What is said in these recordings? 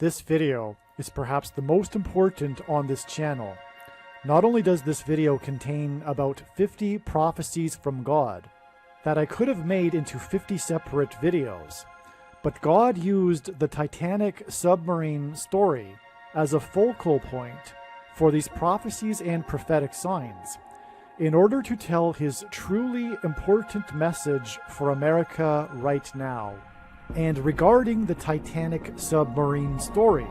this video is perhaps the most important on this channel. Not only does this video contain about 50 prophecies from God that I could have made into 50 separate videos, but God used the Titanic submarine story as a focal point for these prophecies and prophetic signs in order to tell his truly important message for America right now. And regarding the Titanic submarine story,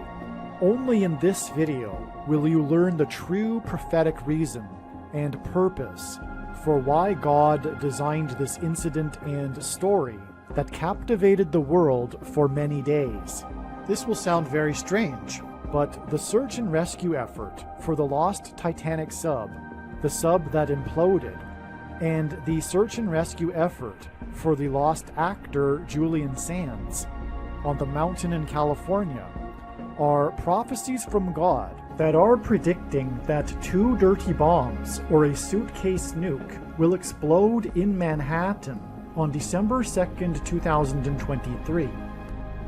only in this video will you learn the true prophetic reason and purpose for why God designed this incident and story that captivated the world for many days. This will sound very strange, but the search and rescue effort for the lost Titanic sub, the sub that imploded, and the search and rescue effort for the lost actor Julian Sands on the mountain in California are prophecies from God that are predicting that 2 dirty bombs or a suitcase nuke will explode in Manhattan on December 2nd, 2023,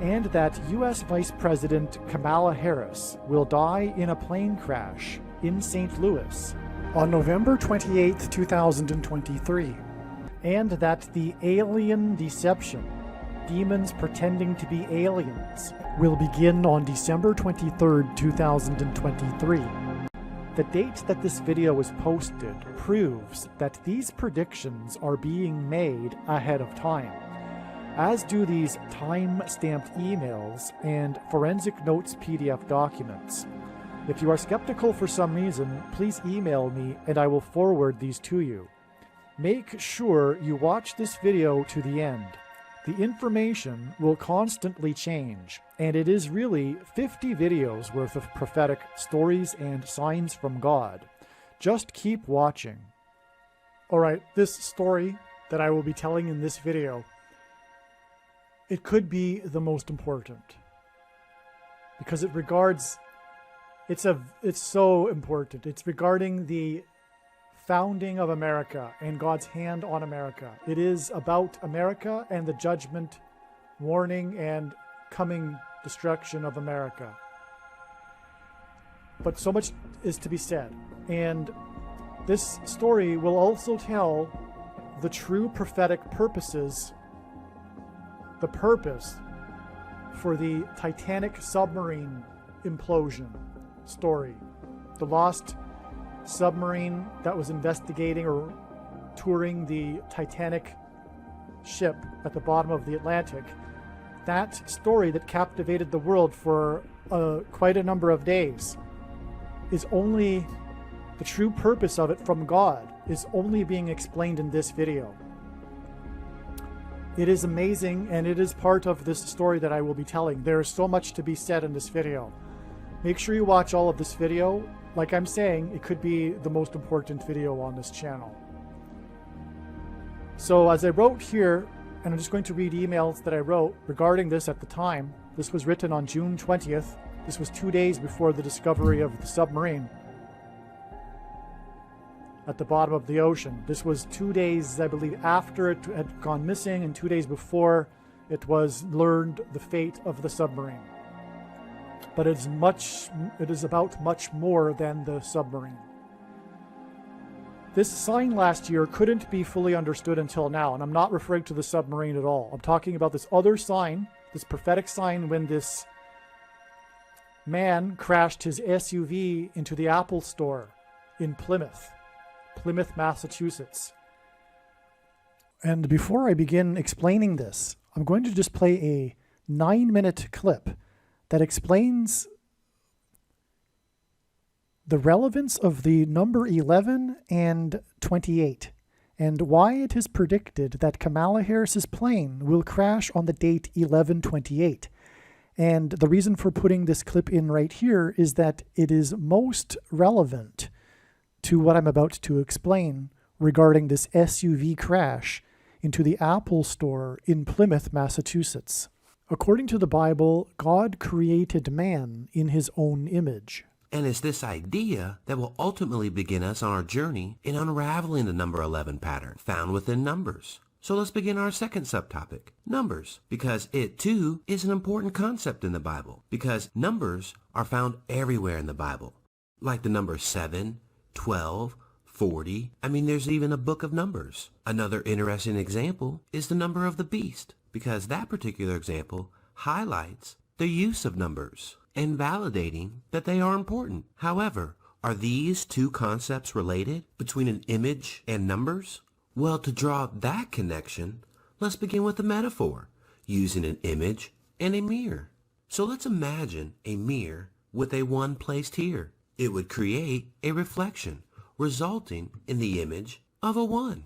and that US Vice President Kamala Harris will die in a plane crash in St. Louis on November 28th, 2023, and that the alien deception, demons pretending to be aliens, will begin on December 23rd, 2023. The date that this video was posted proves that these predictions are being made ahead of time, as do these time-stamped emails and forensic notes PDF documents. If you are skeptical for some reason, please email me and I will forward these to you. Make sure you watch this video to the end. The information will constantly change, and it is really 50 videos worth of prophetic stories and signs from God. Just keep watching. Alright, this story that I will be telling in this video, it could be the most important, because it regards, it's so important. It's regarding the founding of America and God's hand on America. It is about America and the judgment, warning, and coming destruction of America. But so much is to be said, and this story will also tell the true prophetic purposes, the purpose for the Titanic submarine implosion story, the lost submarine that was investigating or touring the Titanic ship at the bottom of the Atlantic. That story that captivated the world for quite a number of days is only, the true purpose of it from God is only being explained in this video. It is amazing, and it is part of this story that I will be telling. There is so much to be said in this video. Make sure you watch all of this video. Like I'm saying, it could be the most important video on this channel. So as I wrote here, and I'm just going to read emails that I wrote regarding this at the time. This was written on June 20th. This was 2 days before the discovery of the submarine at the bottom of the ocean. This was 2 days, I believe, after it had gone missing, and 2 days before it was learned the fate of the submarine. But it is about much more than the submarine. This sign last year couldn't be fully understood until now, and I'm not referring to the submarine at all. I'm talking about this other sign, this prophetic sign when this man crashed his SUV into the Apple store in Plymouth, Massachusetts. And before I begin explaining this, I'm going to just play a 9-minute clip that explains the relevance of the number 11 and 28, and why it is predicted that Kamala Harris's plane will crash on the date 11/28. And the reason for putting this clip in right here is that it is most relevant to what I'm about to explain regarding this SUV crash into the Apple store in Plymouth, Massachusetts. According to the Bible, God created man in his own image. And it's this idea that will ultimately begin us on our journey in unraveling the number 11 pattern found within Numbers. So let's begin our second subtopic, numbers, because it too is an important concept in the Bible, because numbers are found everywhere in the Bible, like the number 7, 12, 40. There's even a book of Numbers. Another interesting example is the number of the beast, because that particular example highlights the use of numbers and validating that they are important. However, are these two concepts related between an image and numbers? Well, to draw that connection, let's begin with a metaphor, using an image and a mirror. So let's imagine a mirror with a 1 placed here. It would create a reflection, resulting in the image of a 1.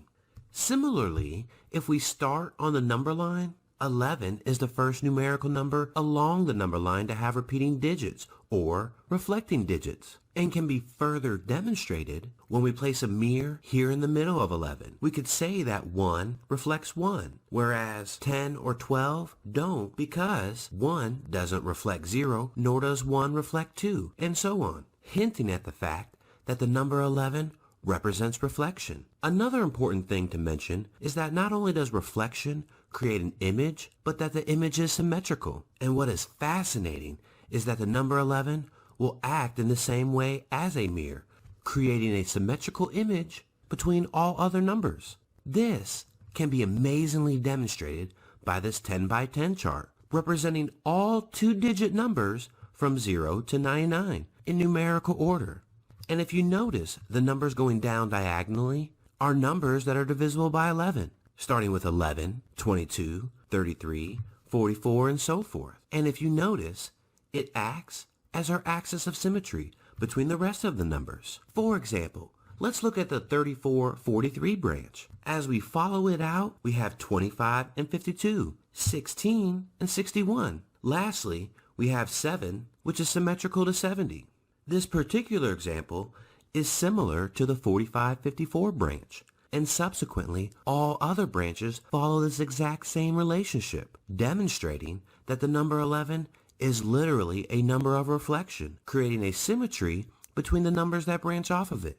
Similarly, if we start on the number line, 11 is the first numerical number along the number line to have repeating digits or reflecting digits, and can be further demonstrated when we place a mirror here in the middle of 11. We could say that 1 reflects 1, whereas 10 or 12 don't, because 1 doesn't reflect 0, nor does 1 reflect 2, and so on, hinting at the fact that the number 11 represents reflection. Another important thing to mention is that not only does reflection create an image, but that the image is symmetrical. And what is fascinating is that the number 11 will act in the same way as a mirror, creating a symmetrical image between all other numbers. This can be amazingly demonstrated by this 10 by 10 chart, representing all 2-digit numbers from 0 to 99 in numerical order. And if you notice, the numbers going down diagonally are numbers that are divisible by 11, starting with 11, 22, 33, 44, and so forth. And if you notice, it acts as our axis of symmetry between the rest of the numbers. For example, let's look at the 34-43 branch. As we follow it out, we have 25 and 52, 16 and 61. Lastly, we have 7, which is symmetrical to 70. This particular example is similar to the 45-54 branch, and subsequently all other branches follow this exact same relationship, demonstrating that the number 11 is literally a number of reflection, creating a symmetry between the numbers that branch off of it.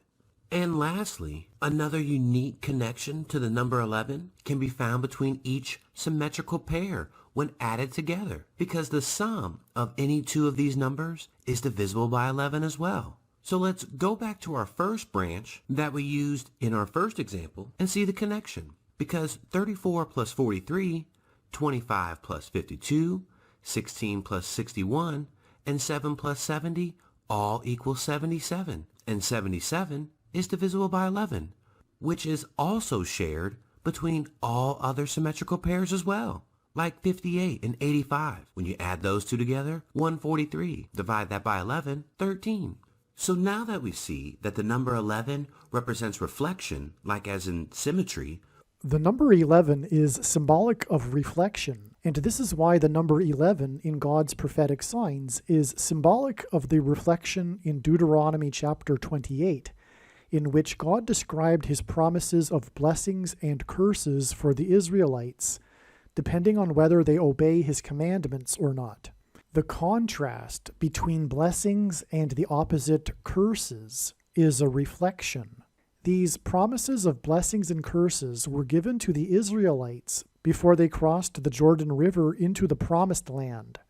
And lastly, another unique connection to the number 11 can be found between each symmetrical pair when added together, because the sum of any two of these numbers is divisible by 11 as well. So let's go back to our first branch that we used in our first example and see the connection, because 34 plus 43, 25 plus 52, 16 plus 61, and 7 plus 70 all equal 77, and 77 is divisible by 11, which is also shared between all other symmetrical pairs as well, like 58 and 85. When you add those two together, 143. Divide that by 11, 13. So now that we see that the number 11 represents reflection, like as in symmetry, the number 11 is symbolic of reflection, and this is why the number 11 in God's prophetic signs is symbolic of the reflection in Deuteronomy chapter 28, in which God described his promises of blessings and curses for the Israelites, depending on whether they obey his commandments or not. The contrast between blessings and the opposite curses is a reflection. These promises of blessings and curses were given to the Israelites before they crossed the Jordan River into the Promised Land.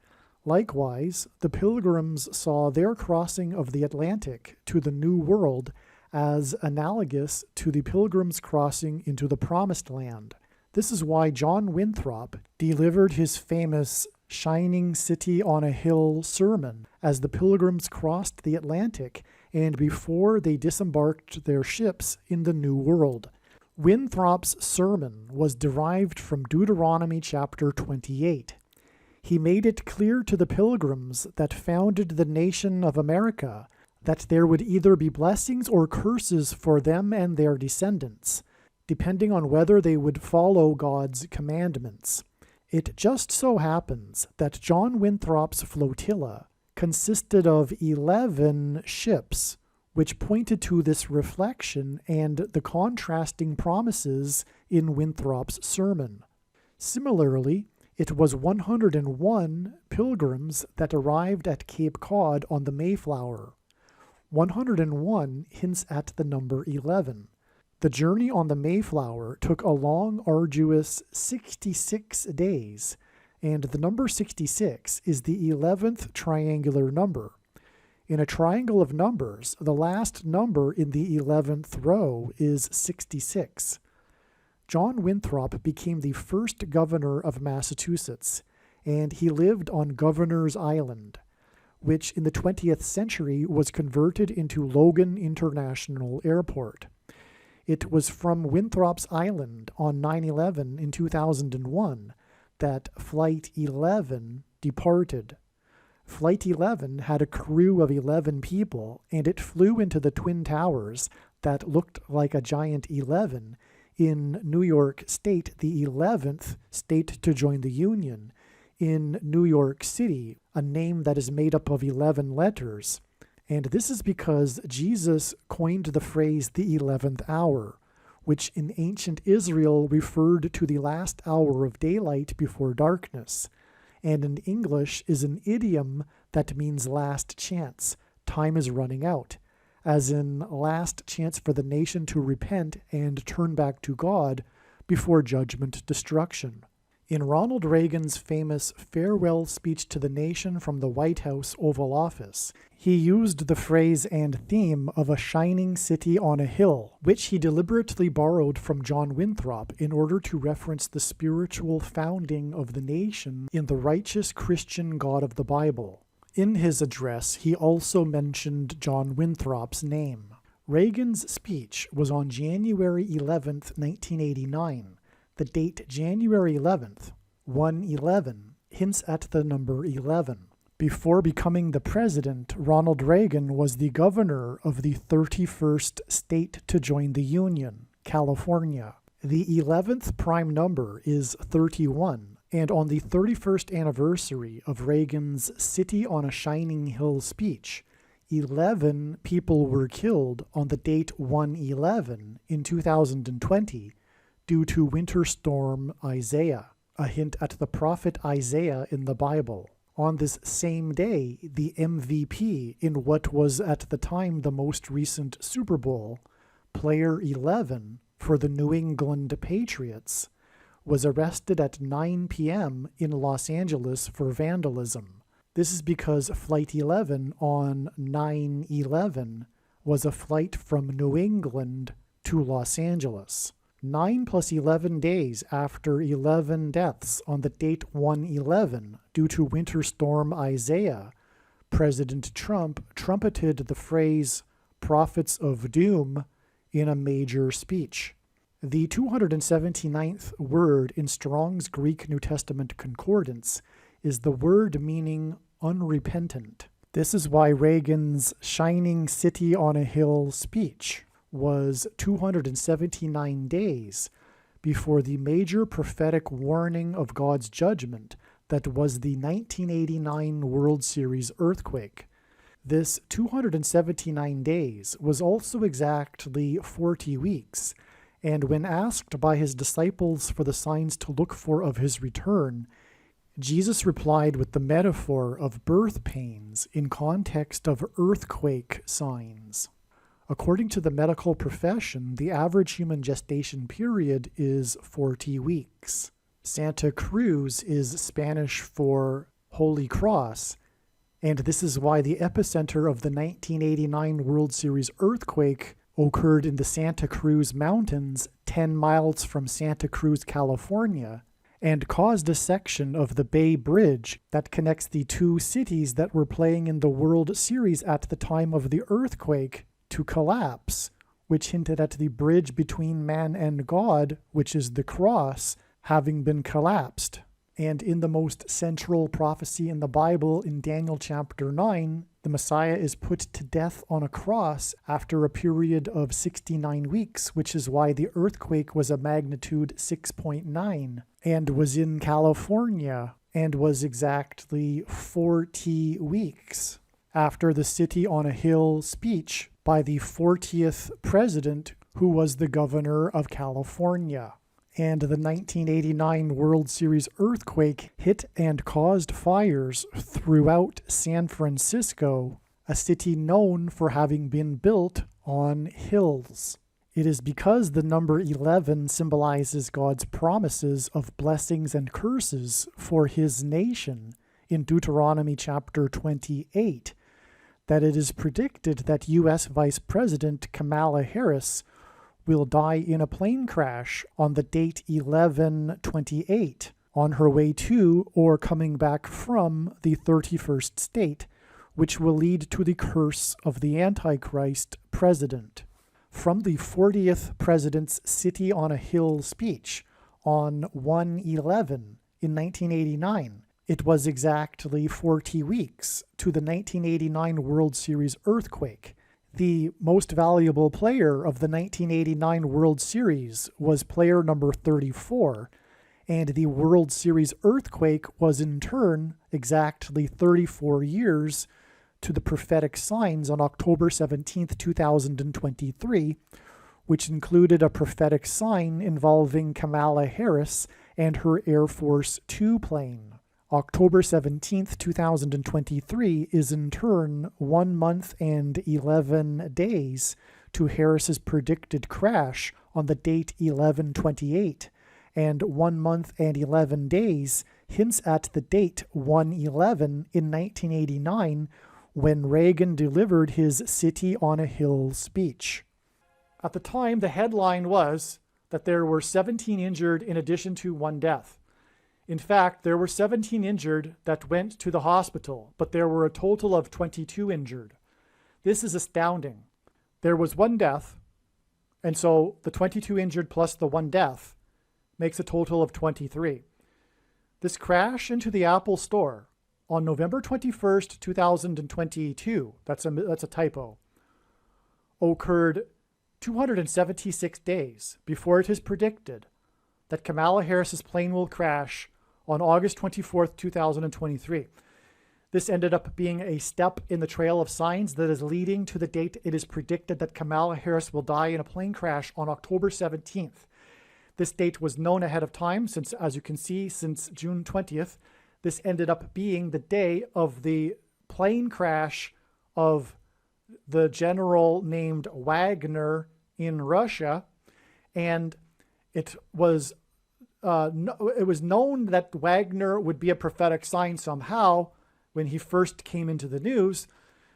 Likewise, the pilgrims saw their crossing of the Atlantic to the New World as analogous to the pilgrims' crossing into the Promised Land. This is why John Winthrop delivered his famous Shining City on a Hill sermon as the pilgrims crossed the Atlantic and before they disembarked their ships in the New World. Winthrop's sermon was derived from Deuteronomy chapter 28. He made it clear to the pilgrims that founded the nation of America that there would either be blessings or curses for them and their descendants, depending on whether they would follow God's commandments. It just so happens that John Winthrop's flotilla consisted of 11 ships, which pointed to this reflection and the contrasting promises in Winthrop's sermon. Similarly, it was 101 pilgrims that arrived at Cape Cod on the Mayflower. 101 hints at the number 11. The journey on the Mayflower took a long, arduous 66 days, and the number 66 is the 11th triangular number. In a triangle of numbers, the last number in the 11th row is 66. John Winthrop became the first governor of Massachusetts, and he lived on Governor's Island, which in the 20th century was converted into Logan International Airport. It was from Winthrop's Island on 9/11 in 2001 that Flight 11 departed. Flight 11 had a crew of 11 people, and it flew into the Twin Towers that looked like a giant 11 in New York State, the 11th state to join the Union, in New York City, a name that is made up of 11 letters. And this is because Jesus coined the phrase the 11th hour, which in ancient Israel referred to the last hour of daylight before darkness, and in English is an idiom that means last chance, time is running out, as in last chance for the nation to repent and turn back to God before judgment destruction. In Ronald Reagan's famous farewell speech to the nation from the White House Oval Office, he used the phrase and theme of a shining city on a hill, which he deliberately borrowed from John Winthrop in order to reference the spiritual founding of the nation in the righteous Christian God of the Bible. In his address, he also mentioned John Winthrop's name. Reagan's speech was on January 11, 1989. The date January 11th, 1/11, hints at the number 11. Before becoming the president, Ronald Reagan was the governor of the 31st state to join the Union, California. The 11th prime number is 31, and on the 31st anniversary of Reagan's City on a Shining Hill speech, 11 people were killed on the date 1/11 in 2020, due to Winter Storm Isaiah, a hint at the prophet Isaiah in the Bible. On this same day, the MVP in what was at the time the most recent Super Bowl, player 11 for the New England Patriots, was arrested at 9 p.m. in Los Angeles for vandalism. This is because Flight 11 on 9/11 was a flight from New England to Los Angeles. 9 plus 11 days after 11 deaths on the date 1/11 due to Winter Storm Isaiah, President Trump trumpeted the phrase "prophets of doom" in a major speech. The 279th word in Strong's Greek New Testament Concordance is the word meaning unrepentant. This is why Reagan's Shining City on a Hill speech was 279 days before the major prophetic warning of God's judgment that was the 1989 World Series earthquake. This 279 days was also exactly 40 weeks, and when asked by his disciples for the signs to look for of his return, Jesus replied with the metaphor of birth pains in context of earthquake signs. According to the medical profession, the average human gestation period is 40 weeks. Santa Cruz is Spanish for Holy Cross, and this is why the epicenter of the 1989 World Series earthquake occurred in the Santa Cruz Mountains, 10 miles from Santa Cruz, California, and caused a section of the Bay Bridge that connects the two cities that were playing in the World Series at the time of the earthquake to collapse, which hinted at the bridge between man and God, which is the cross, having been collapsed. And in the most central prophecy in the Bible, in Daniel chapter 9, the Messiah is put to death on a cross after a period of 69 weeks, which is why the earthquake was a magnitude 6.9 and was in California and was exactly 40 weeks after the City on a Hill speech by the 40th president, who was the governor of California. And the 1989 World Series earthquake hit and caused fires throughout San Francisco, a city known for having been built on hills. It is because the number 11 symbolizes God's promises of blessings and curses for his nation in Deuteronomy chapter 28 that it is predicted that U.S. Vice President Kamala Harris will die in a plane crash on the date 11/28 on her way to or coming back from the 31st state, which will lead to the curse of the Antichrist president. From the 40th President's City on a Hill speech on 1/11 in 1989, it was exactly 40 weeks to the 1989 World Series earthquake. The most valuable player of the 1989 World Series was player number 34, and the World Series earthquake was in turn exactly 34 years to the prophetic signs on October 17, 2023, which included a prophetic sign involving Kamala Harris and her Air Force Two plane. October 17, 2023 is in turn 1 month and 11 days to Harris's predicted crash on the date 11/28, and 1 month and 11 days hints at the date 1/11 in 1989 when Reagan delivered his City on a Hill speech. At the time, the headline was that there were 17 injured in addition to 1 death. In fact, there were 17 injured that went to the hospital, but there were a total of 22 injured. This is astounding. There was 1 death, and so the 22 injured plus the 1 death makes a total of 23. This crash into the Apple Store on November 21st, 2022, that's a typo, occurred 276 days before it is predicted that Kamala Harris's plane will crash on August 24th, 2023. This ended up being a step in the trail of signs that is leading to the date it is predicted that Kamala Harris will die in a plane crash on October 17th. This date was known ahead of time since, as you can see, since June 20th. This ended up being the day of the plane crash of the general named Wagner in Russia, and it was known that Wagner would be a prophetic sign somehow when he first came into the news,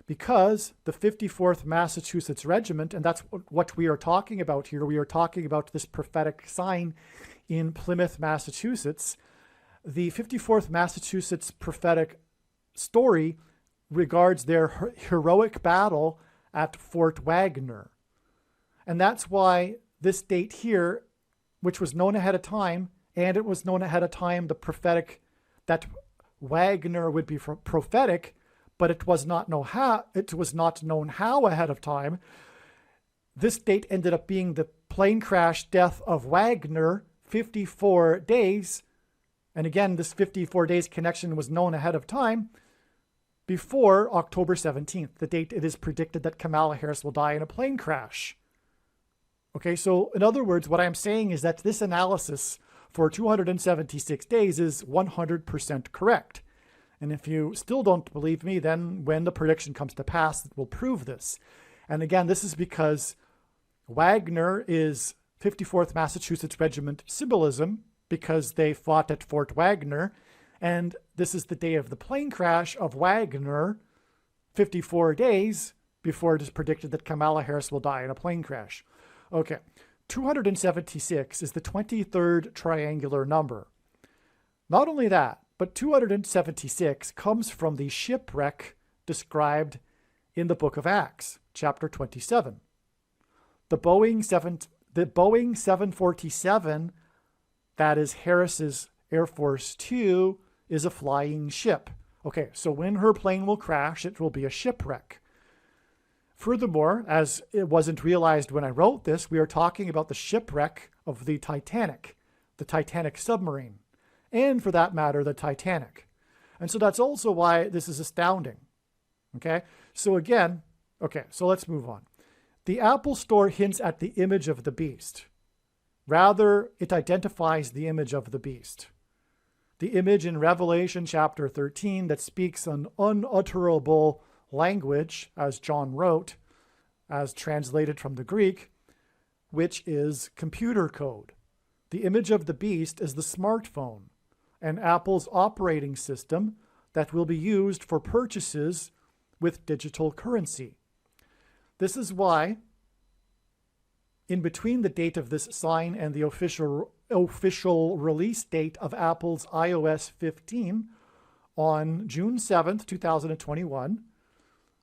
because the 54th Massachusetts Regiment, and that's what we are talking about here, we are talking about this prophetic sign in Plymouth, Massachusetts. The 54th Massachusetts prophetic story regards their heroic battle at Fort Wagner. And that's why this date here, which was known ahead of time, and it was known ahead of time the prophetic, that Wagner would be prophetic, but it was not known how ahead of time. This date ended up being the plane crash death of Wagner, 54 days. And again, this 54 days connection was known ahead of time before October 17th, the date it is predicted that Kamala Harris will die in a plane crash. Okay, so in other words, what I'm saying is that this analysis for 276 days is 100% correct. And if you still don't believe me, then when the prediction comes to pass, it will prove this. And again, this is because Wagner is 54th Massachusetts Regiment symbolism, because they fought at Fort Wagner, and this is the day of the plane crash of Wagner, 54 days before it is predicted that Kamala Harris will die in a plane crash. Okay, 276 is the 23rd triangular number. Not only that, but 276 comes from the shipwreck described in the book of Acts, chapter 27. The Boeing 747, that is Harris's Air Force Two, is a flying ship. Okay, so when her plane will crash, it will be a shipwreck. Furthermore, as it wasn't realized when I wrote this, we are talking about the shipwreck of the Titanic submarine, and for that matter, the Titanic. And so that's also why this is astounding. Okay, so again, so let's move on. The Apple Store hints at the image of the beast. Rather, it identifies the image of the beast. The image in Revelation chapter 13 that speaks an unutterable language, as John wrote, as translated from the Greek, which is computer code. The image of the beast is the smartphone, and Apple's operating system that will be used for purchases with digital currency. This is why, in between the date of this sign and the official release date of Apple's iOS 15 on June 7th, 2021,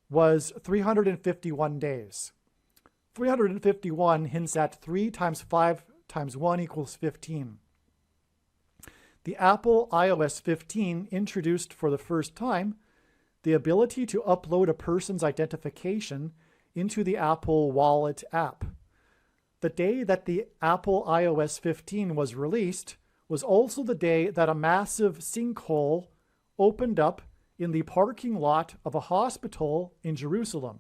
was 351 days. 351 hints at 3 times 5 times 1 equals 15. The Apple iOS 15 introduced for the first time the ability to upload a person's identification into the Apple Wallet app. The day that the Apple iOS 15 was released was also the day that a massive sinkhole opened up in the parking lot of a hospital in Jerusalem.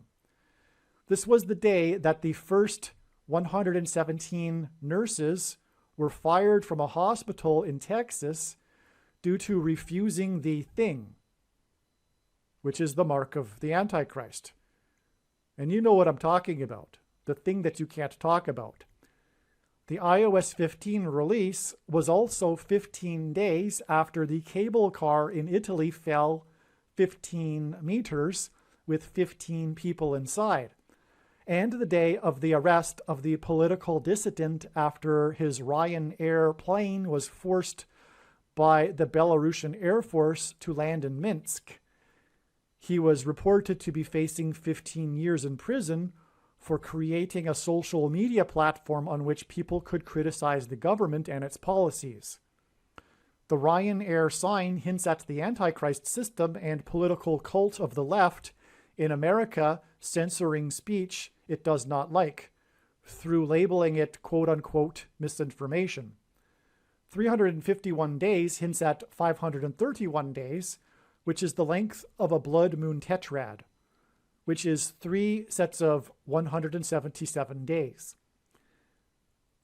This was the day that the first 117 nurses were fired from a hospital in Texas due to refusing the thing, which is the mark of the Antichrist. And you know what I'm talking about, the thing that you can't talk about. The iOS 15 release was also 15 days after the cable car in Italy fell 15 meters with 15 people inside, and the day of the arrest of the political dissident after his Ryanair plane was forced by the Belarusian Air Force to land in Minsk. He was reported to be facing 15 years in prison for creating a social media platform on which people could criticize the government and its policies. The Ryanair sign hints at the Antichrist system and political cult of the left in America censoring speech it does not like, through labeling it quote-unquote misinformation. 351 days hints at 531 days, which is the length of a blood moon tetrad, which is 3 sets of 177 days.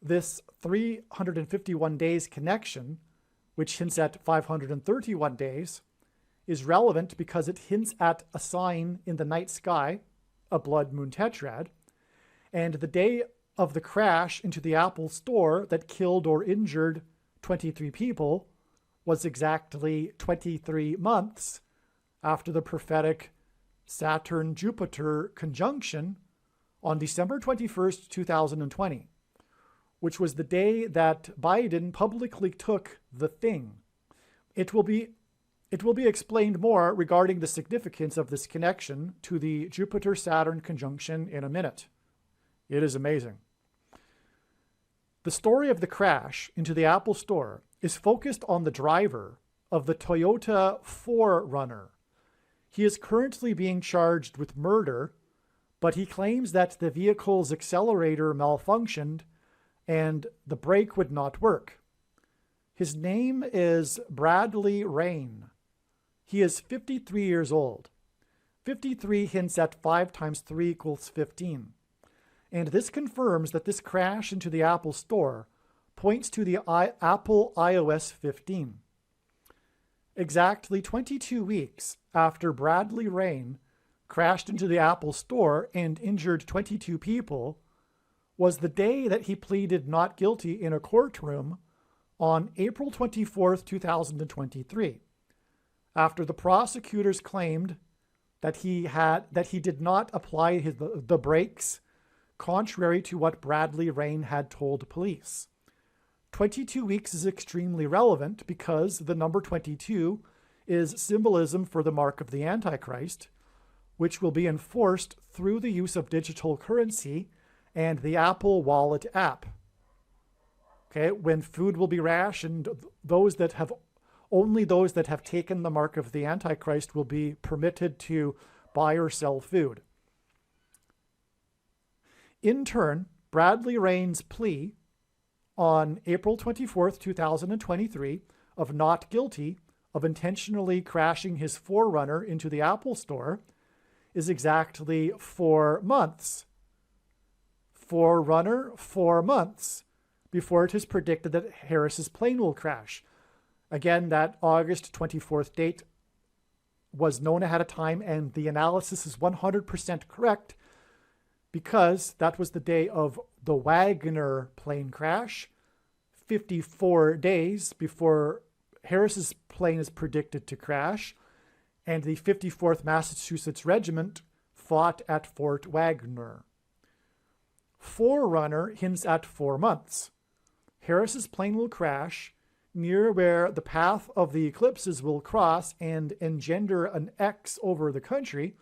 This 351 days connection, which hints at 531 days, is relevant because it hints at a sign in the night sky, a blood moon tetrad, and the day of the crash into the Apple store that killed or injured 23 people was exactly 23 months after the prophetic Saturn-Jupiter conjunction on December 21st, 2020, which was the day that Biden publicly took the thing. It will be explained more regarding the significance of this connection to the Jupiter-Saturn conjunction in a minute. It is amazing. The story of the crash into the Apple Store is focused on the driver of the Toyota 4Runner. He is currently being charged with murder, but he claims that the vehicle's accelerator malfunctioned and the brake would not work. His name is Bradley Rain. He is 53 years old. 53 hints at 5 times 3 equals 15. And this confirms that this crash into the Apple Store points to the Apple iOS 15. Exactly 22 weeks after Bradley Rain crashed into the Apple Store and injured 22 people was the day that he pleaded not guilty in a courtroom on April 24th, 2023, after the prosecutors claimed that he did not apply the brakes contrary to what Bradley Rain had told police. 22 weeks is extremely relevant because the number 22 is symbolism for the mark of the Antichrist, which will be enforced through the use of digital currency and the Apple Wallet app. Okay, when food will be rationed, only those that have taken the mark of the Antichrist will be permitted to buy or sell food. In turn, Bradley Rain's plea on April 24th, 2023, of not guilty of intentionally crashing his 4Runner into the Apple Store is exactly 4 months. 4Runner, 4 months before it is predicted that Harris's plane will crash. Again, that August 24th date was known ahead of time, and the analysis is 100% correct because that was the day of the Wagner plane crash, 54 days before Harris's plane is predicted to crash, and the 54th Massachusetts Regiment fought at Fort Wagner. Forerunner hints at 4 months. Harris's plane will crash near where the path of the eclipses will cross and engender an X over the country,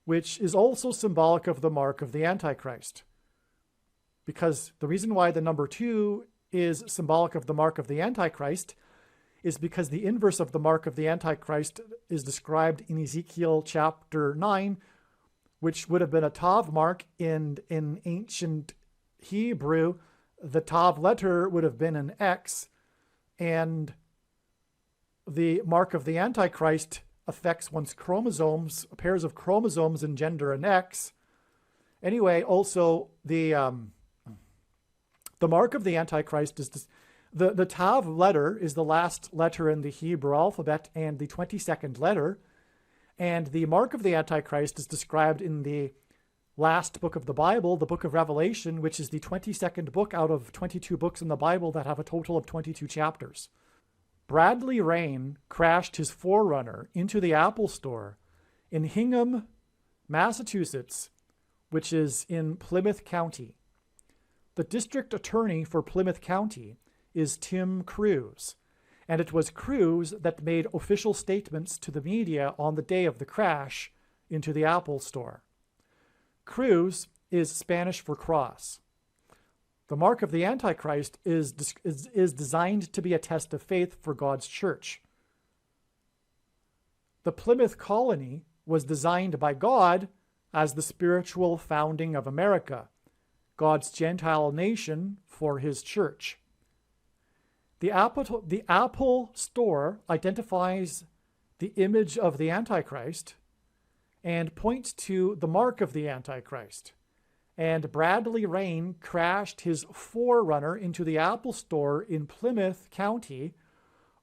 which is also symbolic of the mark of the Antichrist. Because the reason why the number 2 is symbolic of the mark of the Antichrist is because the inverse of the mark of the Antichrist is described in Ezekiel chapter 9, which would have been a Tav mark. In ancient Hebrew, the Tav letter would have been an X, and the mark of the Antichrist affects one's chromosomes. Pairs of chromosomes engender an X. Anyway, also the mark of the Antichrist is the Tav letter is the last letter in the Hebrew alphabet and the 22nd letter. And the mark of the Antichrist is described in the last book of the Bible, the book of Revelation, which is the 22nd book out of 22 books in the Bible that have a total of 22 chapters. Bradley Rain crashed his Forerunner into the Apple Store in Hingham, Massachusetts, which is in Plymouth County. The district attorney for Plymouth County is Tim Cruz, and it was Cruz that made official statements to the media on the day of the crash into the Apple Store. Cruz is Spanish for cross. The mark of the Antichrist is designed to be a test of faith for God's church. The Plymouth colony was designed by God as the spiritual founding of America, God's Gentile nation for his church. The Apple Store identifies the image of the Antichrist and points to the mark of the Antichrist. And Bradley Rain crashed his Forerunner into the Apple Store in Plymouth County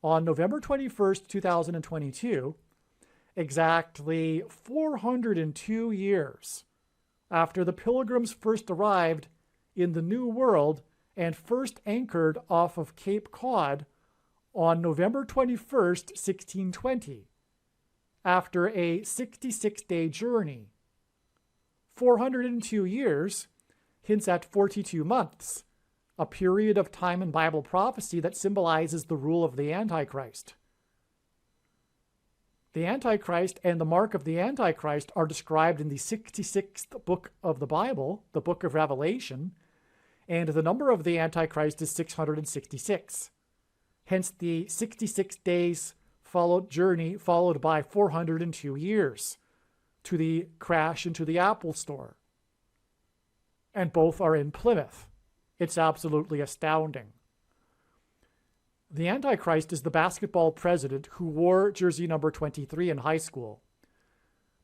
on November 21st, 2022, exactly 402 years after the Pilgrims first arrived in the New World and first anchored off of Cape Cod on November 21st, 1620, after a 66-day journey. 402 years hints at 42 months, a period of time in Bible prophecy that symbolizes the rule of the Antichrist. The Antichrist and the mark of the Antichrist are described in the 66th book of the Bible, the book of Revelation, and the number of the Antichrist is 666. Hence the 66 days journey followed by 402 years to the crash into the Apple Store. And both are in Plymouth. It's absolutely astounding. The Antichrist is the basketball president who wore jersey number 23 in high school.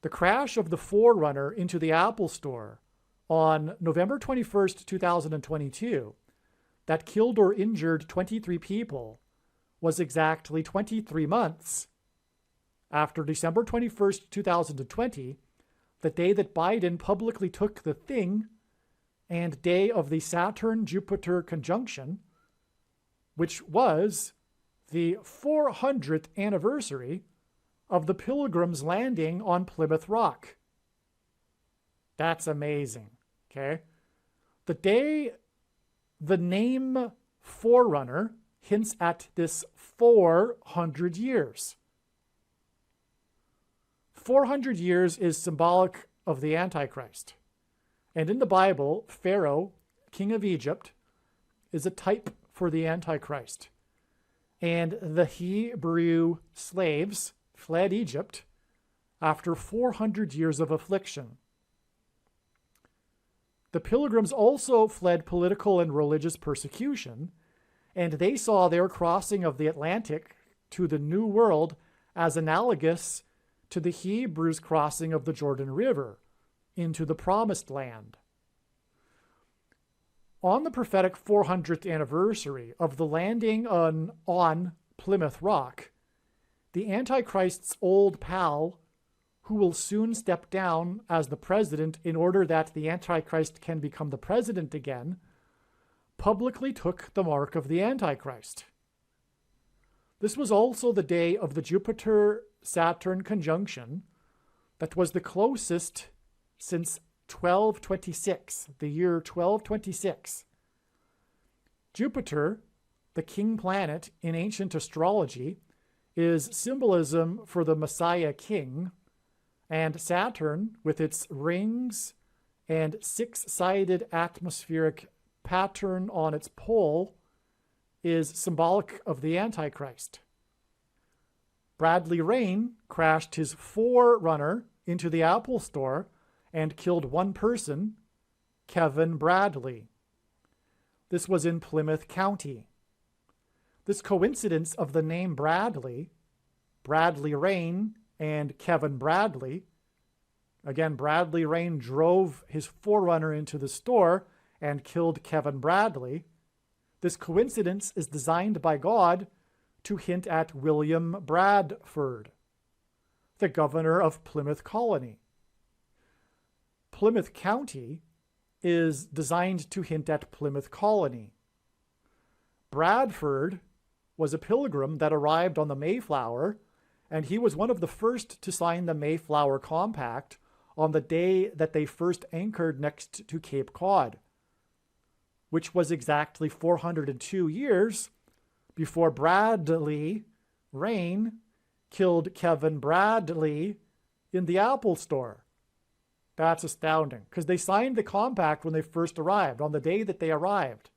The crash of the Forerunner into the Apple Store on November 21st, 2022, that killed or injured 23 people, was exactly 23 months after December 21st, 2020, the day that Biden publicly took the thing, and day of the Saturn-Jupiter conjunction, which was the 400th anniversary of the Pilgrims landing on Plymouth Rock. That's amazing, okay? The name Forerunner hints at this 400 years. 400 years is symbolic of the Antichrist. And in the Bible, Pharaoh, king of Egypt, is a type for the Antichrist. And the Hebrew slaves fled Egypt after 400 years of affliction. The Pilgrims also fled political and religious persecution, and they saw their crossing of the Atlantic to the New World as analogous to the Hebrews' crossing of the Jordan River into the Promised Land. On the prophetic 400th anniversary of the landing on Plymouth Rock, the Antichrist's old pal, who will soon step down as the president in order that the Antichrist can become the president again, publicly took the mark of the Antichrist. This was also the day of the Jupiter-Saturn conjunction that was the closest since 1226, the year 1226. Jupiter, the king planet in ancient astrology, is symbolism for the Messiah king, and Saturn, with its rings and six-sided atmospheric pattern on its pole, is symbolic of the Antichrist. Bradley Rain crashed his Forerunner into the Apple Store and killed one person, Kevin Bradley. This was in Plymouth County. This coincidence of the name Bradley, Bradley Rain, and Kevin Bradley. Again, Bradley Rain drove his Forerunner into the store and killed Kevin Bradley. This coincidence is designed by God to hint at William Bradford, the governor of Plymouth Colony. Plymouth County is designed to hint at Plymouth Colony. Bradford was a pilgrim that arrived on the Mayflower, and he was one of the first to sign the Mayflower Compact on the day that they first anchored next to Cape Cod, which was exactly 402 years before Bradley Rain killed Kevin Bradley in the Apple Store. That's astounding, because they signed the compact when they first arrived, on the day that they arrived.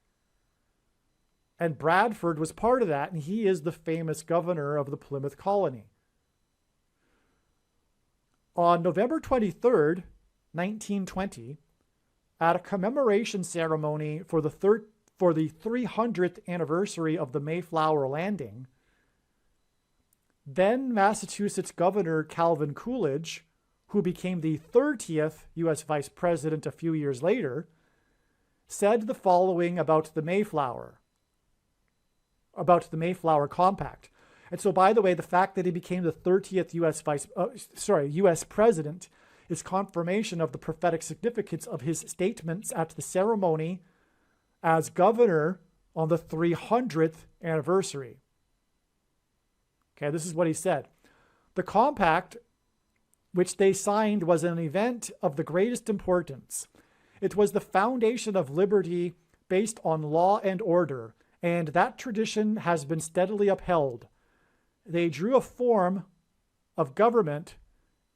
And Bradford was part of that, and he is the famous governor of the Plymouth Colony. On November 23rd, 1920, at a commemoration ceremony for the 300th anniversary of the Mayflower landing, then Massachusetts Governor Calvin Coolidge, who became the 30th U.S. Vice President a few years later, said the following about the Mayflower Compact. And so, by the way, the fact that he became the 30th U.S. President is confirmation of the prophetic significance of his statements at the ceremony as governor on the 300th anniversary. Okay, this is what he said. The compact which they signed was an event of the greatest importance. It was the foundation of liberty based on law and order, and that tradition has been steadily upheld. They drew a form of government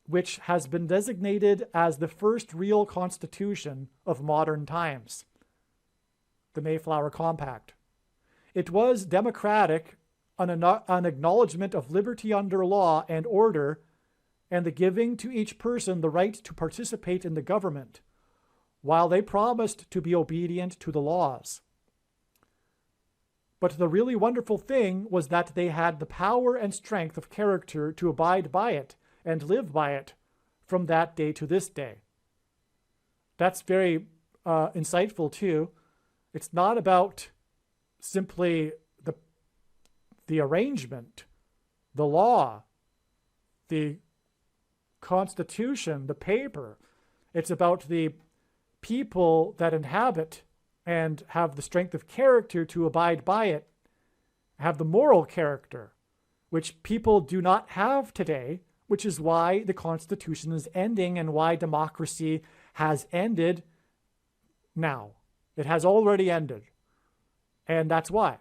which has been designated as the first real constitution of modern times, the Mayflower Compact. It was democratic, an acknowledgement of liberty under law and order, and the giving to each person the right to participate in the government, while they promised to be obedient to the laws. But the really wonderful thing was that they had the power and strength of character to abide by it and live by it from that day to this day. That's very insightful too. It's not about simply the arrangement, the law, the Constitution, the paper. It's about the people that inhabit and have the strength of character to abide by it, have the moral character, which people do not have today, which is why the Constitution is ending and why democracy has ended now. It has already ended. And that's why.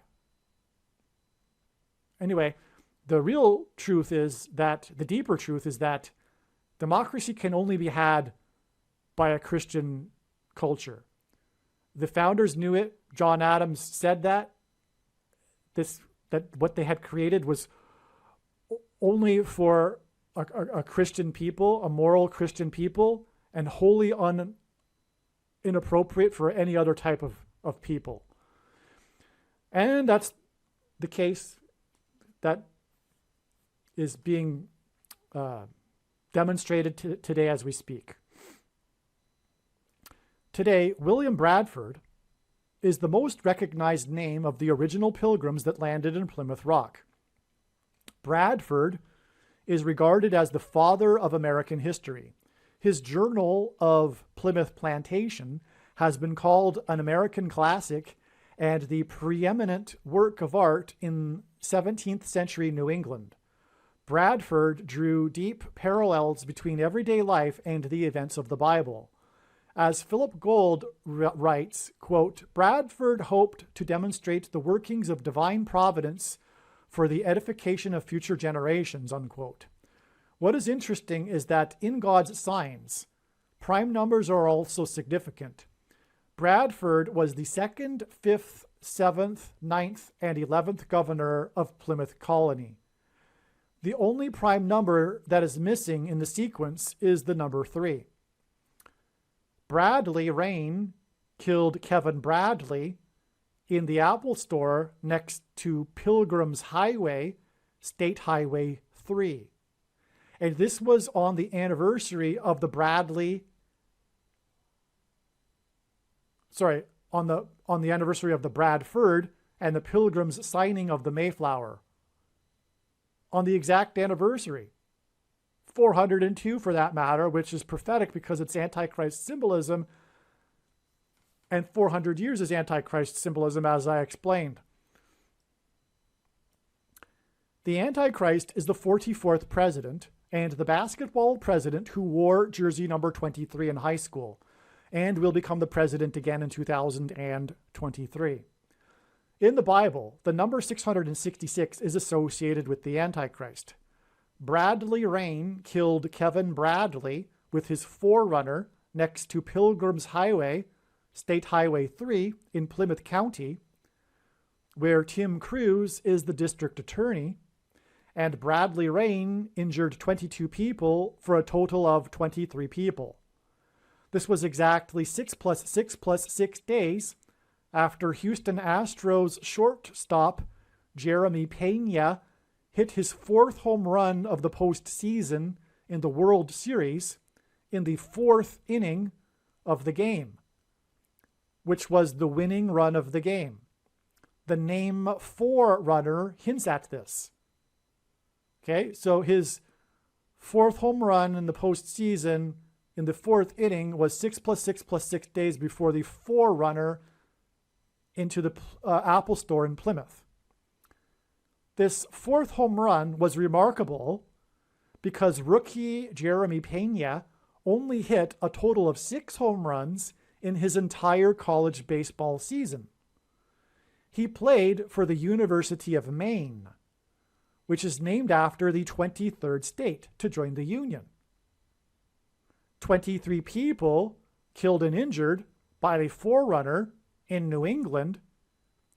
Anyway, the real truth is that, the deeper truth is that democracy can only be had by a Christian culture. The founders knew it. John Adams said that what they had created was only for a Christian people, a moral Christian people, and wholly inappropriate for any other type of people. And that's the case that is being demonstrated today as we speak. Today, William Bradford is the most recognized name of the original pilgrims that landed in Plymouth Rock. Bradford is regarded as the father of American history. His Journal of Plymouth Plantation has been called an American classic and the preeminent work of art in 17th century New England. Bradford drew deep parallels between everyday life and the events of the Bible. As Philip Gould writes, quote, Bradford hoped to demonstrate the workings of divine providence for the edification of future generations, unquote. What is interesting is that in God's signs, prime numbers are also significant. Bradford was the 2nd, 5th, 7th, 9th, and 11th governor of Plymouth Colony. The only prime number that is missing in the sequence is the number 3. Bradley Rain killed Kevin Bradley in the Apple Store next to Pilgrim's Highway, State Highway 3. And this was on the anniversary of the anniversary of the Bradford and the Pilgrims signing of the Mayflower. On the exact anniversary. 402 for that matter, which is prophetic because it's Antichrist symbolism, and 400 years is Antichrist symbolism, as I explained. The Antichrist is the 44th president and the basketball president who wore jersey number 23 in high school and will become the president again in 2023. In the Bible, the number 666 is associated with the Antichrist. Bradley Rain killed Kevin Bradley with his forerunner next to Pilgrim's Highway, State Highway 3 in Plymouth County, where Tim Cruz is the district attorney, and Bradley Rain injured 22 people for a total of 23 people. This was exactly 6 plus 6 plus 6 days after Houston Astros shortstop Jeremy Pena hit his 4th home run of the postseason in the World Series in the 4th inning of the game, which was the winning run of the game. The name Forerunner hints at this. Okay, so his 4th home run in the postseason in the 4th inning was 6 plus 6 plus 6 days before the Forerunner into the Apple Store in Plymouth. This 4th home run was remarkable because rookie Jeremy Pena only hit a total of 6 home runs in his entire college baseball season. He played for the University of Maine, which is named after the 23rd state to join the Union. 23 people killed and injured by the Forerunner in New England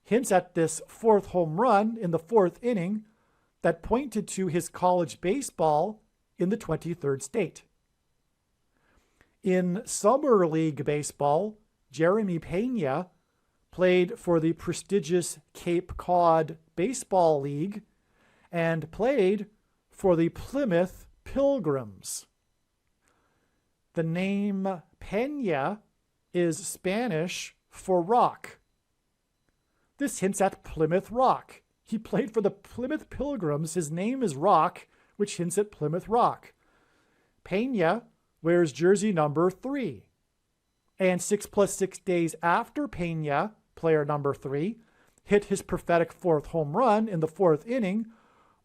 hints at this 4th home run in the 4th inning that pointed to his college baseball in the 23rd state. In Summer League baseball, Jeremy Pena played for the prestigious Cape Cod Baseball League and played for the Plymouth Pilgrims. The name Pena is Spanish for rock. This hints at Plymouth Rock. He played for the Plymouth Pilgrims. His name is Rock, which hints at Plymouth Rock. Pena wears jersey number 3. And 6 plus 6 days after Pena, player number 3, hit his prophetic 4th home run in the 4th inning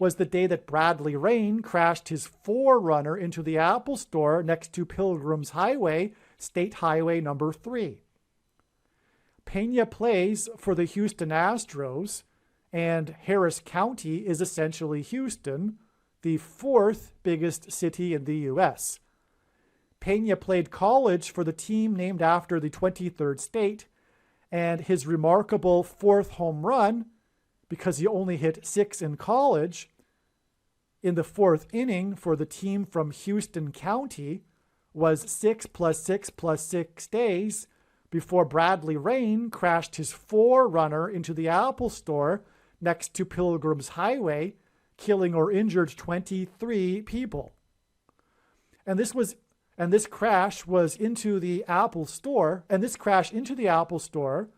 was the day that Bradley Rain crashed his Forerunner into the Apple Store next to Pilgrim's Highway, State Highway number 3. Pena plays for the Houston Astros, and Harris County is essentially Houston, the 4th biggest city in the U.S. Pena played college for the team named after the 23rd state, and his remarkable 4th home run, because he only hit 6 in college, in the 4th inning for the team from Houston County, was 6 plus 6 plus 6 days before Bradley Rain crashed his Forerunner into the Apple Store next to Pilgrim's Highway, killing or injured 23 people. And this crash was into the Apple Store, and this crash into the Apple Store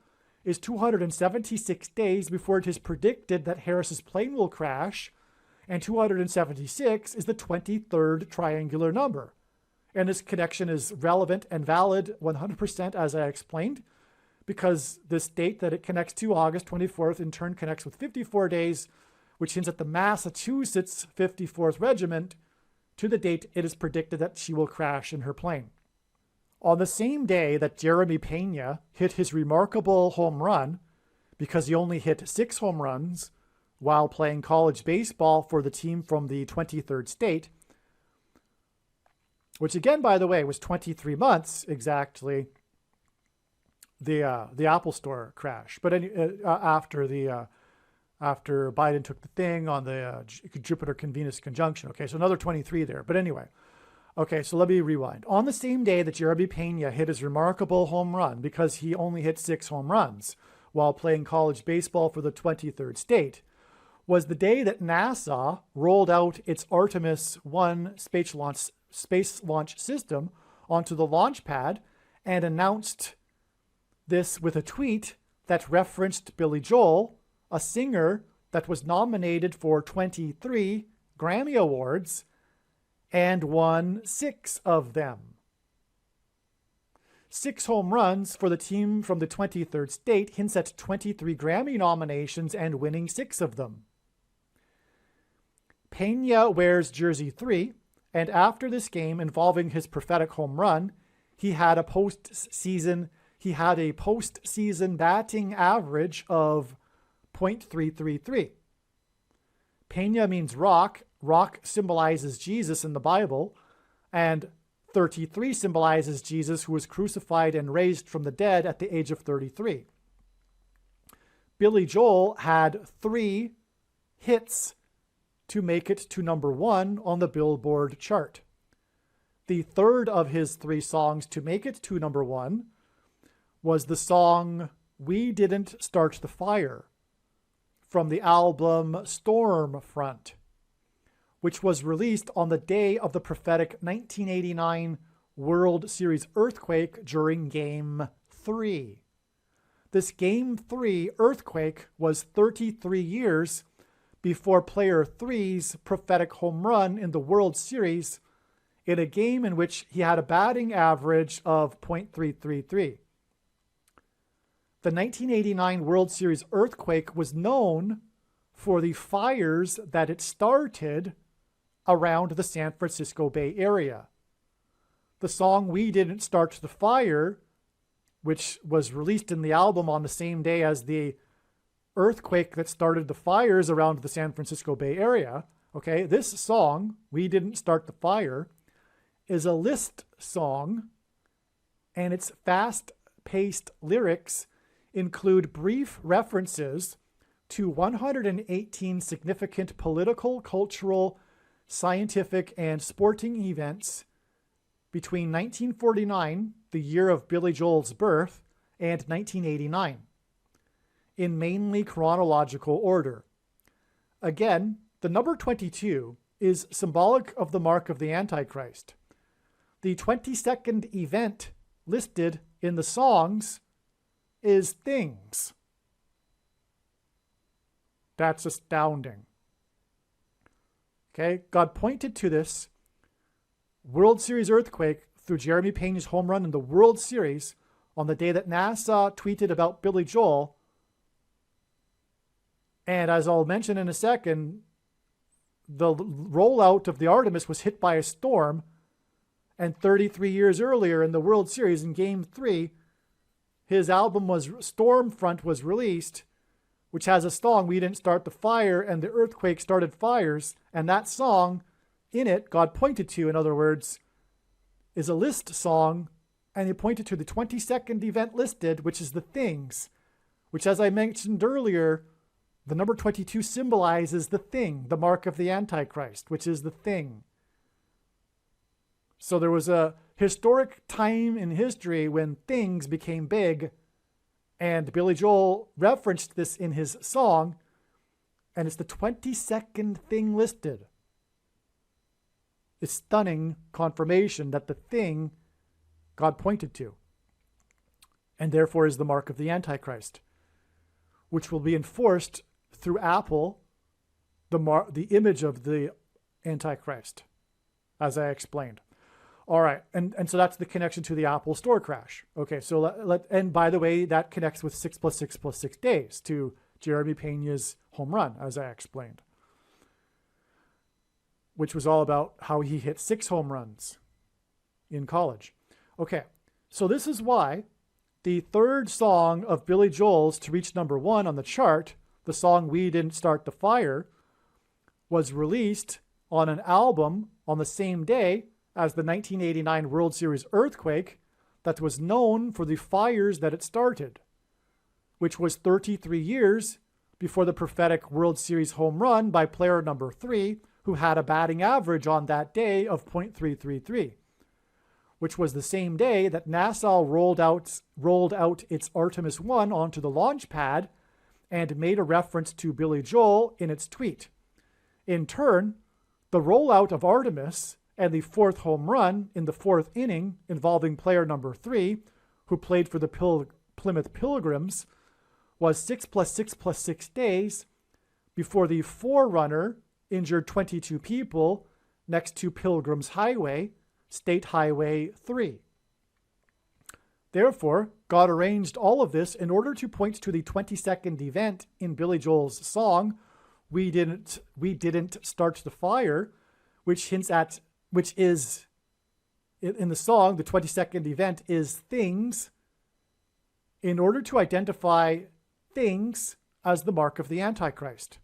is 276 days before it is predicted that Harris's plane will crash, And 276 is the 23rd triangular number. And this connection is relevant and valid 100%, as I explained, because this date that it connects to, August 24th, in turn connects with 54 days, which hints at the Massachusetts 54th Regiment, to the date it is predicted that she will crash in her plane. On the same day that Jeremy Pena hit his remarkable home run, because he only hit 6 home runs while playing college baseball for the team from the 23rd state, which again, by the way, was 23 months exactly the Apple Store crash. But after Biden took the thing on the Jupiter-Venus conjunction. Okay, so another 23 there. But anyway, okay, so let me rewind. On the same day that Jeremy Pena hit his remarkable home run, because he only hit 6 home runs while playing college baseball for the 23rd state, was the day that NASA rolled out its Artemis 1 space launch system onto the launch pad and announced this with a tweet that referenced Billy Joel, a singer that was nominated for 23 Grammy Awards and won 6 of them. 6 home runs for the team from the 23rd state hints at 23 Grammy nominations and winning 6 of them. Pena wears jersey 3, and after this game involving his prophetic home run, he had a postseason batting average of .333. Pena means rock. Rock symbolizes Jesus in the Bible, and 33 symbolizes Jesus, who was crucified and raised from the dead at the age of 33. Billy Joel had 3 hits to make it to number 1 on the Billboard chart. The third of his 3 songs to make it to number 1 was the song We Didn't Start the Fire from the album Stormfront, which was released on the day of the prophetic 1989 World Series earthquake during Game 3. This Game 3 earthquake was 33 years before Player 3's prophetic home run in the World Series, in a game in which he had a batting average of .333. The 1989 World Series earthquake was known for the fires that it started around the San Francisco Bay Area. The song We Didn't Start the Fire, which was released in the album on the same day as the earthquake that started the fires around the San Francisco Bay Area, okay, this song, We Didn't Start the Fire, is a list song, and its fast-paced lyrics include brief references to 118 significant political, cultural, scientific, and sporting events between 1949, the year of Billy Joel's birth, and 1989, in mainly chronological order. Again, the number 22 is symbolic of the mark of the Antichrist. The 22nd event listed in the songs is things. That's astounding. Okay, God pointed to this World Series earthquake through Jeremy Pena's home run in the World Series on the day that NASA tweeted about Billy Joel. And as I'll mention in a second, the rollout of the Artemis was hit by a storm, and 33 years earlier in the World Series in Game 3, his album Stormfront was released, which has a song, We Didn't Start the Fire, and the earthquake started fires, and that song, in it, God pointed to, in other words, is a list song, and he pointed to the 22nd event listed, which is the things, which, as I mentioned earlier, the number 22 symbolizes the thing, the mark of the Antichrist, which is the thing. So there was a historic time in history when things became big, and Billy Joel referenced this in his song, and it's the 22nd thing listed. It's stunning confirmation that the thing God pointed to, and therefore is the mark of the Antichrist, which will be enforced through Apple the image of the Antichrist, as I explained. All right, and so that's the connection to the Apple Store crash. Okay, so and by the way, that connects with 6 + 6 + 6 days to Jeremy Pena's home run, as I explained, which was all about how he hit 6 home runs in college. Okay, so this is why the third song of Billy Joel's to reach #1 on the chart, the song We Didn't Start the Fire, was released on an album on the same day as the 1989 World Series earthquake that was known for the fires that it started, which was 33 years before the prophetic World Series home run by player number 3, who had a batting average on that day of .333, which was the same day that NASA rolled out its Artemis 1 onto the launch pad and made a reference to Billy Joel in its tweet. In turn, the rollout of Artemis and the 4th home run in the 4th inning involving player number 3, who played for the Plymouth Pilgrims, was 6 + 6 + 6 days before the forerunner injured 22 people next to Pilgrims Highway, State Highway 3. Therefore, God arranged all of this in order to point to the 22nd event in Billy Joel's song, We Didn't Start the Fire, which is, in the song, the 22nd event is things, in order to identify things as the mark of the Antichrist.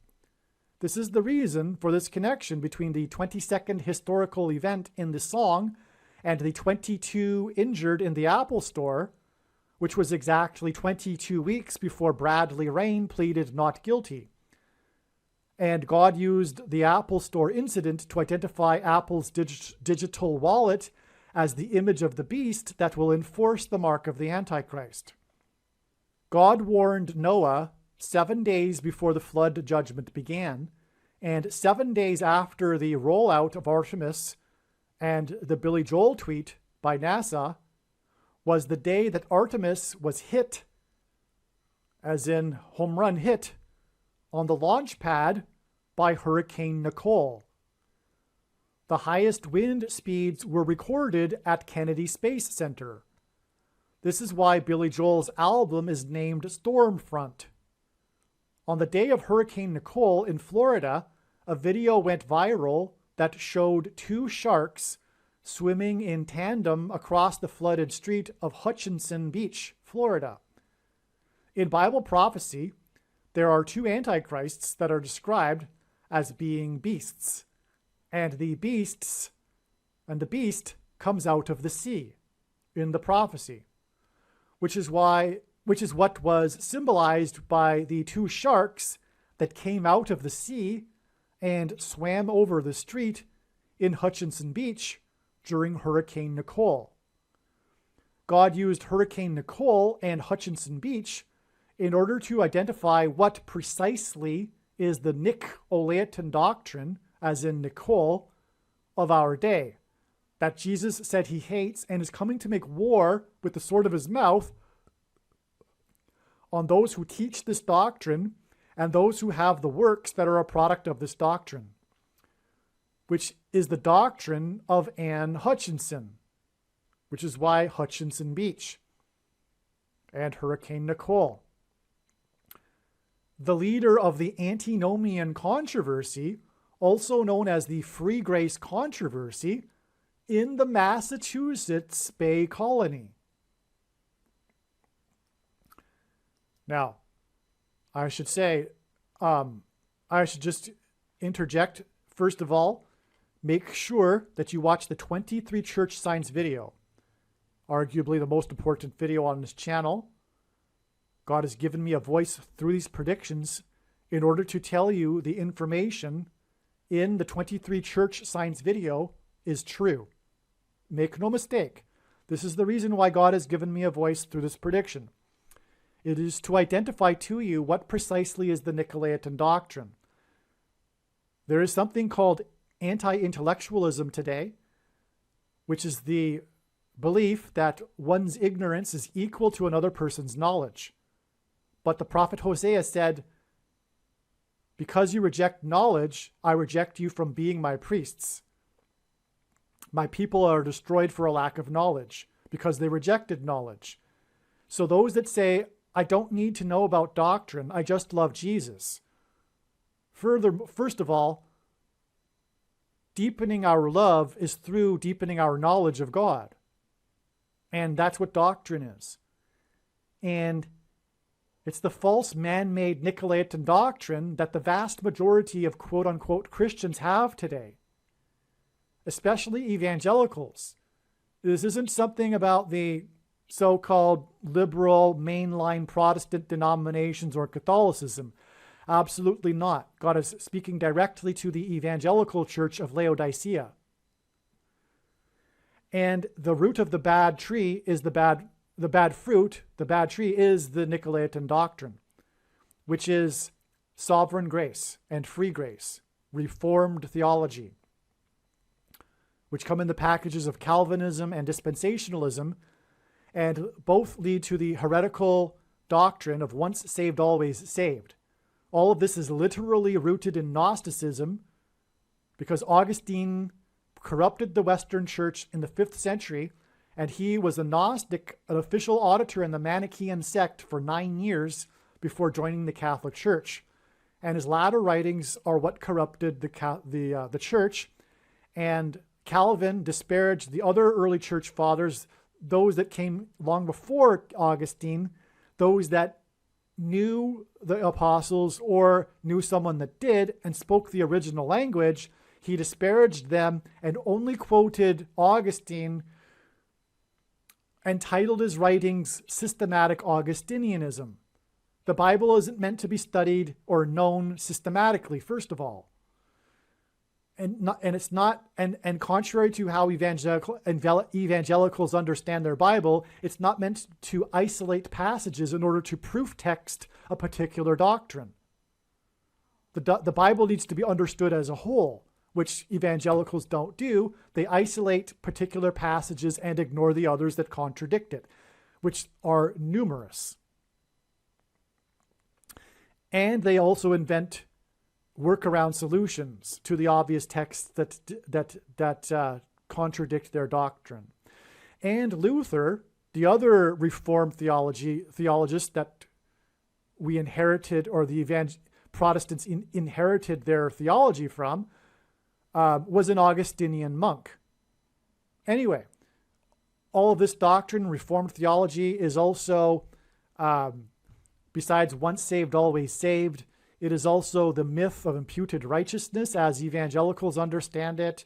This is the reason for this connection between the 22nd historical event in the song and the 22 injured in the Apple Store, which was exactly 22 weeks before Bradley Rain pleaded not guilty. And God used the Apple Store incident to identify Apple's digital wallet as the image of the beast that will enforce the mark of the Antichrist. God warned Noah 7 days before the flood judgment began, and 7 days after the rollout of Artemis and the Billy Joel tweet by NASA was the day that Artemis was hit, as in home run hit, on the launch pad by Hurricane Nicole. The highest wind speeds were recorded at Kennedy Space Center. This is why Billy Joel's album is named Stormfront. On the day of Hurricane Nicole in Florida, a video went viral that showed 2 sharks swimming in tandem across the flooded street of Hutchinson Beach, Florida. In Bible prophecy, there are 2 antichrists that are described as being beasts, and the beast comes out of the sea in the prophecy, which is what was symbolized by the 2 sharks that came out of the sea and swam over the street in Hutchinson Beach during Hurricane Nicole. God used Hurricane Nicole and Hutchinson Beach in order to identify what precisely is the Nicolaitan doctrine, as in Nicole, of our day, that Jesus said he hates and is coming to make war with the sword of his mouth on those who teach this doctrine and those who have the works that are a product of this doctrine, which is the doctrine of Anne Hutchinson, which is why Hutchinson Beach and Hurricane Nicole. The leader of the antinomian controversy, also known as the Free Grace controversy, in the Massachusetts Bay Colony. Now, I should just interject, first of all, make sure that you watch the 23 church signs video, arguably the most important video on this channel. God has given me a voice through these predictions in order to tell you the information in the 23 church signs video is true. Make no mistake. This is the reason why God has given me a voice through this prediction. It is to identify to you what precisely is the Nicolaitan doctrine. There is something called anti-intellectualism today, which is the belief that one's ignorance is equal to another person's knowledge. But the prophet Hosea said, Because you reject knowledge, I reject you from being my priests. My people are destroyed for a lack of knowledge, because they rejected knowledge. So those that say, I don't need to know about doctrine, I just love Jesus. First of all, deepening our love is through deepening our knowledge of God. And that's what doctrine is. And it's the false man-made Nicolaitan doctrine that the vast majority of quote-unquote Christians have today, especially evangelicals. This isn't something about the so-called liberal mainline Protestant denominations or Catholicism. Absolutely not. God is speaking directly to the evangelical church of Laodicea. And the root of the bad tree is the bad fruit. The bad tree is the Nicolaitan doctrine, which is sovereign grace and free grace, reformed theology, which come in the packages of Calvinism and dispensationalism, and both lead to the heretical doctrine of once saved, always saved. All of this is literally rooted in Gnosticism, because Augustine corrupted the Western Church in the 5th century, and he was a Gnostic, an official auditor in the Manichaean sect for 9 years before joining the Catholic Church. And his latter writings are what corrupted the church. And Calvin disparaged the other early church fathers, those that came long before Augustine, those that knew the apostles or knew someone that did and spoke the original language. He disparaged them and only quoted Augustine and titled his writings Systematic Augustinianism. The Bible isn't meant to be studied or known systematically, first of all. And contrary to how evangelicals understand their Bible, it's not meant to isolate passages in order to proof text a particular doctrine. The Bible needs to be understood as a whole, which evangelicals don't do. They isolate particular passages and ignore the others that contradict it, which are numerous. And they also invent workaround solutions to the obvious texts that contradict their doctrine. And Luther, the other Reformed theologist that we inherited, or the Protestants inherited their theology from, was an Augustinian monk. Anyway, all of this doctrine, Reformed theology, is also, besides once saved, always saved, it is also the myth of imputed righteousness as evangelicals understand it.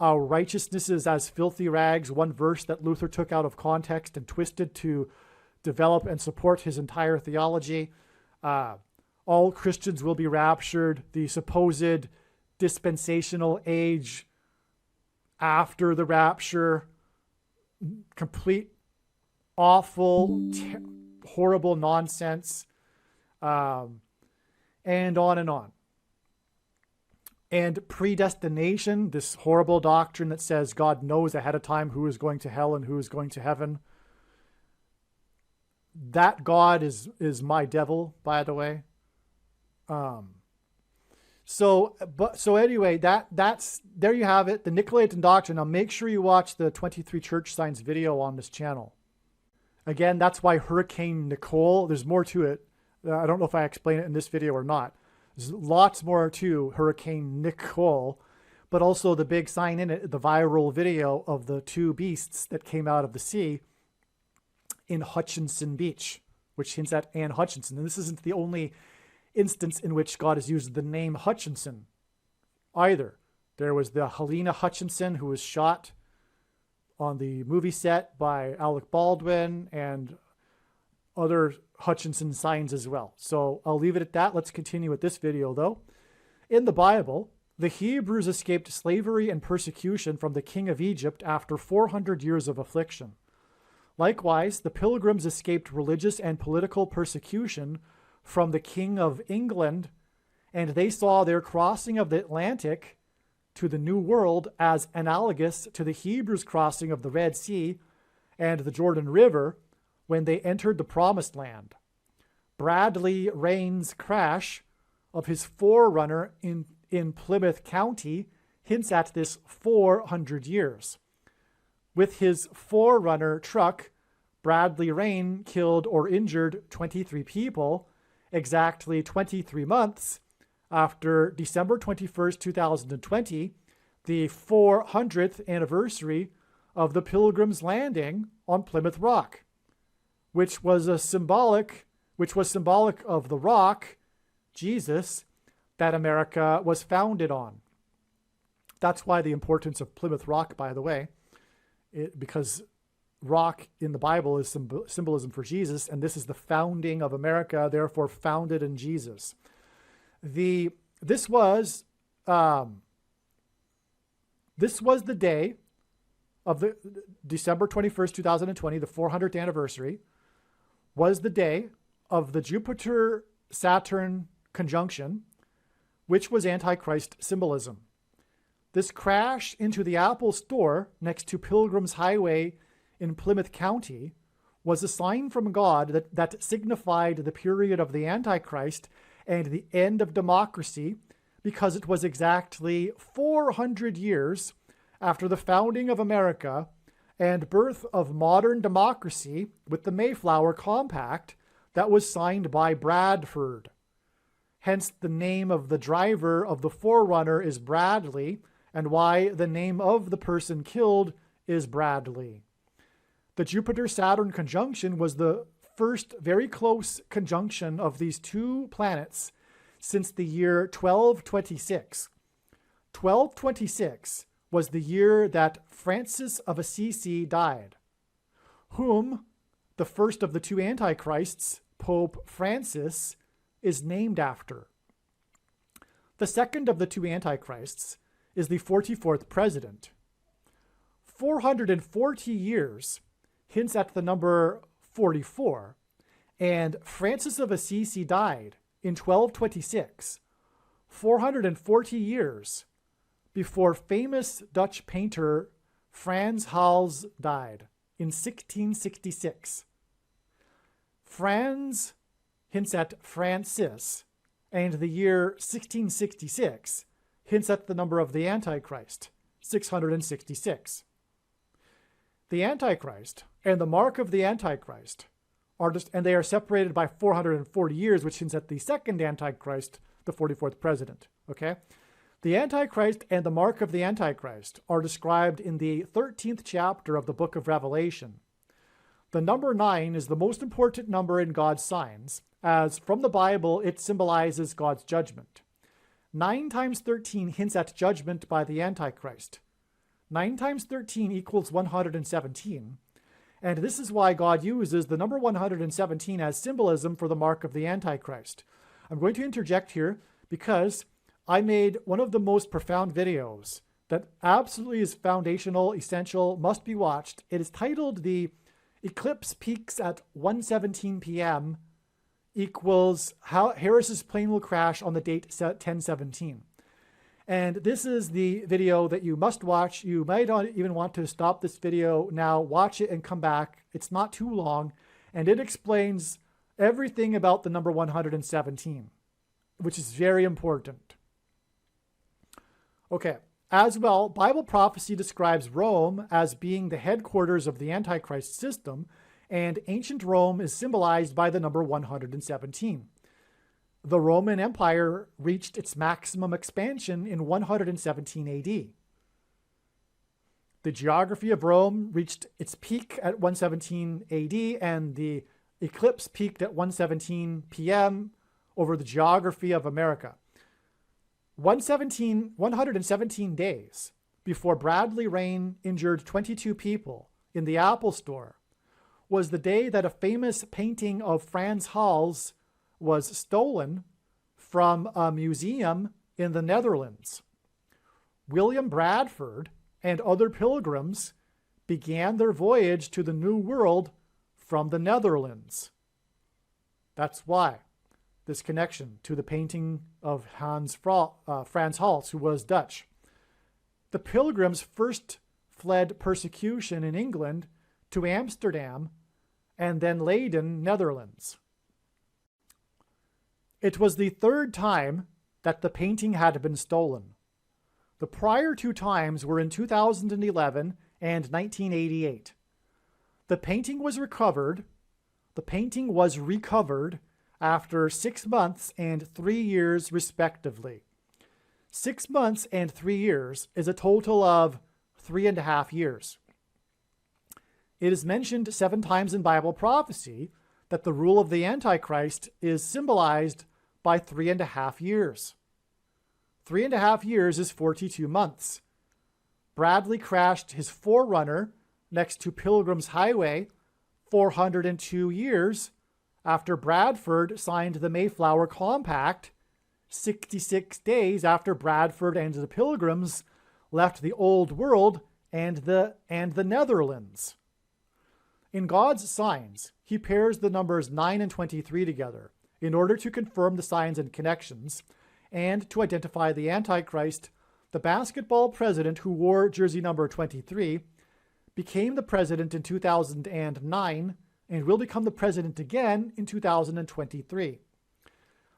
Our righteousness is as filthy rags, one verse that Luther took out of context and twisted to develop and support his entire theology. All Christians will be raptured. The supposed dispensational age after the rapture, complete, awful, horrible nonsense. And on and on. And predestination, this horrible doctrine that says God knows ahead of time who is going to hell and who is going to heaven. That God is my devil, by the way. So anyway, that's there you have it, the Nicolaitan doctrine. Now make sure you watch the 23 church signs video on this channel. Again, that's why Hurricane Nicole, there's more to it. I don't know if I explain it in this video or not. There's lots more to Hurricane Nicole, but also the big sign in it, the viral video of the two beasts that came out of the sea in Hutchinson Beach, which hints at Anne Hutchinson. And this isn't the only instance in which God has used the name Hutchinson either. There was the Helena Hutchinson who was shot on the movie set by Alec Baldwin, and other Hutchinson signs as well. So I'll leave it at that. Let's continue with this video though. In the Bible, the Hebrews escaped slavery and persecution from the king of Egypt after 400 years of affliction. Likewise, the Pilgrims escaped religious and political persecution from the king of England, and they saw their crossing of the Atlantic to the New World as analogous to the Hebrews' crossing of the Red Sea and the Jordan River when they entered the Promised Land. Bradley Rain's crash of his forerunner in Plymouth County hints at this 400 years. With his forerunner truck, Bradley Rain killed or injured 23 people exactly 23 months after December 21st, 2020, the 400th anniversary of the Pilgrim's Landing on Plymouth Rock, which was symbolic of the rock, Jesus, that America was founded on. That's why the importance of Plymouth Rock, by the way, because rock in the Bible is symbolism for Jesus, and this is the founding of America, therefore founded in Jesus. This was the day of the December 21st, 2020, the 400th anniversary, was the day of the Jupiter-Saturn conjunction, which was Antichrist symbolism. This crash into the Apple store next to Pilgrim's Highway in Plymouth County was a sign from God that signified the period of the Antichrist and the end of democracy, because it was exactly 400 years after the founding of America and birth of modern democracy with the Mayflower Compact that was signed by Bradford. Hence, the name of the driver of the forerunner is Bradley, and why the name of the person killed is Bradley. The Jupiter-Saturn conjunction was the first very close conjunction of these two planets since the year 1226. 1226 was the year that Francis of Assisi died, whom the first of the two antichrists, Pope Francis, is named after. The second of the two antichrists is the 44th president. 440 years hints at the number 44, and Francis of Assisi died in 1226, 440 years before famous Dutch painter Frans Hals died in 1666. Frans hints at Francis, and the year 1666 hints at the number of the Antichrist, 666. The Antichrist and the mark of the Antichrist and they are separated by 440 years, which hints at the second Antichrist, the 44th president. Okay? The Antichrist and the mark of the Antichrist are described in the 13th chapter of the book of Revelation. The number 9 is the most important number in God's signs, as from the Bible it symbolizes God's judgment. 9 times 13 hints at judgment by the Antichrist. 9 times 13 equals 117. And this is why God uses the number 117 as symbolism for the mark of the Antichrist. I'm going to interject here because I made one of the most profound videos that absolutely is foundational, essential, must be watched. It is titled "The Eclipse Peaks at 1:17 p.m. equals How Harris's Plane Will Crash on the date 10/17. And this is the video that you must watch. You might not even want to stop this video now, watch it and come back. It's not too long, and it explains everything about the number 117, which is very important. Okay, as well, Bible prophecy describes Rome as being the headquarters of the Antichrist system, and ancient Rome is symbolized by the number 117. The Roman Empire reached its maximum expansion in 117 AD. The geography of Rome reached its peak at 117 AD, and the eclipse peaked at 1:17 p.m. over the geography of America. 117 days before Bradley Rain injured 22 people in the Apple store was the day that a famous painting of Frans Hals was stolen from a museum in the Netherlands. William Bradford and other pilgrims began their voyage to the New World from the Netherlands. That's why this connection to the painting of Frans Hals, who was Dutch. The pilgrims first fled persecution in England to Amsterdam and then Leiden, Netherlands. It was the third time that the painting had been stolen. The prior two times were in 2011 and 1988. The painting was recovered after 6 months and 3 years respectively. 6 months and 3 years is a total of 3.5 years. It is mentioned 7 times in Bible prophecy that the rule of the Antichrist is symbolized by 3.5 years. 3.5 years is 42 months. Bradley crashed his Forerunner next to Pilgrim's Highway 402 years after Bradford signed the Mayflower Compact, 66 days after Bradford and the Pilgrims left the Old World and the Netherlands. In God's signs, he pairs the numbers 9 and 23 together in order to confirm the signs and connections and to identify the Antichrist. The basketball president who wore jersey number 23 became the president in 2009 and will become the president again in 2023.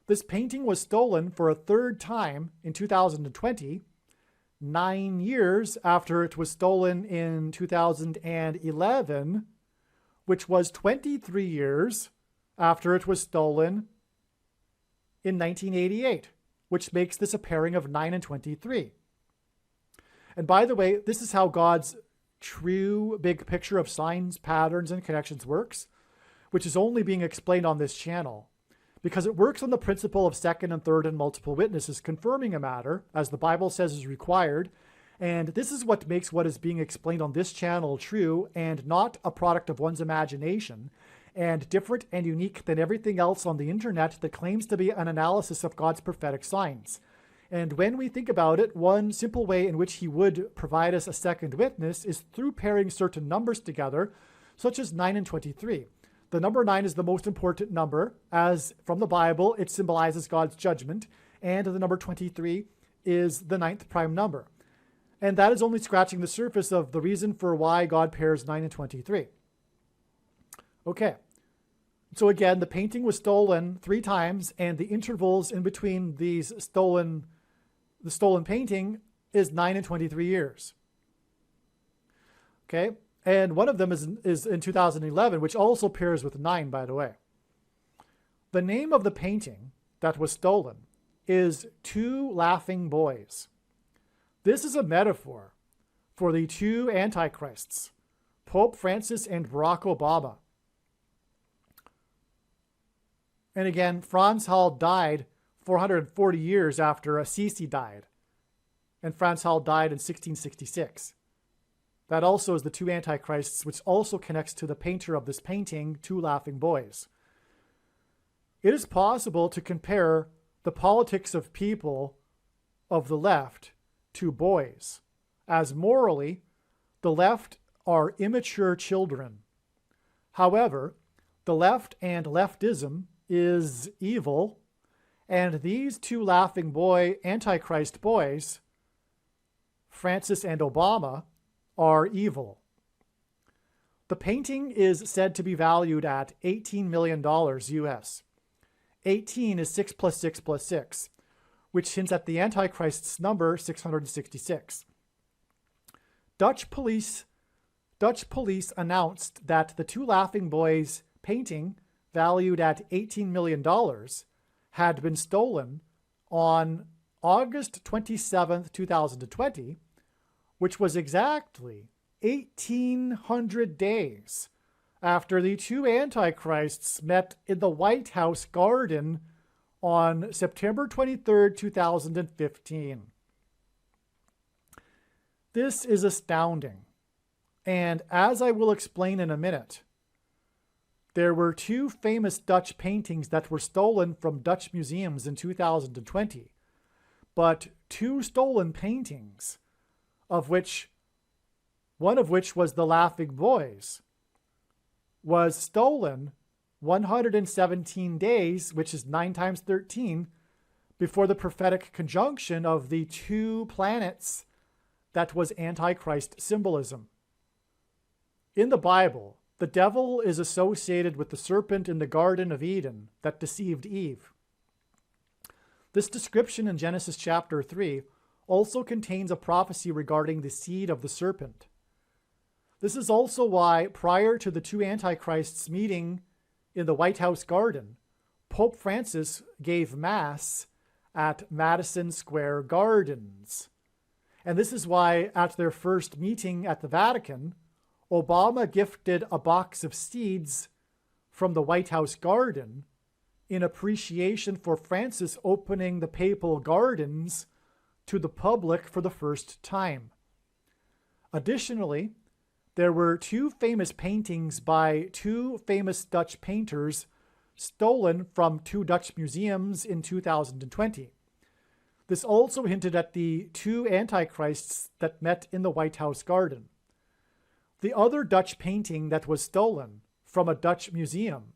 This painting was stolen for a third time in 2020, 9 years after it was stolen in 2011, which was 23 years after it was stolen in 1988, which makes this a pairing of 9 and 23. And by the way, this is how God's true big picture of signs, patterns, and connections works, which is only being explained on this channel, because it works on the principle of second and third and multiple witnesses confirming a matter, as the Bible says is required, and this is what makes what is being explained on this channel true and not a product of one's imagination, and different and unique than everything else on the internet that claims to be an analysis of God's prophetic signs. And when we think about it, one simple way in which he would provide us a second witness is through pairing certain numbers together, such as 9 and 23. The number 9 is the most important number, as from the Bible, it symbolizes God's judgment, and the number 23 is the 9th prime number. And that is only scratching the surface of the reason for why God pairs 9 and 23. Okay. So again, the painting was stolen 3 times, and the intervals in between the stolen painting is 9 and 23 years. Okay. And one of them is in 2011, which also pairs with 9, by the way. The name of the painting that was stolen is Two Laughing Boys. This is a metaphor for the two antichrists, Pope Francis and Barack Obama. And again, Frans Hal died 440 years after Assisi died. And Frans Hal died in 1666. That also is the two antichrists, which also connects to the painter of this painting, Two Laughing Boys. It is possible to compare the politics of people of the left to boys, as morally, the left are immature children. However, the left and leftism is evil, and these two laughing boy antichrist boys, Francis and Obama, are evil. The painting is said to be valued at $18 million US. 18 is 6 plus 6 plus 6, which hints at the Antichrist's number 666. Dutch police announced that the Two Laughing Boys painting, valued at $18 million, had been stolen on August 27th, 2020, which was exactly 1,800 days after the two antichrists met in the White House garden on September 23rd, 2015. This is astounding, and as I will explain in a minute, there were 2 famous Dutch paintings that were stolen from Dutch museums in 2020, but 2 stolen paintings, one of which was The Laughing Boys, was stolen 117 days, which is 9 times 13, before the prophetic conjunction of the 2 planets that was Antichrist symbolism. In the Bible, the devil is associated with the serpent in the Garden of Eden that deceived Eve. This description in Genesis chapter 3 also contains a prophecy regarding the seed of the serpent. This is also why, prior to the two Antichrists meeting in the White House garden, Pope Francis gave Mass at Madison Square Gardens. And this is why, at their first meeting at the Vatican, Obama gifted a box of seeds from the White House garden in appreciation for Francis opening the papal gardens to the public for the first time. Additionally, there were two famous paintings by two famous Dutch painters stolen from two Dutch museums in 2020. This also hinted at the two Antichrists that met in the White House garden. The other Dutch painting that was stolen from a Dutch museum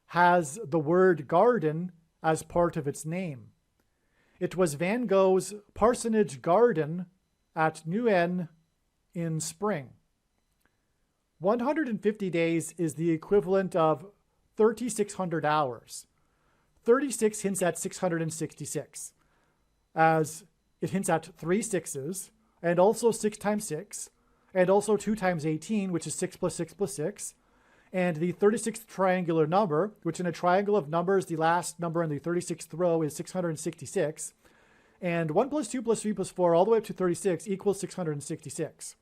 has the word garden as part of its name. It was Van Gogh's Parsonage Garden at Nuenen in spring. 150 days is the equivalent of 3,600 hours. 36 hints at 666, as it hints at 3 sixes, and also 6 times 6, and also 2 times 18, which is 6 plus 6 plus 6, and the 36th triangular number, which in a triangle of numbers, the last number in the 36th row is 666, and 1 plus 2 plus 3 plus 4 all the way up to 36 equals 666.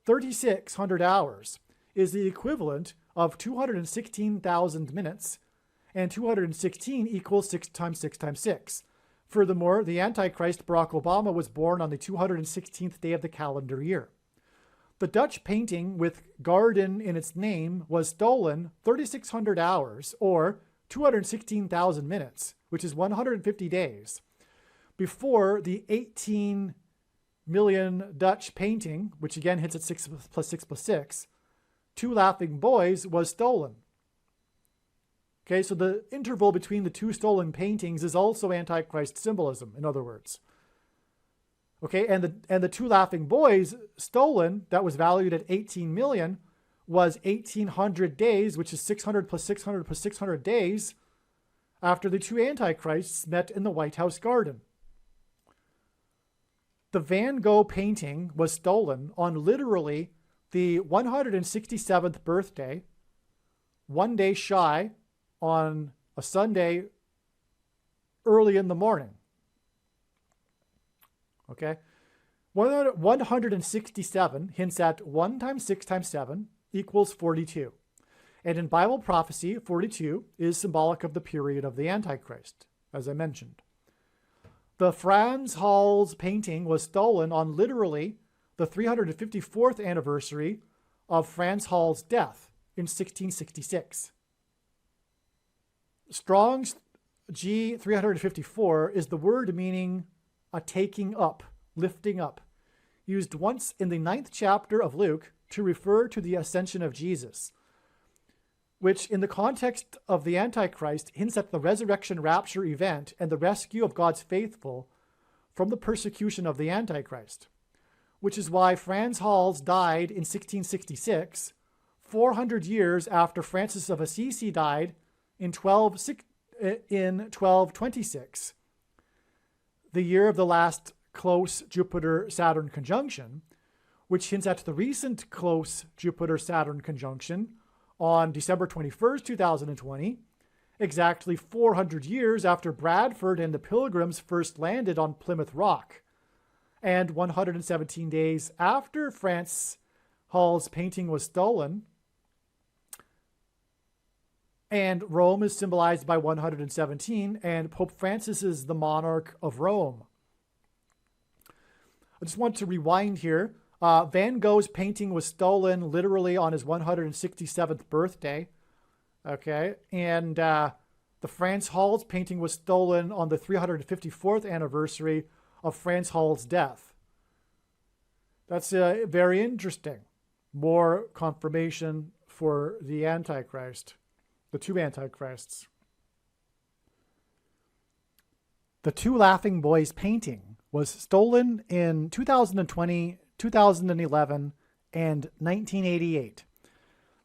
3,600 hours is the equivalent of 216,000 minutes, and 216 equals 6 times 6 times 6. Furthermore, the Antichrist Barack Obama was born on the 216th day of the calendar year. The Dutch painting with garden in its name was stolen 3,600 hours, or 216,000 minutes, which is 150 days, before the 18 million Dutch painting, which again hits at 6 plus 6 plus 6, Two Laughing Boys, was stolen. Okay, so the interval between the two stolen paintings is also Antichrist symbolism, in other words. Okay, and the Two Laughing Boys stolen, that was valued at 18 million, was 1,800 days, which is 600 plus 600 plus 600 days, after the two Antichrists met in the White House garden. The Van Gogh painting was stolen on literally the 167th birthday, 1 day shy, on a Sunday early in the morning. Okay? 167 hints at 1 times 6 times 7 equals 42. And in Bible prophecy, 42 is symbolic of the period of the Antichrist, as I mentioned. The Frans Hals painting was stolen on literally the 354th anniversary of Frans Hal's death in 1666. Strong's G354 is the word meaning a taking up, lifting up, used once in the 9th chapter of Luke to refer to the ascension of Jesus, which in the context of the Antichrist hints at the resurrection rapture event and the rescue of God's faithful from the persecution of the Antichrist, which is why Frans Hals died in 1666, 400 years after Francis of Assisi died in 1226, the year of the last close Jupiter-Saturn conjunction, which hints at the recent close Jupiter-Saturn conjunction on December 21st, 2020, exactly 400 years after Bradford and the Pilgrims first landed on Plymouth Rock, and 117 days after Frans Hal's painting was stolen. And Rome is symbolized by 117, and Pope Francis is the monarch of Rome. I just want to rewind here. Van Gogh's painting was stolen literally on his 167th birthday. Okay, and the Frans Hal's painting was stolen on the 354th anniversary of Frans Hal's death. That's very interesting. More confirmation for the Antichrist. The two Antichrists. The Two Laughing Boys painting was stolen in 2020, 2011, and 1988.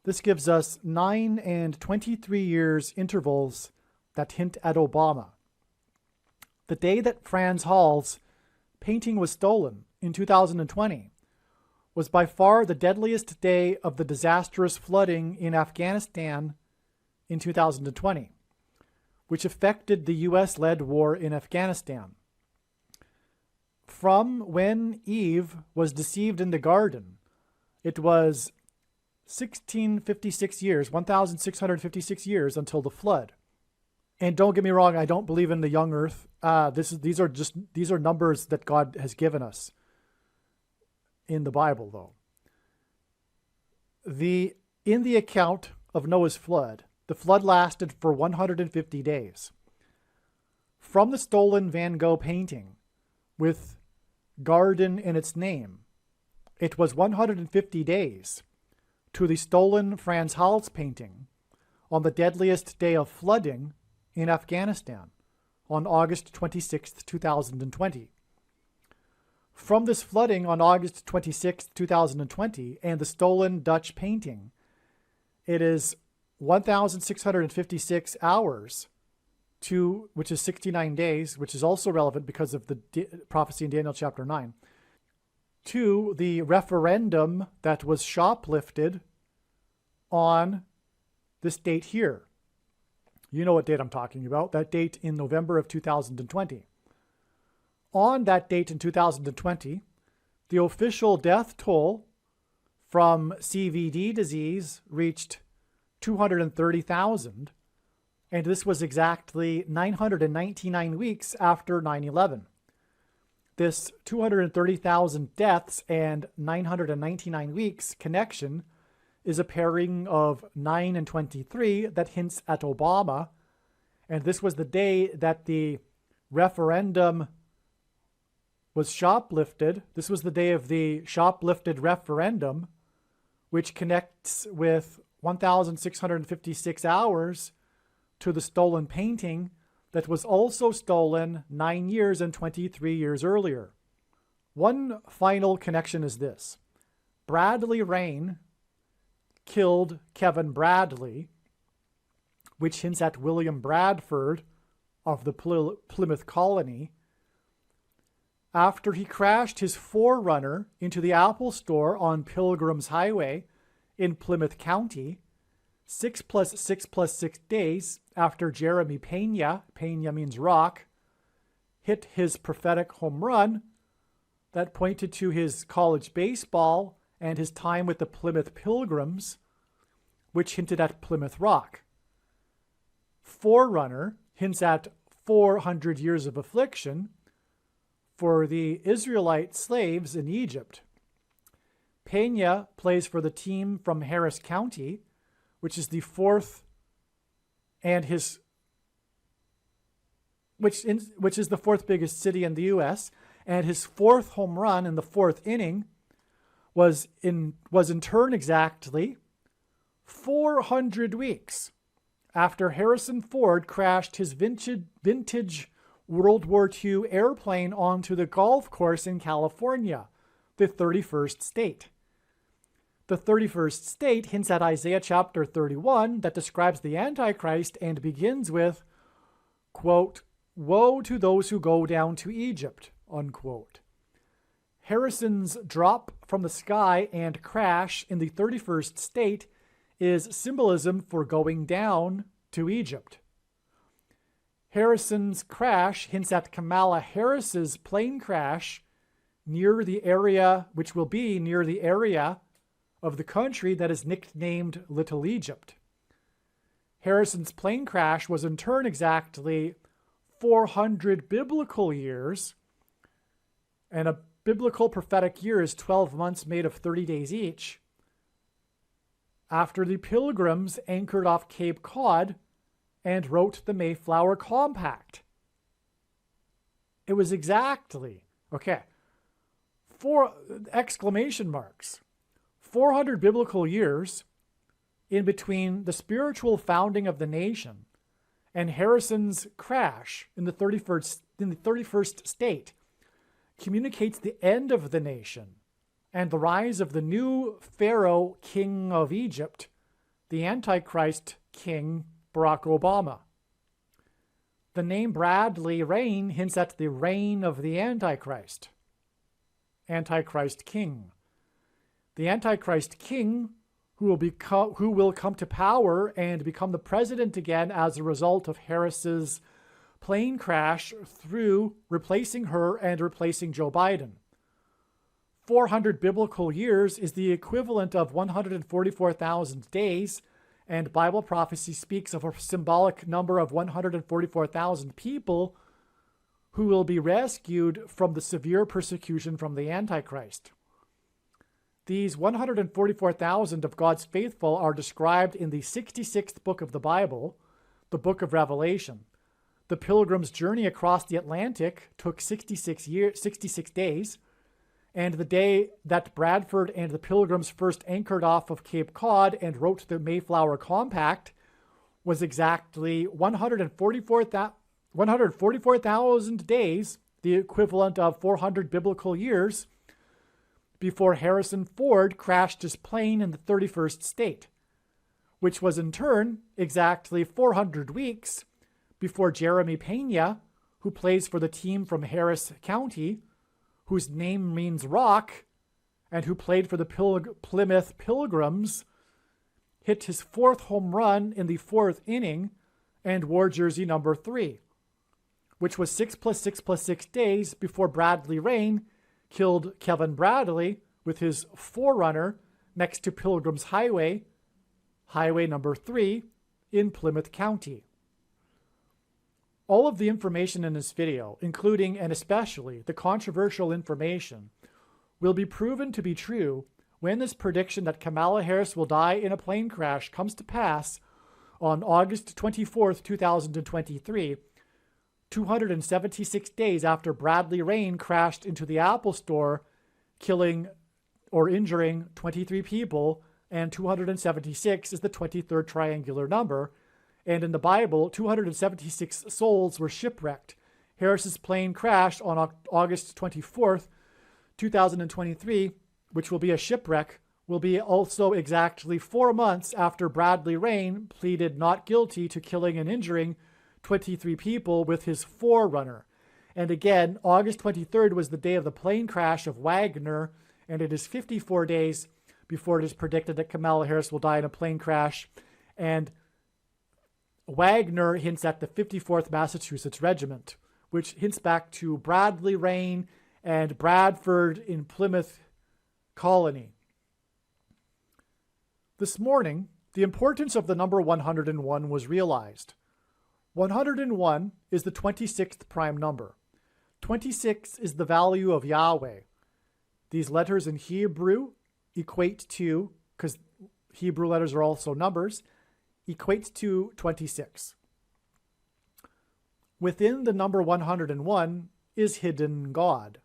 This gives us 9 and 23 years intervals that hint at Obama. the day that Frans Hal's painting was stolen in 2020 was by far the deadliest day of the disastrous flooding in Afghanistan in 2020, which affected the US-led war in Afghanistan. From when Eve was deceived in the garden, it was 1656 years, 1,656 years until the flood. And don't get me wrong, I don't believe in the young earth. These are numbers that God has given us in the Bible, though. In the account of Noah's flood, the flood lasted for 150 days. From the stolen Van Gogh painting with garden in its name, it was 150 days to the stolen Frans Hals painting on the deadliest day of flooding in Afghanistan on August 26, 2020. From this flooding on August 26, 2020, and the stolen Dutch painting, it is 1,656 hours to, which is 69 days, which is also relevant because of the prophecy in Daniel chapter 9, to the referendum that was shoplifted on this date here. You know what date I'm talking about, that date in November of 2020. On that date in 2020, the official death toll from CVD disease reached 230,000, and this was exactly 999 weeks after 9/11. This 230,000 deaths and 999 weeks connection is a pairing of 9 and 23 that hints at Obama, and this was the day that the referendum was shoplifted. This was the day of the shoplifted referendum, which connects with 1,656 hours to the stolen painting that was also stolen 9 years and 23 years earlier. One final connection is this. Bradley Rain killed Kevin Bradley, which hints at William Bradford of the Plymouth Colony, after he crashed his 4Runner into the Apple Store on Pilgrim's Highway in Plymouth County, 6 + 6 + 6 days after Jeremy Pena means rock, hit his prophetic home run that pointed to his college baseball and his time with the Plymouth Pilgrims, which hinted at Plymouth Rock. 4Runner hints at 400 years of affliction for the Israelite slaves in Egypt. Pena plays for the team from Harris County, which is the fourth and which is the fourth biggest city in the U.S., and his fourth home run in the fourth inning was in turn exactly 400 weeks after Harrison Ford crashed his vintage World War II airplane onto the golf course in California, the 31st state. The 31st state hints at Isaiah chapter 31 that describes the Antichrist and begins with, quote, "Woe to those who go down to Egypt," unquote. Harrison's drop from the sky and crash in the 31st state is symbolism for going down to Egypt. Harrison's crash hints at Kamala Harris's plane crash near the area, which will be near the area of the country that is nicknamed Little Egypt. Harrison's plane crash was in turn exactly 400 biblical years, and a biblical prophetic year is 12 months made of 30 days each, after the Pilgrims anchored off Cape Cod and wrote the Mayflower Compact. It was exactly, 4 exclamation marks, 400 biblical years in between the spiritual founding of the nation and Harrison's crash in the 31st state communicates the end of the nation and the rise of the new Pharaoh, king of Egypt, the Antichrist king, Barack Obama. The name Bradley reign hints at the reign of the Antichrist. Antichrist king. The Antichrist king who will come to power and become the president again as a result of Harris's plane crash through replacing her and replacing Joe Biden. 400 biblical years is the equivalent of 144,000 days, and Bible prophecy speaks of a symbolic number of 144,000 people who will be rescued from the severe persecution from the Antichrist. These 144,000 of God's faithful are described in the 66th book of the Bible, the book of Revelation. The Pilgrim's journey across the Atlantic took 66 days, and the day that Bradford and the Pilgrims first anchored off of Cape Cod and wrote the Mayflower Compact was exactly 144,000 days, the equivalent of 400 biblical years, before Harrison Ford crashed his plane in the 31st state, which was in turn exactly 400 weeks before Jeremy Pena, who plays for the team from Harris County, whose name means rock, and who played for the Plymouth Pilgrims, hit his 4th home run in the 4th inning and wore jersey number 3, which was 6 + 6 + 6 days before Bradley Rain killed Kevin Bradley with his forerunner next to Pilgrim's Highway, Highway number 3, in Plymouth County. All of the information in this video, including and especially the controversial information, will be proven to be true when this prediction that Kamala Harris will die in a plane crash comes to pass on August 24th, 2023, 276 days after Bradley Rain crashed into the Apple Store, killing or injuring 23 people, and 276 is the 23rd triangular number. And in the Bible, 276 souls were shipwrecked. Harris's plane crashed on August 24th, 2023, which will be a shipwreck, will be also exactly 4 months after Bradley Rain pleaded not guilty to killing and injuring 23 people with his forerunner. And again, August 23rd was the day of the plane crash of Wagner, and it is 54 days before it is predicted that Kamala Harris will die in a plane crash. And Wagner hints at the 54th Massachusetts Regiment, which hints back to Bradley Rain and Bradford in Plymouth Colony. This morning, the importance of the number 101 was realized. 101 is the 26th prime number. 26 is the value of Yahweh. These letters in Hebrew equate to, because Hebrew letters are also numbers, equates to 26. Within the number 101 is hidden God.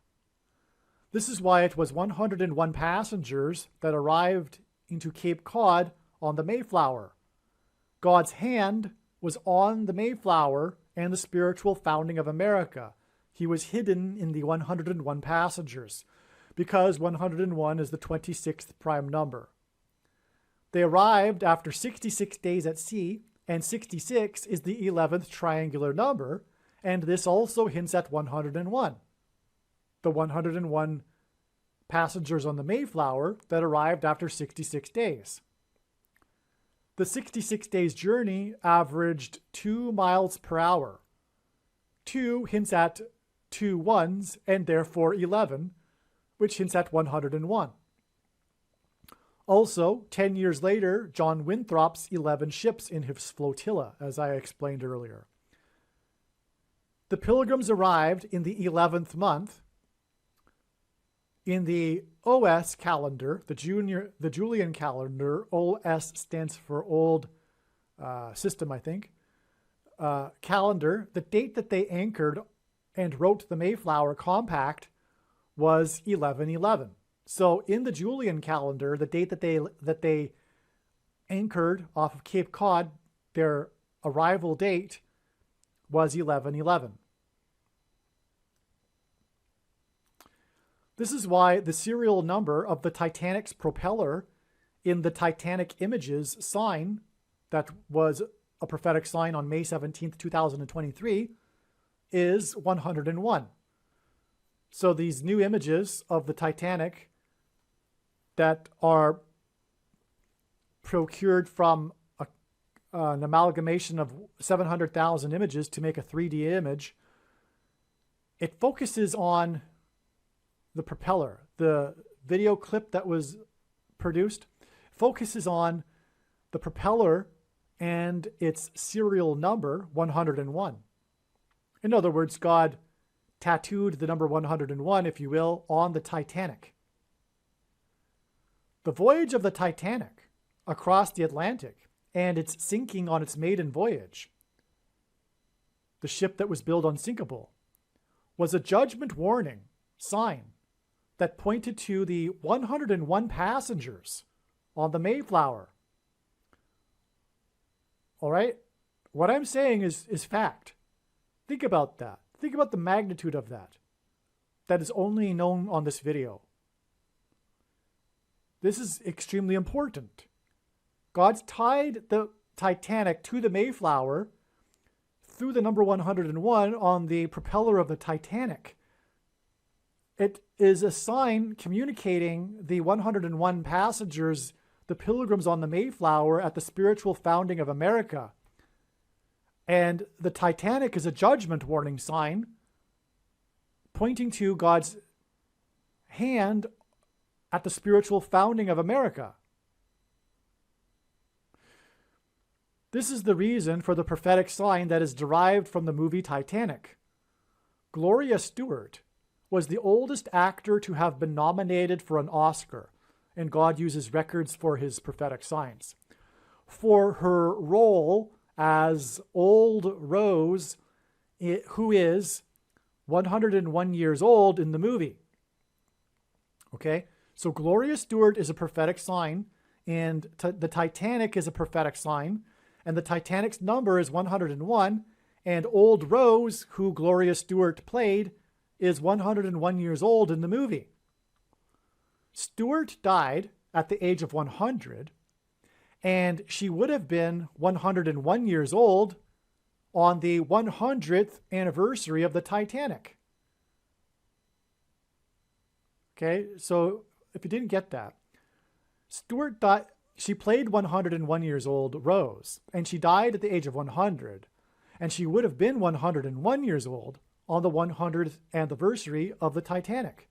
This is why it was 101 passengers that arrived into Cape Cod on the Mayflower. God's hand was on the Mayflower and the spiritual founding of America. He was hidden in the 101 passengers because 101 is the 26th prime number. They arrived after 66 days at sea, and 66 is the 11th triangular number, and this also hints at 101. The 101 passengers on the Mayflower that arrived after 66 days. The 66 days journey averaged 2 miles per hour. 2 hints at 2 ones, and therefore 11, which hints at 101. Also, 10 years later, John Winthrop's 11 ships in his flotilla, as I explained earlier. The Pilgrims arrived in the 11th month. In the OS calendar, the Julian calendar, OS stands for Old System, I think, calendar, the date that they anchored and wrote the Mayflower Compact was 11/11. So in the Julian calendar, the date that they anchored off of Cape Cod, their arrival date was 11/11. This is why the serial number of the Titanic's propeller in the Titanic Images sign that was a prophetic sign on May 17th, 2023, is 101. So these new images of the Titanic that are procured from an amalgamation of 700,000 images to make a 3D image, it focuses on the propeller. The video clip that was produced focuses on the propeller and its serial number 101. In other words, God tattooed the number 101, if you will, on the Titanic. The voyage of the Titanic across the Atlantic and its sinking on its maiden voyage, the ship that was built unsinkable, was a judgment warning sign that pointed to the 101 passengers on the Mayflower. All right? What I'm saying is fact. Think about that. Think about the magnitude of that. That is only known on this video. This is extremely important. God's tied the Titanic to the Mayflower through the number 101 on the propeller of the Titanic. It is a sign communicating the 101 passengers, the pilgrims on the Mayflower, at the spiritual founding of America. And the Titanic is a judgment warning sign pointing to God's hand at the spiritual founding of America. This is the reason for the prophetic sign that is derived from the movie Titanic. Gloria Stewart was the oldest actor to have been nominated for an Oscar, and God uses records for his prophetic signs. For her role as Old Rose, who is 101 years old in the movie. Okay, so Gloria Stewart is a prophetic sign, and the Titanic is a prophetic sign, and the Titanic's number is 101, and Old Rose, who Gloria Stewart played, is 101 years old in the movie. Stewart died at the age of 100, and she would have been 101 years old on the 100th anniversary of the Titanic. Okay, so if you didn't get that, Stewart died. She played 101 years old Rose, and she died at the age of 100, and she would have been 101 years old on the 100th anniversary of the Titanic.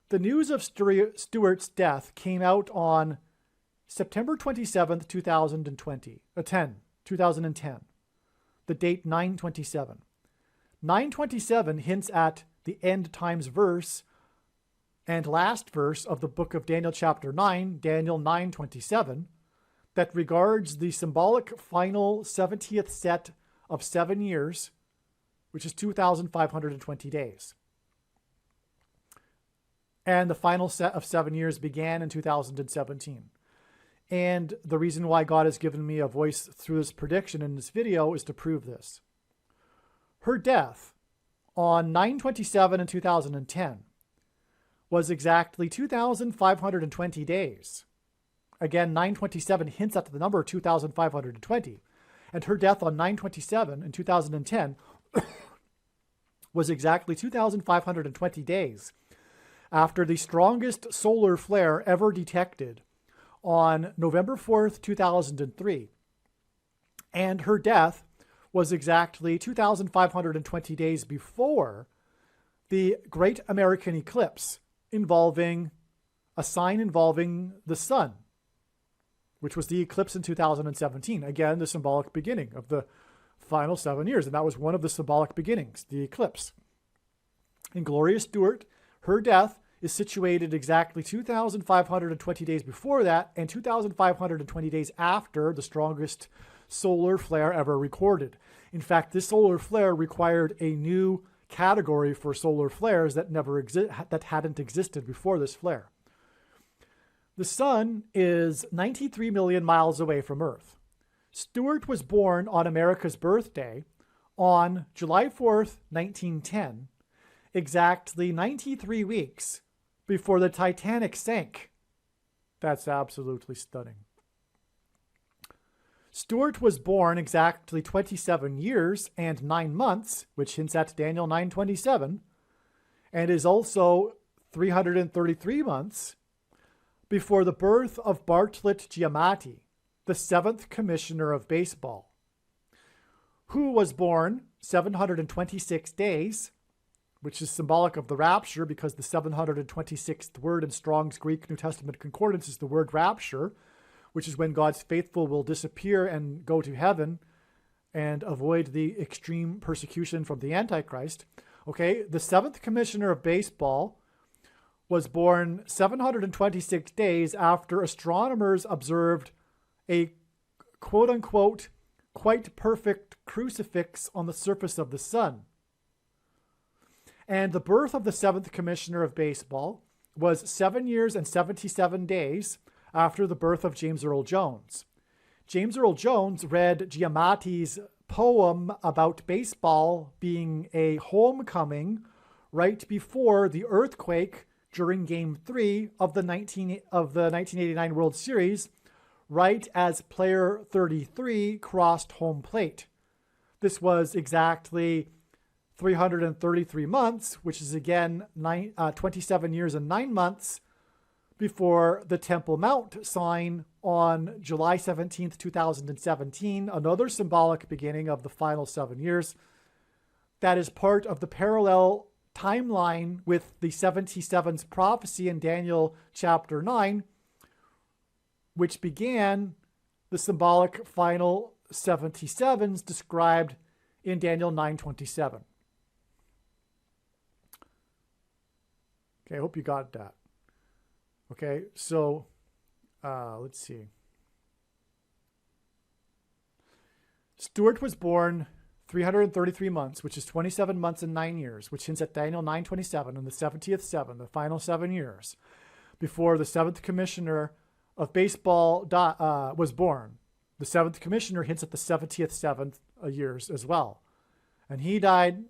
The news of Stewart's death came out on September 27th, 2010. The date 9/27. 9/27 hints at the end times verse and last verse of the book of Daniel chapter 9, Daniel 9:27, that regards the symbolic final 70th set of 7 years, which is 2,520 days. And the final set of 7 years began in 2017. And the reason why God has given me a voice through this prediction in this video is to prove this. Her death on 9/27 in 2010 was exactly 2,520 days. Again, 9/27 hints at the number 2,520. And her death on 9/27 in 2010 was exactly 2,520 days after the strongest solar flare ever detected on November 4th, 2003. And her death was exactly 2,520 days before the Great American Eclipse, involving a sign involving the sun, which was the eclipse in 2017. Again, the symbolic beginning of the final 7 years. And that was one of the symbolic beginnings, the eclipse. And Gloria Stewart, her death is situated exactly 2,520 days before that and 2,520 days after the strongest solar flare ever recorded. In fact, this solar flare required a new category for solar flares that hadn't existed before this flare. The sun is 93 million miles away from Earth. Stewart was born on America's birthday on July 4th, 1910, exactly 93 weeks before the Titanic sank. That's absolutely stunning. Stuart was born exactly 27 years and 9 months, which hints at Daniel 9:27, and is also 333 months before the birth of Bartlett Giamatti, the 7th Commissioner of Baseball, who was born 726 days, which is symbolic of the rapture because the 726th word in Strong's Greek New Testament Concordance is the word rapture, which is when God's faithful will disappear and go to heaven and avoid the extreme persecution from the Antichrist. Okay, the 7th Commissioner of Baseball was born 726 days after astronomers observed a quote-unquote quite perfect crucifix on the surface of the sun. And the birth of the 7th Commissioner of Baseball was 7 years and 77 days after the birth of James Earl Jones. James Earl Jones read Giamatti's poem about baseball being a homecoming right before the earthquake during Game 3 of the 1989 World Series, right as player 33 crossed home plate. This was exactly 333 months, which is again 27 years and 9 months before the Temple Mount sign on July 17th, 2017, another symbolic beginning of the final 7 years. That is part of the parallel timeline with the 77th prophecy in Daniel chapter 9, which began the symbolic final 77s described in Daniel 9:27. Okay, I hope you got that. Okay, so let's see. Stuart was born 333 months, which is 27 months and 9 years, which hints at Daniel 9:27 and the 70th 7, the final 7 years, before the 7th Commissioner of Baseball was born. The 7th Commissioner hints at the 70th 7th years as well. And he died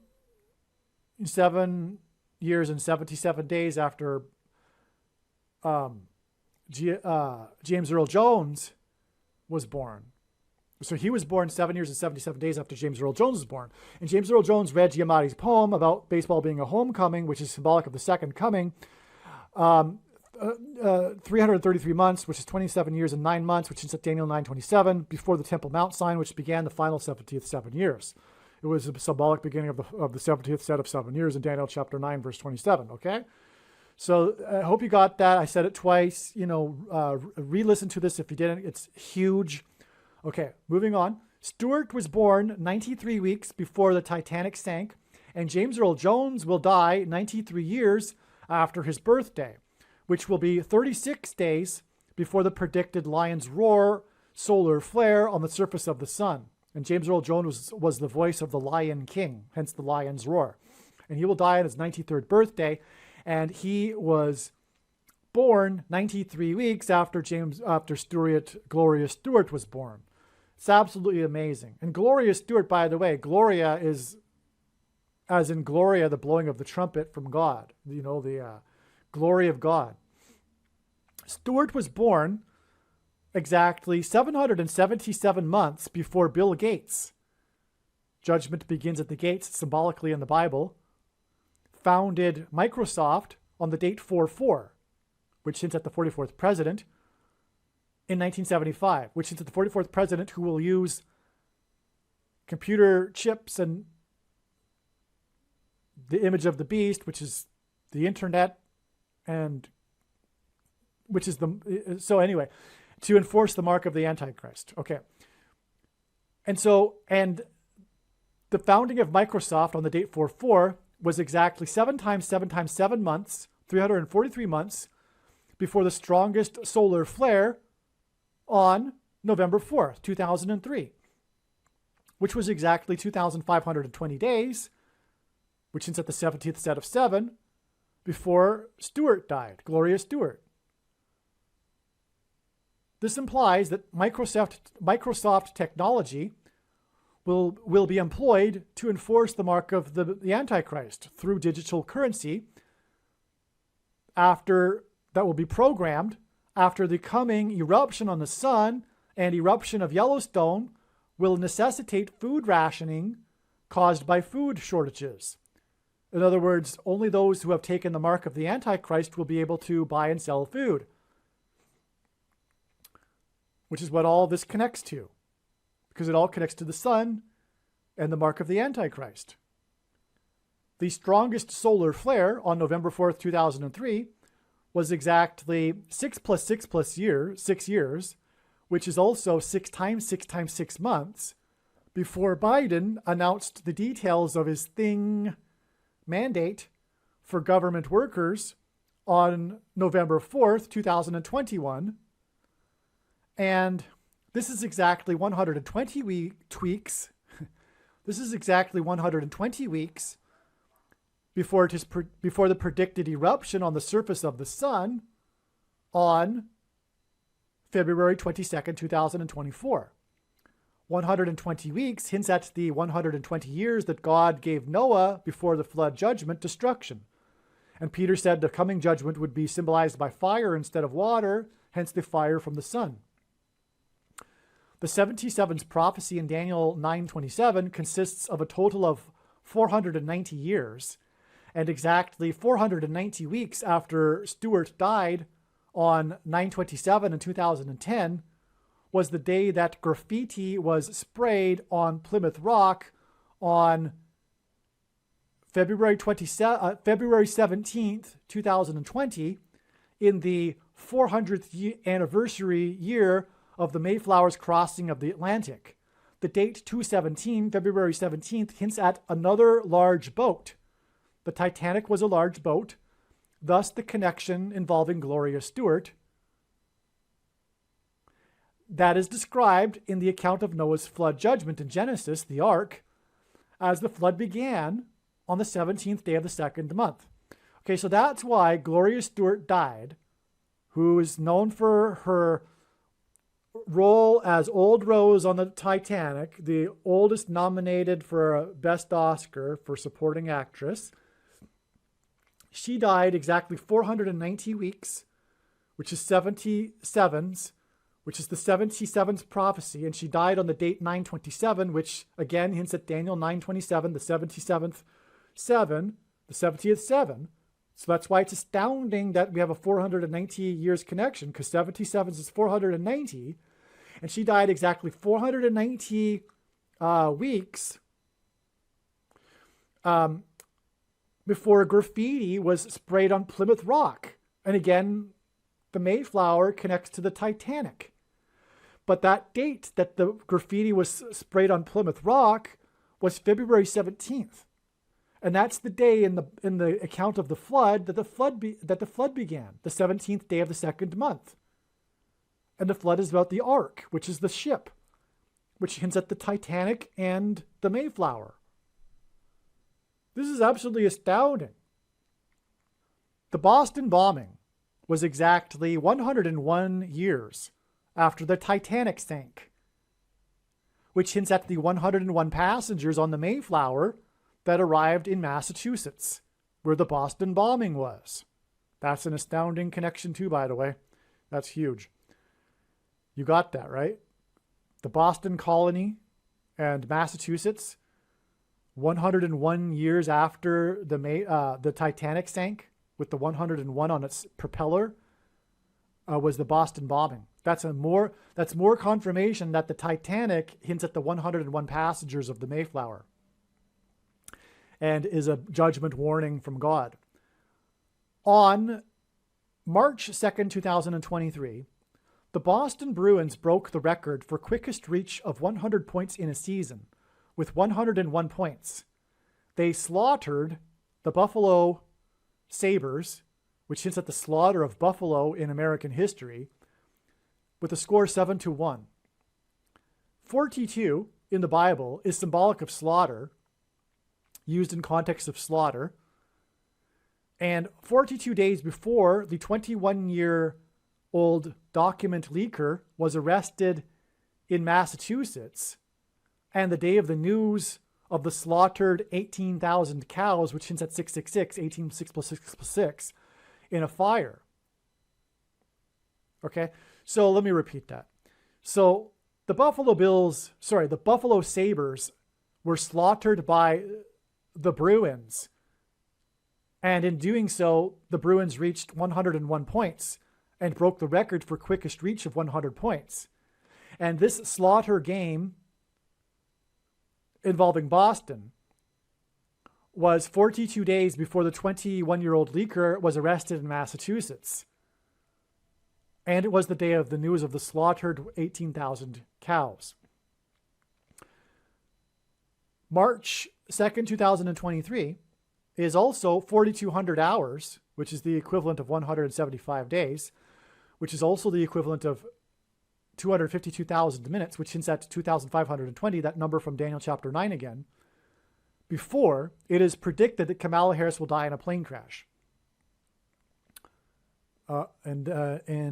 7 years and 77 days after James Earl Jones was born. So he was born 7 years and 77 days after James Earl Jones was born. And James Earl Jones read Giamatti's poem about baseball being a homecoming, which is symbolic of the second coming. 333 months, which is 27 years and 9 months, which is at Daniel 9:27, before the Temple Mount sign, which began the final 70th 7 years. It was a symbolic beginning of the 70th set of 7 years in Daniel chapter 9, verse 27, okay? So I hope you got that. I said it twice. Re-listen to this if you didn't. It's huge. Okay, moving on. Stuart was born 93 weeks before the Titanic sank, and James Earl Jones will die 93 years after his birthday, which will be 36 days before the predicted lion's roar solar flare on the surface of the sun. And James Earl Jones was the voice of the Lion King, hence the lion's roar. And he will die on his 93rd birthday. And he was born 93 weeks after Gloria Stewart was born. It's absolutely amazing. And Gloria Stewart, by the way, Gloria is, as in Gloria, the blowing of the trumpet from God, the glory of God. Stewart was born exactly 777 months before Bill Gates. Judgment begins at the gates, symbolically in the Bible. Founded Microsoft on the date 4/4, which hints at the 44th president, in 1975, which hints at the 44th president who will use computer chips and the image of the beast, which is the internet, and which is to enforce the mark of the Antichrist. Okay. And the founding of Microsoft on the date 4/4 was exactly 7 times 7 times 7 months, 343 months, before the strongest solar flare on November 4th, 2003, which was exactly 2,520 days, which hints at the 70th set of 7, before Stewart died, Gloria Stewart. This implies that Microsoft technology will be employed to enforce the mark of the Antichrist through digital currency that will be programmed after the coming eruption on the sun and eruption of Yellowstone will necessitate food rationing caused by food shortages. In other words, only those who have taken the mark of the Antichrist will be able to buy and sell food, which is what all this connects to, because it all connects to the sun and the mark of the Antichrist. The strongest solar flare on November 4th, 2003 was exactly 6 + 6 + 6 years, which is also 6 times 6 times 6 months, before Biden announced the details of his mandate for government workers on November 4th, 2021. And this is exactly 120 weeks. This is exactly 120 weeks before the predicted eruption on the surface of the sun on February 22nd, 2024. 120 weeks hints at the 120 years that God gave Noah before the flood judgment destruction. And Peter said the coming judgment would be symbolized by fire instead of water, hence the fire from the sun. The 77's prophecy in Daniel 9:27 consists of a total of 490 years, and exactly 490 weeks after Stuart died on 9/27 in 2010 was the day that graffiti was sprayed on Plymouth Rock on February 17th, 2020, in the 400th anniversary year of the Mayflower's crossing of the Atlantic. The date 2/17, February 17th, hints at another large boat. The Titanic was a large boat, thus the connection involving Gloria Stewart. That is described in the account of Noah's flood judgment in Genesis, the ark, as the flood began on the 17th day of the second month. Okay, so that's why Gloria Stewart died, who is known for her role as Old Rose on the Titanic, the oldest nominated for Best Oscar for supporting actress. She died exactly 490 weeks, which is 77's, which is the 77th prophecy, and she died on the date 9/27, which again hints at Daniel 9:27, the 77th 7, the 70th 7. So that's why it's astounding that we have a 490 years connection, because 77 is 490, and she died exactly 490 weeks before graffiti was sprayed on Plymouth Rock. And again, the Mayflower connects to the Titanic. But that date that the graffiti was sprayed on Plymouth Rock was February 17th. And that's the day in the account of the flood that the flood began, the 17th day of the second month. And the flood is about the ark, which is the ship, which hints at the Titanic and the Mayflower. This is absolutely astounding. The Boston bombing was exactly 101 years after the Titanic sank, which hints at the 101 passengers on the Mayflower that arrived in Massachusetts, where the Boston bombing was. That's an astounding connection too, by the way. That's huge. You got that, right? The Boston colony and Massachusetts, 101 years after the Titanic sank, with the 101 on its propeller, was the Boston bombing. That's more confirmation that the Titanic hints at the 101 passengers of the Mayflower, and is a judgment warning from God. On March 2nd, 2023, the Boston Bruins broke the record for quickest reach of 100 points in a season, with 101 points. They slaughtered the Buffalo Sabres, which hints at the slaughter of Buffalo in American history, with a score 7-1. 42 in the Bible is symbolic of slaughter, used in context of slaughter. And 42 days before, the 21-year-old document leaker was arrested in Massachusetts, and the day of the news of the slaughtered 18,000 cows, which hints at 666, 18, 6 + 6 + 6, in a fire. Okay, so let me repeat that. So the Buffalo Sabres were slaughtered by the Bruins. And in doing so, the Bruins reached 101 points and broke the record for quickest reach of 100 points. And this slaughter game involving Boston was 42 days before the 21-year-old leaker was arrested in Massachusetts. And it was the day of the news of the slaughtered 18,000 cows. March 2nd, 2023 is also 4,200 hours, which is the equivalent of 175 days, which is also the equivalent of 252,000 minutes, which hints at 2,520, that number from Daniel chapter 9 again, before it is predicted that Kamala Harris will die in a plane crash. And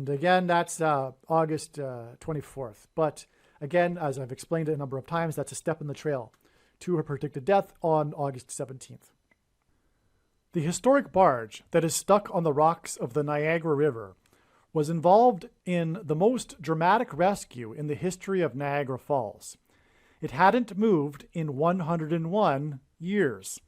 again, that's August 24th. But again, as I've explained a number of times, that's a step in the trail to her predicted death on August 17th. The historic barge that is stuck on the rocks of the Niagara River was involved in the most dramatic rescue in the history of Niagara Falls. It hadn't moved in 101 years,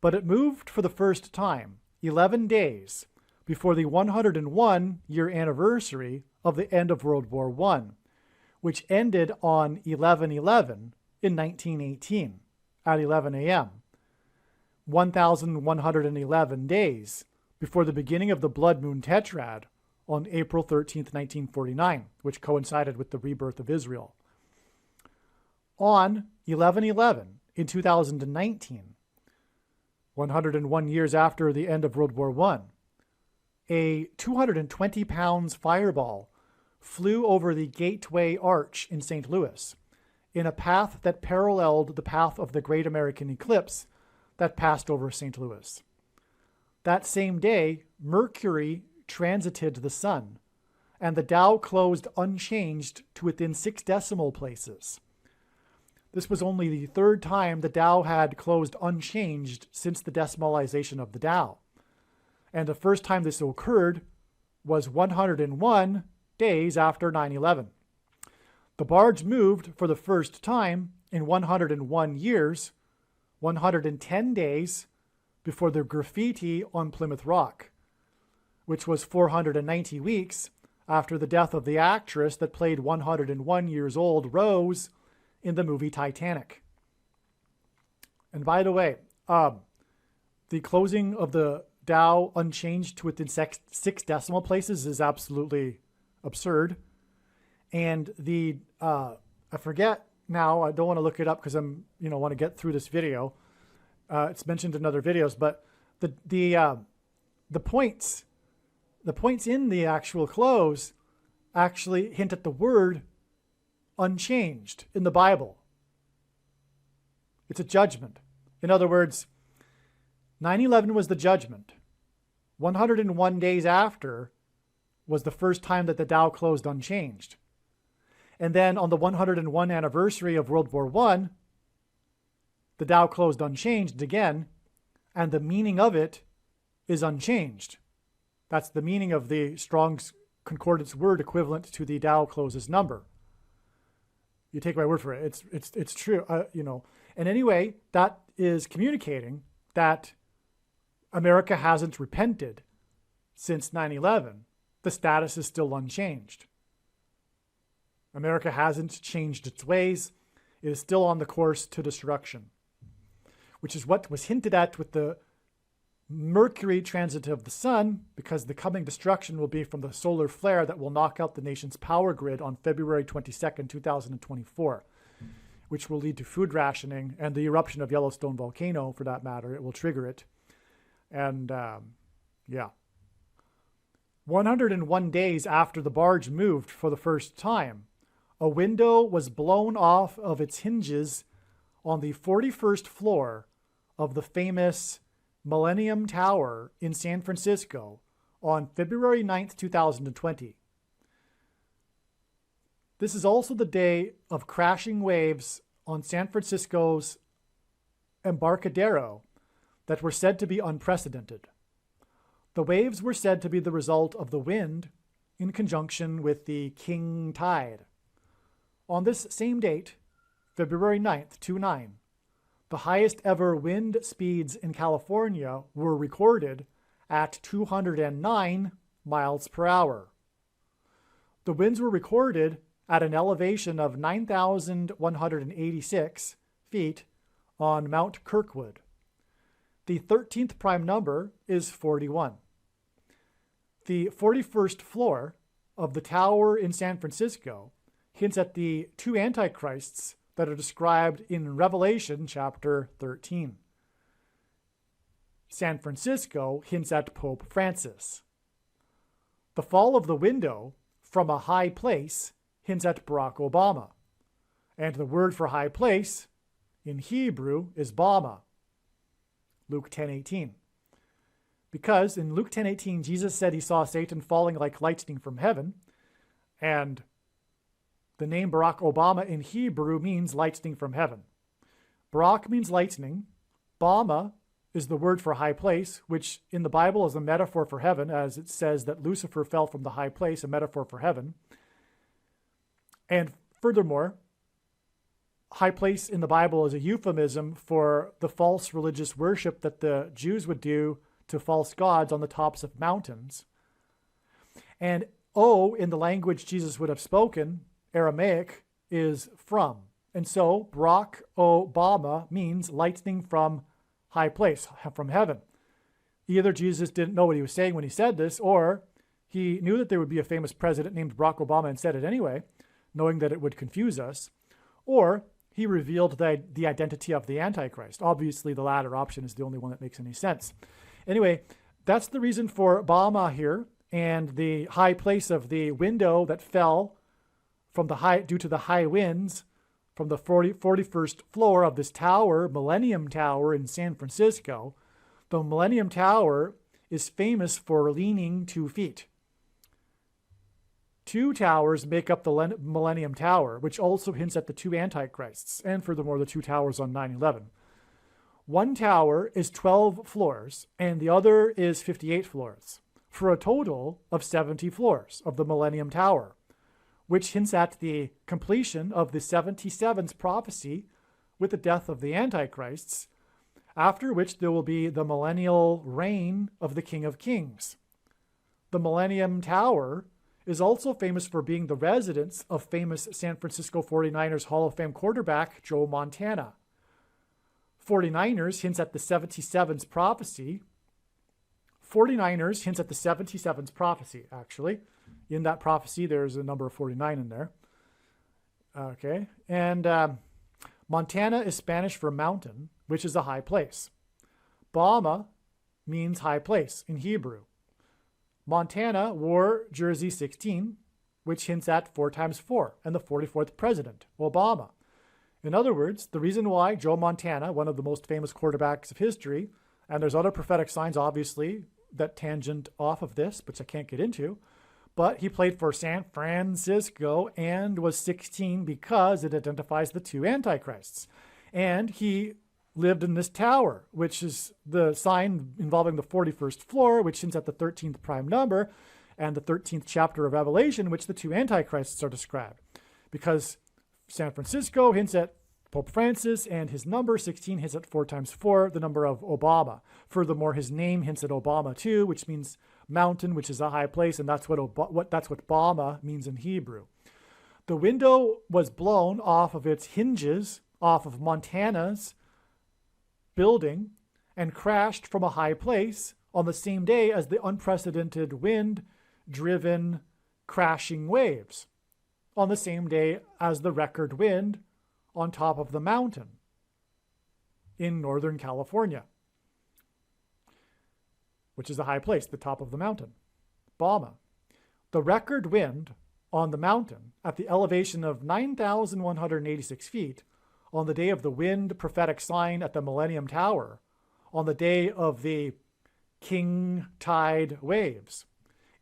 but it moved for the first time 11 days before the 101-year anniversary of the end of World War I, which ended on 11/11 in 1918 at 11 a.m., 1,111 days before the beginning of the Blood Moon Tetrad on April 13th, 1949, which coincided with the rebirth of Israel. On 11/11 in 2019, 101 years after the end of World War I, a 220 pounds fireball flew over the Gateway Arch in St. Louis in a path that paralleled the path of the Great American Eclipse that passed over St. Louis. That same day, Mercury transited the sun, and the Dow closed unchanged to within 6 decimal places. This was only the third time the Dow had closed unchanged since the decimalization of the Dow. And the first time this occurred was 101 days after 9/11. The barge moved for the first time in 101 years, 110 days before the graffiti on Plymouth Rock, which was 490 weeks after the death of the actress that played 101 years old Rose in the movie Titanic. And by the way, the closing of the Dow unchanged to within 6 decimal places is absolutely absurd. And the I forget now, I don't want to look it up because I'm want to get through this video. It's mentioned in other videos, but the points in the actual close actually hint at the word unchanged in the Bible. It's a judgment. In other words, 9/11 was the judgment. 101 days after was the first time that the Dow closed unchanged. And then on the 101 anniversary of World War I, the Dow closed unchanged again, and the meaning of it is unchanged. That's the meaning of the Strong's Concordance word equivalent to the Dow closes number. You take my word for it. It's true, And anyway, that is communicating that America hasn't repented since 9/11. The status is still unchanged. America hasn't changed its ways. It is still on the course to destruction, which is what was hinted at with the Mercury transit of the sun, because the coming destruction will be from the solar flare that will knock out the nation's power grid on February 22nd, 2024, which will lead to food rationing and the eruption of Yellowstone volcano, for that matter. It will trigger it. And 101 days after the barge moved for the first time, a window was blown off of its hinges on the 41st floor of the famous Millennium Tower in San Francisco on February 9th, 2020. This is also the day of crashing waves on San Francisco's Embarcadero that were said to be unprecedented. The waves were said to be the result of the wind in conjunction with the king tide. On this same date, February 9th, 29, the highest ever wind speeds in California were recorded at 209 miles per hour. The winds were recorded at an elevation of 9,186 feet on Mount Kirkwood. The 13th prime number is 41. The 41st floor of the tower in San Francisco hints at the two antichrists that are described in Revelation chapter 13. San Francisco hints at Pope Francis. The fall of the window from a high place hints at Barack Obama. And the word for high place in Hebrew is Bama. Luke 10:18. Because in Luke 10:18, Jesus said he saw Satan falling like lightning from heaven, and the name Barack Obama in Hebrew means lightning from heaven. Barack means lightning. Bama is the word for high place, which in the Bible is a metaphor for heaven, as it says that Lucifer fell from the high place, a metaphor for heaven. And furthermore, high place in the Bible is a euphemism for the false religious worship that the Jews would do to false gods on the tops of mountains. And O, in the language Jesus would have spoken, Aramaic, is from. And so Barack Obama means lightning from high place, from heaven. Either Jesus didn't know what he was saying when he said this, or he knew that there would be a famous president named Barack Obama and said it anyway, knowing that it would confuse us, or he revealed the identity of the Antichrist. Obviously, the latter option is the only one that makes any sense. Anyway, that's the reason for Bama here, and the high place of the window that fell from due to the high winds from the 41st floor of this tower, Millennium Tower in San Francisco. The Millennium Tower is famous for leaning 2 feet. 2 towers make up the Millennium Tower, which also hints at the two antichrists, and furthermore, the 2 towers on 9/11. One tower is 12 floors, and the other is 58 floors, for a total of 70 floors of the Millennium Tower, which hints at the completion of the 77th prophecy with the death of the antichrists, after which there will be the millennial reign of the King of Kings. The Millennium Tower is also famous for being the residence of famous San Francisco 49ers Hall of Fame quarterback Joe Montana. 49ers hints at the 77th prophecy. 49ers hints at the 77th prophecy, actually. In that prophecy, there's a number of 49 in there. Okay. And Montana is Spanish for mountain, which is a high place. Bama means high place in Hebrew. Montana wore jersey 16, which hints at 4 times 4, and the 44th president, Obama. In other words, the reason why Joe Montana, one of the most famous quarterbacks of history, and there's other prophetic signs, obviously, that tangent off of this, which I can't get into, but he played for San Francisco and was 16 because it identifies the two antichrists. And he lived in this tower, which is the sign involving the 41st floor, which hints at the 13th prime number, and the 13th chapter of Revelation, which the two antichrists are described. Because San Francisco hints at Pope Francis, and his number 16 hints at 4 times 4, the number of Obama. Furthermore, his name hints at Obama too, which means mountain, which is a high place, and that's what Bama means in Hebrew. The window was blown off of its hinges, off of Montana's building, and crashed from a high place on the same day as the unprecedented wind-driven crashing waves, on the same day as the record wind on top of the mountain in Northern California, which is a high place, the top of the mountain, Bama. The record wind on the mountain at the elevation of 9,186 feet on the day of the wind prophetic sign at the Millennium Tower, on the day of the king tide waves,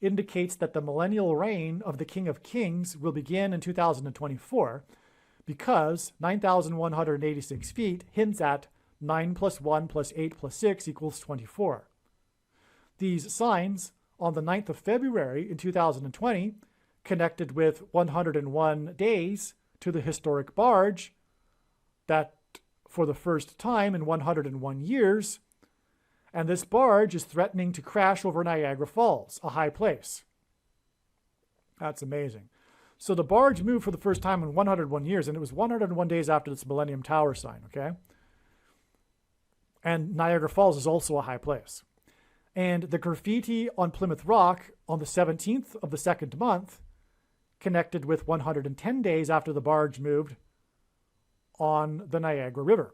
indicates that the millennial reign of the King of Kings will begin in 2024, because 9,186 feet hints at 9 plus 1 plus 8 plus 6 equals 24. These signs on the 9th of February in 2020 connected with 101 days to the historic barge that for the first time in 101 years, and this barge is threatening to crash over Niagara Falls, a high place. That's amazing. So the barge moved for the first time in 101 years, and it was 101 days after this Millennium Tower sign, okay? And Niagara Falls is also a high place. And the graffiti on Plymouth Rock on the 17th of the second month connected with 110 days after the barge moved on the Niagara River.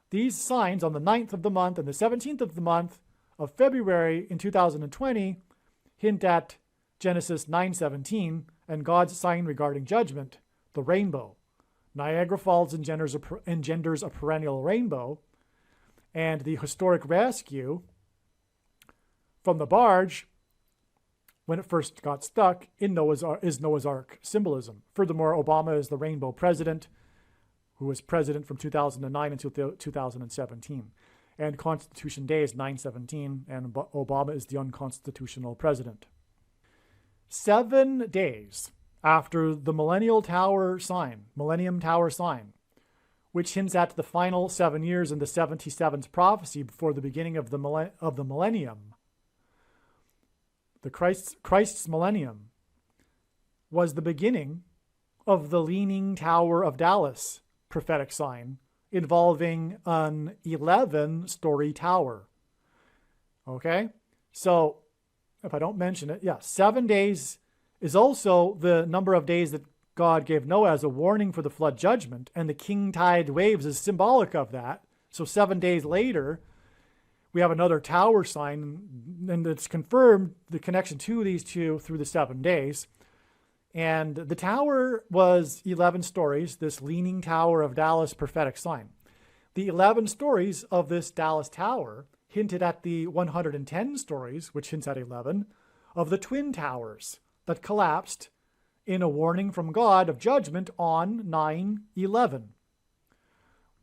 These signs on the 9th of the month and the 17th of the month of February in 2020 hint at Genesis 9:17 and God's sign regarding judgment, the rainbow. Niagara Falls engenders a perennial rainbow, and the historic rescue from the barge when it first got stuck is Noah's Ark symbolism. Furthermore, Obama is the rainbow president, who was president from 2009 until 2017. And Constitution Day is 9/17, and Obama is the unconstitutional president. 7 days after the Millennium Tower sign, which hints at the final 7 years in the 77th prophecy before the beginning of the millennium, the Christ's millennium was the beginning of the Leaning Tower of Dallas prophetic sign involving an 11-story tower. Okay? So, if I don't mention it, 7 days is also the number of days that God gave Noah as a warning for the flood judgment, and the king tide waves is symbolic of that. So 7 days later, we have another tower sign, and it's confirmed the connection to these two through the 7 days. And the tower was 11 stories, this Leaning Tower of Dallas prophetic sign. The 11 stories of this Dallas tower hinted at the 110 stories, which hints at 11, of the Twin Towers that collapsed in a warning from God of judgment on 9/11,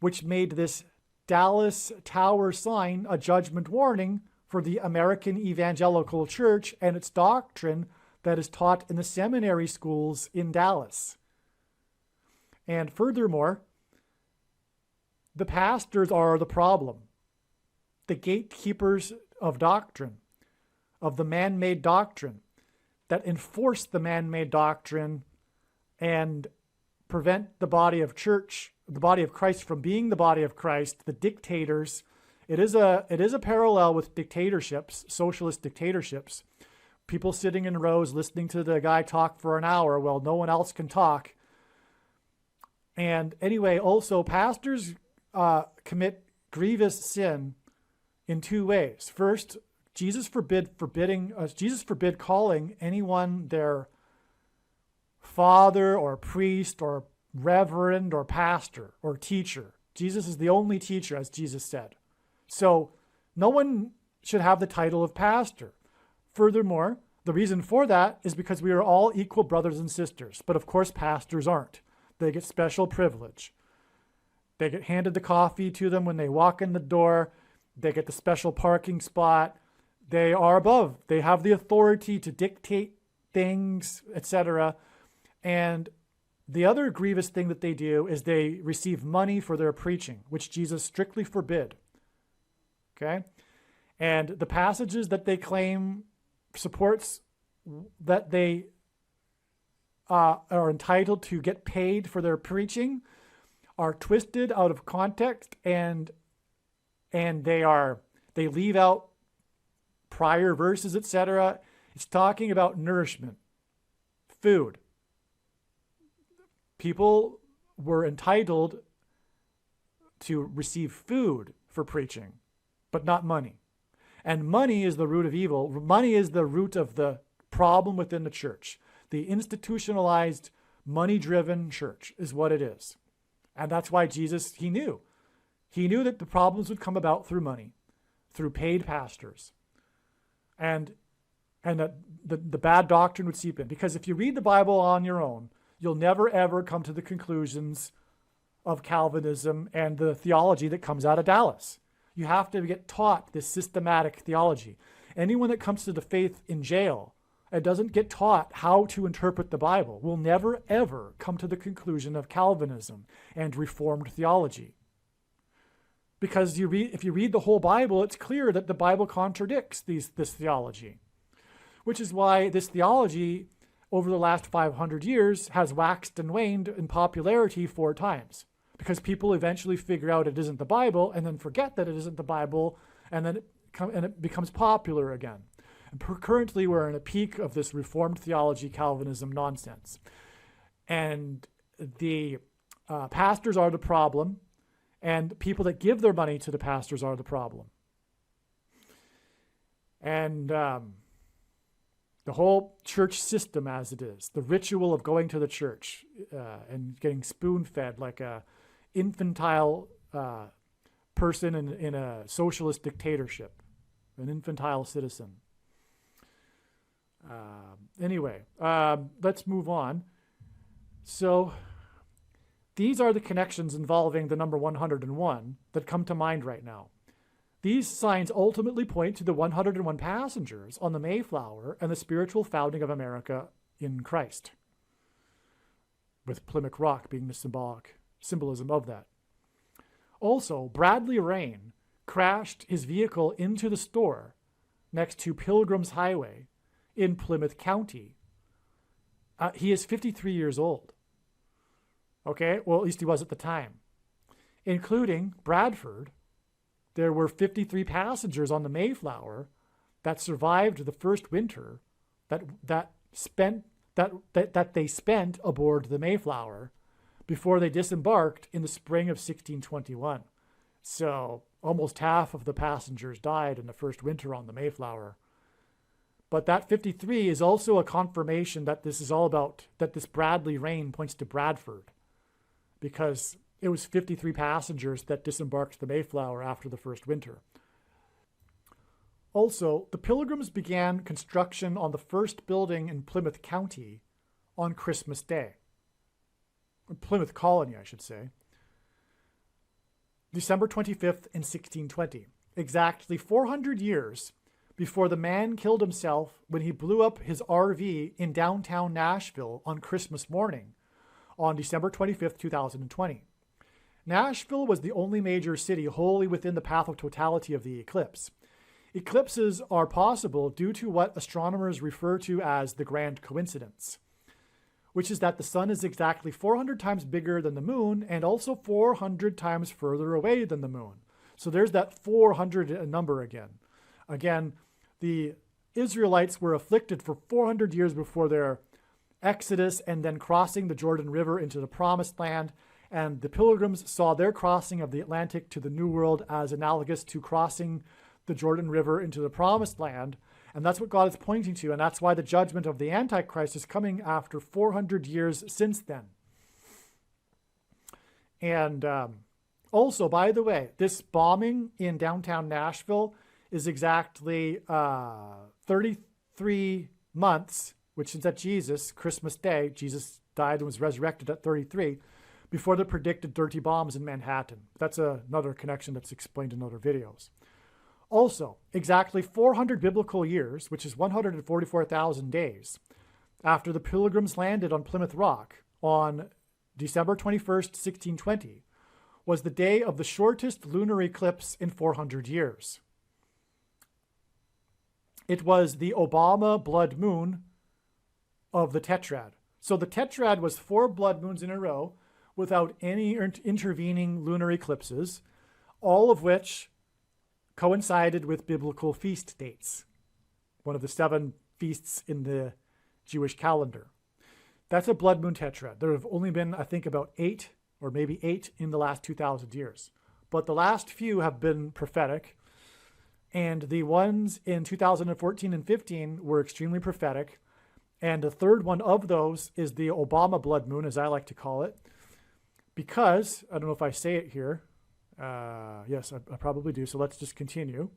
which made this Dallas tower sign a judgment warning for the American Evangelical Church and its doctrine that is taught in the seminary schools in Dallas. And furthermore, the pastors are the problem. The gatekeepers of doctrine, of the man-made doctrine, that enforce the man-made doctrine and prevent the body of Christ from being the body of Christ, the dictators. It is a parallel with dictatorships, socialist dictatorships. People sitting in rows listening to the guy talk for an hour while no one else can talk. And anyway, also pastors commit grievous sin in 2 ways. First, Jesus forbid calling anyone their father or priest or reverend or pastor or teacher. Jesus is the only teacher, as Jesus said. So no one should have the title of pastor. Furthermore, the reason for that is because we are all equal brothers and sisters. But of course, pastors aren't. They get special privilege. They get handed the coffee to them when they walk in the door. They get the special parking spot. They are above. They have the authority to dictate things, etc. And the other grievous thing that they do is they receive money for their preaching, which Jesus strictly forbid. Okay? And the passages that they claim supports that they are entitled to get paid for their preaching are twisted out of context, and they leave out prior verses, etc. It's talking about nourishment, food. People were entitled to receive food for preaching, but not money. And money is the root of evil. Money is the root of the problem within the church. The institutionalized, money-driven church is what it is. And that's why Jesus, he knew that the problems would come about through money, through paid pastors. And that the bad doctrine would seep in. Because if you read the Bible on your own, you'll never ever come to the conclusions of Calvinism and the theology that comes out of Dallas. You have to get taught this systematic theology. Anyone that comes to the faith in jail and doesn't get taught how to interpret the Bible will never, ever come to the conclusion of Calvinism and Reformed theology. Because if you read the whole Bible, it's clear that the Bible contradicts this theology, which is why this theology over the last 500 years has waxed and waned in popularity 4 times. Because people eventually figure out it isn't the Bible and then forget that it isn't the Bible, and then it becomes popular again. And currently we're in a peak of this Reformed theology, Calvinism nonsense. And the pastors are the problem, and people that give their money to the pastors are the problem. And the whole church system as it is, the ritual of going to the church and getting spoon-fed like a infantile person in a socialist dictatorship, an infantile citizen. Anyway, let's move on. So these are the connections involving the number 101 that come to mind right now. These signs ultimately point to the 101 passengers on the Mayflower and the spiritual founding of America in Christ, with Plymouth Rock being the symbolism of that. Also, Bradley Rain crashed his vehicle into the store next to Pilgrim's Highway in Plymouth County. He is 53 years old. Okay, well, at least he was at the time. Including Bradford, there were 53 passengers on the Mayflower that survived the first winter that they spent aboard the Mayflower before they disembarked in the spring of 1621. So almost half of the passengers died in the first winter on the Mayflower. But that 53 is also a confirmation that this is all about, that this Bradley Rain points to Bradford, because it was 53 passengers that disembarked the Mayflower after the first winter. Also, the Pilgrims began construction on the first building in Plymouth County on Christmas Day. Plymouth Colony, I should say. December 25th in 1620, exactly 400 years before the man killed himself when he blew up his RV in downtown Nashville on Christmas morning on December 25th, 2020. Nashville was the only major city wholly within the path of totality of the eclipse. Eclipses are possible due to what astronomers refer to as the grand coincidence, which is that the sun is exactly 400 times bigger than the moon and also 400 times further away than the moon. So there's that 400 number again. Again, the Israelites were afflicted for 400 years before their exodus and then crossing the Jordan River into the Promised Land. And the Pilgrims saw their crossing of the Atlantic to the New World as analogous to crossing the Jordan River into the Promised Land. And that's what God is pointing to. And that's why the judgment of the Antichrist is coming after 400 years since then. And also, by the way, this bombing in downtown Nashville is exactly 33 months, which is at Jesus, Christmas Day. Jesus died and was resurrected at 33, before the predicted dirty bombs in Manhattan. That's another connection that's explained in other videos. Also, exactly 400 biblical years, which is 144,000 days, after the Pilgrims landed on Plymouth Rock on December 21st, 1620, was the day of the shortest lunar eclipse in 400 years. It was the Obama blood moon of the tetrad. So the tetrad was 4 blood moons in a row without any intervening lunar eclipses, all of which coincided with biblical feast dates, one of the 7 feasts in the Jewish calendar. That's a blood moon tetrad. There have only been, I think, about 8 or maybe 8 in the last 2,000 years. But the last few have been prophetic, and the ones in 2014 and 15 were extremely prophetic. And the third one of those is the Obama blood moon, as I like to call it, because, I don't know if I say it here, yes, I probably do, so let's just continue.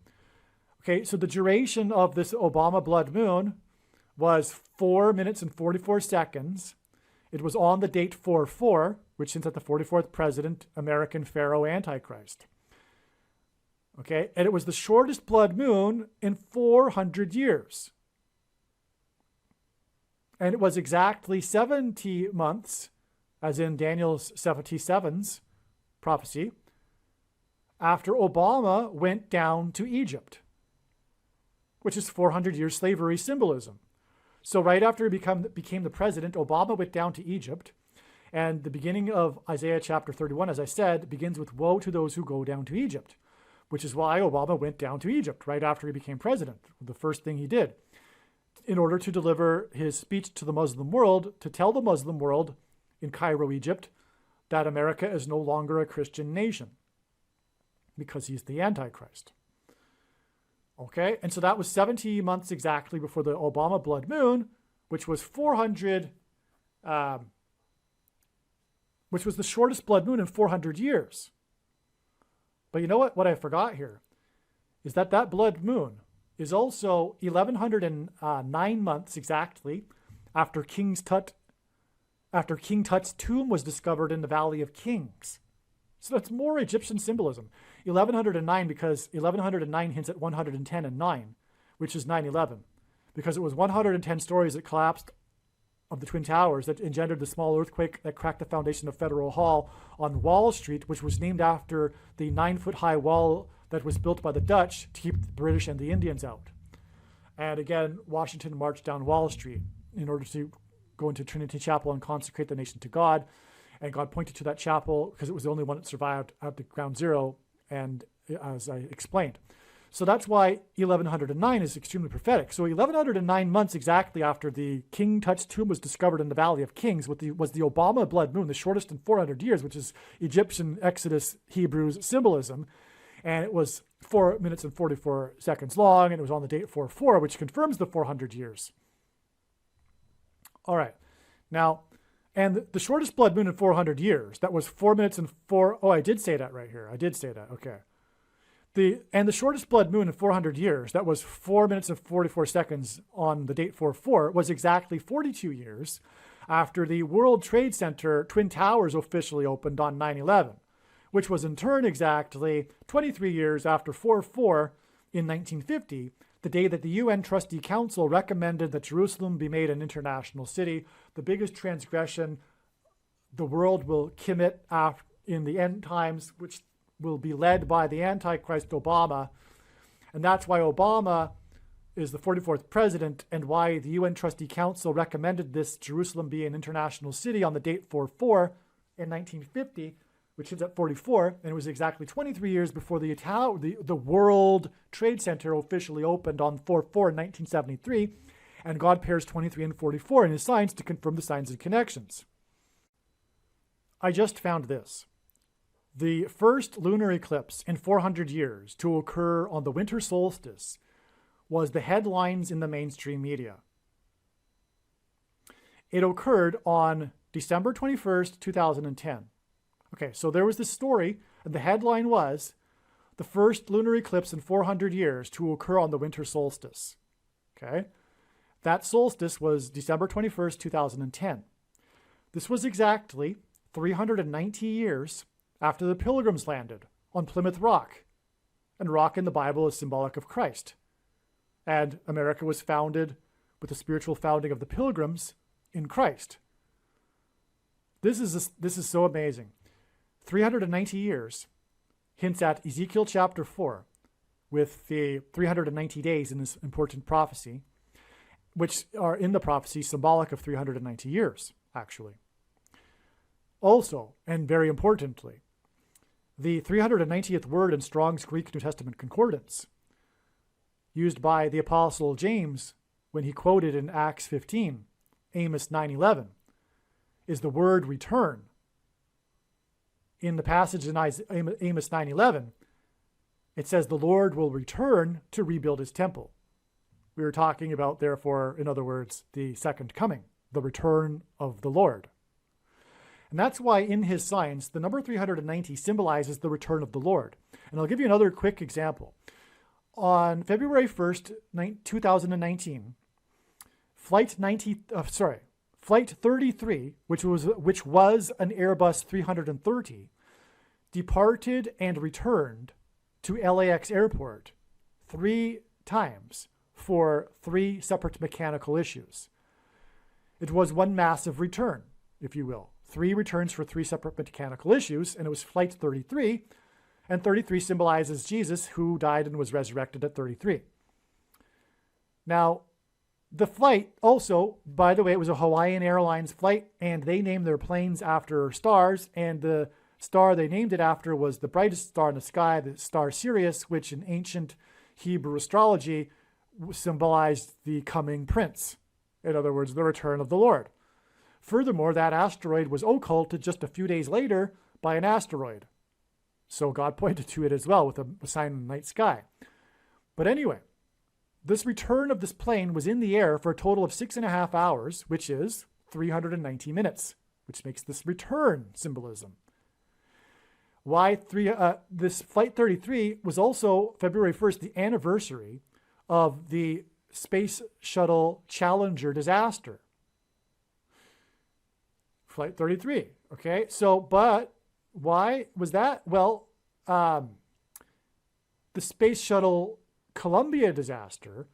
Okay, so the duration of this Obama blood moon was 4 minutes and 44 seconds. It was on the date 4-4, which hints at the 44th president, American Pharaoh Antichrist. Okay, and it was the shortest blood moon in 400 years. And it was exactly 70 months, as in Daniel's 77's prophecy, after Obama went down to Egypt, which is 400 years slavery symbolism. So right after he became the president, Obama went down to Egypt. And the beginning of Isaiah chapter 31, as I said, begins with woe to those who go down to Egypt, which is why Obama went down to Egypt right after he became president. The first thing he did in order to deliver his speech to the Muslim world, to tell the Muslim world in Cairo, Egypt, that America is no longer a Christian nation because he's the Antichrist. Okay, and so that was 70 months exactly before the Obama blood moon, which was 400, which was the shortest blood moon in 400 years. But you know what? What I forgot here is that that blood moon is also 1109 months exactly after King Tut's tomb was discovered in the Valley of Kings. So that's more Egyptian symbolism. 1109 because 1109 hints at 110 and 9, which is 9/11, because it was 110 stories that collapsed of the Twin Towers that engendered the small earthquake that cracked the foundation of Federal Hall on Wall Street, which was named after the 9-foot-high wall that was built by the Dutch to keep the British and the Indians out. And again, Washington marched down Wall Street in order to go into Trinity Chapel and consecrate the nation to God. And God pointed to that chapel because it was the only one that survived at the ground zero, and as I explained. So that's why 1109 is extremely prophetic. So 1109 months exactly after the King Tut's tomb was discovered in the Valley of Kings was the Obama blood moon, the shortest in 400 years, which is Egyptian Exodus Hebrews symbolism. And it was 4 minutes and 44 seconds long, and it was on the date 4/4, which confirms the 400 years. All right. Now, and the shortest blood moon in 400 years, that was 4 minutes and 4... Oh, I did say that right here. I did say that. Okay. The shortest blood moon in 400 years, that was 4 minutes and 44 seconds on the date 4/4, was exactly 42 years after the World Trade Center Twin Towers officially opened on 9/11, which was in turn exactly 23 years after 4/4 in 1950, the day that the UN Trustee Council recommended that Jerusalem be made an international city, the biggest transgression the world will commit in the end times, which will be led by the Antichrist Obama. And that's why Obama is the 44th president and why the UN Trustee Council recommended this Jerusalem be an international city on the date 4/4 in 1950, which is at 44, and it was exactly 23 years before the World Trade Center officially opened on 4/4 in 1973, and God pairs 23 and 44 in his signs to confirm the signs and connections. I just found this. The first lunar eclipse in 400 years to occur on the winter solstice was the headlines in the mainstream media. It occurred on December 21st, 2010. Okay, so there was this story, and the headline was, the first lunar eclipse in 400 years to occur on the winter solstice. Okay, that solstice was December 21st, 2010. This was exactly 390 years after the Pilgrims landed on Plymouth Rock. And rock in the Bible is symbolic of Christ. And America was founded with the spiritual founding of the Pilgrims in Christ. This is so amazing. 390 years hints at Ezekiel chapter 4 with the 390 days in this important prophecy, which are in the prophecy symbolic of 390 years, actually. Also, and very importantly, the 390th word in Strong's Greek New Testament Concordance, used by the Apostle James when he quoted in Acts 15, Amos 9:11, is the word return. In the passage in Amos 9:11, it says the Lord will return to rebuild his temple. We are talking about, therefore, in other words, the second coming, the return of the Lord. And that's why in his signs, the number 390 symbolizes the return of the Lord. And I'll give you another quick example. On February 1st, 2019, Flight 33, which was an Airbus 330, departed and returned to LAX airport 3 times for 3 separate mechanical issues. It was one massive return, if you will. 3 returns for 3 separate mechanical issues, and it was Flight 33. And 33 symbolizes Jesus, who died and was resurrected at 33. Now, the flight also, by the way, it was a Hawaiian Airlines flight, and they named their planes after stars, and the star they named it after was the brightest star in the sky, the star Sirius, which in ancient Hebrew astrology symbolized the coming prince. In other words, the return of the Lord. Furthermore, that asteroid was occulted just a few days later by an asteroid. So God pointed to it as well with a sign in the night sky. But anyway, this return of this plane was in the air for a total of 6.5 hours, which is 390 minutes, which makes this return symbolism. This Flight 33 was also February 1st, the anniversary of the Space Shuttle Challenger disaster. Flight 33, okay? So, but why was that? Well, the Space Shuttle Columbia disaster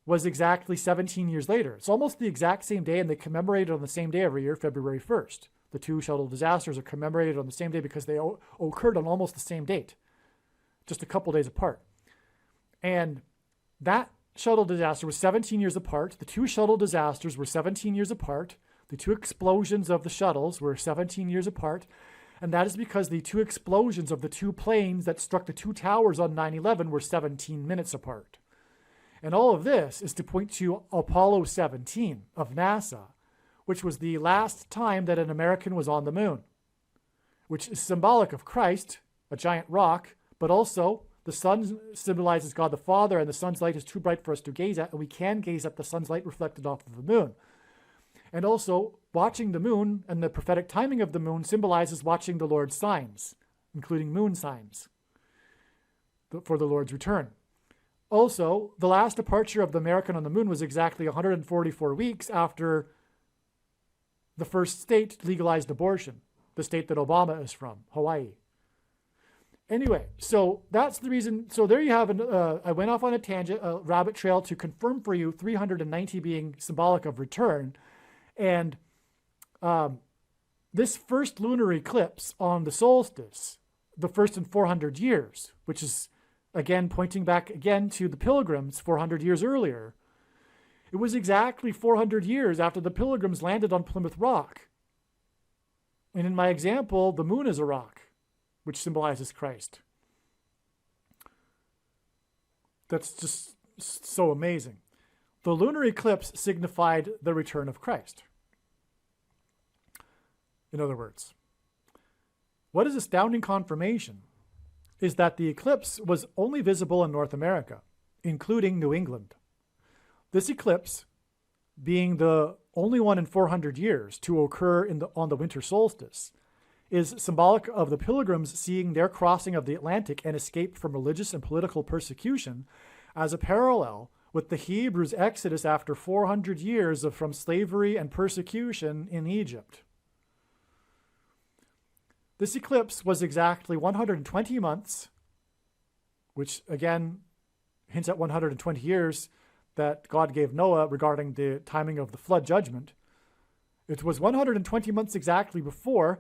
was exactly 17 years later. It's almost the exact same day, and they commemorate it on the same day every year, February 1st. The 2 shuttle disasters are commemorated on the same day because they occurred on almost the same date, just a couple days apart. And that shuttle disaster was 17 years apart. The 2 shuttle disasters were 17 years apart. The 2 explosions of the shuttles were 17 years apart. And that is because the 2 explosions of the 2 planes that struck the 2 towers on 9/11 were 17 minutes apart. And all of this is to point to Apollo 17 of NASA, which was the last time that an American was on the moon, which is symbolic of Christ, a giant rock, but also the sun symbolizes God the Father, and the sun's light is too bright for us to gaze at, and we can gaze at the sun's light reflected off of the moon. And also, watching the moon and the prophetic timing of the moon symbolizes watching the Lord's signs, including moon signs, for the Lord's return. Also, the last departure of the American on the moon was exactly 144 weeks after the first state legalized abortion, the state that Obama is from, Hawaii. Anyway, so that's the reason. So there you have, I went off on a tangent, a rabbit trail to confirm for you 390 being symbolic of return. And this first lunar eclipse on the solstice, the first in 400 years, which is, again, pointing back again to the Pilgrims 400 years earlier. It was exactly 400 years after the Pilgrims landed on Plymouth Rock. And in my example, the moon is a rock, which symbolizes Christ. That's just so amazing. The lunar eclipse signified the return of Christ. In other words, what is astounding confirmation is that the eclipse was only visible in North America, including New England. This eclipse, being the only one in 400 years to occur on the winter solstice, is symbolic of the Pilgrims seeing their crossing of the Atlantic and escape from religious and political persecution as a parallel with the Hebrews' exodus after 400 years from slavery and persecution in Egypt. This eclipse was exactly 120 months, which again hints at 120 years that God gave Noah regarding the timing of the flood judgment. It was 120 months exactly before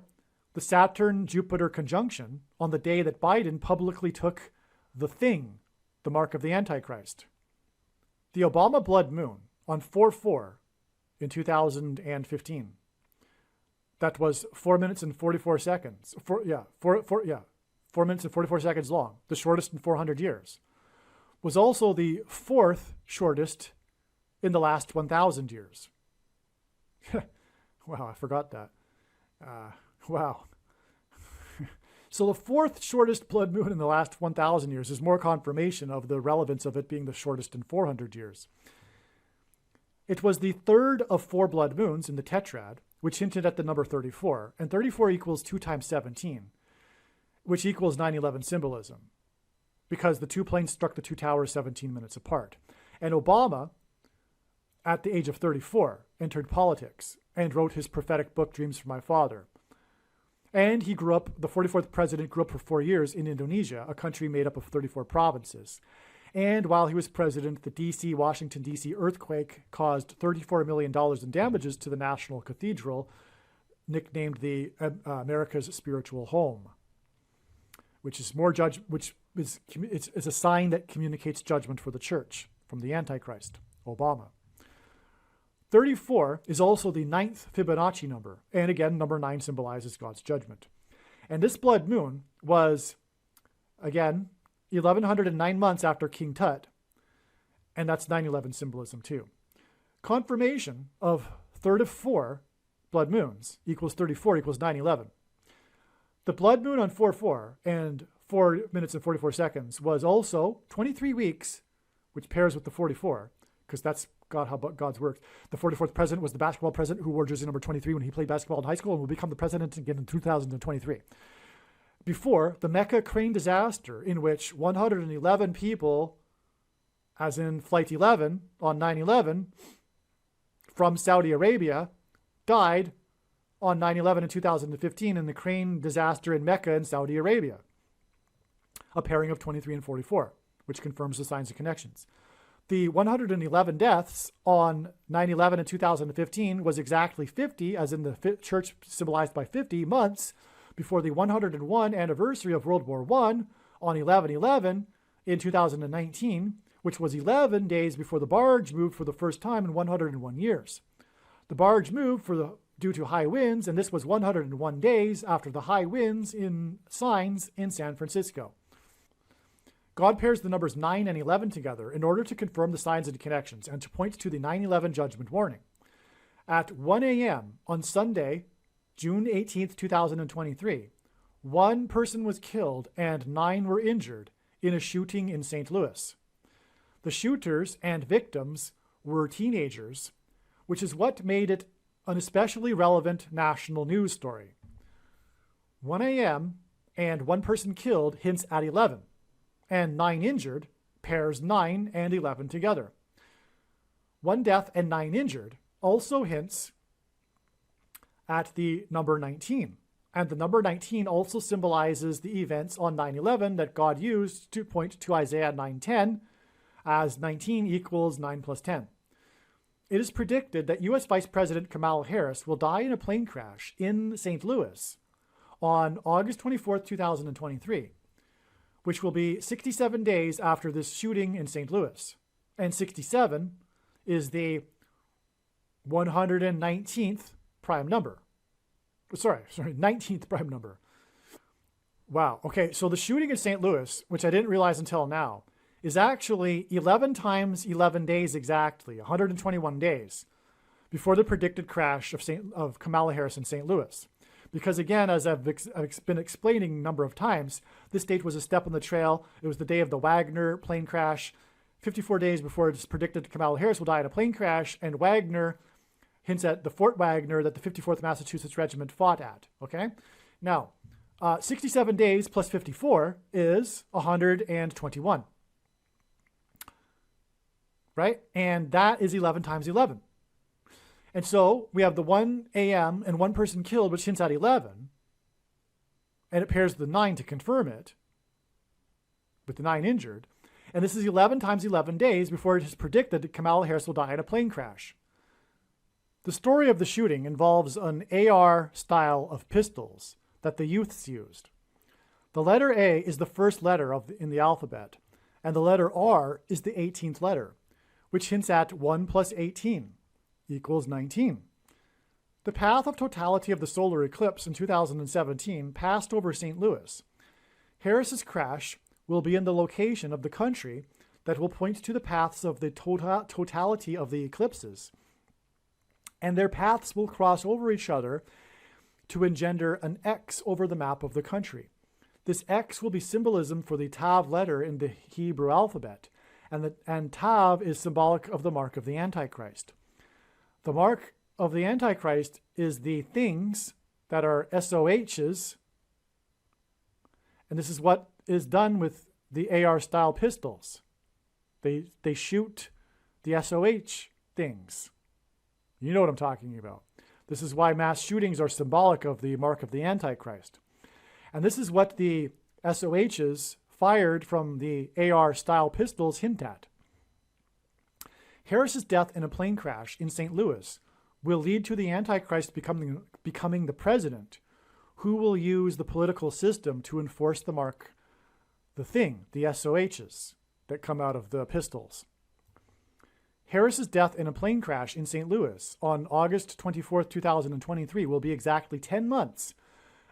the Saturn-Jupiter conjunction on the day that Biden publicly took the thing, the mark of the Antichrist. The Obama blood moon on 4/4 in 2015. That was 4 minutes and 44 seconds. 4 minutes and 44 seconds long, the shortest in 400 years. Was also the 4th shortest in the last 1,000 years. Wow, I forgot that. Wow. So the 4th shortest blood moon in the last 1,000 years is more confirmation of the relevance of it being the shortest in 400 years. It was the 3rd of 4 blood moons in the tetrad, which hinted at the number 34. And 34 equals 2 times 17, which equals 9/11 symbolism, because the 2 planes struck the 2 towers 17 minutes apart. And Obama, at the age of 34, entered politics and wrote his prophetic book, Dreams from My Father. And he grew up, the 44th president grew up for 4 years in Indonesia, a country made up of 34 provinces. And while he was president, the Washington, D.C. earthquake caused $34 million in damages to the National Cathedral, nicknamed the America's Spiritual Home, which is it's a sign that communicates judgment for the church from the Antichrist, Obama. 34 is also the 9th Fibonacci number. And again, number 9 symbolizes God's judgment. And this blood moon was, again, 1109 months after King Tut. And that's 9/11 symbolism too. Confirmation of third of 4 blood moons equals 34 equals 9/11. The blood moon on 4/4 and 4 minutes and 44 seconds was also 23 weeks, which pairs with the 44, because that's how God's works. The 44th president was the basketball president who wore jersey number 23 when he played basketball in high school and will become the president again in 2023. Before the Mecca crane disaster, in which 111 people, as in Flight 11 on 9/11, from Saudi Arabia, died on 9/11 in 2015 in the crane disaster in Mecca in Saudi Arabia. A pairing of 23 and 44, which confirms the signs and connections. The 111 deaths on 9/11 in 2015 was exactly 50, as in the church symbolized by 50 months before the 101 anniversary of World War I on 11/11 in 2019, which was 11 days before the barge moved for the first time in 101 years. The barge moved due to high winds, and this was 101 days after the high winds in signs in San Francisco. God pairs the numbers 9 and 11 together in order to confirm the signs and connections and to point to the 9/11 judgment warning. At 1 a.m. on Sunday, June 18th, 2023, 1 person was killed and 9 were injured in a shooting in St. Louis. The shooters and victims were teenagers, which is what made it an especially relevant national news story. 1 a.m. and 1 person killed hints at 11. And 9 injured pairs 9 and 11 together. 1 death and 9 injured also hints at the number 19. And the number 19 also symbolizes the events on 9/11 that God used to point to Isaiah 9:10, as 19 equals 9 plus 10. It is predicted that U.S. Vice President Kamala Harris will die in a plane crash in St. Louis on August 24th, 2023. Which will be 67 days after this shooting in St. Louis. And 67 is the 119th prime number. Sorry, 19th prime number. Wow. Okay, so the shooting in St. Louis, which I didn't realize until now, is actually 11 times 11 days exactly, 121 days, before the predicted crash of Kamala Harris in St. Louis. Because again, as I've been explaining a number of times, this date was a step on the trail. It was the day of the Wagner plane crash, 54 days before it's predicted Kamala Harris will die in a plane crash, and Wagner hints at the Fort Wagner that the 54th Massachusetts Regiment fought at, okay? Now, 67 days plus 54 is 121, right? And that is 11 times 11. And so we have the 1 a.m. and 1 person killed, which hints at 11. And it pairs the 9 to confirm it, with the 9 injured. And this is 11 times 11 days before it is predicted that Kamala Harris will die in a plane crash. The story of the shooting involves an AR style of pistols that the youths used. The letter A is the first letter in the alphabet, and the letter R is the 18th letter, which hints at 1 plus 18. Equals 19. The path of totality of the solar eclipse in 2017 passed over St. Louis. Harris's crash will be in the location of the country that will point to the paths of the totality of the eclipses. And their paths will cross over each other to engender an X over the map of the country. This X will be symbolism for the Tav letter in the Hebrew alphabet, and Tav is symbolic of the mark of the Antichrist. The mark of the Antichrist is the things that are SOHs, and this is what is done with the AR-style pistols. They shoot the SOH things. You know what I'm talking about. This is why mass shootings are symbolic of the mark of the Antichrist. And this is what the SOHs fired from the AR-style pistols hint at. Harris's death in a plane crash in St. Louis will lead to the Antichrist becoming the president, who will use the political system to enforce the SOHs that come out of the pistols. Harris's death in a plane crash in St. Louis on August 24, 2023 will be exactly 10 months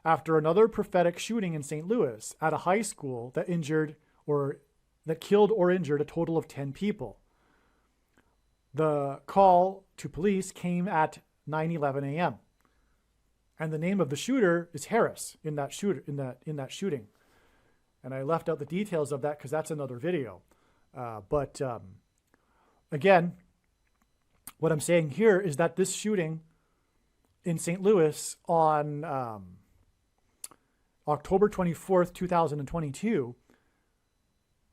after another prophetic shooting in St. Louis at a high school that killed or injured a total of 10 people. The call to police came at 9:11 a.m. And the name of the shooter is Harris in that shooting. And I left out the details of that because that's another video. Again, what I'm saying here is that this shooting in St. Louis on October 24th, 2022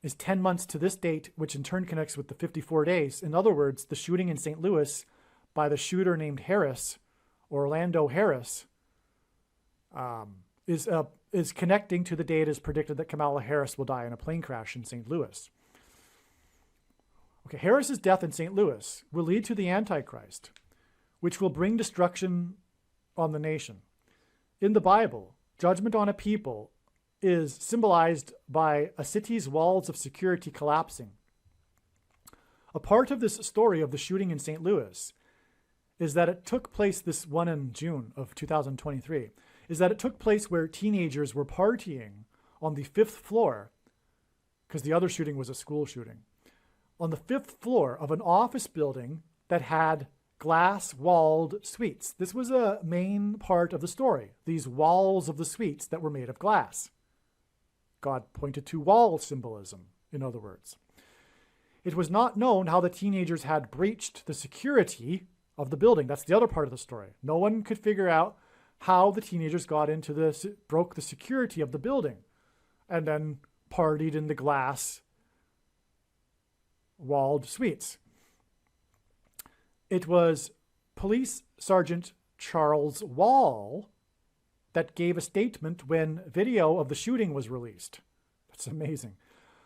is 10 months to this date, which in turn connects with the 54 days. In other words, the shooting in St. Louis by the shooter named Harris, Orlando Harris, is connecting to the date as predicted that Kamala Harris will die in a plane crash in St. Louis. Okay, Harris's death in St. Louis will lead to the Antichrist, which will bring destruction on the nation. In the Bible, judgment on a people is symbolized by a city's walls of security collapsing. A part of this story of the shooting in St. Louis is that it took place, this one in June of 2023, is that it took place where teenagers were partying on the 5th floor, because the other shooting was a school shooting, on the 5th floor of an office building that had glass-walled suites. This was a main part of the story, these walls of the suites that were made of glass. God pointed to wall symbolism, in other words. It was not known how the teenagers had breached the security of the building. That's the other part of the story. No one could figure out how the teenagers broke the security of the building and then partied in the glass walled suites. It was Police Sergeant Charles Wall that gave a statement when video of the shooting was released. That's amazing.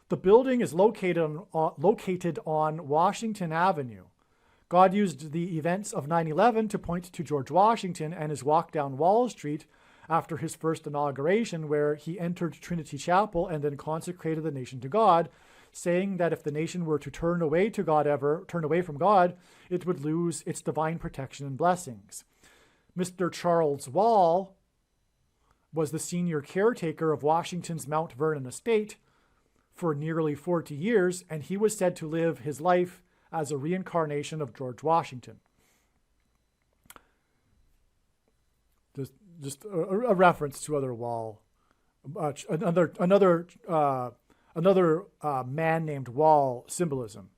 The building is located on Washington Avenue. God used the events of 9/11 to point to George Washington and his walk down Wall Street after his first inauguration, where he entered Trinity Chapel and then consecrated the nation to God, saying that if the nation were to turn away from God, it would lose its divine protection and blessings. Mr. Charles Wall was the senior caretaker of Washington's Mount Vernon estate for nearly 40 years, and he was said to live his life as a reincarnation of George Washington. Just a reference to other Wall, another man named Wall symbolism.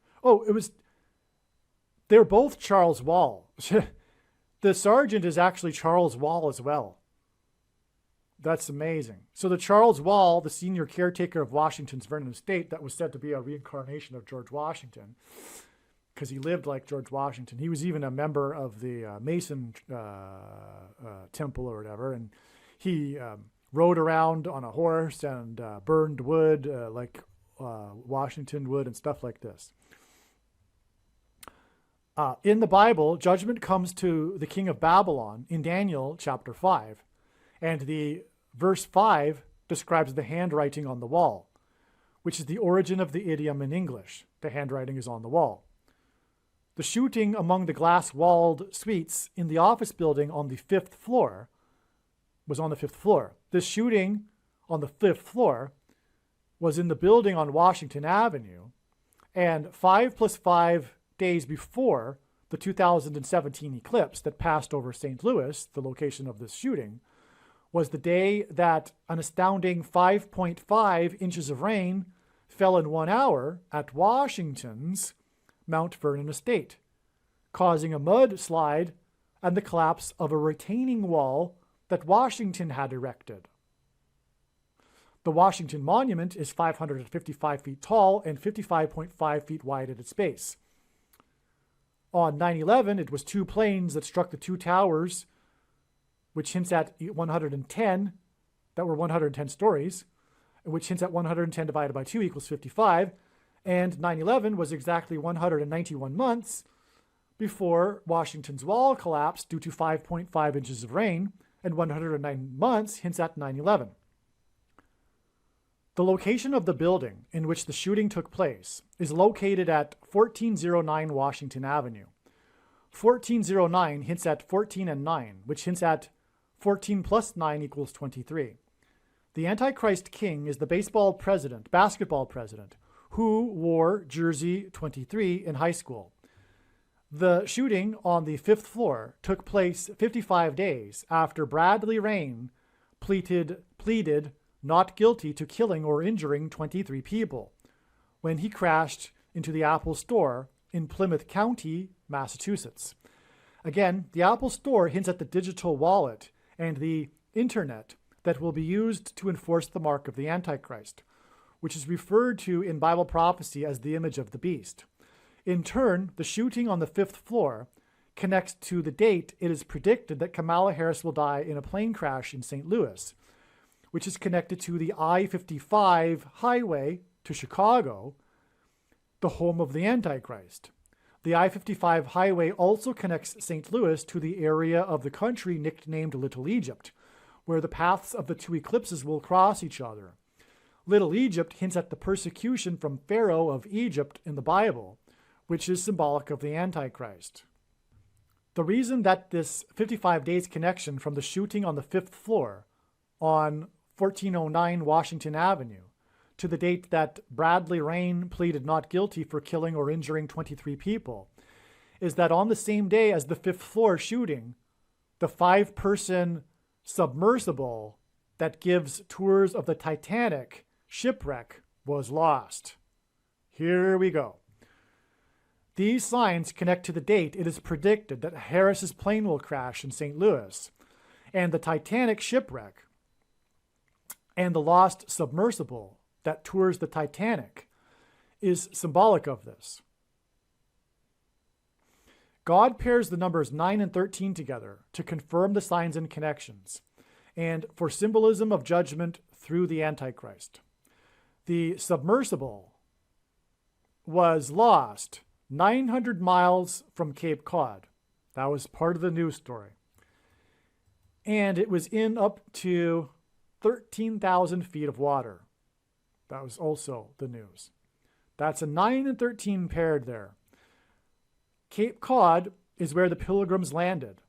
They're both Charles Wall. The sergeant is actually Charles Wall as well. That's amazing. So the Charles Wall, the senior caretaker of Washington's Vernon estate, that was said to be a reincarnation of George Washington, because he lived like George Washington. He was even a member of the Mason temple or whatever, and he rode around on a horse and burned wood like Washington would and stuff like this. In the Bible, judgment comes to the king of Babylon in Daniel chapter 5. And the verse 5 describes the handwriting on the wall, which is the origin of the idiom in English. The handwriting is on the wall. The shooting among the glass-walled suites in the office building on the 5th floor was on the 5th floor. This shooting on the 5th floor was in the building on Washington Avenue, and 5 plus 5 days before the 2017 eclipse that passed over St. Louis, the location of this shooting, was the day that an astounding 5.5 inches of rain fell in 1 hour at Washington's Mount Vernon estate, causing a mudslide and the collapse of a retaining wall that Washington had erected. The Washington Monument is 555 feet tall and 55.5 feet wide at its base. On 9/11, it was 2 planes that struck the 2 towers, which hints at 110, that were 110 stories, which hints at 110 divided by 2 equals 55. And 9/11 was exactly 191 months before Washington's wall collapsed due to 5.5 inches of rain, and 109 months hints at 9/11. The location of the building in which the shooting took place is located at 1409 Washington Avenue. 1409 hints at 14 and 9, which hints at 14 plus 9 equals 23. The Antichrist King is the basketball president, who wore jersey 23 in high school. The shooting on the 5th floor took place 55 days after Bradley Rain pleaded not guilty to killing or injuring 23 people when he crashed into the Apple Store in Plymouth County, Massachusetts. Again, the Apple Store hints at the digital wallet and the internet that will be used to enforce the mark of the Antichrist, which is referred to in Bible prophecy as the image of the beast. In turn, the shooting on the 5th floor connects to the date it is predicted that Kamala Harris will die in a plane crash in St. Louis, which is connected to the I-55 highway to Chicago, the home of the Antichrist. The I-55 highway also connects St. Louis to the area of the country nicknamed Little Egypt, where the paths of the two eclipses will cross each other. Little Egypt hints at the persecution from Pharaoh of Egypt in the Bible, which is symbolic of the Antichrist. The reason that this 55 days connection from the shooting on the 5th floor on 1409 Washington Avenue to the date that Bradley Rain pleaded not guilty for killing or injuring 23 people is that on the same day as the 5th floor shooting, the 5-person submersible that gives tours of the Titanic shipwreck was lost. Here we go. These signs connect to the date it is predicted that Harris's plane will crash in St. Louis, and the Titanic shipwreck and the lost submersible that tours the Titanic is symbolic of this. God pairs the numbers 9 and 13 together to confirm the signs and connections, and for symbolism of judgment through the Antichrist. The submersible was lost 900 miles from Cape Cod. That was part of the news story. And it was in up to 13,000 feet of water. That was also the news. That's a 9 and 13 paired there. Cape Cod is where the Pilgrims landed.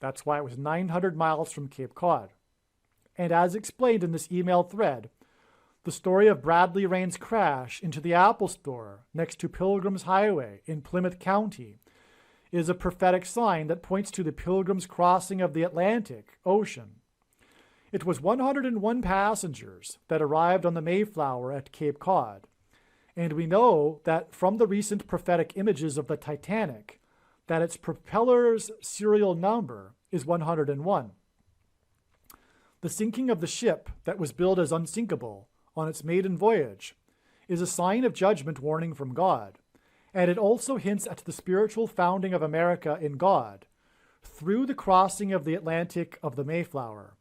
That's why it was 900 miles from Cape Cod. And as explained in this email thread, the story of Bradley Rain's crash into the Apple Store next to Pilgrim's Highway in Plymouth County is a prophetic sign that points to the Pilgrims' crossing of the Atlantic Ocean. It was 101 passengers that arrived on the Mayflower at Cape Cod, and we know that from the recent prophetic images of the Titanic that its propeller's serial number is 101. The sinking of the ship that was billed as unsinkable on its maiden voyage is a sign of judgment warning from God, and it also hints at the spiritual founding of America in God through the crossing of the Atlantic of the Mayflower.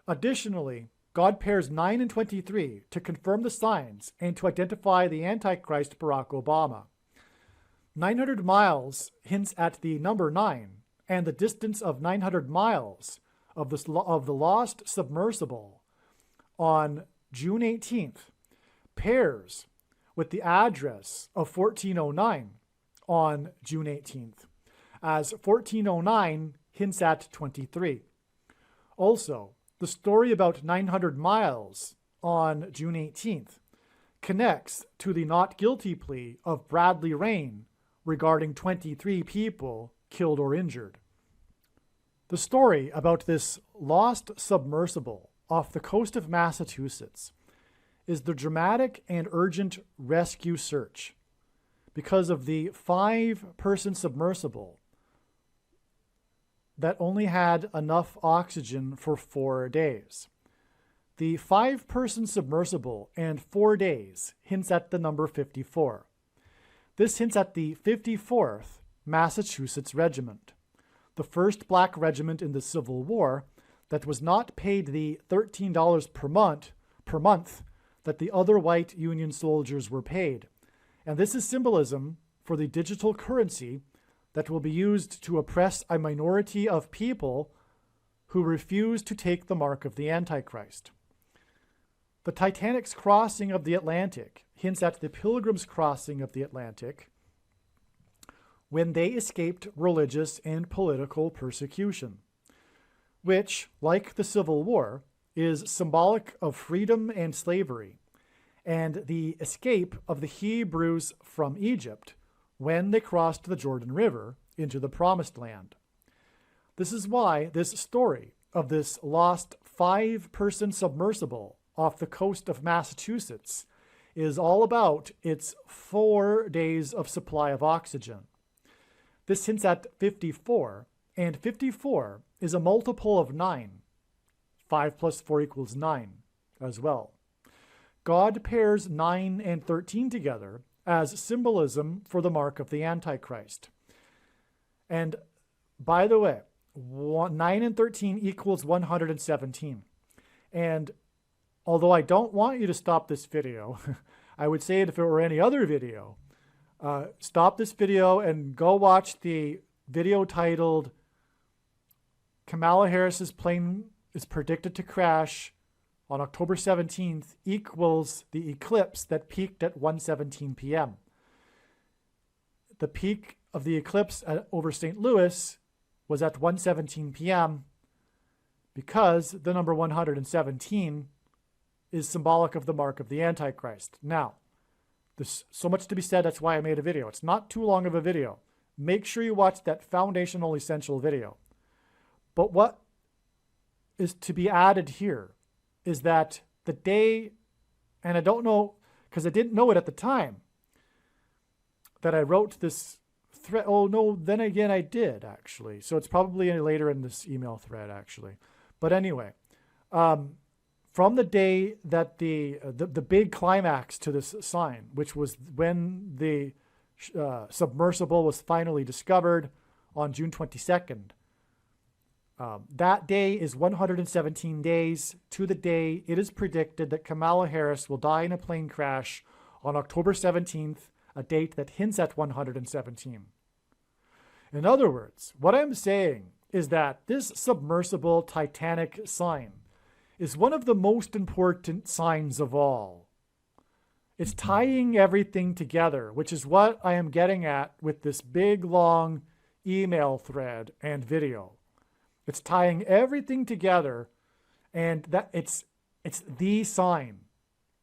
Additionally, God pairs 9 and 23 to confirm the signs and to identify the Antichrist Barack Obama. 900 miles hints at the number 9 and the distance of 900 miles of the lost submersible on June 18th pairs with the address of 1409 on June 18th, as 1409 hints at 23. Also, the story about 900 miles on June 18th connects to the not guilty plea of Bradley Rain regarding 23 people killed or injured. The story about this lost submersible off the coast of Massachusetts is the dramatic and urgent rescue search because of the 5-person submersible that only had enough oxygen for 4 days. The 5-person submersible and 4 days hints at the number 54. This hints at the 54th Massachusetts Regiment, the first black regiment in the Civil War that was not paid the $13 per month per month that the other white Union soldiers were paid. And this is symbolism for the digital currency that will be used to oppress a minority of people who refuse to take the mark of the Antichrist. The Titanic's crossing of the Atlantic hints at the Pilgrims' crossing of the Atlantic when they escaped religious and political persecution, which, like the Civil War, is symbolic of freedom and slavery, and the escape of the Hebrews from Egypt when they crossed the Jordan River into the Promised Land. This is why this story of this lost 5-person submersible off the coast of Massachusetts is all about its 4 days of supply of oxygen. This hints at 54, and 54 is a multiple of 9. 5 plus 4 equals 9 as well. God pairs 9 and 13 together as symbolism for the mark of the Antichrist. And by the way, 9 and 13 equals 117. And although I don't want you to stop this video, I would say it if it were any other video. Stop this video and go watch the video titled Kamala Harris's plane is predicted to crash on October 17th equals the eclipse that peaked at 1:17 p.m. The peak of the eclipse over St. Louis was at 1:17 p.m. because the number 117 is symbolic of the mark of the Antichrist. Now, there's so much to be said, that's why I made a video. It's not too long of a video. Make sure you watch that foundational essential video. But what is to be added here is that the day, and I don't know, because I didn't know it at the time, that I wrote this thread. Oh, no, then again, I did, actually. So it's probably later in this email thread, actually. But anyway, from the day that the big climax to this sign, which was when the submersible was finally discovered on June 22nd, that day is 117 days to the day it is predicted that Kamala Harris will die in a plane crash on October 17th, a date that hints at 117. In other words, what I'm saying is that this submersible Titanic sign is one of the most important signs of all. It's tying everything together, which is what I am getting at with this big, long email thread and video. It's tying everything together, and that it's the sign.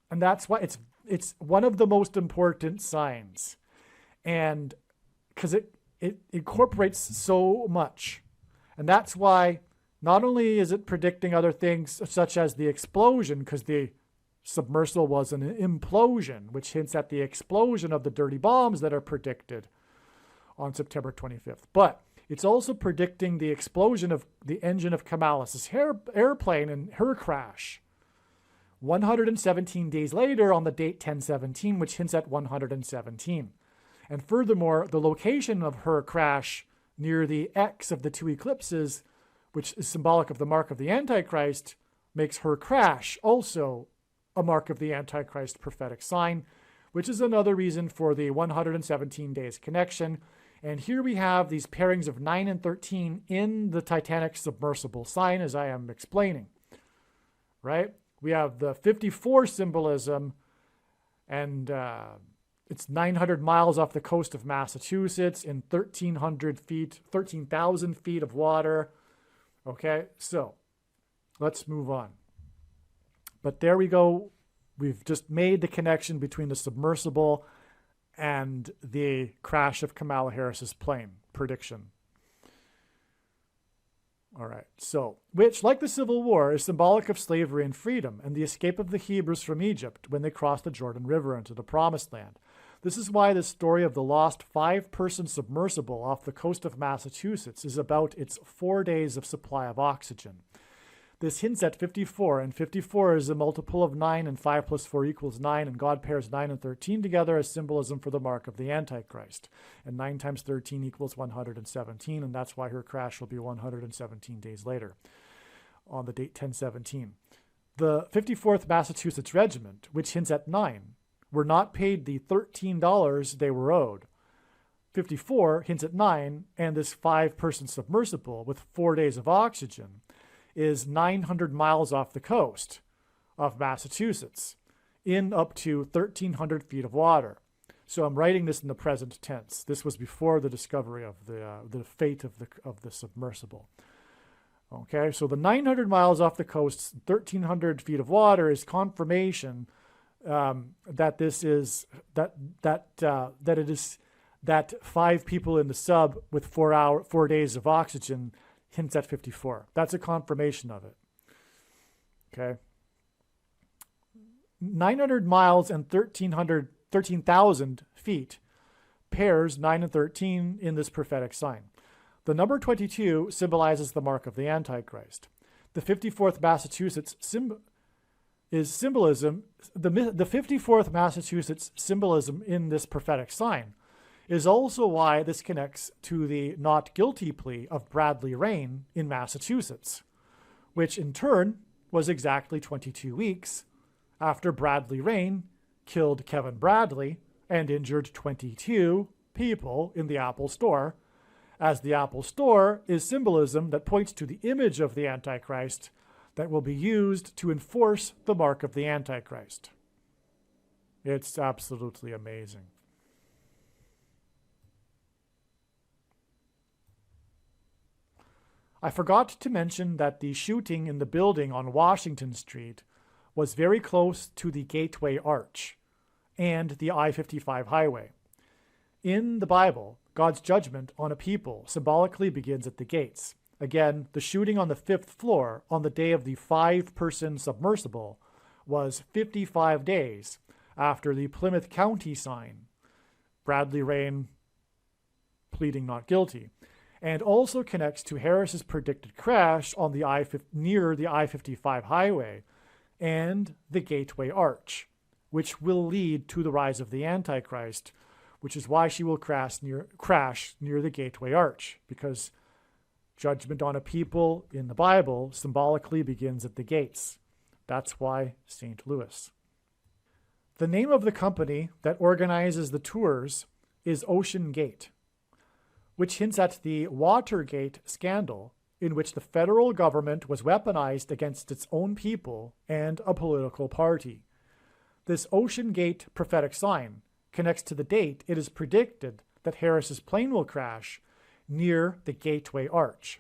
And that's why it's one of the most important signs. And because it incorporates so much. And that's why not only is it predicting other things such as the explosion, because the submersible was an implosion, which hints at the explosion of the dirty bombs that are predicted on September 25th. But it's also predicting the explosion of the engine of Kamala's airplane and her crash 117 days later on the date 10/17, which hints at 117. And furthermore, the location of her crash near the X of the two eclipses, which is symbolic of the mark of the Antichrist, makes her crash also a mark of the Antichrist prophetic sign, which is another reason for the 117 days connection. And here we have these pairings of 9 and 13 in the Titanic submersible sign, as I am explaining, right? We have the 54 symbolism, and it's 900 miles off the coast of Massachusetts in 13,000 feet of water. Okay, so let's move on. But there we go. We've just made the connection between the submersible and the crash of Kamala Harris's plane prediction. All right, so, which, like the Civil War, is symbolic of slavery and freedom and the escape of the Hebrews from Egypt when they crossed the Jordan River into the Promised Land. This is why the story of the lost 5-person submersible off the coast of Massachusetts is about its 4 days of supply of oxygen. This hints at 54, and 54 is a multiple of 9, and 5 plus 4 equals 9, and God pairs 9 and 13 together as symbolism for the mark of the Antichrist. And 9 times 13 equals 117, and that's why her crash will be 117 days later on the date 10/17. The 54th Massachusetts Regiment, which hints at 9, were not paid the $13 they were owed. 54 hints at 9, and this 5-person submersible with 4 days of oxygen is 900 miles off the coast of Massachusetts in up to 1,300 feet of water. So I'm writing this in the present tense. This was before the discovery of the fate of the submersible. Okay, so the 900 miles off the coast, 1,300 feet of water is confirmation that this is that it is that 5 people in the sub with 4 days of oxygen hints at 54. That's a confirmation of it. Okay. 900 miles and 13,000 feet pairs 9 and 13 in this prophetic sign. The number 22 symbolizes the mark of the Antichrist. The 54th Massachusetts symbolism. The 54th Massachusetts symbolism in this prophetic sign is also why this connects to the not guilty plea of Bradley Rain in Massachusetts, which in turn was exactly 22 weeks after Bradley Rain killed Kevin Bradley and injured 22 people in the Apple Store, as the Apple Store is symbolism that points to the image of the Antichrist that will be used to enforce the mark of the Antichrist. It's absolutely amazing. I forgot to mention that the shooting in the building on Washington Street was very close to the Gateway Arch and the I-55 highway. In the Bible, God's judgment on a people symbolically begins at the gates. Again, the shooting on the 5th floor on the day of the 5-person submersible was 55 days after the Plymouth County sign, Bradley Rain pleading not guilty, and also connects to Harris's predicted crash on the near the I-55 highway and the Gateway Arch, which will lead to the rise of the Antichrist, which is why she will crash near the Gateway Arch, because judgment on a people in the Bible symbolically begins at the gates. That's why St. Louis. The name of the company that organizes the tours is Ocean Gate, which hints at the Watergate scandal in which the federal government was weaponized against its own people and a political party. This Ocean Gate prophetic sign connects to the date it is predicted that Harris's plane will crash near the Gateway Arch,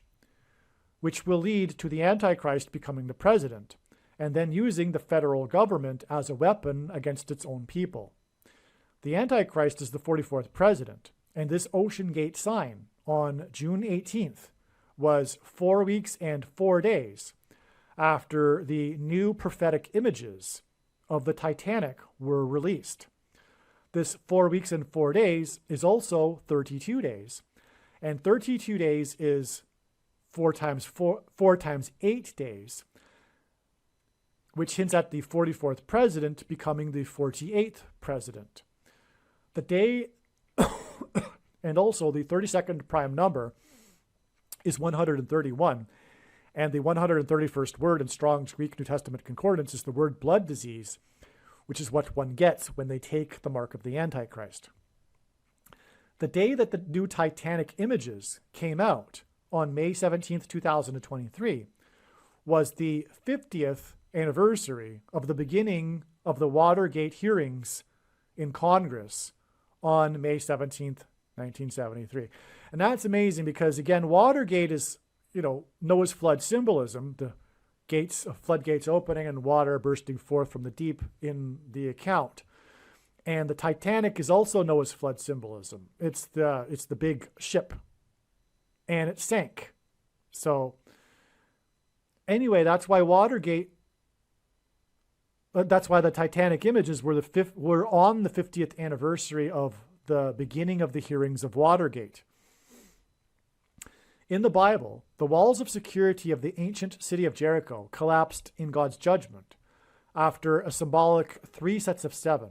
which will lead to the Antichrist becoming the president and then using the federal government as a weapon against its own people. The Antichrist is the 44th president, and this Ocean Gate sign on June 18th was 4 weeks and 4 days after the new prophetic images of the Titanic were released. This 4 weeks and 4 days is also 32 days. And 32 days is 4 times 8 days, which hints at the 44th president becoming the 48th president. The day and also the 32nd prime number is 131, and the 131st word in Strong's Greek New Testament Concordance is the word blood disease, which is what one gets when they take the mark of the Antichrist. The day that the new Titanic images came out, on May 17th, 2023, was the 50th anniversary of the beginning of the Watergate hearings in Congress on May 17th, 1973. And that's amazing because, again, Watergate is, Noah's flood symbolism, the floodgates opening and water bursting forth from the deep in the account. And the Titanic is also Noah's flood symbolism. It's the big ship, and it sank. So anyway, that's why that's why the Titanic images were on the 50th anniversary of the beginning of the hearings of Watergate. In the Bible, the walls of security of the ancient city of Jericho collapsed in God's judgment after a symbolic 3 sets of 7.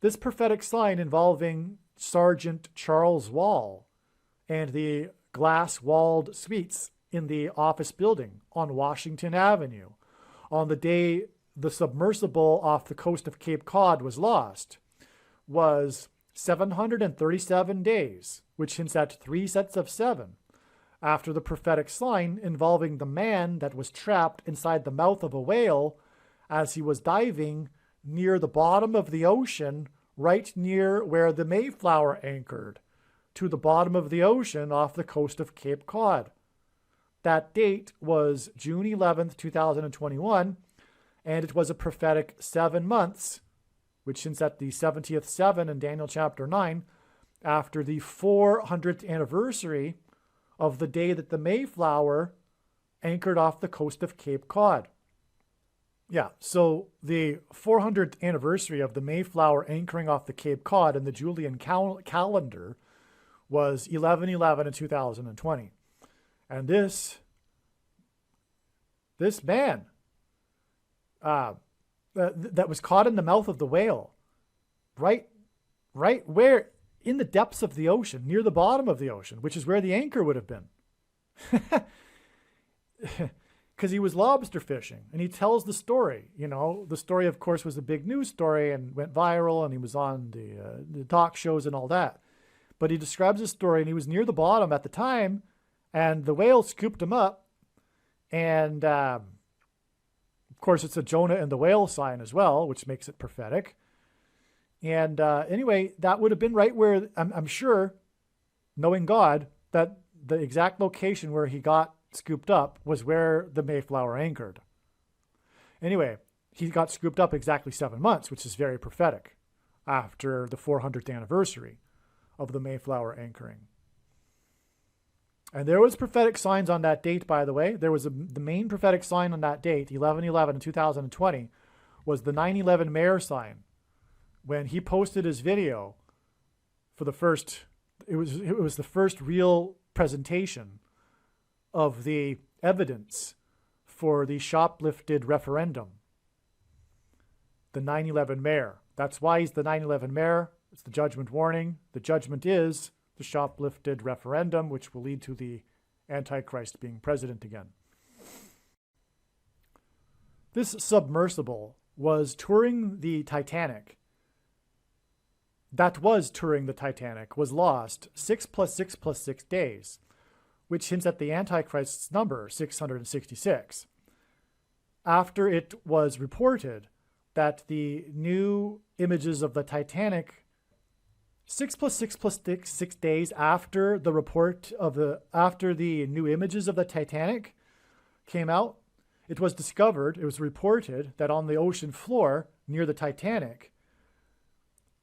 This prophetic sign involving Sergeant Charles Wall and the glass-walled suites in the office building on Washington Avenue on the day the submersible off the coast of Cape Cod was lost was 737 days, which hints at 3 sets of 7, after the prophetic sign involving the man that was trapped inside the mouth of a whale as he was diving near the bottom of the ocean, right near where the Mayflower anchored, to the bottom of the ocean off the coast of Cape Cod. That date was June 11th, 2021, and it was a prophetic 7 months, which hints at the 70th 7 in Daniel chapter 9, after the 400th anniversary of the day that the Mayflower anchored off the coast of Cape Cod. Yeah, so the 400th anniversary of the Mayflower anchoring off the Cape Cod in the Julian calendar was 11/11 in 2020. And this man that was caught in the mouth of the whale, right where, in the depths of the ocean, near the bottom of the ocean, which is where the anchor would have been. Because he was lobster fishing, and he tells the story. You know, the story, of course, was a big news story and went viral, and he was on the talk shows and all that. But he describes his story, and he was near the bottom at the time, and the whale scooped him up, and of course, it's a Jonah and the whale sign as well, which makes it prophetic. And anyway, that would have been right where, I'm sure, knowing God, that the exact location where he got scooped up was where the Mayflower anchored. Anyway, he got scooped up exactly 7 months, which is very prophetic, after the 400th anniversary of the Mayflower anchoring. And there was prophetic signs on that date, by the way. There was the main prophetic sign on that date, 11/11 in 2020, was the 9/11 Mare sign. When he posted his video for the first, it was the first real presentation of the evidence for the shoplifted referendum. The 9/11 Mare. That's why he's the 9/11 Mare. It's the judgment warning. The judgment is the shoplifted referendum, which will lead to the Antichrist being president again. This submersible was touring the Titanic. That was touring the Titanic, was lost 6 + 6 + 6 days, which hints at the Antichrist's number, 666. After it was reported that the new images of the Titanic, 6 + 6 + 6 days after the report of after the new images of the Titanic came out, it was discovered, it was reported that on the ocean floor near the Titanic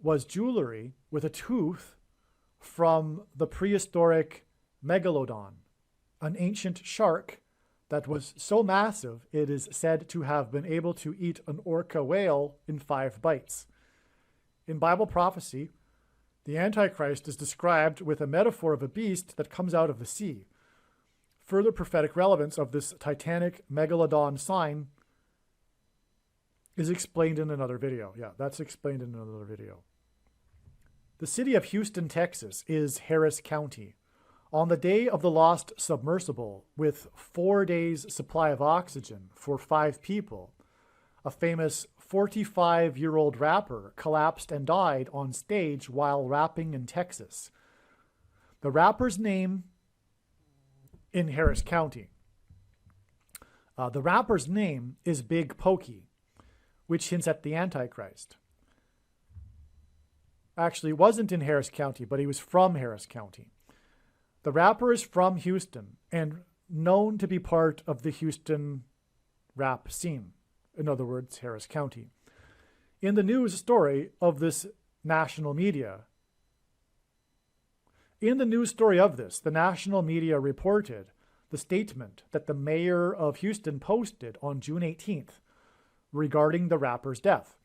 was jewelry with a tooth from the prehistoric megalodon, an ancient shark that was so massive it is said to have been able to eat an orca whale in 5 bites. In Bible prophecy, the Antichrist is described with a metaphor of a beast that comes out of the sea. Further prophetic relevance of this Titanic megalodon sign is explained in another video. Yeah, that's explained in another video. The city of Houston, Texas is Harris County. On the day of the lost submersible, with 4 days' supply of oxygen for 5 people, a famous 45-year-old rapper collapsed and died on stage while rapping in Texas. The rapper's name in Harris County. The rapper's name is Big Pokey, which hints at the Antichrist. Actually, it wasn't in Harris County, but he was from Harris County. The rapper is from Houston and known to be part of the Houston rap scene. In other words, Harris County. In the news story of this national media, the national media reported the statement that the mayor of Houston posted on June 18th regarding the rapper's death.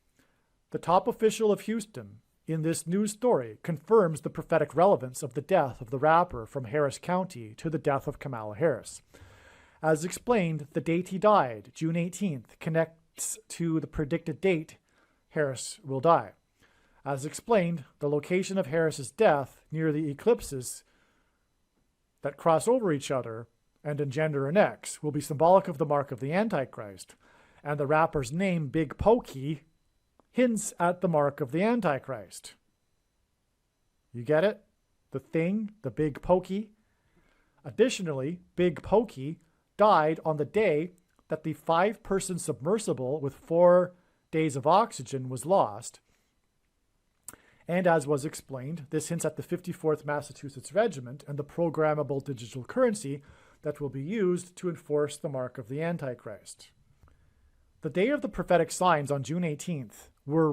The top official of Houston in this news story confirms the prophetic relevance of the death of the rapper from Harris County to the death of Kamala Harris. As explained, the date he died, June 18th, connects to the predicted date Harris will die. As explained, the location of Harris's death near the eclipses that cross over each other and engender an X will be symbolic of the mark of the Antichrist, And the rapper's name, Big Pokey, hints at the mark of the Antichrist. You get it? The thing, the Big Pokey. Additionally, Big Pokey died on the day that the 5-person submersible with 4 days of oxygen was lost. And as was explained, this hints at the 54th Massachusetts Regiment and the programmable digital currency that will be used to enforce the mark of the Antichrist. The day of the prophetic signs on June 18th were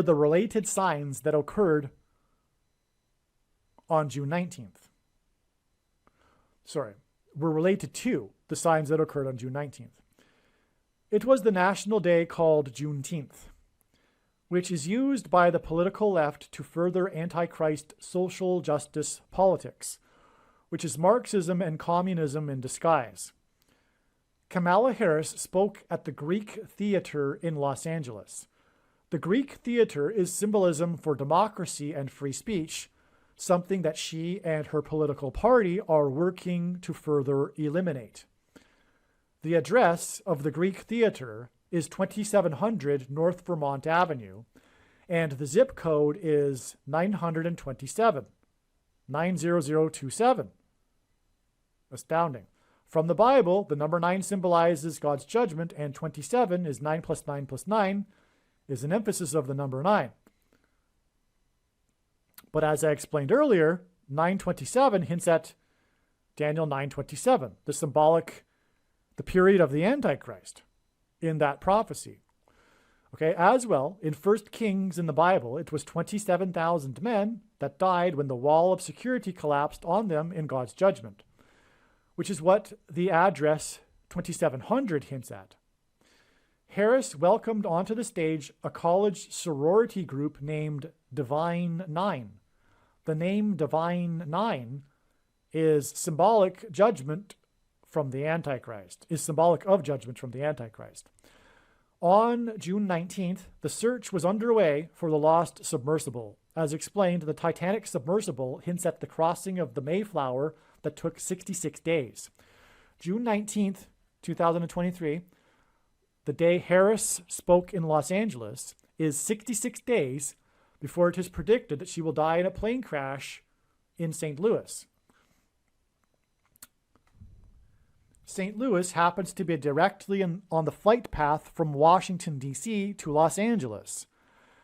the related signs that occurred on June 19th. Were related to the signs that occurred on June 19th. It was the national day called Juneteenth, which is used by the political left to further Antichrist social justice politics, which is Marxism and communism in disguise. Kamala Harris spoke at the Greek Theater in Los Angeles. The Greek Theater is symbolism for democracy and free speech, something that she and her political party are working to further eliminate. The address of the Greek Theater is 2700 North Vermont Avenue, and the zip code is 927, 90027. Astounding. From the Bible, the number 9 symbolizes God's judgment, and 27 is 9 plus 9 plus 9 is an emphasis of the number 9. But as I explained earlier, 927 hints at Daniel 9:27, the period of the Antichrist in that prophecy. Okay, as well, in 1 Kings in the Bible, it was 27,000 men that died when the wall of security collapsed on them in God's judgment, which is what the address 2700 hints at. Harris welcomed onto the stage a college sorority group named Divine Nine. The name Divine Nine is symbolic of judgment from the Antichrist. On June 19th, the search was underway for the lost submersible. As explained, the Titanic submersible hints at the crossing of the Mayflower that took 66 days. June 19th, 2023, the day Harris spoke in Los Angeles, is 66 days before it is predicted that she will die in a plane crash in St. Louis. St. Louis happens to be directly on the flight path from Washington, D.C. to Los Angeles.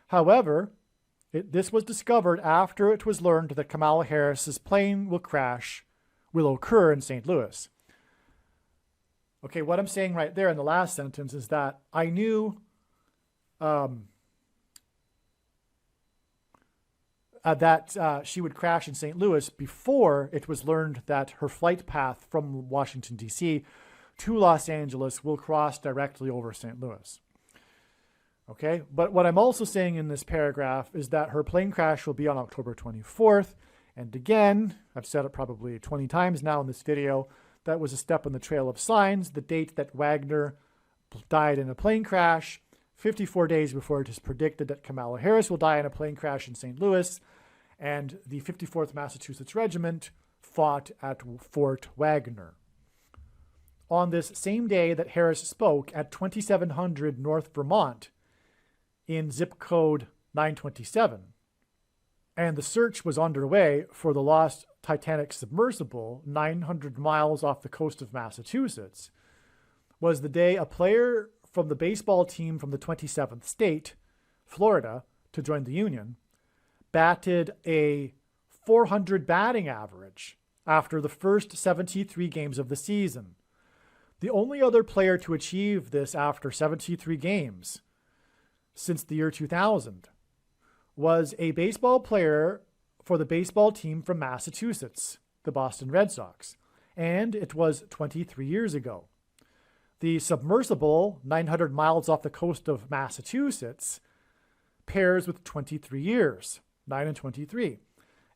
However, this was discovered after it was learned that Kamala Harris's plane will occur in St. Louis. Okay, what I'm saying right there in the last sentence is that I knew that she would crash in St. Louis before it was learned that her flight path from Washington, D.C. to Los Angeles will cross directly over St. Louis. Okay, but what I'm also saying in this paragraph is that her plane crash will be on October 24th. And again, I've said it probably 20 times now in this video, that was a step on the trail of signs, the date that Wagner died in a plane crash, 54 days before it is predicted that Kamala Harris will die in a plane crash in St. Louis, and the 54th Massachusetts Regiment fought at Fort Wagner. On this same day that Harris spoke at 2700 North Vermont in zip code 927, and the search was underway for the lost Titanic submersible 900 miles off the coast of Massachusetts, was the day a player from the baseball team from the 27th state, Florida, to join the Union, batted a .400 batting average after the first 73 games of the season. The only other player to achieve this after 73 games since the year 2000 was a baseball player for the baseball team from Massachusetts, the Boston Red Sox, and it was 23 years ago. The submersible, 900 miles off the coast of Massachusetts, pairs with 23 years, 9 and 23,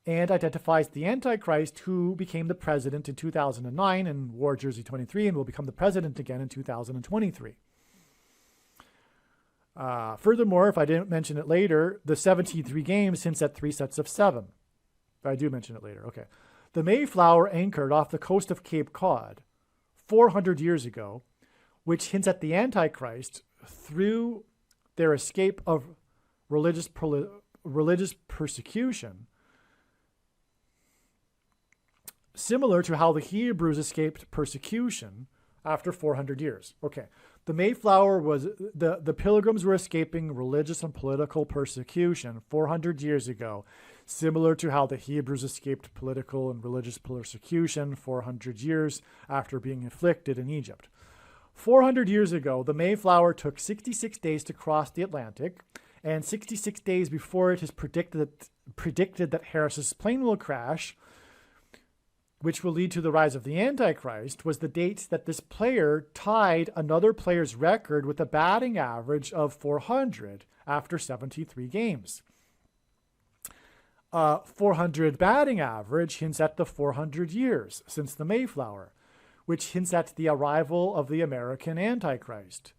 and identifies the Antichrist, who became the president in 2009 and wore jersey 23 and will become the president again in 2023. Furthermore, if I didn't mention it later, the 73 games hints at 3 sets of 7. But I do mention it later. Okay. The Mayflower anchored off the coast of Cape Cod 400 years ago which hints at the Antichrist through their escape of religious persecution, similar to how the Hebrews escaped persecution after 400 years. Okay, the Mayflower was, the Pilgrims were escaping religious and political persecution 400 years ago, similar to how the Hebrews escaped political and religious persecution 400 years after being afflicted in Egypt. 400 years ago, the Mayflower took 66 days to cross the Atlantic, and 66 days before it is predicted that Harris's plane will crash, which will lead to the rise of the Antichrist, was the date that this player tied another player's record with a batting average of 400 after 73 games. 400 batting average hints at the 400 years since the Mayflower, which hints at the arrival of the American Antichrist.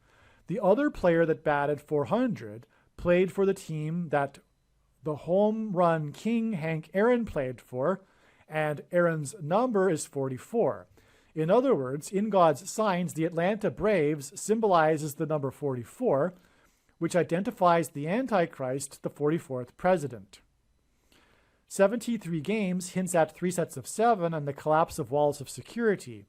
The other player that batted 400 played for the team that the home run king Hank Aaron played for, and Aaron's number is 44. In other words, in God's signs, the Atlanta Braves symbolizes the number 44, which identifies the Antichrist, the 44th president. 73 games hints at 3 sets of 7 and the collapse of walls of security.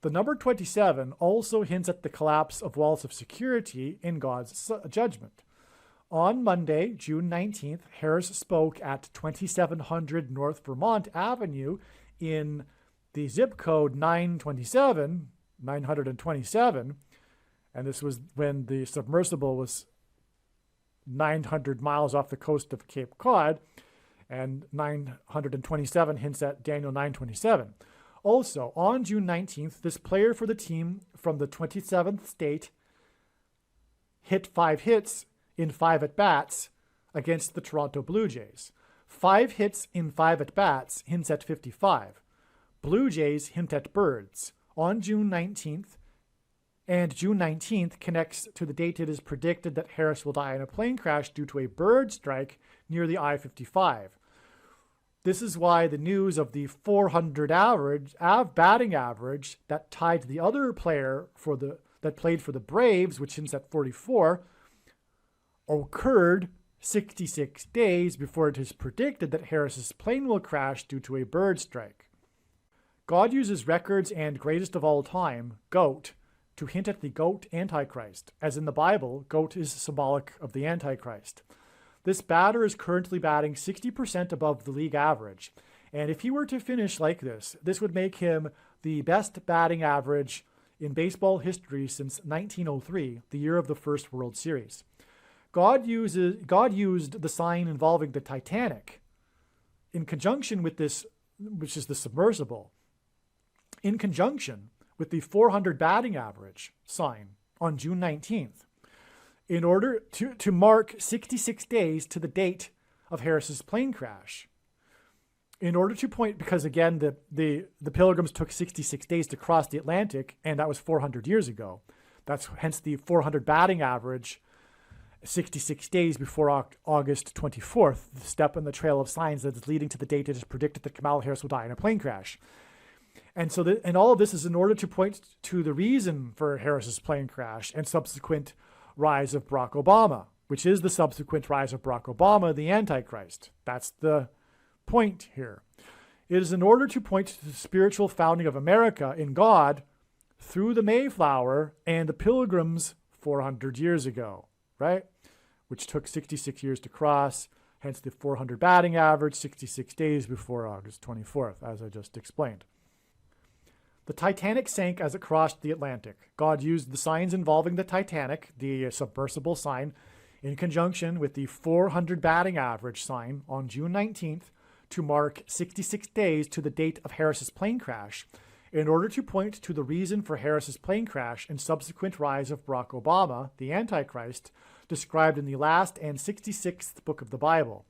The number 27 also hints at the collapse of walls of security in God's judgment. On Monday, June 19th, Harris spoke at 2700 North Vermont Avenue in the zip code 927, and this was when the submersible was 900 miles off the coast of Cape Cod, and 927 hints at Daniel 9:27. Also, on June 19th, this player for the team from the 27th state hit 5 hits in 5 at-bats against the Toronto Blue Jays. 5 hits in 5 at-bats hints at 55. Blue Jays hint at birds. On June 19th, and June 19th connects to the date it is predicted that Harris will die in a plane crash due to a bird strike near the I-55. This is why the news of the 400 batting average that tied the other player that played for the Braves, which hints at 44, occurred 66 days before it is predicted that Harris's plane will crash due to a bird strike. God uses records and greatest of all time, GOAT, to hint at the GOAT Antichrist. As in the Bible, GOAT is symbolic of the Antichrist. This batter is currently batting 60% above the league average, and if he were to finish like this would make him the best batting average in baseball history since 1903, the year of the first World Series. God used the sign involving the Titanic in conjunction with this, which is the submersible, in conjunction with the 400 batting average sign on June 19th, in order to mark 66 days to the date of Harris's plane crash. In order to point, because again, the Pilgrims took 66 days to cross the Atlantic, and that was 400 years ago. That's hence the 400 batting average, 66 days before August 24th, the step in the trail of signs that is leading to the date it is predicted that Kamala Harris will die in a plane crash. And so, and all of this is in order to point to the reason for Harris's plane crash and subsequent rise of Barack Obama, which is the subsequent rise of Barack Obama, the Antichrist. That's the point here. It is in order to point to the spiritual founding of America in God through the Mayflower and the Pilgrims 400 years ago, right? Which took 66 years to cross, hence the 400 batting average, 66 days before August 24th, as I just explained. The Titanic sank as it crossed the Atlantic. God used the signs involving the Titanic, the submersible sign, in conjunction with the 400 batting average sign on June 19th to mark 66 days to the date of Harris's plane crash, in order to point to the reason for Harris's plane crash and subsequent rise of Barack Obama, the Antichrist, described in the last and 66th book of the Bible.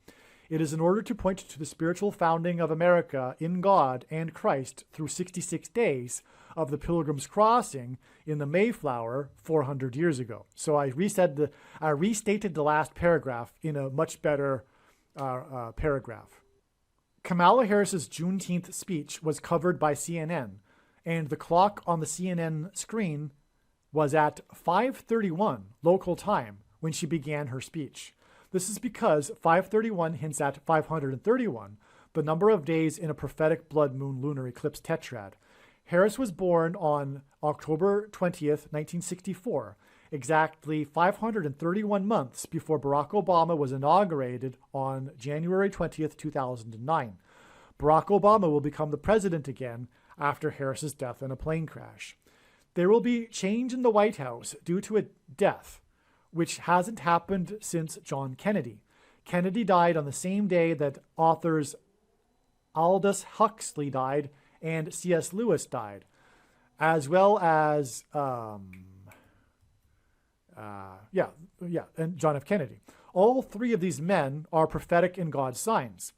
It is in order to point to the spiritual founding of America in God and Christ through 66 days of the Pilgrim's crossing in the Mayflower 400 years ago. So I restated the last paragraph in a much better paragraph. Kamala Harris's Juneteenth speech was covered by CNN, and the clock on the CNN screen was at 5:31 local time when she began her speech. This is because 5:31 hints at 531, the number of days in a prophetic blood moon lunar eclipse tetrad. Harris was born on October 20th, 1964, exactly 531 months before Barack Obama was inaugurated on January 20th, 2009. Barack Obama will become the president again after Harris's death in a plane crash. There will be change in the White House due to a death, which hasn't happened since John Kennedy. Kennedy died on the same day that authors Aldous Huxley died and C.S. Lewis died, as well as and John F. Kennedy. All three of these men are prophetic in God's signs.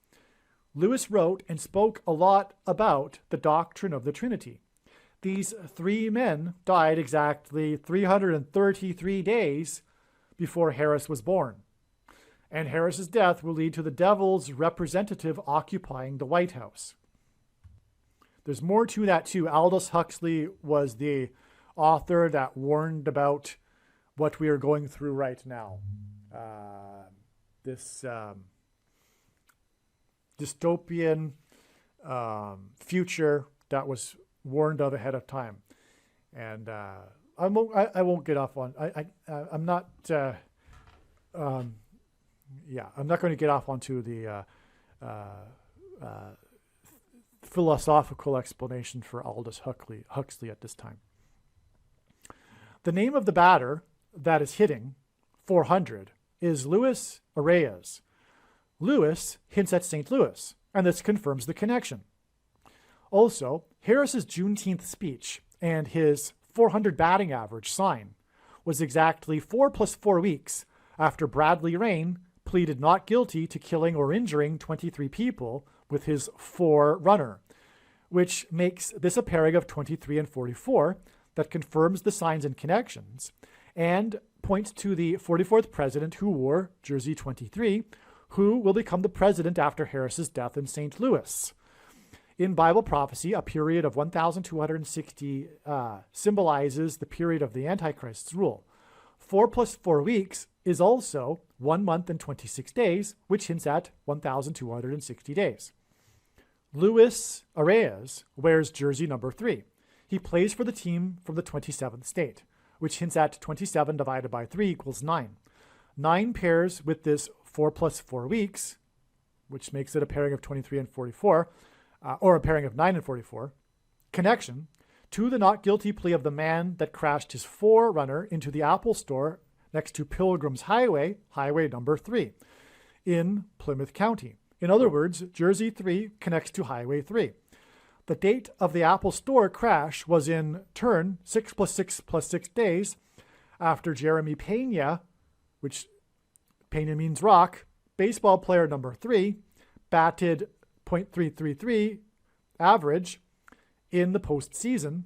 Lewis wrote and spoke a lot about the doctrine of the Trinity. These three men died exactly 333 days before Harris was born. And Harris's death will lead to the devil's representative occupying the White House. There's more to that too. Aldous Huxley was the author that warned about what we are going through right now. This dystopian future that was warned of ahead of time. And I won't get off on, I'm not going to get off onto the philosophical explanation for Aldous Huxley at this time. The name of the batter that is hitting 400 is Luis Arias. Lewis hints at St. Louis, and this confirms the connection. Also, Harris's Juneteenth speech and his 400 batting average sign was exactly 4 + 4 weeks after Bradley Rain pleaded not guilty to killing or injuring 23 people with his 4 runner, which makes this a pairing of 23 and 44 that confirms the signs and connections and points to the 44th president who wore jersey 23, who will become the president after Harris's death in St. Louis. In Bible prophecy, a period of 1,260 symbolizes the period of the Antichrist's rule. 4 + 4 weeks is also 1 month and 26 days, which hints at 1,260 days. Luis Arias wears jersey number 3. He plays for the team from the 27th state, which hints at 27 divided by 3 equals 9. 9 pairs with this 4 + 4 weeks, which makes it a pairing of 23 and 44, or a pairing of 9 and 44, connection to the not guilty plea of the man that crashed his 4Runner into the Apple store next to Pilgrim's Highway, highway number 3, in Plymouth County. In other words, Jersey 3 connects to Highway 3. The date of the Apple Store crash was in turn 6 + 6 + 6 days after Jeremy Pena, which Pena means rock, baseball player number 3, batted .333 average in the postseason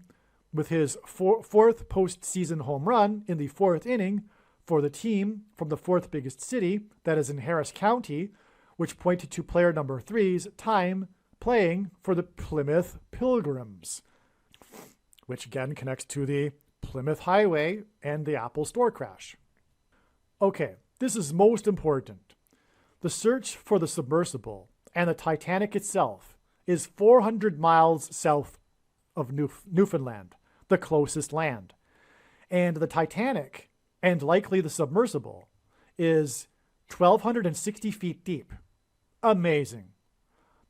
with his fourth postseason home run in the 4th inning for the team from the 4th biggest city, that is in Harris County, which pointed to player number 3's time playing for the Plymouth Pilgrims, which again connects to the Plymouth Highway and the Apple Store crash. Okay, this is most important. The search for the submersible and the Titanic itself is 400 miles south of Newfoundland, the closest land. And the Titanic, and likely the submersible, is 1,260 feet deep. Amazing.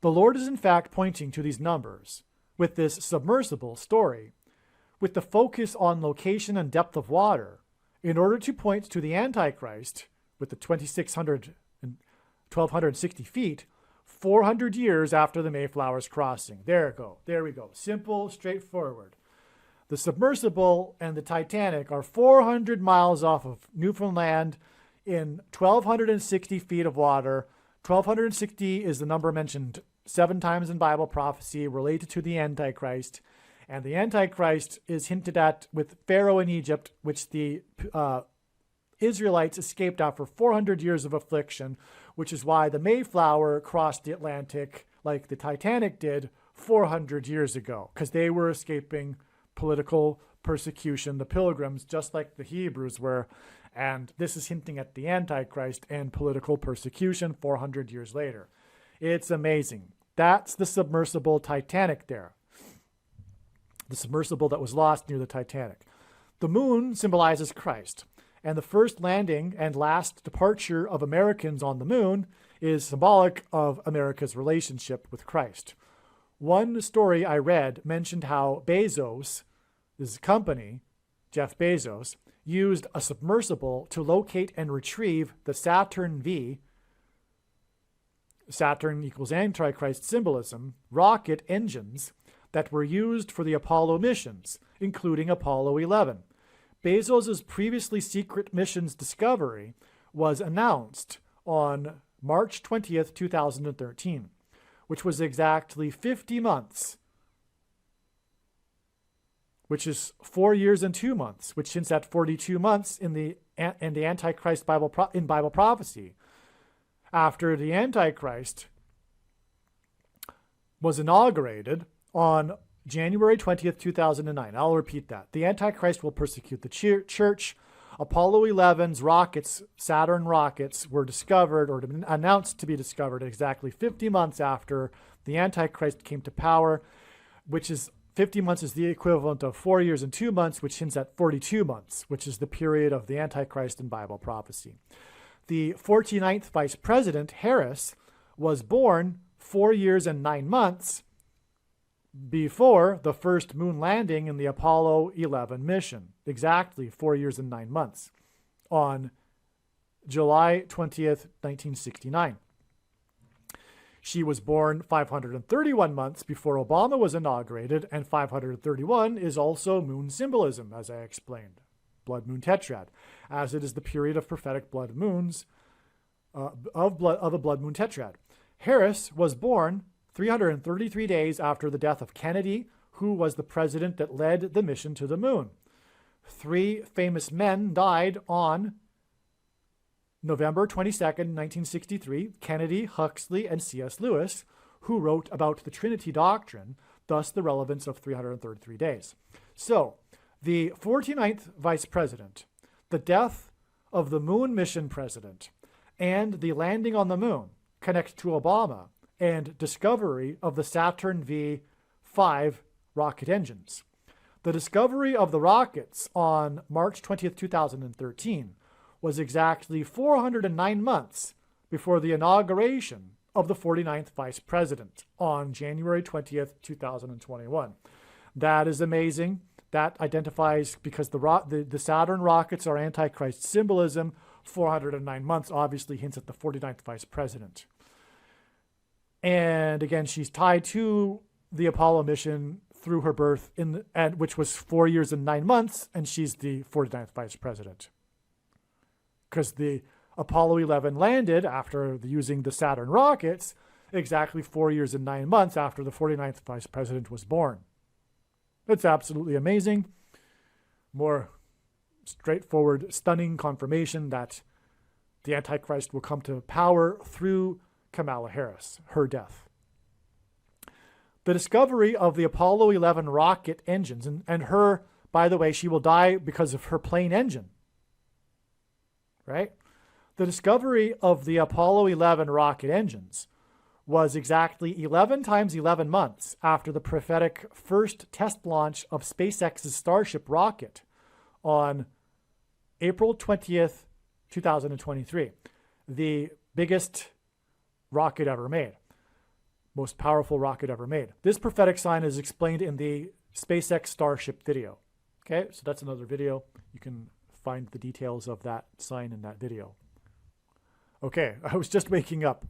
The Lord is in fact pointing to these numbers with this submersible story, with the focus on location and depth of water, in order to point to the Antichrist with the 2,600 and 1,260 feet, 400 years after the Mayflower's crossing. There we go. Simple, straightforward. The submersible and the Titanic are 400 miles off of Newfoundland in 1,260 feet of water. 1,260 is the number mentioned 7 times in Bible prophecy related to the Antichrist. And the Antichrist is hinted at with Pharaoh in Egypt, which the Israelites escaped after 400 years of affliction, which is why the Mayflower crossed the Atlantic like the Titanic did 400 years ago, because they were escaping political persecution, the pilgrims, just like the Hebrews were. And this is hinting at the Antichrist and political persecution 400 years later. It's amazing. That's the submersible Titanic there. The submersible that was lost near the Titanic. The moon symbolizes Christ. And the first landing and last departure of Americans on the moon is symbolic of America's relationship with Christ. One story I read mentioned how Bezos, his company, Jeff Bezos, used a submersible to locate and retrieve the Saturn V, Saturn equals Antichrist symbolism, rocket engines that were used for the Apollo missions, including Apollo 11. Bezos' previously secret mission's discovery was announced on March 20th, 2013, which was exactly 50 months, which is 4 years and 2 months, which hints at 42 months in the Antichrist Bible prophecy. After the Antichrist was inaugurated on January 20th, 2009. I'll repeat that. The Antichrist will persecute the church. Apollo 11's rockets, Saturn rockets, were discovered or announced to be discovered exactly 50 months after the Antichrist came to power, which is 50 months is the equivalent of 4 years and 2 months, which hints at 42 months, which is the period of the Antichrist in Bible prophecy. The 49th Vice President, Harris, was born 4 years and 9 months before the first moon landing in the Apollo 11 mission, exactly 4 years and 9 months, on July 20th, 1969. She was born 531 months before Obama was inaugurated, and 531 is also moon symbolism, as I explained. Blood moon tetrad, as it is the period of prophetic blood moons, of a blood moon tetrad. Harris was born 333 days after the death of Kennedy, who was the president that led the mission to the moon. 3 famous men died on November 22nd, 1963, Kennedy, Huxley, and C.S. Lewis, who wrote about the Trinity doctrine, thus the relevance of 333 days. So, the 49th Vice President, the death of the moon mission president, and the landing on the moon connect to Obama and discovery of the Saturn V5 rocket engines. The discovery of the rockets on March 20th, 2013 was exactly 409 months before the inauguration of the 49th Vice President on January 20th, 2021. That is amazing. That identifies, because the Saturn rockets are Antichrist symbolism, 409 months obviously hints at the 49th Vice President. And again, she's tied to the Apollo mission through her birth, which was 4 years and 9 months, and she's the 49th Vice President. Because the Apollo 11 landed after using the Saturn rockets exactly 4 years and 9 months after the 49th Vice President was born. It's absolutely amazing. More straightforward, stunning confirmation that the Antichrist will come to power through Kamala Harris, her death. The discovery of the Apollo 11 rocket engines, and her, by the way, she will die because of her plane engine, right? The discovery of the Apollo 11 rocket engines was exactly 11 times 11 months after the prophetic first test launch of SpaceX's Starship rocket on April 20th, 2023. The biggest rocket ever made. Most powerful rocket ever made. This prophetic sign is explained in the SpaceX Starship video. Okay, so that's another video. You can find the details of that sign in that video. Okay, I was just waking up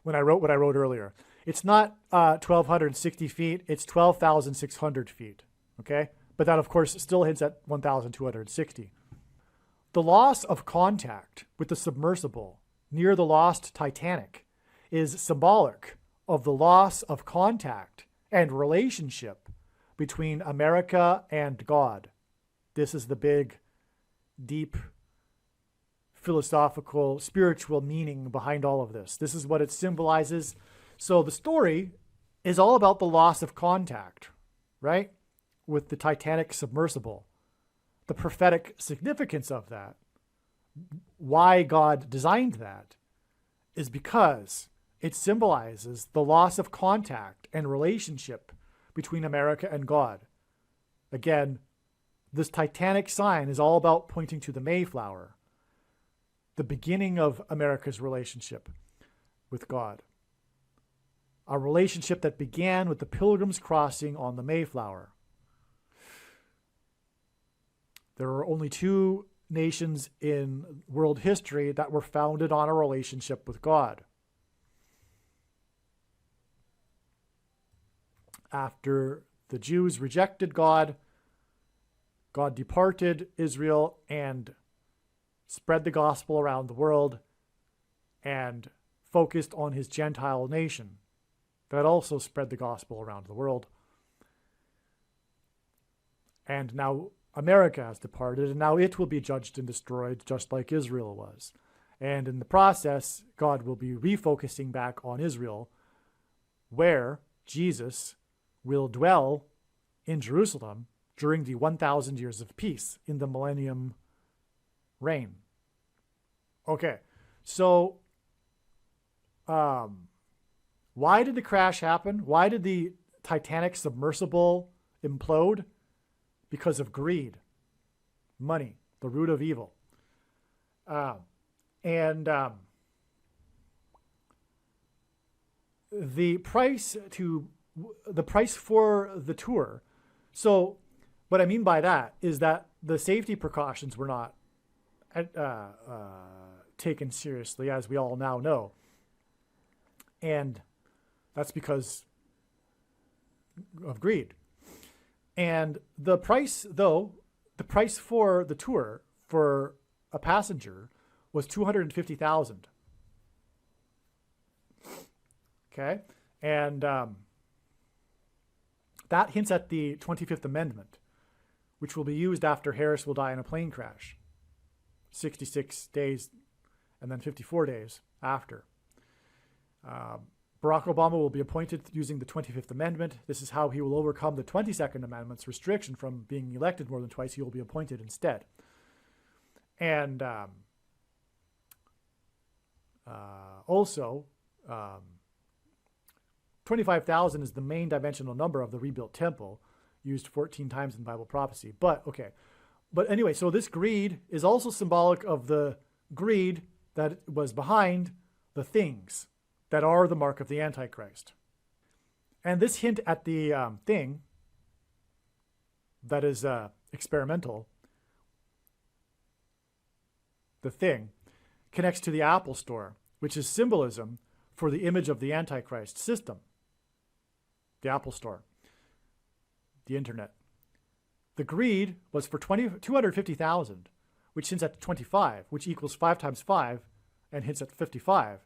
when I wrote what I wrote earlier. It's not 1,260 feet, it's 12,600 feet. Okay, but that of course still hints at 1,260. The loss of contact with the submersible near the lost Titanic is symbolic of the loss of contact and relationship between America and God. This is the big, deep, philosophical, spiritual meaning behind all of this. This is what it symbolizes. So the story is all about the loss of contact, right? With the Titanic submersible the prophetic significance of that, why God designed that, is because it symbolizes the loss of contact and relationship between America and God. Again, this Titanic sign is all about pointing to the Mayflower, the beginning of America's relationship with God. A relationship that began with the Pilgrims crossing on the Mayflower. There are only two nations in world history that were founded on a relationship with God. After the Jews rejected God, God departed Israel and spread the gospel around the world and focused on his Gentile nation that also spread the gospel around the world. And now America has departed, and now it will be judged and destroyed just like Israel was. And in the process, God will be refocusing back on Israel, where Jesus will dwell in Jerusalem during the 1,000 years of peace in the millennium reign. Okay, so why did the crash happen? Why did the Titanic submersible implode? Because of greed, money, the root of evil. The price for the tour. So what I mean by that is that the safety precautions were not taken seriously, as we all now know. And that's because of greed. And the price, though, the price for the tour for a passenger was $250,000. Okay, and that hints at the 25th Amendment, which will be used after Harris will die in a plane crash, 66 days, and then 54 days after. Barack Obama will be appointed using the 25th Amendment. This is how he will overcome the 22nd Amendment's restriction from being elected more than twice. He will be appointed instead. And also, 25,000 is the main dimensional number of the rebuilt temple, used 14 times in Bible prophecy. But, okay. But anyway, so this greed is also symbolic of the greed that was behind the things that are the mark of the Antichrist. And this hint at the thing that is experimental, the thing, connects to the Apple Store, which is symbolism for the image of the Antichrist system. The Apple Store, the internet. The greed was for 250,000, which hints at 25, which equals 5 times 5, and hints at 55.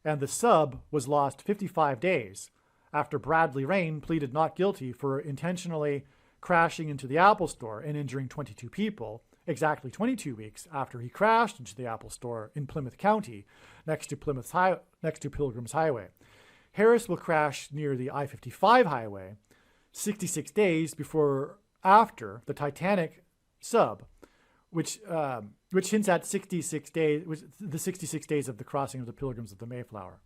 And the sub was lost 55 days after Bradley Rain pleaded not guilty for intentionally crashing into the Apple Store and injuring 22 people, exactly 22 weeks after he crashed into the Apple Store in Plymouth County, next to Pilgrim's Highway. Harris will crash near the I-55 highway 66 days after the Titanic sub, which hints at 66 days, the 66 days of the crossing of the Pilgrims of the Mayflower.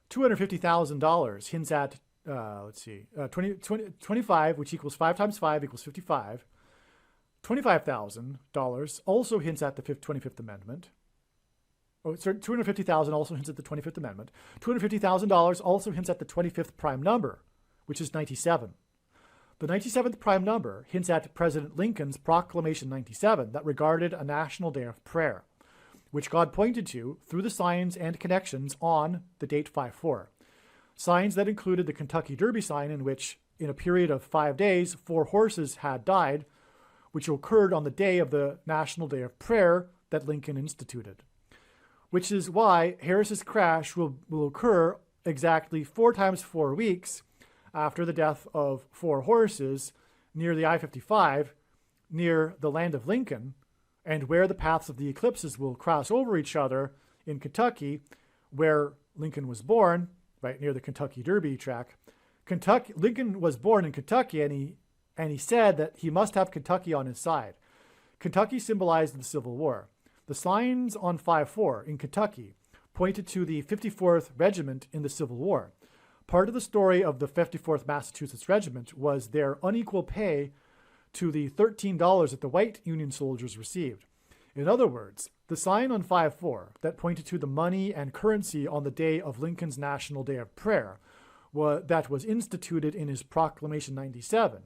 $250,000 hints at, 25, which equals 5 times 5 equals 55. $25,000 also hints at the 25th Amendment. Oh, sorry, $250,000 also hints at the 25th Amendment. $250,000 also hints at the 25th prime number, which is 97. The 97th prime number hints at President Lincoln's Proclamation 97 that regarded a national day of prayer, which God pointed to through the signs and connections on the date 5-4. Signs that included the Kentucky Derby sign, in which, in a period of 5 days, 4 horses had died, which occurred on the day of the National Day of Prayer that Lincoln instituted. Which is why Harris's crash will occur exactly 4 times 4 weeks after the death of 4 horses near the I-55, near the land of Lincoln, and where the paths of the eclipses will cross over each other in Kentucky, where Lincoln was born, right near the Kentucky Derby track. Lincoln was born in Kentucky, and he And he said that he must have Kentucky on his side. Kentucky symbolized the Civil War. The signs on 5-4 in Kentucky pointed to the 54th Regiment in the Civil War. Part of the story of the 54th Massachusetts Regiment was their unequal pay to the $13 that the white Union soldiers received. In other words, the sign on 5-4 that pointed to the money and currency on the day of Lincoln's National Day of Prayer that was instituted in his Proclamation 97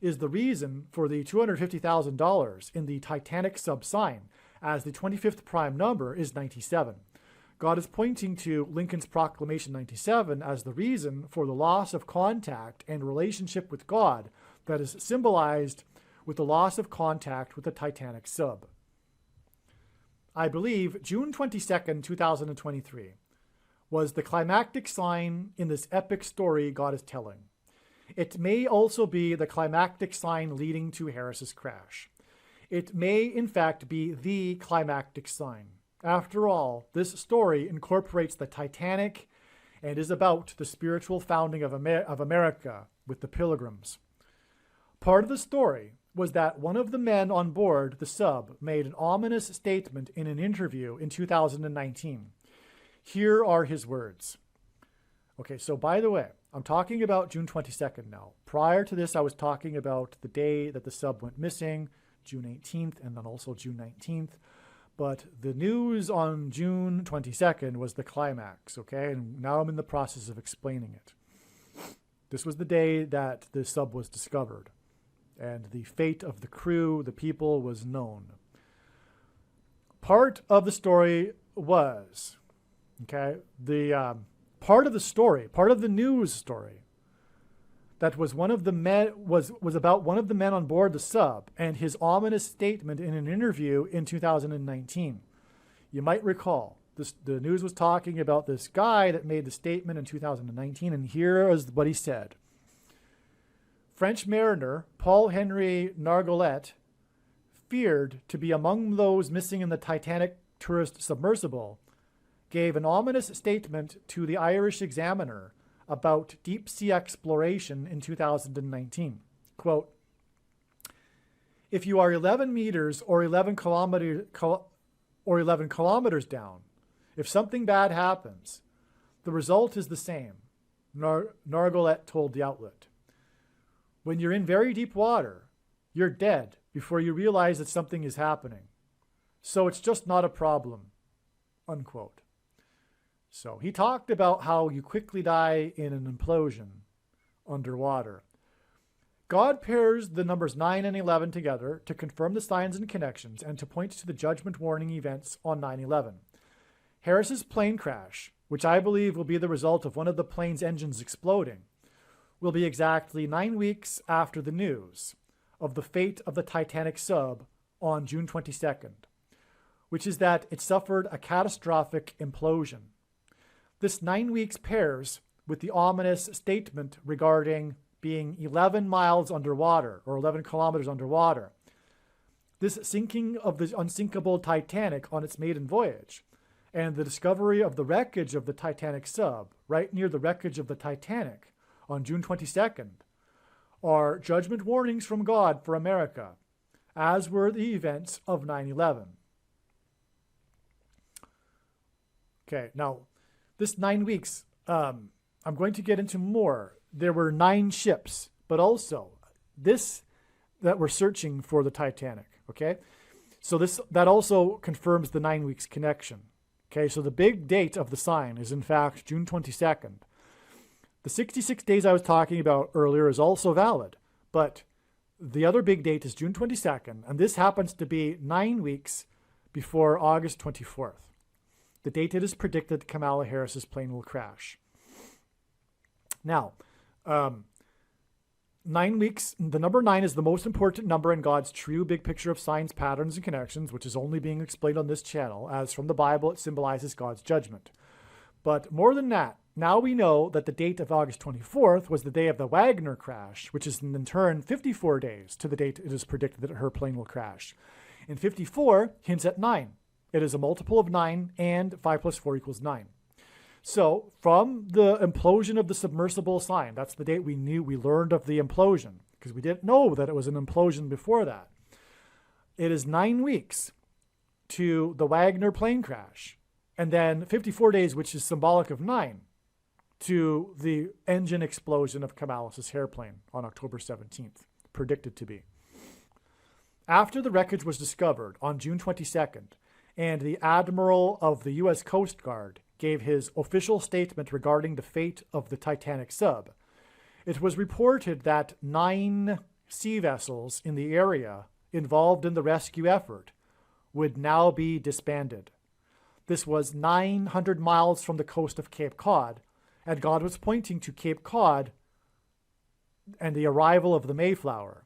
is the reason for the $250,000 in the Titanic sub sign, as the 25th prime number is 97. God is pointing to Lincoln's Proclamation 97 as the reason for the loss of contact and relationship with God that is symbolized with the loss of contact with the Titanic sub. I believe June 22nd, 2023 was the climactic sign in this epic story God is telling. It may also be the climactic sign leading to Harris's crash. It may, in fact, be the climactic sign. After all, this story incorporates the Titanic and is about the spiritual founding of America with the Pilgrims. Part of the story was that one of the men on board the sub made an ominous statement in an interview in 2019. Here are his words. Okay, so by the way, I'm talking about June 22nd now. Prior to this, I was talking about the day that the sub went missing, June 18th, and then also June 19th. But the news on June 22nd was the climax, okay? And now I'm in the process of explaining it. This was the day that the sub was discovered, and the fate of the crew, the people, was known. Part of the story was, okay, the part of the story, part of the news story, that was one of the men was about one of the men on board the sub and his ominous statement in an interview in 2019. You might recall the news was talking about this guy that made the statement in 2019, and here is what he said. French mariner Paul-Henri Nargolet, feared to be among those missing in the Titanic tourist submersible, gave an ominous statement to the Irish Examiner about deep-sea exploration in 2019. Quote, if you are 11 meters or 11 kilometers down, if something bad happens, the result is the same, Nargolet told the outlet. When you're in very deep water, you're dead before you realize that something is happening. So it's just not a problem, unquote. So he talked about how you quickly die in an implosion underwater. God pairs the numbers 9 and 11 together to confirm the signs and connections and to point to the judgment warning events on 9/11. Harris's plane crash, which I believe will be the result of one of the plane's engines exploding, will be exactly 9 weeks after the news of the fate of the Titanic sub on June 22nd, which is that it suffered a catastrophic implosion. This 9 weeks pairs with the ominous statement regarding being 11 miles underwater or 11 kilometers underwater. This sinking of the unsinkable Titanic on its maiden voyage and the discovery of the wreckage of the Titanic sub right near the wreckage of the Titanic on June 22nd are judgment warnings from God for America, as were the events of 9/11. Okay, now, this 9 weeks, I'm going to get into more. There were 9 ships, but also that were searching for the Titanic, okay? So that also confirms the 9 weeks connection, okay? So the big date of the sign is, in fact, June 22nd. The 66 days I was talking about earlier is also valid, but the other big date is June 22nd, and this happens to be 9 weeks before August 24th. The date it is predicted Kamala Harris's plane will crash. Now, 9 weeks, the number 9 is the most important number in God's true big picture of signs, patterns, and connections, which is only being explained on this channel, as from the Bible it symbolizes God's judgment. But more than that, now we know that the date of August 24th was the day of the Wagner crash, which is in turn 54 days to the date it is predicted that her plane will crash. And 54 hints at 9. It is a multiple of 9, and 5 plus 4 equals 9. So from the implosion of the submersible sign, that's the date we learned of the implosion, because we didn't know that it was an implosion before that. It is 9 weeks to the Wagner plane crash, and then 54 days, which is symbolic of 9, to the engine explosion of Kamalis's airplane on October 17th, predicted to be. After the wreckage was discovered on June 22nd, and the Admiral of the U.S. Coast Guard gave his official statement regarding the fate of the Titanic sub, it was reported that 9 sea vessels in the area involved in the rescue effort would now be disbanded. This was 900 miles from the coast of Cape Cod, and God was pointing to Cape Cod and the arrival of the Mayflower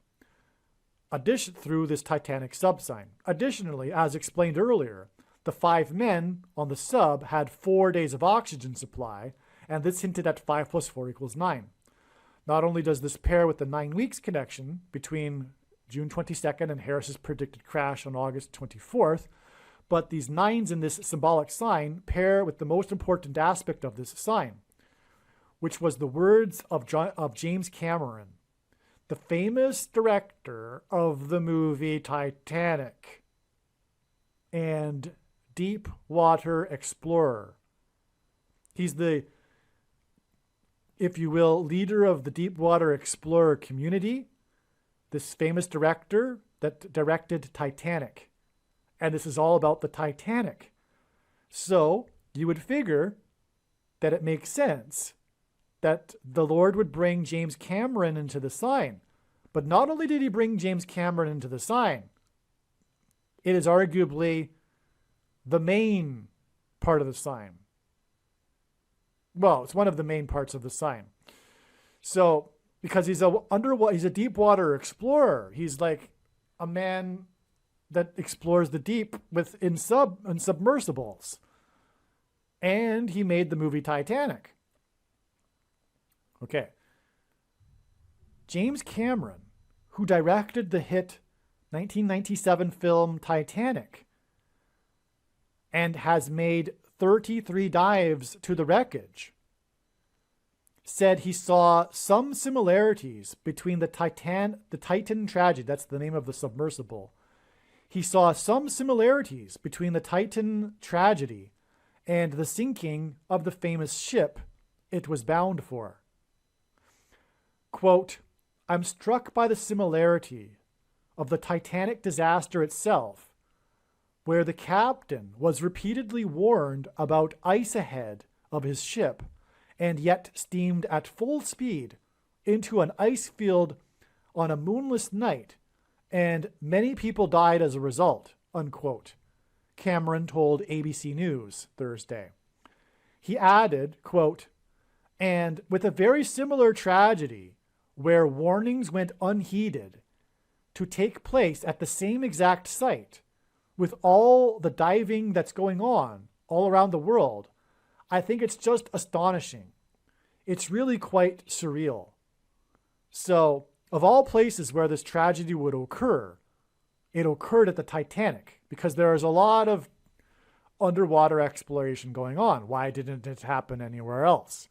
through this Titanic sub sign. Additionally, as explained earlier, the 5 men on the sub had 4 days of oxygen supply, and this hinted at 5 plus 4 equals 9. Not only does this pair with the 9 weeks connection between June 22nd and Harris's predicted crash on August 24th, but these 9s in this symbolic sign pair with the most important aspect of this sign, which was the words of James Cameron, the famous director of the movie Titanic and Deep Water Explorer. He's the, if you will, leader of the Deep Water Explorer community, this famous director that directed Titanic. And this is all about the Titanic. So you would figure that it makes sense that the Lord would bring James Cameron into the sign. But not only did he bring James Cameron into the sign, it is arguably the main part of the sign. Well, it's one of the main parts of the sign. So, because he's a deep water explorer. He's like a man that explores the deep in submersibles. And he made the movie Titanic. Okay. James Cameron, who directed the hit 1997 film Titanic and has made 33 dives to the wreckage, said he saw some similarities between the Titan tragedy, that's the name of the submersible. He saw some similarities between the Titan tragedy and the sinking of the famous ship it was bound for. Quote, I'm struck by the similarity of the Titanic disaster itself, where the captain was repeatedly warned about ice ahead of his ship and yet steamed at full speed into an ice field on a moonless night, and many people died as a result, unquote, Cameron told ABC News Thursday. He added, quote, and with a very similar tragedy where warnings went unheeded to take place at the same exact site with all the diving that's going on all around the world, I think it's just astonishing. It's really quite surreal. So, of all places where this tragedy would occur, it occurred at the Titanic because there is a lot of underwater exploration going on. Why didn't it happen anywhere else?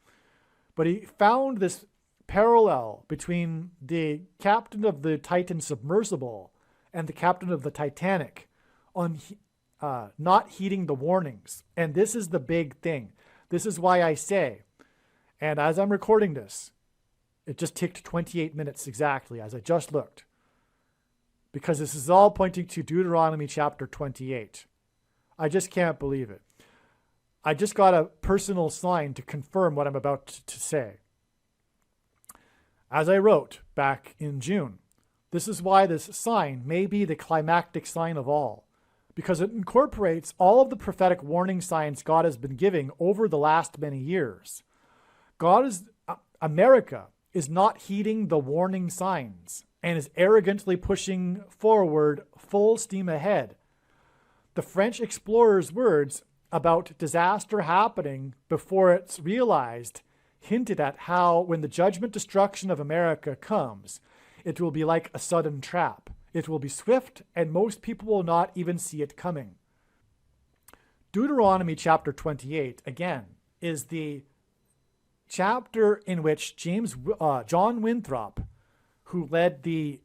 But he found this parallel between the captain of the Titan submersible and the captain of the Titanic on not heeding the warnings. And this is the big thing. This is why I say, and as I'm recording this, it just ticked 28 minutes exactly as I just looked, because this is all pointing to Deuteronomy chapter 28. I just can't believe it. I just got a personal sign to confirm what I'm about to say. As I wrote back in June, this is why this sign may be the climactic sign of all, because it incorporates all of the prophetic warning signs God has been giving over the last many years. America is not heeding the warning signs and is arrogantly pushing forward full steam ahead. The French explorer's words about disaster happening before it's realized hinted at how when the judgment destruction of America comes, it will be like a sudden trap. It will be swift, and most people will not even see it coming. Deuteronomy chapter 28, again, is the chapter in which John Winthrop, who led the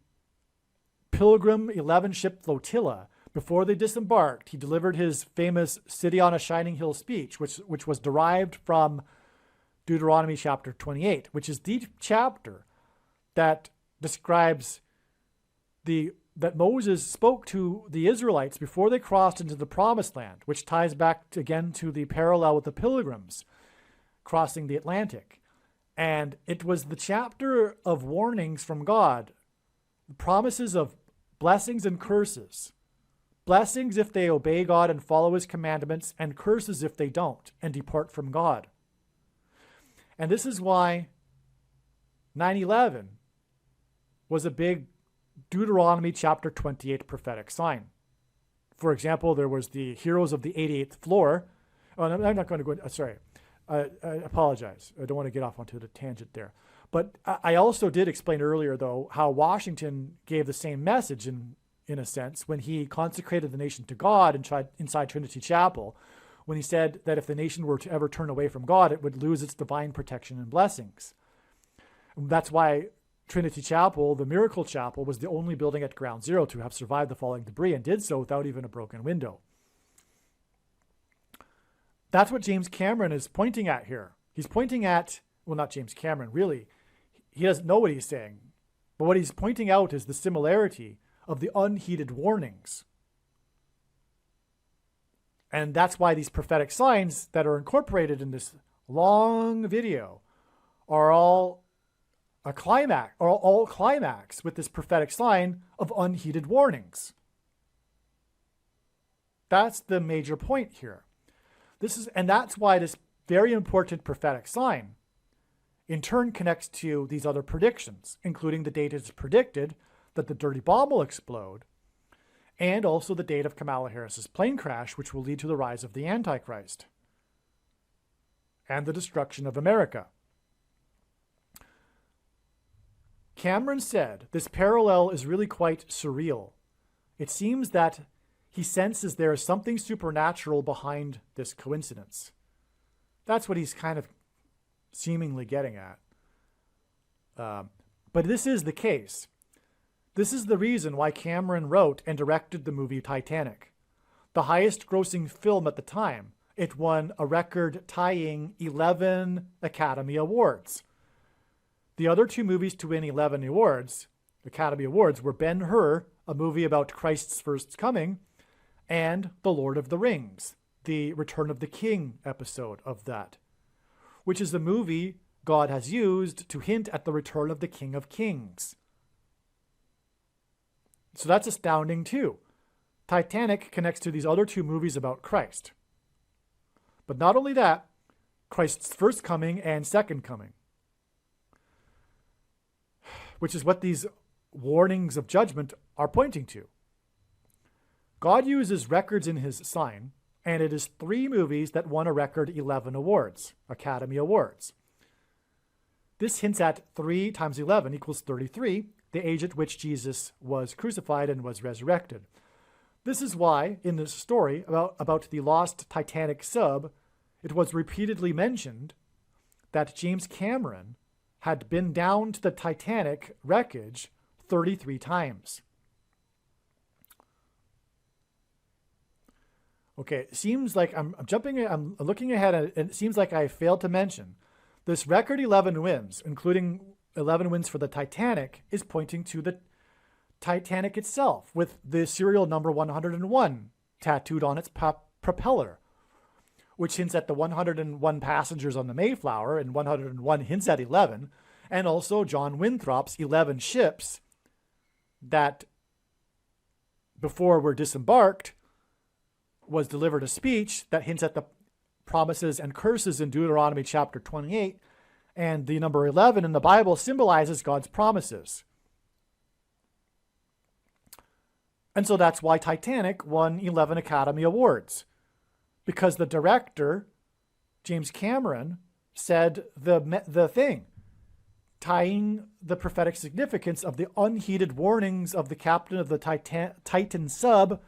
Pilgrim 11 ship flotilla, before they disembarked, he delivered his famous City on a Shining Hill speech, which was derived from Deuteronomy chapter 28, which is the chapter that describes that Moses spoke to the Israelites before they crossed into the Promised Land, which ties back again to the parallel with the Pilgrims crossing the Atlantic. And it was the chapter of warnings from God, promises of blessings and curses. Blessings if they obey God and follow his commandments, and curses if they don't and depart from God. And this is why 9/11 was a big Deuteronomy chapter 28 prophetic sign. For example, there was the heroes of the 88th floor. Oh, I'm not going to go, sorry. I apologize. I don't want to get off onto the tangent there. But I also did explain earlier, though, how Washington gave the same message in a sense, when he consecrated the nation to God inside Trinity Chapel, when he said that if the nation were to ever turn away from God, it would lose its divine protection and blessings. And that's why Trinity Chapel, the Miracle Chapel, was the only building at Ground Zero to have survived the falling debris, and did so without even a broken window. That's what James Cameron is pointing at here. He's pointing at, well, not James Cameron, really. He doesn't know what he's saying. But what he's pointing out is the similarity of the unheeded warnings. And that's why these prophetic signs that are incorporated in this long video are all climax with this prophetic sign of unheeded warnings. That's the major point here. And that's why this very important prophetic sign in turn connects to these other predictions, including the date it's predicted that the dirty bomb will explode, and also the date of Kamala Harris's plane crash, which will lead to the rise of the Antichrist and the destruction of America. Cameron said this parallel is really quite surreal. It seems that he senses there is something supernatural behind this coincidence. That's what he's kind of seemingly getting at. But this is the case. This is the reason why Cameron wrote and directed the movie Titanic. The highest grossing film at the time, it won a record-tying 11 Academy Awards. The other two movies to win 11 awards, Academy Awards, were Ben-Hur, a movie about Christ's first coming, and The Lord of the Rings, the Return of the King episode of that, which is the movie God has used to hint at the return of the King of Kings. So that's astounding too. Titanic connects to these other two movies about Christ. But not only that, Christ's first coming and second coming, which is what these warnings of judgment are pointing to. God uses records in his sign, and it is 3 movies that won a record 11 awards, Academy Awards. This hints at 3 times 11 equals 33, the age at which Jesus was crucified and was resurrected. This is why, in this story about the lost Titanic sub, it was repeatedly mentioned that James Cameron had been down to the Titanic wreckage 33 times. Okay, it seems like I'm looking ahead, and it seems like I failed to mention this record 11 wins, including 11 wins for the Titanic, is pointing to the Titanic itself, with the serial number 101 tattooed on its propeller, which hints at the 101 passengers on the Mayflower, and 101 hints at 11, and also John Winthrop's 11 ships that, before were disembarked, was delivered a speech that hints at the promises and curses in Deuteronomy chapter 28, and the number 11 in the Bible symbolizes God's promises. And so that's why Titanic won 11 Academy Awards, because the director, James Cameron, said the thing, tying the prophetic significance of the unheeded warnings of the captain of the Titan sub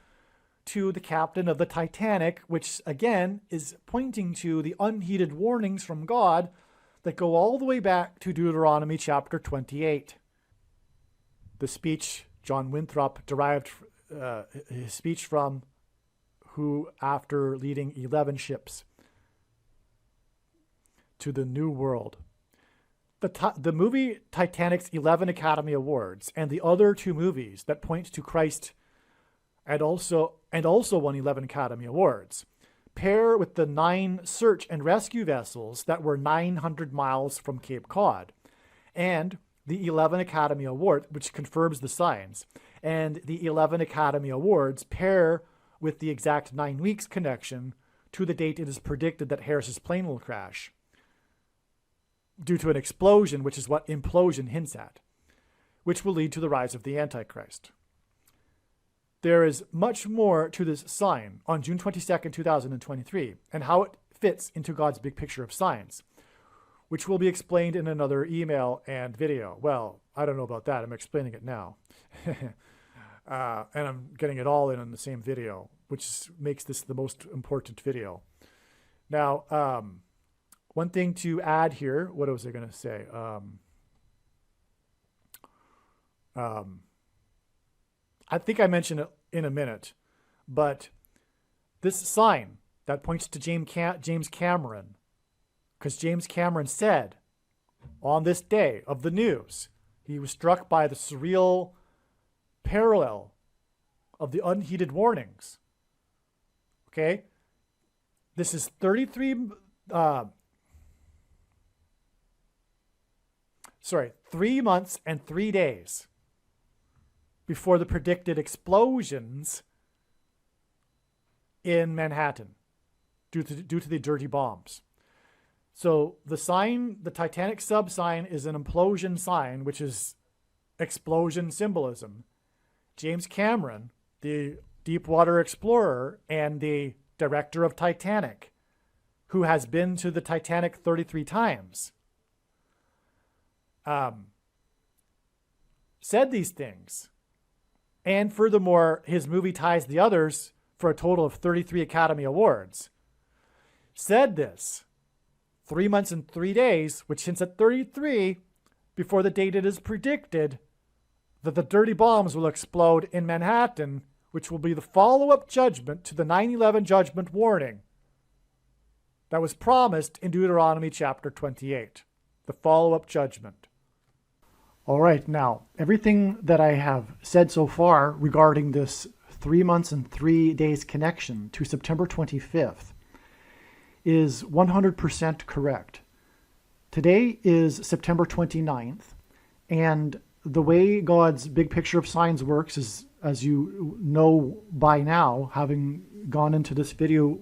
to the captain of the Titanic, which again is pointing to the unheeded warnings from God that go all the way back to Deuteronomy chapter 28. the speech John Winthrop derived his speech from, who after leading 11 ships to the New World. The movie Titanic's 11 Academy Awards and the other two movies that point to Christ and also won 11 Academy Awards pair with the 9 search and rescue vessels that were 900 miles from Cape Cod, and the 11 Academy Award, which confirms the signs, and the 11 Academy Awards pair with the exact 9 weeks connection to the date it is predicted that Harris's plane will crash due to an explosion, which is what implosion hints at, which will lead to the rise of the Antichrist. There is much more to this sign on June 22nd, 2023, and how it fits into God's big picture of signs, which will be explained in another email and video. Well, I don't know about that. I'm explaining it now. And I'm getting it all in the same video, which makes this the most important video. Now, one thing to add here, what was I going to say? I think I mentioned it in a minute, but this sign that points to James Cameron, because James Cameron said on this day of the news, he was struck by the surreal parallel of the unheeded warnings. Okay? This is 3 months and 3 days before the predicted explosions in Manhattan due to the dirty bombs. So the sign, the Titanic sub sign, is an implosion sign, which is explosion symbolism. James Cameron, the deepwater explorer and the director of Titanic, who has been to the Titanic 33 times, said these things. And furthermore, his movie ties the others for a total of 33 Academy Awards. Said this 3 months and 3 days, which hints at 33, before the date it is predicted that the dirty bombs will explode in Manhattan, which will be the follow-up judgment to the 9/11 judgment warning that was promised in Deuteronomy chapter 28. The follow-up judgment. All right, now, everything that I have said so far regarding this 3 months and 3 days connection to September 25th is 100% correct. Today is September 29th, and the way God's big picture of signs works is, as you know by now, having gone into this video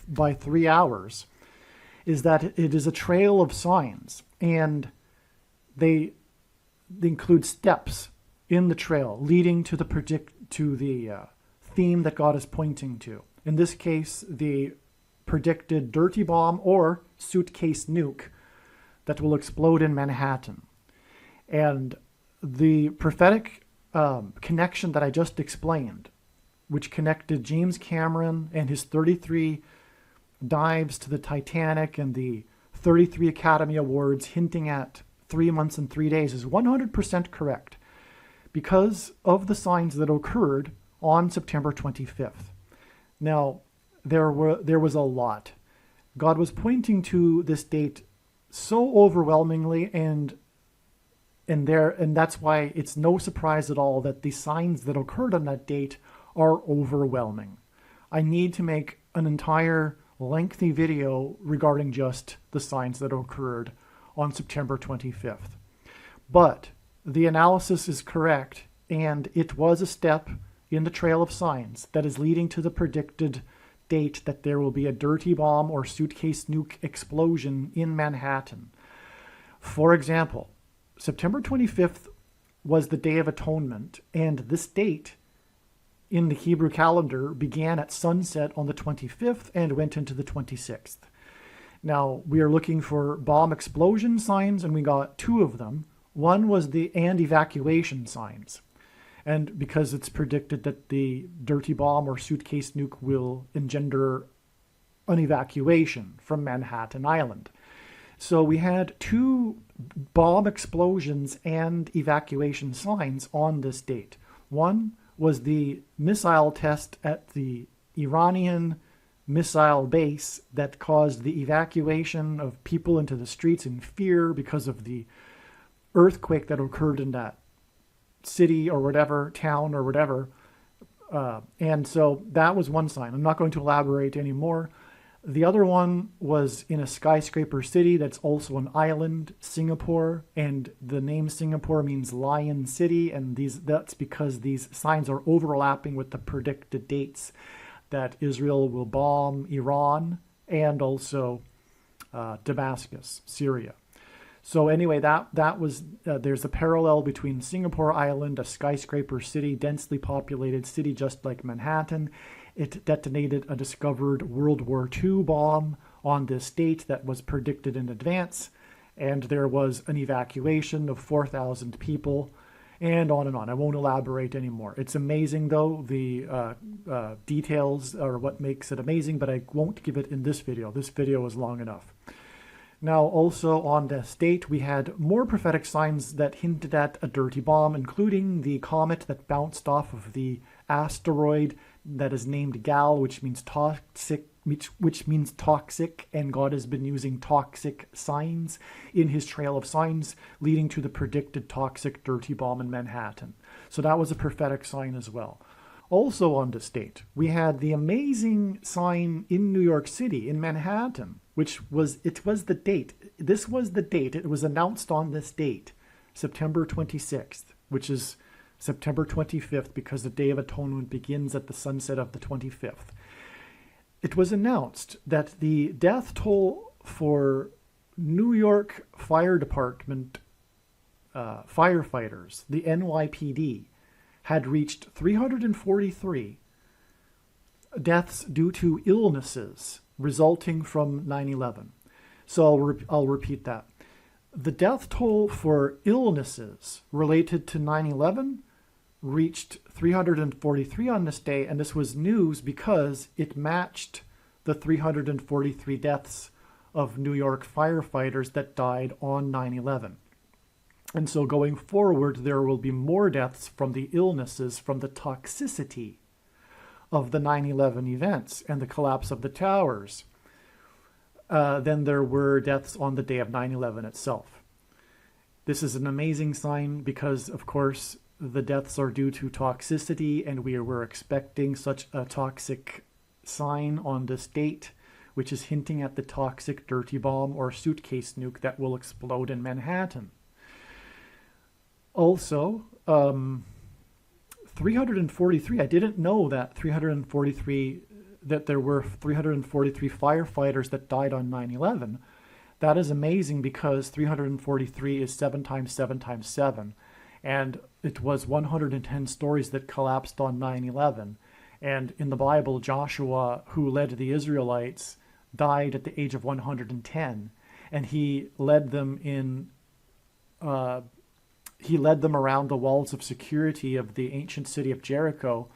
by 3 hours, is that it is a trail of signs, and they include steps in the trail leading to the theme that God is pointing to. In this case, the predicted dirty bomb or suitcase nuke that will explode in Manhattan. And the prophetic connection that I just explained, which connected James Cameron and his 33 dives to the Titanic and the 33 Academy Awards hinting at 3 months and 3 days, is 100% correct because of the signs that occurred on September 25th. Now, there was a lot. God was pointing to this date so overwhelmingly, and that's why it's no surprise at all that the signs that occurred on that date are overwhelming. I need to make an entire lengthy video regarding just the signs that occurred on September 25th. But the analysis is correct, and it was a step in the trail of signs that is leading to the predicted date that there will be a dirty bomb or suitcase nuke explosion in Manhattan. For example, September 25th was the Day of Atonement, and this date in the Hebrew calendar began at sunset on the 25th and went into the 26th. Now, we are looking for bomb explosion signs, and we got 2 of them. One was the evacuation signs. And because it's predicted that the dirty bomb or suitcase nuke will engender an evacuation from Manhattan Island. So we had 2 bomb explosions and evacuation signs on this date. One was the missile test at the Iranian missile base that caused the evacuation of people into the streets in fear because of the earthquake that occurred in that city or whatever, town or whatever. And so that was one sign. I'm not going to elaborate anymore. The other one was in a skyscraper city that's also an island, Singapore, and the name Singapore means Lion City, and that's because these signs are overlapping with the predicted dates that Israel will bomb Iran and also Damascus, Syria. So anyway, that was there's a parallel between Singapore Island, a skyscraper city, densely populated city just like Manhattan. It detonated a discovered World War II bomb on this date that was predicted in advance, and there was an evacuation of 4,000 people, and on and on. I won't elaborate anymore. It's amazing, though. The details are what makes it amazing, but I won't give it in this video. This video is long enough. Now, also on this date, we had more prophetic signs that hinted at a dirty bomb, including the comet that bounced off of the asteroid that is named Gal, which means toxic, and God has been using toxic signs in his trail of signs, leading to the predicted toxic dirty bomb in Manhattan. So that was a prophetic sign as well. Also on this date, we had the amazing sign in New York City, in Manhattan, which was the date. This was the date. It was announced on this date, September 26th, which is September 25th, because the Day of Atonement begins at the sunset of the 25th. It was announced that the death toll for New York Fire Department firefighters, the NYPD, had reached 343 deaths due to illnesses resulting from 9/11. So I'll repeat that. The death toll for illnesses related to 9/11 reached 343 on this day, and this was news because it matched the 343 deaths of New York firefighters that died on 9/11. And so going forward, there will be more deaths from the illnesses from the toxicity of the 9/11 events and the collapse of the towers than there were deaths on the day of 9/11 itself. This is an amazing sign because, of course, the deaths are due to toxicity, and we were expecting such a toxic sign on this date, which is hinting at the toxic dirty bomb or suitcase nuke that will explode in Manhattan. Also, 343, I didn't know that there were 343 firefighters that died on 9/11. That is amazing because 343 is 7 times 7 times 7. And it was 110 stories that collapsed on 9/11. And in the Bible, Joshua, who led the Israelites, died at the age of 110. And he led them around the walls of security of the ancient city of Jericho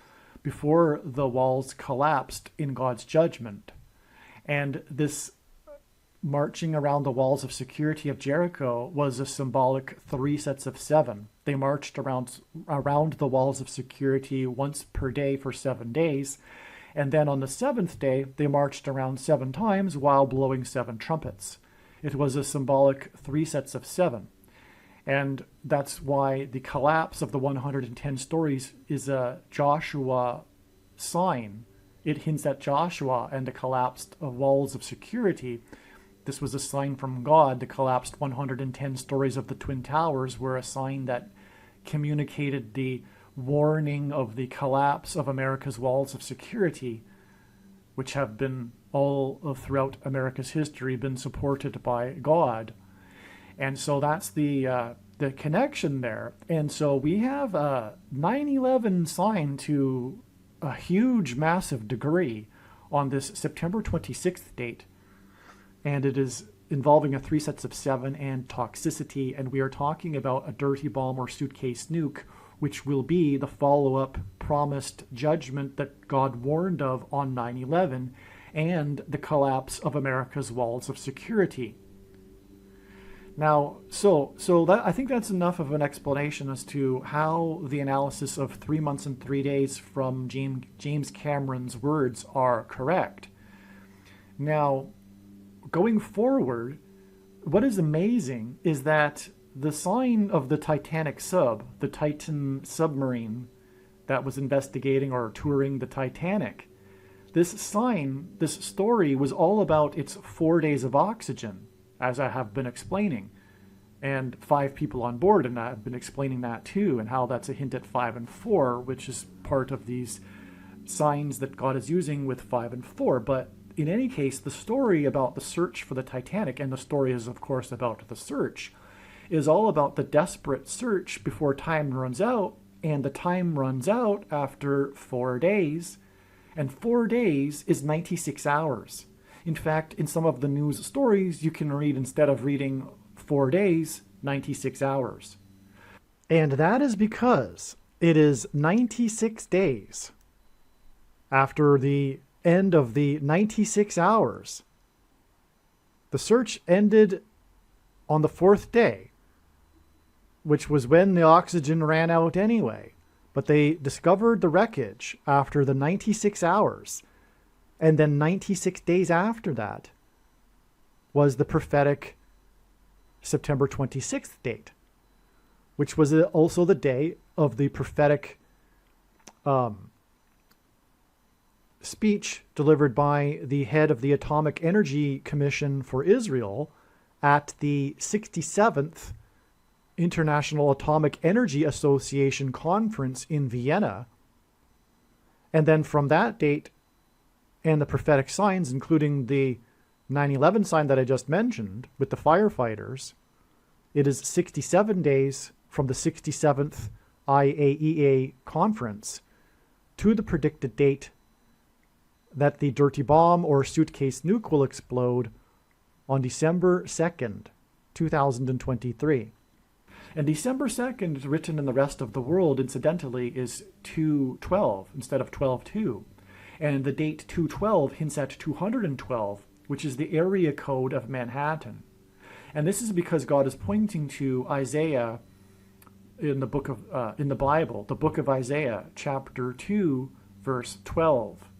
before the walls collapsed in God's judgment. And this marching around the walls of security of Jericho was a symbolic 3 sets of 7. They marched around the walls of security once per day for 7 days. And then on the 7th day, they marched around 7 times while blowing 7 trumpets. It was a symbolic 3 sets of 7. And that's why the collapse of the 110 stories is a Joshua sign. It hints at Joshua and the collapsed walls of security. This was a sign from God. The collapsed 110 stories of the Twin Towers were a sign that communicated the warning of the collapse of America's walls of security, which have been all throughout America's history been supported by God. And so that's the connection there. And so we have a 9/11 sign to a huge, massive degree on this September 26th date. And it is involving a 3 sets of 7 and toxicity. And we are talking about a dirty bomb or suitcase nuke, which will be the follow-up promised judgment that God warned of on 9/11 and the collapse of America's walls of security. Now, I think that's enough of an explanation as to how the analysis of 3 months and 3 days from James Cameron's words are correct. Now, going forward, what is amazing is that the sign of the Titanic sub, the Titan submarine that was investigating or touring the Titanic, this story was all about its 4 days of oxygen, as I have been explaining, and 5 people on board, and I've been explaining that too, and how that's a hint at 5 and 4, which is part of these signs that God is using with 5 and 4. But in any case, the story about the search for the Titanic, and the story is of course about the search, is all about the desperate search before time runs out, and the time runs out after 4 days, and 4 days is 96 hours. In fact, in some of the news stories, you can read, instead of reading 4 days, 96 hours. And that is because it is 96 days after the end of the 96 hours. The search ended on the 4th day, which was when the oxygen ran out anyway. But they discovered the wreckage after the 96 hours. And then 96 days after that was the prophetic September 26th date, which was also the day of the prophetic speech delivered by the head of the Atomic Energy Commission for Israel at the 67th International Atomic Energy Association Conference in Vienna. And then from that date, and the prophetic signs, including the 9/11 sign that I just mentioned with the firefighters, it is 67 days from the 67th IAEA conference to the predicted date that the dirty bomb or suitcase nuke will explode on December 2nd, 2023. And December 2nd, written in the rest of the world, incidentally, is 2/12 instead of 12/2. And the date 212 hints at 212, which is the area code of Manhattan. And this is because God is pointing to Isaiah in the book of in the Bible, the book of Isaiah, chapter 2, verse 12,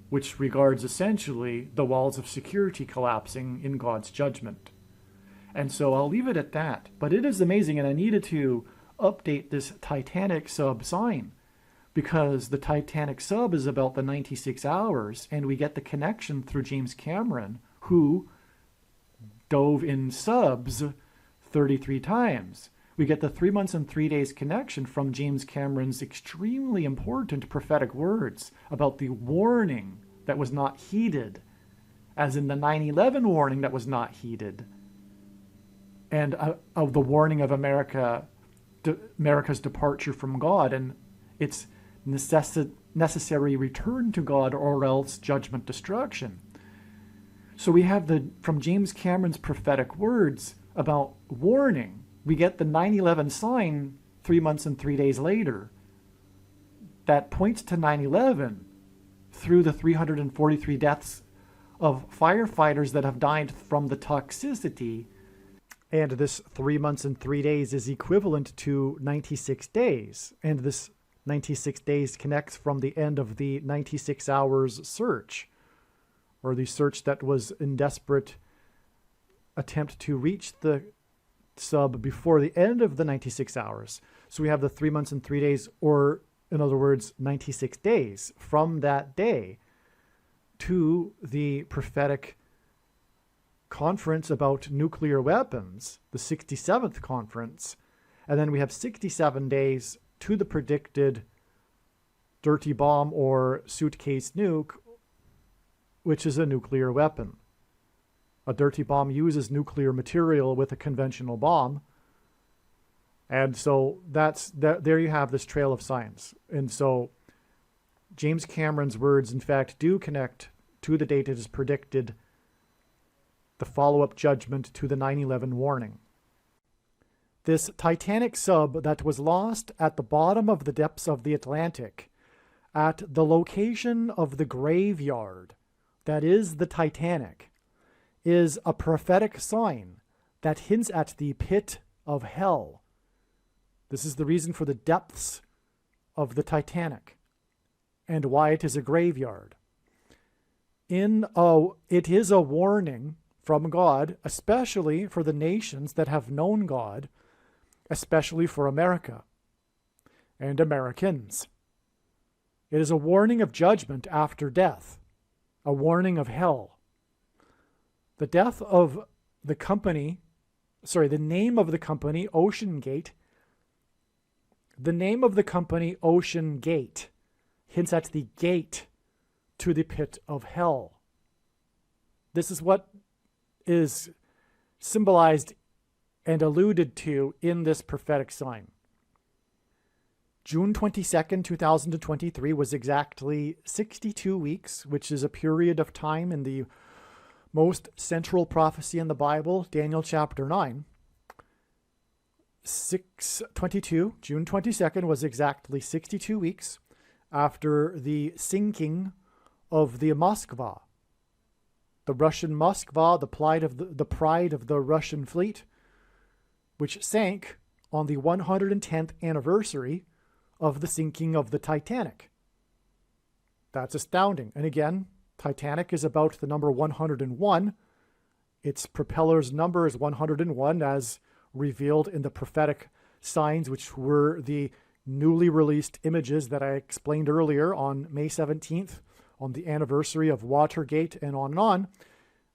which regards essentially the walls of security collapsing in God's judgment. And so I'll leave it at that. But it is amazing, and I needed to update this Titanic sub sign, because the Titanic sub is about the 96 hours, and we get the connection through James Cameron, who dove in subs 33 times. We get the 3 months and 3 days connection from James Cameron's extremely important prophetic words about the warning that was not heeded, as in the 9/11 warning that was not heeded, and of the warning of America's departure from God and its necessary return to God, or else judgment, destruction. So we have from James Cameron's prophetic words about warning, we get the 9/11 sign 3 months and 3 days later that points to 9/11 through the 343 deaths of firefighters that have died from the toxicity. And this 3 months and 3 days is equivalent to 96 days. And this 96 days connects from the end of the 96 hours search, or the search that was in desperate attempt to reach the sub before the end of the 96 hours. So we have the 3 months and 3 days, or in other words, 96 days from that day to the prophetic conference about nuclear weapons, the 67th conference. And then we have 67 days to the predicted dirty bomb or suitcase nuke, which is a nuclear weapon. A dirty bomb uses nuclear material with a conventional bomb. And so there you have this trail of signs. And so James Cameron's words, in fact, do connect to the date it is predicted, the follow-up judgment to the 9/11 warning. This Titanic sub that was lost at the bottom of the depths of the Atlantic, at the location of the graveyard that is the Titanic, is a prophetic sign that hints at the pit of hell. This is the reason for the depths of the Titanic and why it is a graveyard. It is a warning from God, especially for the nations that have known God, especially for America and Americans. It is a warning of judgment after death, a warning of hell. The death of the company, the name of the company, Ocean Gate, hints at the gate to the pit of hell. This is what is symbolized and alluded to in this prophetic sign. June 22nd, 2023 was exactly 62 weeks, which is a period of time in the most central prophecy in the Bible, Daniel chapter 9. June 22nd was exactly 62 weeks after the sinking of the Moskva, the Russian Moskva, the pride of the Russian fleet, which sank on the 110th anniversary of the sinking of the Titanic. That's astounding. And again, Titanic is about the number 101. Its propeller's number is 101, as revealed in the prophetic signs, which were the newly released images that I explained earlier on May 17th, on the anniversary of Watergate, and on and on.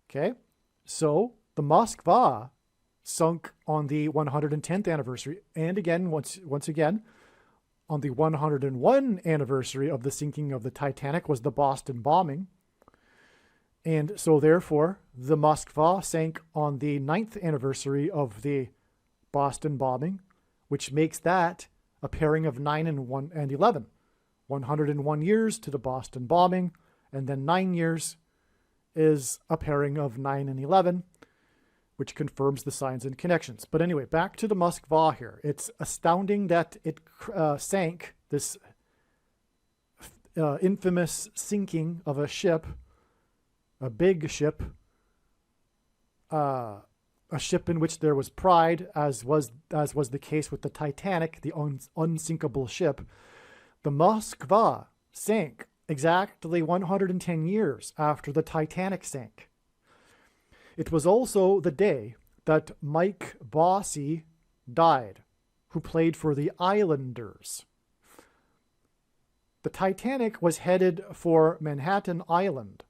Okay, so the Moskva sunk on the 110th anniversary, and again, once again, on the 101 anniversary of the sinking of the Titanic was the Boston bombing. And so therefore, the Moskva sank on the 9th anniversary of the Boston bombing, which makes that a pairing of 9 and 11. 101 years to the Boston bombing, and then 9 years is a pairing of 9 and 11, which confirms the signs and connections. But anyway, back to the Moskva here. It's astounding that it sank, this infamous sinking of a ship, a big ship, a ship in which there was pride, as was the case with the Titanic, the unsinkable ship. The Moskva sank exactly 110 years after the Titanic sank. It was also the day that Mike Bossy died, who played for the Islanders. The Titanic was headed for Manhattan Island.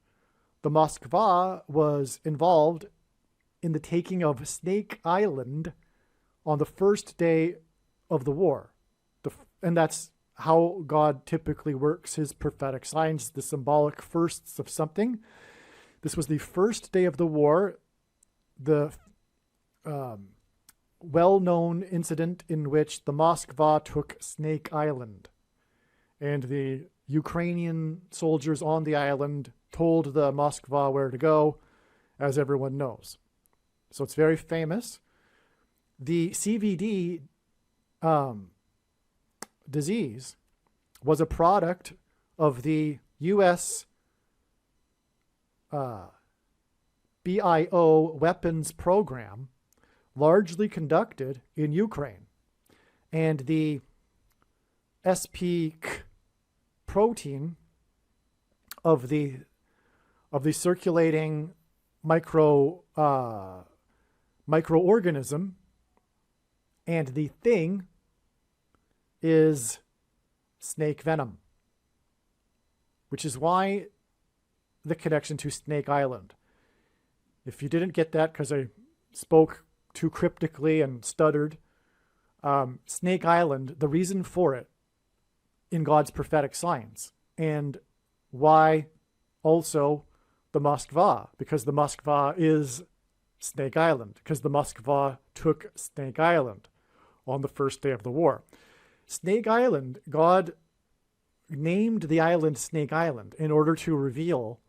The Moskva was involved in the taking of Snake Island on the first day of the war. And that's how God typically works his prophetic signs, the symbolic firsts of something. This was the first day of the war, the well-known incident in which the Moskva took Snake Island. And the Ukrainian soldiers on the island told the Moskva where to go, as everyone knows. So it's very famous. The CVD disease was a product of the U.S. BIO weapons program, largely conducted in Ukraine. And the SPK protein of the circulating microorganism, and the thing is snake venom, which is why the connection to Snake Island. If you didn't get that because I spoke too cryptically and stuttered, Snake Island, the reason for it in God's prophetic signs, and why also the Moskva, because the Moskva is Snake Island, because the Moskva took Snake Island on the first day of the war. Snake Island, God named the island Snake Island in order to reveal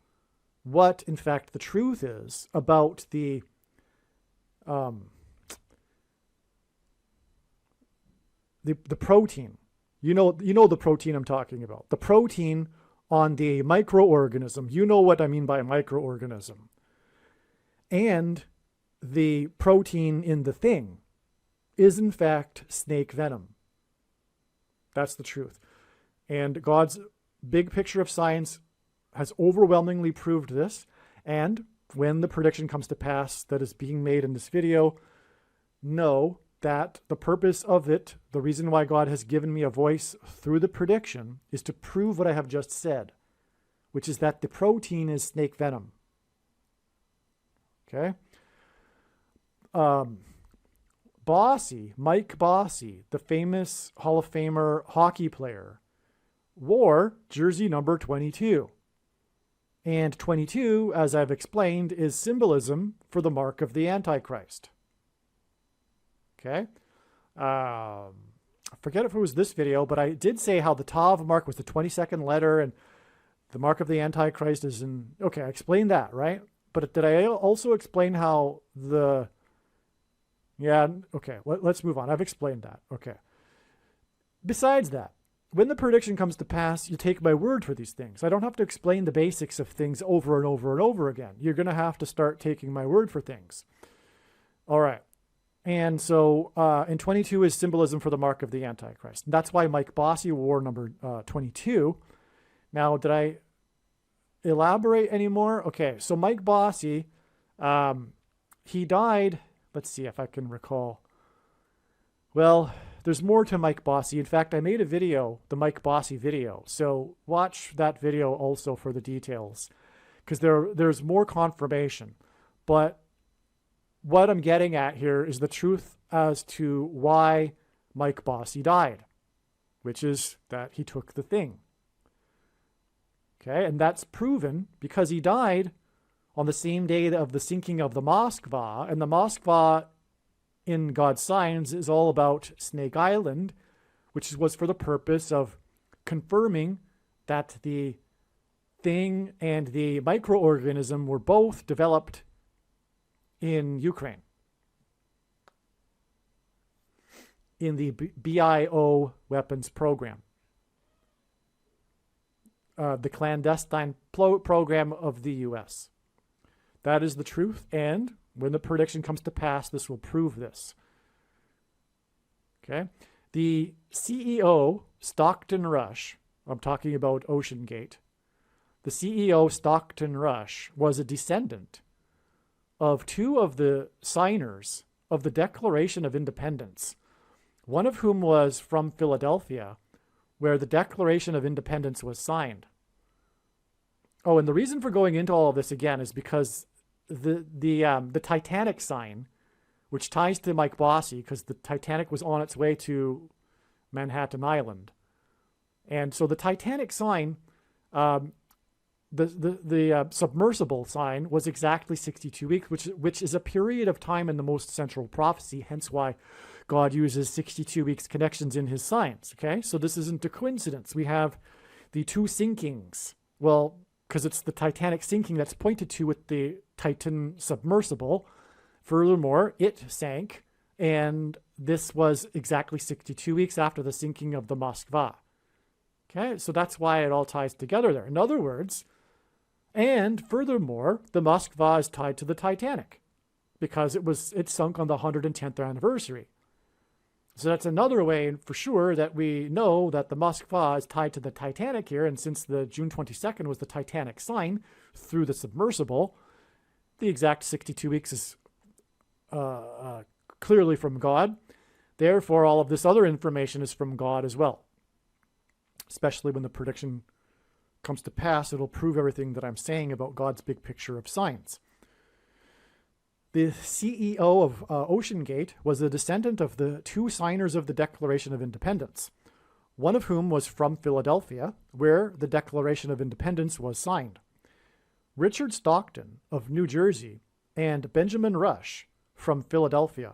what, in fact, the truth is about the protein. You know the protein I'm talking about. The protein on the microorganism. You know what I mean by microorganism. And the protein in the thing is in fact snake venom. That's the truth. And God's big picture of science has overwhelmingly proved this. And when the prediction comes to pass that is being made in this video, know that the purpose of it, the reason why God has given me a voice through the prediction, is to prove what I have just said, which is that the protein is snake venom. Okay? Bossy, Mike Bossy, the famous Hall of Famer hockey player, wore jersey number 22. And 22, as I've explained, is symbolism for the mark of the Antichrist. Okay? I forget if it was this video, but I did say how the Tav mark was the 22nd letter and the mark of the Antichrist is in... Okay, I explained that, right? But did I also explain how the... Yeah, okay, let's move on. I've explained that. Okay. Besides that, when the prediction comes to pass, you take my word for these things. I don't have to explain the basics of things over and over and over again. You're going to have to start taking my word for things. All right. And so, and 22 is symbolism for the mark of the Antichrist. And that's why Mike Bossy wore number 22. Now, did I elaborate anymore? Okay, so Mike Bossy, he died... Let's see if I can recall. Well, there's more to Mike Bossy. In fact, I made a video, the Mike Bossy video. So watch that video also for the details, because there's more confirmation. But what I'm getting at here is the truth as to why Mike Bossy died, which is that he took the thing. Okay, and that's proven because he died on the same day of the sinking of the Moskva. And the Moskva in God's signs is all about Snake Island, which was for the purpose of confirming that the thing and the microorganism were both developed in Ukraine, in the BIO weapons program, the clandestine program of the U.S. That is the truth, and when the prediction comes to pass, this will prove this. Okay? The CEO, Stockton Rush, I'm talking about OceanGate, the CEO, Stockton Rush, was a descendant of two of the signers of the Declaration of Independence, one of whom was from Philadelphia, where the Declaration of Independence was signed. Oh, and the reason for going into all of this again is because the Titanic sign, which ties to Mike Bossy, because the Titanic was on its way to Manhattan Island, and so the Titanic sign, the submersible sign, was exactly 62 weeks, which is a period of time in the most central prophecy. Hence why God uses 62 weeks connections in His signs. Okay, so this isn't a coincidence. We have the two sinkings. Well, because it's the Titanic sinking that's pointed to with the Titan submersible. Furthermore, it sank, and this was exactly 62 weeks after the sinking of the Moskva. Okay, so that's why it all ties together there. In other words, and furthermore, the Moskva is tied to the Titanic because it sunk on the 110th anniversary. So that's another way for sure that we know that the Moskva is tied to the Titanic here. And since the June 22nd was the Titanic sign through the submersible, the exact 62 weeks is clearly from God. Therefore, all of this other information is from God as well. Especially when the prediction comes to pass, it'll prove everything that I'm saying about God's big picture of science. The CEO of OceanGate was a descendant of the two signers of the Declaration of Independence, one of whom was from Philadelphia, where the Declaration of Independence was signed. Richard Stockton of New Jersey and Benjamin Rush from Philadelphia.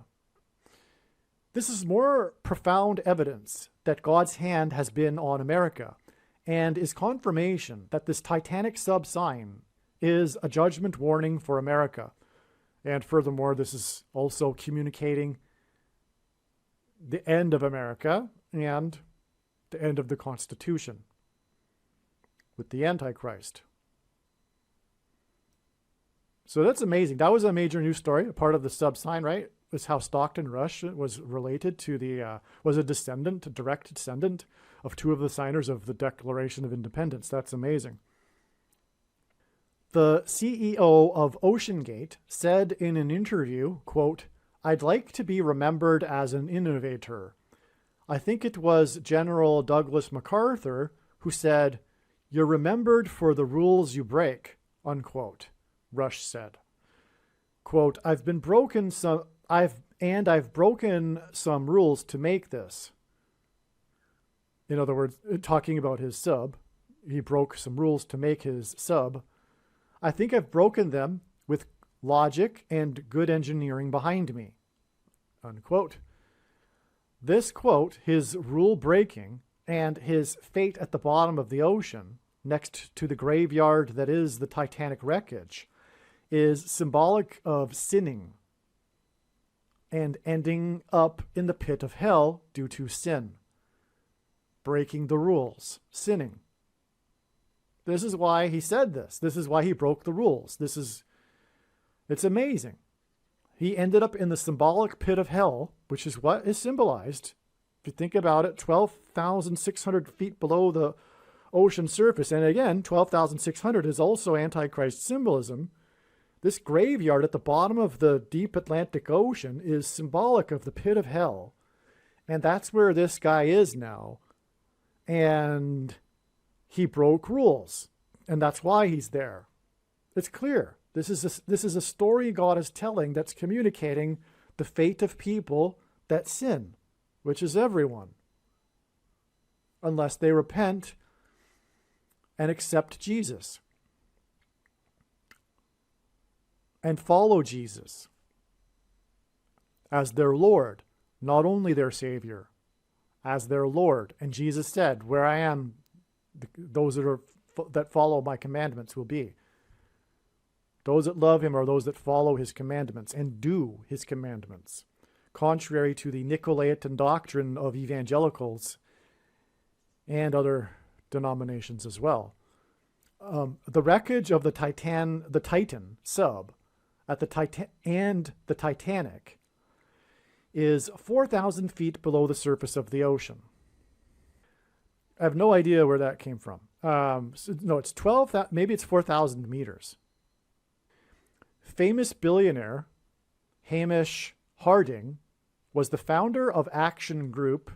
This is more profound evidence that God's hand has been on America, and is confirmation that this Titanic sub sign is a judgment warning for America. And furthermore, this is also communicating the end of America and the end of the Constitution with the Antichrist. So that's amazing. That was a major news story, a part of the sub sign, right? Was how Stockton Rush was related to was a direct descendant of two of the signers of the Declaration of Independence. That's amazing. The CEO of OceanGate said in an interview, quote, "I'd like to be remembered as an innovator. I think it was General Douglas MacArthur who said, 'You're remembered for the rules you break,'" unquote, Rush said. Quote, I've broken some rules to make this." In other words, talking about his sub, he broke some rules to make his sub. "I think I've broken them with logic and good engineering behind me," unquote. This quote, his rule breaking and his fate at the bottom of the ocean, next to the graveyard that is the Titanic wreckage, is symbolic of sinning and ending up in the pit of hell due to sin. Breaking the rules, sinning. This is why he said this. This is why he broke the rules. It's amazing. He ended up in the symbolic pit of hell, which is what is symbolized. If you think about it, 12,600 feet below the ocean surface. And again, 12,600 is also Antichrist symbolism. This graveyard at the bottom of the deep Atlantic Ocean is symbolic of the pit of hell. And that's where this guy is now. And he broke rules. And that's why he's there. It's clear. This is a story God is telling that's communicating the fate of people that sin, which is everyone, unless they repent and accept Jesus and follow Jesus as their Lord, not only their Savior, as their Lord. And Jesus said, "Where I am, those that follow my commandments will be." Those that love him are those that follow his commandments and do his commandments, contrary to the Nicolaitan doctrine of evangelicals and other denominations as well. The wreckage of the Titan sub at the Titanic is 4,000 feet below the surface of the ocean. I have no idea where that came from. No, it's 12,000, maybe it's 4,000 meters. Famous billionaire Hamish Harding was the founder of Action Group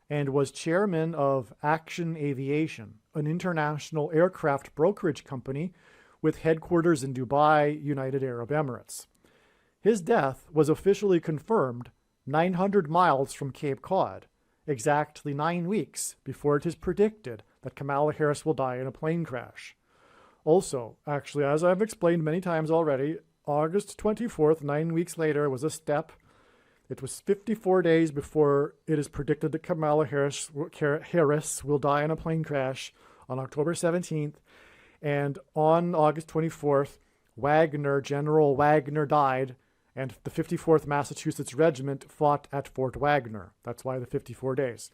and was chairman of Action Aviation, an international aircraft brokerage company with headquarters in Dubai, United Arab Emirates. His death was officially confirmed 900 miles from Cape Cod, exactly 9 weeks before it is predicted that Kamala Harris will die in a plane crash. Also, actually, as I've explained many times already, August 24th, 9 weeks later, was a step. It was 54 days before it is predicted that Kamala Harris will die in a plane crash on October 17th. And on August 24th, General Wagner died, and the 54th Massachusetts Regiment fought at Fort Wagner. That's why the 54 days.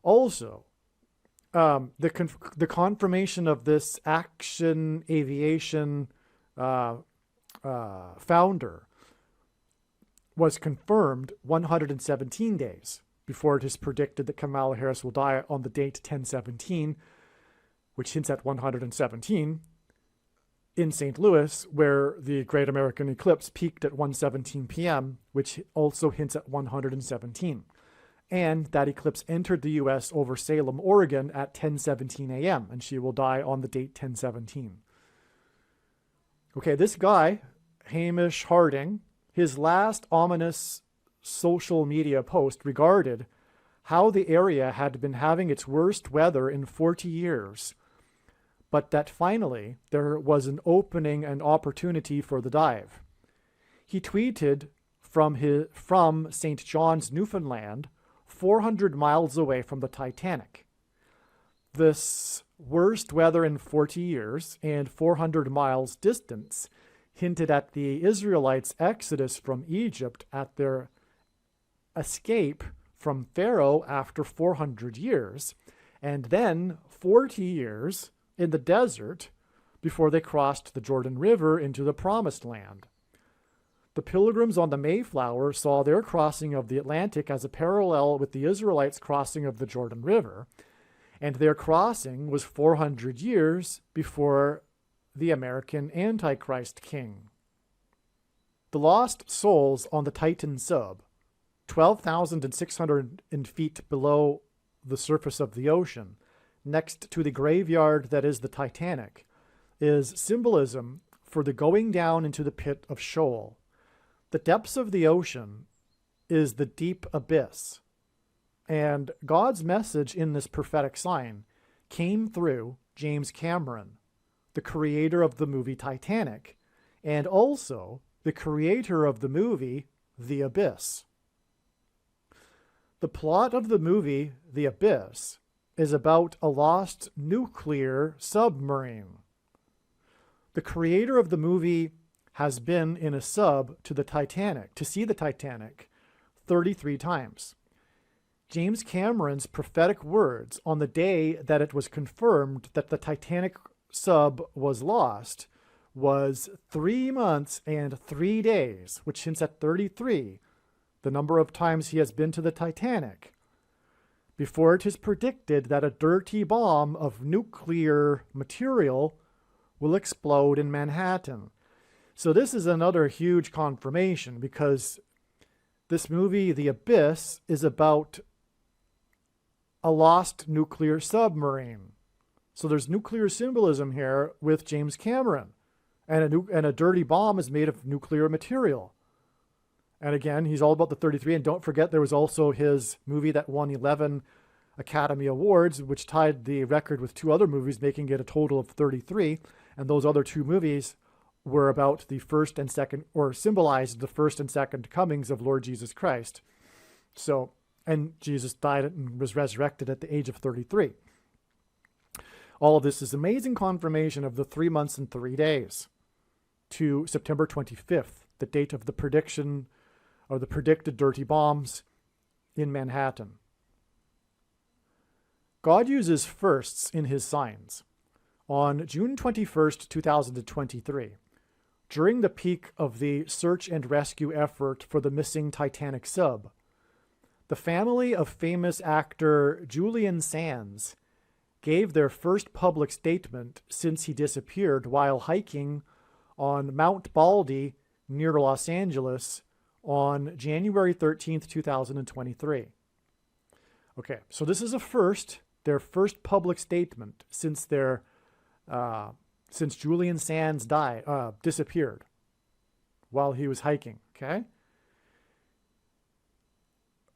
Also, the confirmation of this Action Aviation founder was confirmed 117 days before it is predicted that Kamala Harris will die on the date 10/17, which hints at 117, in St. Louis, where the Great American Eclipse peaked at 1:17 p.m., which also hints at 117. And that eclipse entered the U.S. over Salem, Oregon at 10:17 a.m., and she will die on the date 10/17. Okay, this guy, Hamish Harding, his last ominous social media post regarded how the area had been having its worst weather in 40 years, but that finally there was an opening and opportunity for the dive. He tweeted from St. John's, Newfoundland, 400 miles away from the Titanic. This worst weather in 40 years and 400 miles distance hinted at the Israelites' exodus from Egypt at their escape from Pharaoh after 400 years, and then 40 years in the desert before they crossed the Jordan River into the Promised Land. The Pilgrims on the Mayflower saw their crossing of the Atlantic as a parallel with the Israelites' crossing of the Jordan River, and their crossing was 400 years before the American Antichrist king. The lost souls on the Titan sub, 12,600 feet below the surface of the ocean, next to the graveyard that is the Titanic, is symbolism for the going down into the pit of Sheol. The depths of the ocean is the deep abyss. And God's message in this prophetic sign came through James Cameron, the creator of the movie Titanic, and also the creator of the movie The Abyss. The plot of the movie The Abyss is about a lost nuclear submarine. The creator of the movie has been in a sub to the Titanic, to see the Titanic, 33 times. James Cameron's prophetic words on the day that it was confirmed that the Titanic sub was lost was 3 months and 3 days, which hints at 33, the number of times he has been to the Titanic, before it is predicted that a dirty bomb of nuclear material will explode in Manhattan. So this is another huge confirmation, because this movie, The Abyss, is about a lost nuclear submarine. So there's nuclear symbolism here with James Cameron. And a dirty bomb is made of nuclear material. And again, he's all about the 33. And don't forget, there was also his movie that won 11 Academy Awards, which tied the record with 2 other movies, making it a total of 33. And those other 2 movies were about the first and second, or symbolized the first and second comings of Lord Jesus Christ. So, and Jesus died and was resurrected at the age of 33. All of this is amazing confirmation of the 3 months and 3 days to September 25th, the date of the prediction, or the predicted dirty bombs in Manhattan. God uses firsts in his signs. On June 21st, 2023, during the peak of the search and rescue effort for the missing Titanic sub, the family of famous actor Julian Sands gave their first public statement since he disappeared while hiking on Mount Baldy near Los Angeles on January 13th, 2023. Okay, so this is a first, their first public statement since since Julian Sands disappeared while he was hiking, okay?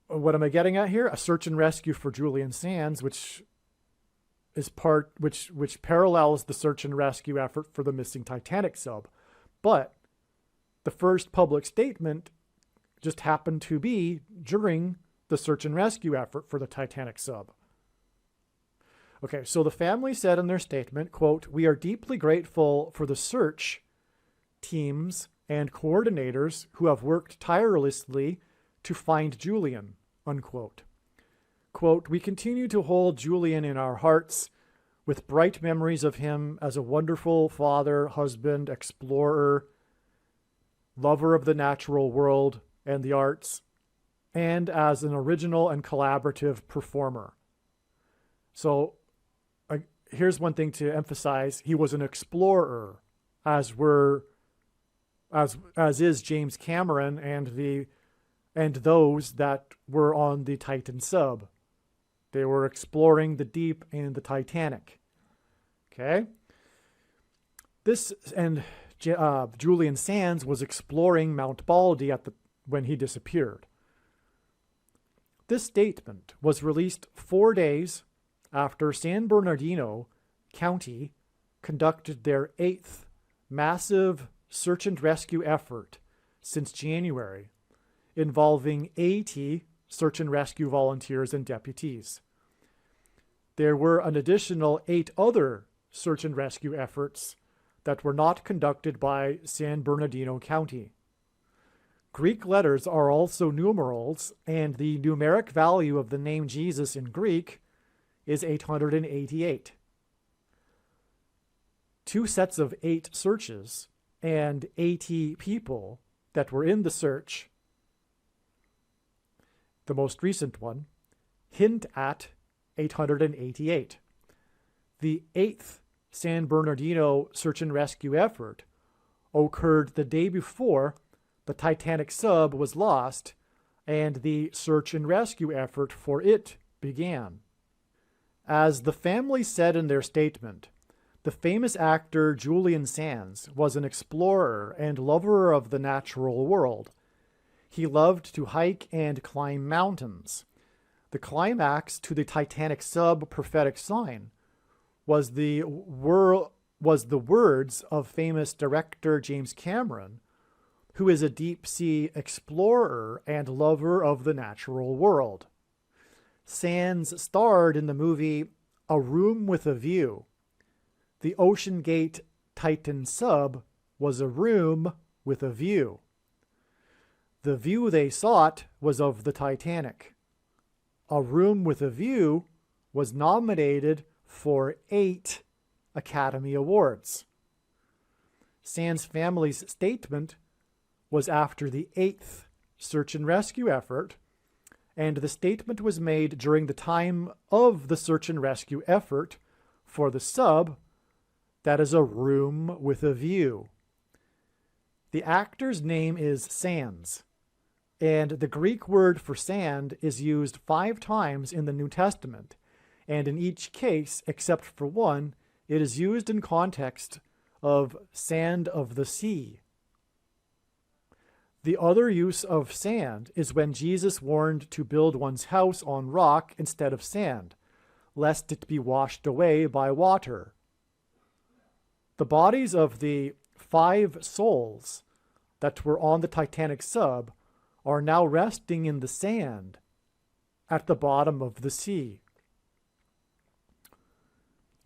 What am I getting at here? A search and rescue for Julian Sands, which parallels the search and rescue effort for the missing Titanic sub. But the first public statement just happened to be during the search and rescue effort for the Titanic sub. Okay, so the family said in their statement, quote, "We are deeply grateful for the search teams and coordinators who have worked tirelessly to find Julian," unquote. Quote, "We continue to hold Julian in our hearts with bright memories of him as a wonderful father, husband, explorer, lover of the natural world and the arts, and as an original and collaborative performer." So here's one thing to emphasize. He was an explorer, as is James Cameron and those that were on the Titan sub. They were exploring the deep and the Titanic. Okay? Julian Sands was exploring Mount Baldy when he disappeared. This statement was released 4 days after San Bernardino County conducted their 8th massive search and rescue effort since January, involving 80 search and rescue volunteers and deputies. There were an additional 8 other search and rescue efforts that were not conducted by San Bernardino County. Greek letters are also numerals, and the numeric value of the name Jesus in Greek is 888. 2 sets of 8 searches and 80 people that were in the search, the most recent one, hint at 888. The 8th San Bernardino search and rescue effort occurred the day before the Titanic sub was lost and the search and rescue effort for it began. As the family said in their statement, the famous actor Julian Sands was an explorer and lover of the natural world. He loved to hike and climb mountains. The climax to the Titanic sub prophetic sign was the words of famous director James Cameron, who is a deep-sea explorer and lover of the natural world. Sands starred in the movie A Room with a View. The Ocean Gate Titan sub was a room with a view. The view they sought was of the Titanic. A Room with a View was nominated for 8 Academy Awards. Sands' family's statement was after the 8th search and rescue effort, and the statement was made during the time of the search and rescue effort for the sub that is a room with a view. The actor's name is Sands, and the Greek word for sand is used 5 times in the New Testament, and in each case, except for one, it is used in context of sand of the sea. The other use of sand is when Jesus warned to build one's house on rock instead of sand, lest it be washed away by water. The bodies of the 5 souls that were on the Titanic sub are now resting in the sand at the bottom of the sea.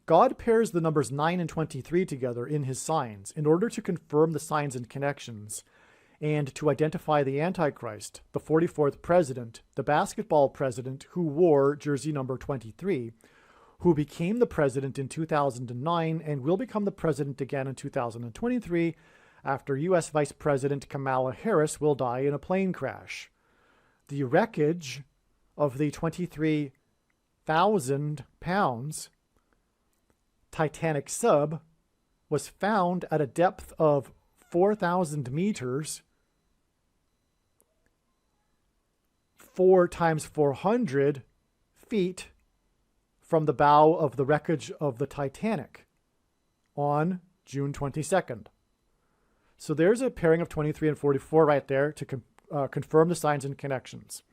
God pairs the numbers 9 and 23 together in his signs in order to confirm the signs and connections and to identify the Antichrist, the 44th president, the basketball president who wore jersey number 23, who became the president in 2009 and will become the president again in 2023 after U.S. Vice President Kamala Harris will die in a plane crash. The wreckage of the 23,000 pounds Titanic sub was found at a depth of 4,000 meters, 4 times 400 feet from the bow of the wreckage of the Titanic on June 22nd. So there's a pairing of 23 and 44 right there to confirm the signs and connections.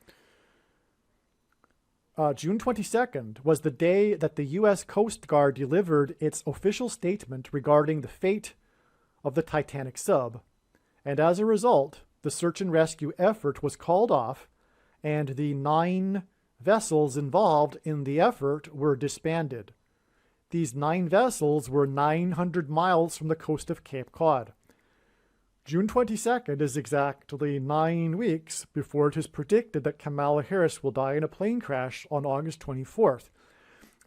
June 22nd was the day that the U.S. Coast Guard delivered its official statement regarding the fate of the Titanic sub, and as a result, the search and rescue effort was called off, and the 9 vessels involved in the effort were disbanded. These 9 vessels were 900 miles from the coast of Cape Cod. June 22nd is exactly 9 weeks before it is predicted that Kamala Harris will die in a plane crash on August 24th.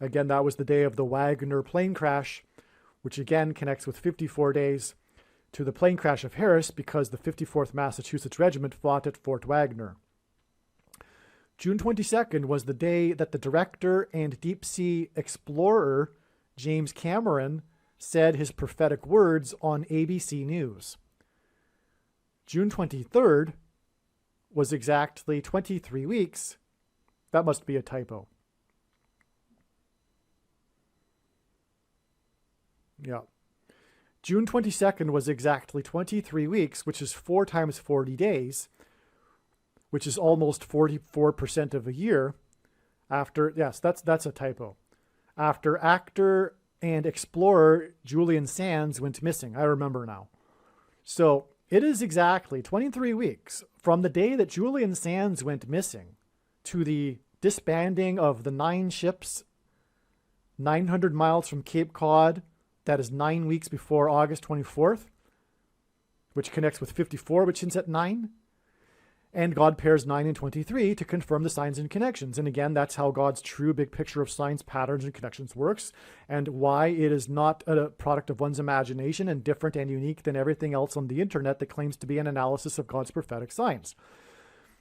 Again, that was the day of the Wagner plane crash, which again connects with 54 days to the plane crash of Harris because the 54th Massachusetts Regiment fought at Fort Wagner. June 22nd was the day that the director and deep-sea explorer James Cameron said his prophetic words on ABC News. June 23rd was exactly 23 weeks. That must be a typo. Yeah. June 22nd was exactly 23 weeks, which is 4 times 40 days, which is almost 44% of a year after, yes, that's a typo. After actor and explorer Julian Sands went missing. I remember now. So it is exactly 23 weeks from the day that Julian Sands went missing to the disbanding of the 9 ships 900 miles from Cape Cod. That is 9 weeks before August 24th, which connects with 54, which hints at 9. And God pairs 9 and 23 to confirm the signs and connections. And again, that's how God's true big picture of signs, patterns, and connections works, and why it is not a product of one's imagination and different and unique than everything else on the internet that claims to be an analysis of God's prophetic signs.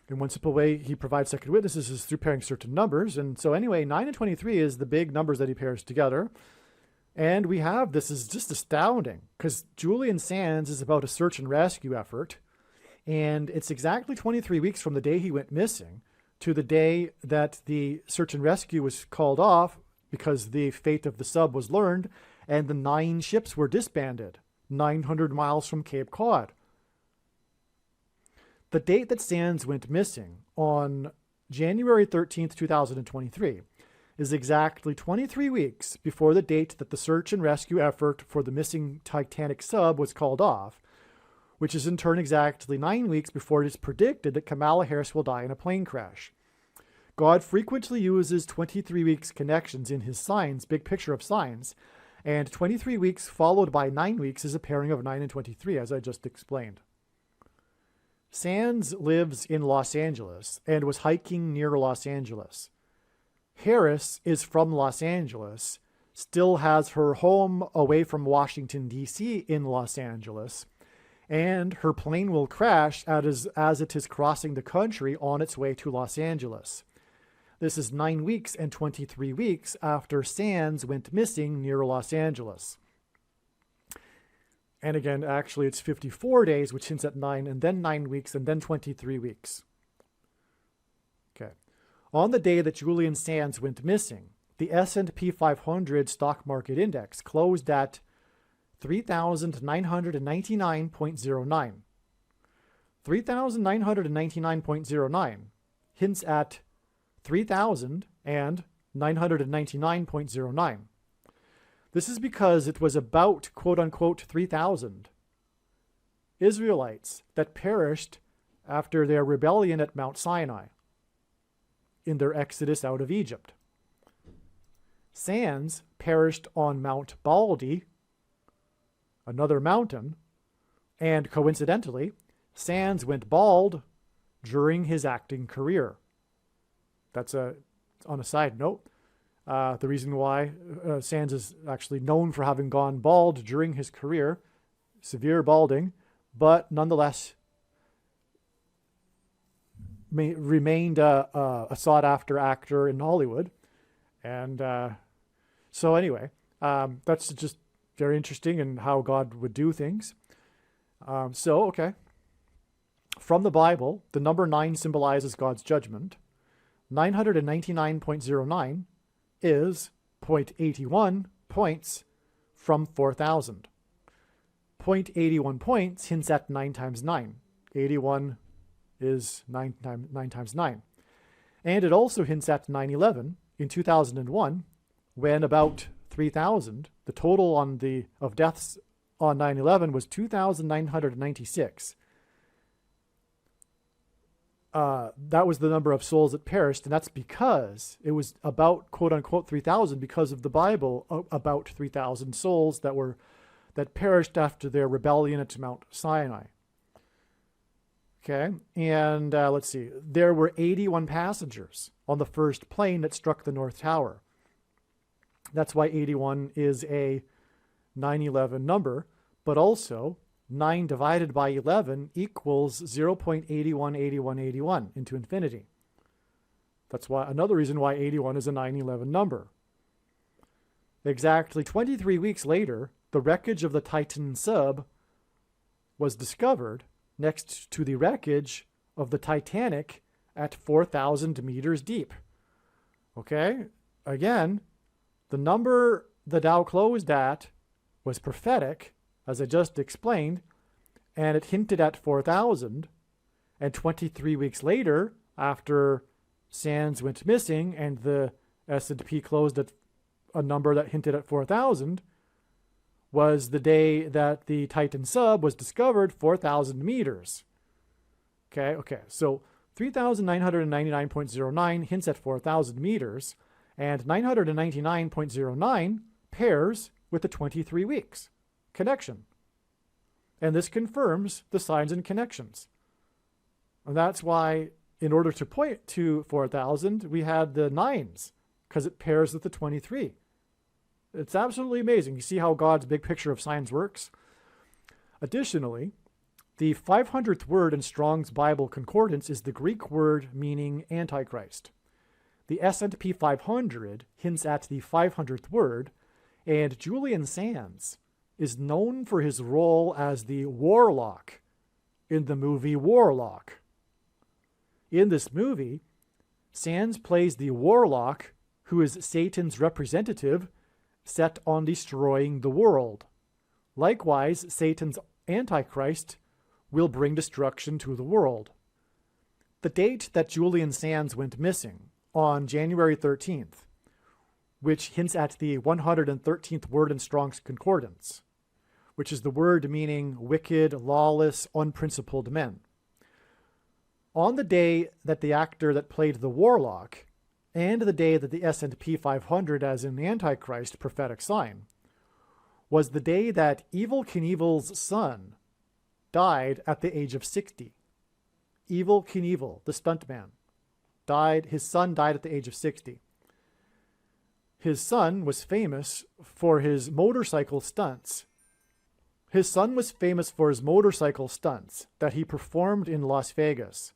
In one simple way, he provides second witnesses is through pairing certain numbers. And so anyway, 9 and 23 is the big numbers that he pairs together. And we have, this is just astounding, because Julian Sands is about a search and rescue effort. And it's exactly 23 weeks from the day he went missing to the day that the search and rescue was called off because the fate of the sub was learned and the 9 ships were disbanded 900 miles from Cape Cod. The date that Sands went missing on January 13th, 2023 is exactly 23 weeks before the date that the search and rescue effort for the missing Titanic sub was called off, which is in turn exactly 9 weeks before it is predicted that Kamala Harris will die in a plane crash. God frequently uses 23 weeks connections in his signs, big picture of signs, and 23 weeks followed by 9 weeks is a pairing of 9 and 23, as I just explained. Sands lives in Los Angeles and was hiking near Los Angeles. Harris is from Los Angeles, still has her home away from Washington, D.C. in Los Angeles, and her plane will crash as it is crossing the country on its way to Los Angeles. This is 9 weeks and 23 weeks after Sands went missing near Los Angeles. And again, actually, it's 54 days, which hints at 9, and then 9 weeks, and then 23 weeks. Okay. On the day that Julian Sands went missing, the S&P 500 stock market index closed at 3,999.09. 3,999.09 hints at 3,999.09. This is because it was about, quote-unquote, 3,000 Israelites that perished after their rebellion at Mount Sinai in their exodus out of Egypt. Sands perished on Mount Baldy, another mountain, and coincidentally, Sands went bald during his acting career. That's on a side note. The reason why Sands is actually known for having gone bald during his career, severe balding, but nonetheless remained a sought-after actor in Hollywood. And so anyway, that's just very interesting in how God would do things. Okay. From the Bible, the number 9 symbolizes God's judgment. 999.09 is 0.81 points from 4,000. 0.81 points hints at 9 times 9. 81 is 9 times 9. And it also hints at 9/11 in 2001, when about 3,000, the total of deaths on 9/11 was 2,996. That was the number of souls that perished, and that's because it was about, quote-unquote, 3,000 because of the Bible, about 3,000 souls that perished after their rebellion at Mount Sinai. Okay, and let's see. There were 81 passengers on the first plane that struck the North Tower. That's why 81 is a 9/11 number, but also 9 divided by 11 equals 0.818181 into infinity. That's why another reason why 81 is a 9/11 number. Exactly 23 weeks later, the wreckage of the Titan sub was discovered next to the wreckage of the Titanic at 4,000 meters deep. Okay? Again, the number the Dow closed at was prophetic, as I just explained, and it hinted at 4,000. And 23 weeks later, after Sands went missing and the S&P closed at a number that hinted at 4,000, was the day that the Titan sub was discovered 4,000 meters. Okay, so 3,999.09 hints at 4,000 meters, and 999.09 pairs with the 23 weeks connection. And this confirms the signs and connections. And that's why, in order to point to 4,000, we had the 9s, because it pairs with the 23. It's absolutely amazing. You see how God's big picture of signs works? Additionally, the 500th word in Strong's Bible Concordance is the Greek word meaning Antichrist. The S&P 500 hints at the 500th word, and Julian Sands is known for his role as the warlock in the movie Warlock. In this movie, Sands plays the warlock who is Satan's representative set on destroying the world. Likewise, Satan's Antichrist will bring destruction to the world. The date that Julian Sands went missing, on January 13th, which hints at the 113th word in Strong's Concordance, which is the word meaning wicked, lawless, unprincipled men. On the day that the actor that played the warlock, and the day that the S&P 500 as in the Antichrist prophetic sign, was the day that Evel Knievel's son died at the age of 60. Evel Knievel, the stuntman, died. His son died at the age of 60. His son was famous for his motorcycle stunts. His son was famous for his motorcycle stunts that he performed in Las Vegas,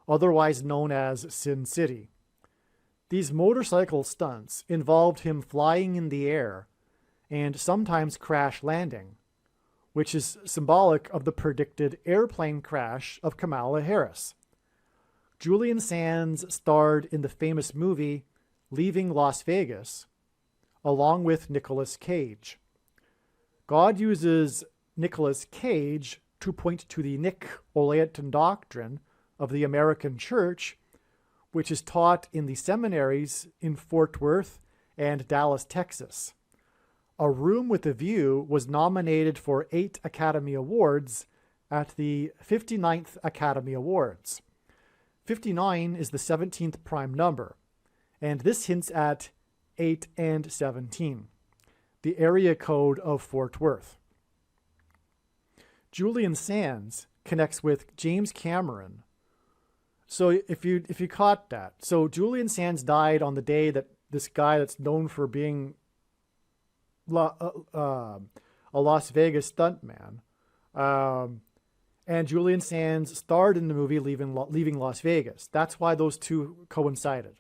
otherwise known as Sin City. These motorcycle stunts involved him flying in the air and sometimes crash landing, which is symbolic of the predicted airplane crash of Kamala Harris. Julian Sands starred in the famous movie Leaving Las Vegas, along with Nicolas Cage. God uses Nicolas Cage to point to the Nick-Olaetan doctrine of the American Church, which is taught in the seminaries in Fort Worth and Dallas, Texas. A Room with a View was nominated for 8 Academy Awards at the 59th Academy Awards. 59 is the 17th prime number, and this hints at 8 and 17, the area code of Fort Worth. Julian Sands connects with James Cameron. So if you caught that, so Julian Sands died on the day that this guy that's known for being a Las Vegas stuntman, and Julian Sands starred in the movie Leaving Las Vegas. That's why those two coincided.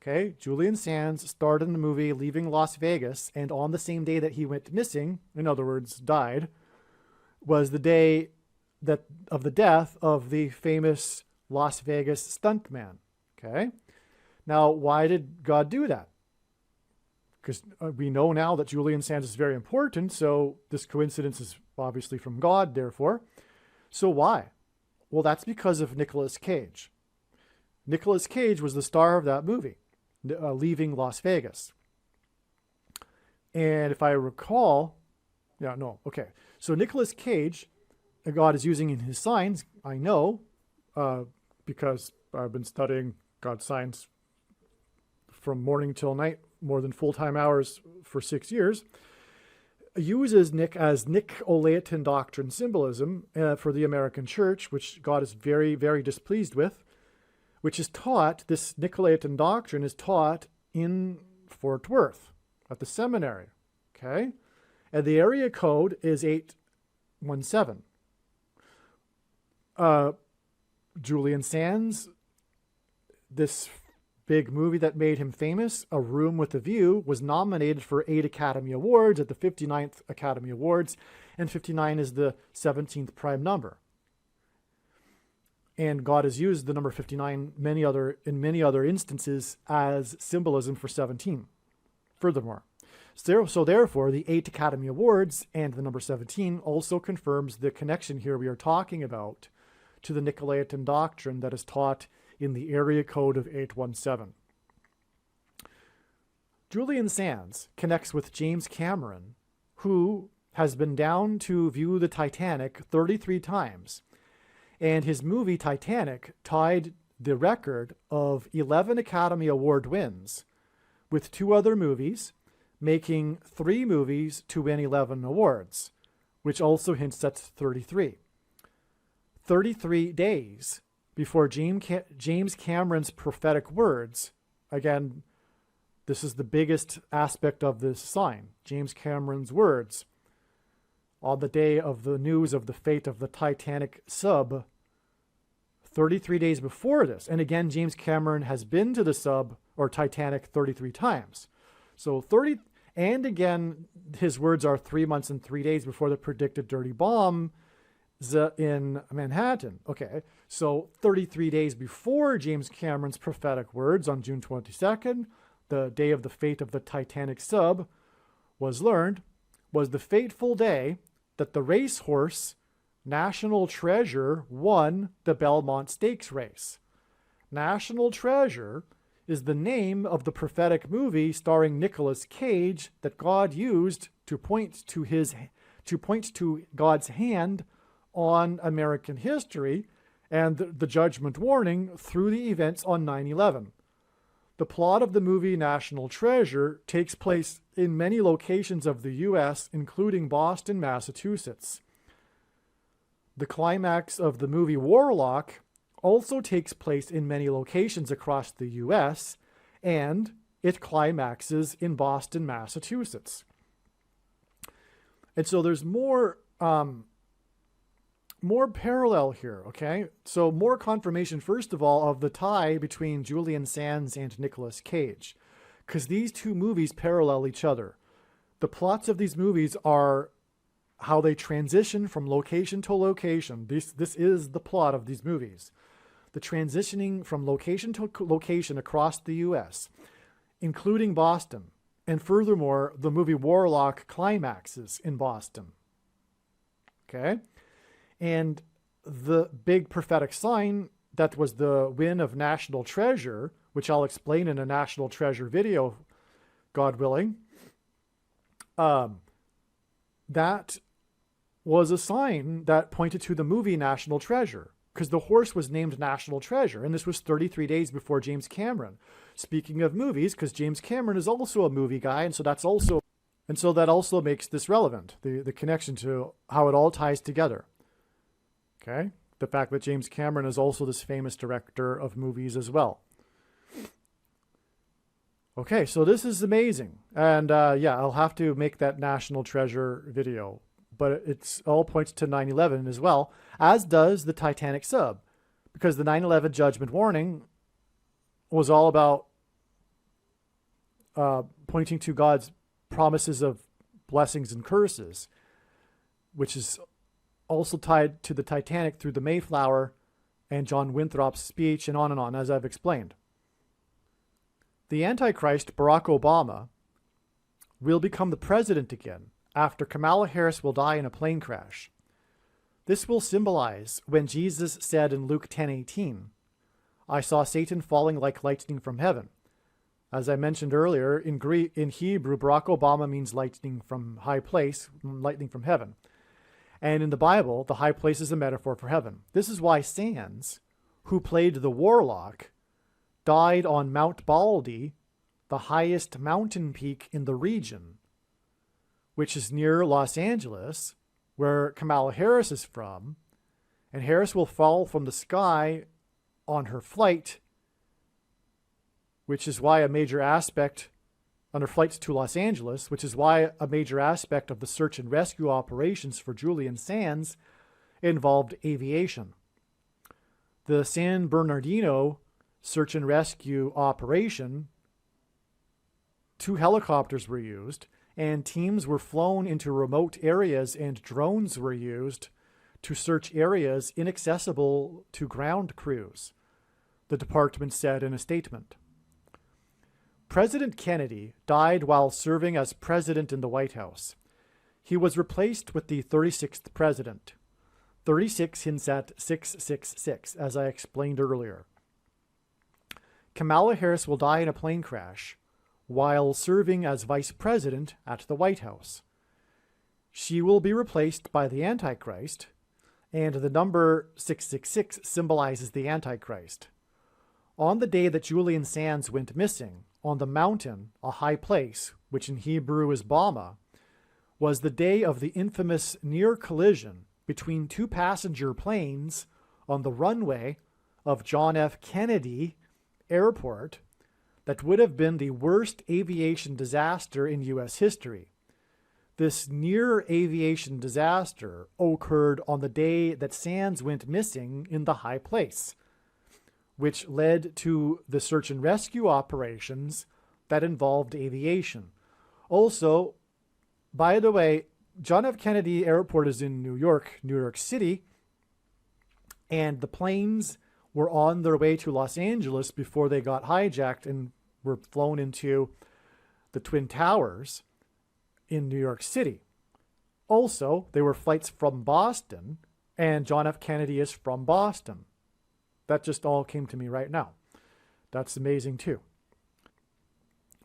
Okay, Julian Sands starred in the movie Leaving Las Vegas, and on the same day that he went missing, in other words, died, was the day of the death of the famous Las Vegas stuntman. Okay, now why did God do that? Because we know now that Julian Sands is very important, so this coincidence is obviously from God, therefore. So why? Well, that's because of Nicolas Cage. Nicolas Cage was the star of that movie, Leaving Las Vegas. And if I recall, so Nicolas Cage, God is using in his signs, I know, because I've been studying God's signs from morning till night, more than full-time hours for 6 years, uses Nick-Olaetan doctrine symbolism for the American Church, which God is very, very displeased with, which is taught, this Nick-Olaetan doctrine is taught in Fort Worth at the seminary, okay? And the area code is 817. Julian Sands, this big movie that made him famous, A Room with a View, was nominated for 8 Academy Awards at the 59th Academy Awards, and 59 is the 17th prime number. And God has used the number 59 in many other instances as symbolism for 17. Furthermore, so therefore, the 8 Academy Awards and the number 17 also confirms the connection here we are talking about to the Nick-Olaetan doctrine that is taught in the area code of 817. Julian Sands connects with James Cameron, who has been down to view the Titanic 33 times, and his movie Titanic tied the record of 11 Academy Award wins, with 2 other movies, making 3 movies to win 11 awards, which also hints at 33. 33 days before James Cameron's prophetic words. Again, this is the biggest aspect of this sign. James Cameron's words on the day of the news of the fate of the Titanic sub, 33 days before this. And again, James Cameron has been to the sub or Titanic 33 times. So 30, and again, his words are 3 months and 3 days before the predicted dirty bomb in Manhattan. Okay, so 33 days before James Cameron's prophetic words on June 22nd, the day of the fate of the Titanic sub was learned, was the fateful day that the racehorse National Treasure won the Belmont Stakes race. National Treasure is the name of the prophetic movie starring Nicolas Cage that God used to point to God's hand on American history and the judgment warning through the events on 9/11. The plot of the movie National Treasure takes place in many locations of the U.S., including Boston, Massachusetts. The climax of the movie Warlock also takes place in many locations across the U.S., and it climaxes in Boston, Massachusetts. And so there's more parallel here, okay? So more confirmation, first of all, of the tie between Julian Sands and Nicolas Cage, because these two movies parallel each other. The plots of these movies are how they transition from location to location. This is the plot of these movies. The transitioning from location to location across the U.S., including Boston. And furthermore, the movie Warlock climaxes in Boston. Okay? And the big prophetic sign that was the win of National Treasure, which I'll explain in a National Treasure video, God willing, that was a sign that pointed to the movie National Treasure, because the horse was named National Treasure, and this was 33 days before James Cameron. Speaking of movies, because James Cameron is also a movie guy, and so that also makes this relevant, the connection to how it all ties together. Okay? The fact that James Cameron is also this famous director of movies as well. Okay, so this is amazing. And yeah, I'll have to make that National Treasure video. But it's all points to 9/11 as well, as does the Titanic sub. Because the 9/11 judgment warning was all about pointing to God's promises of blessings and curses, which is also tied to the Titanic through the Mayflower and John Winthrop's speech and on, as I've explained. The Antichrist, Barack Obama, will become the president again after Kamala Harris will die in a plane crash. This will symbolize when Jesus said in Luke 10:18, "I saw Satan falling like lightning from heaven." As I mentioned earlier, in Hebrew, Barack Obama means lightning from high place, lightning from heaven. And in the Bible, the high place is a metaphor for heaven. This is why Sands, who played the Warlock, died on Mount Baldy, the highest mountain peak in the region, which is near Los Angeles, where Kamala Harris is from, and Harris will fall from the sky on her flight, which is why a major aspect on her flights to Los Angeles, which is why a major aspect of the search and rescue operations for Julian Sands involved aviation. The San Bernardino search and rescue operation, 2 helicopters were used, and teams were flown into remote areas, and drones were used to search areas inaccessible to ground crews, the department said in a statement. President Kennedy died while serving as president in the White House. He was replaced with the 36th president. 36 hints at 666, as I explained earlier. Kamala Harris will die in a plane crash while serving as vice president at the White House. She will be replaced by the Antichrist, and the number 666 symbolizes the Antichrist. On the day that Julian Sands went missing, on the mountain, a high place, which in Hebrew is Bama, was the day of the infamous near collision between 2 passenger planes on the runway of John F. Kennedy Airport that would have been the worst aviation disaster in U.S. history. This near aviation disaster occurred on the day that Sands went missing in the high place, which led to the search and rescue operations that involved aviation. Also, by the way, John F. Kennedy Airport is in New York City, and the planes were on their way to Los Angeles before they got hijacked and were flown into the Twin Towers in New York City. Also, they were flights from Boston, and John F. Kennedy is from Boston. That just all came to me right now. That's amazing too.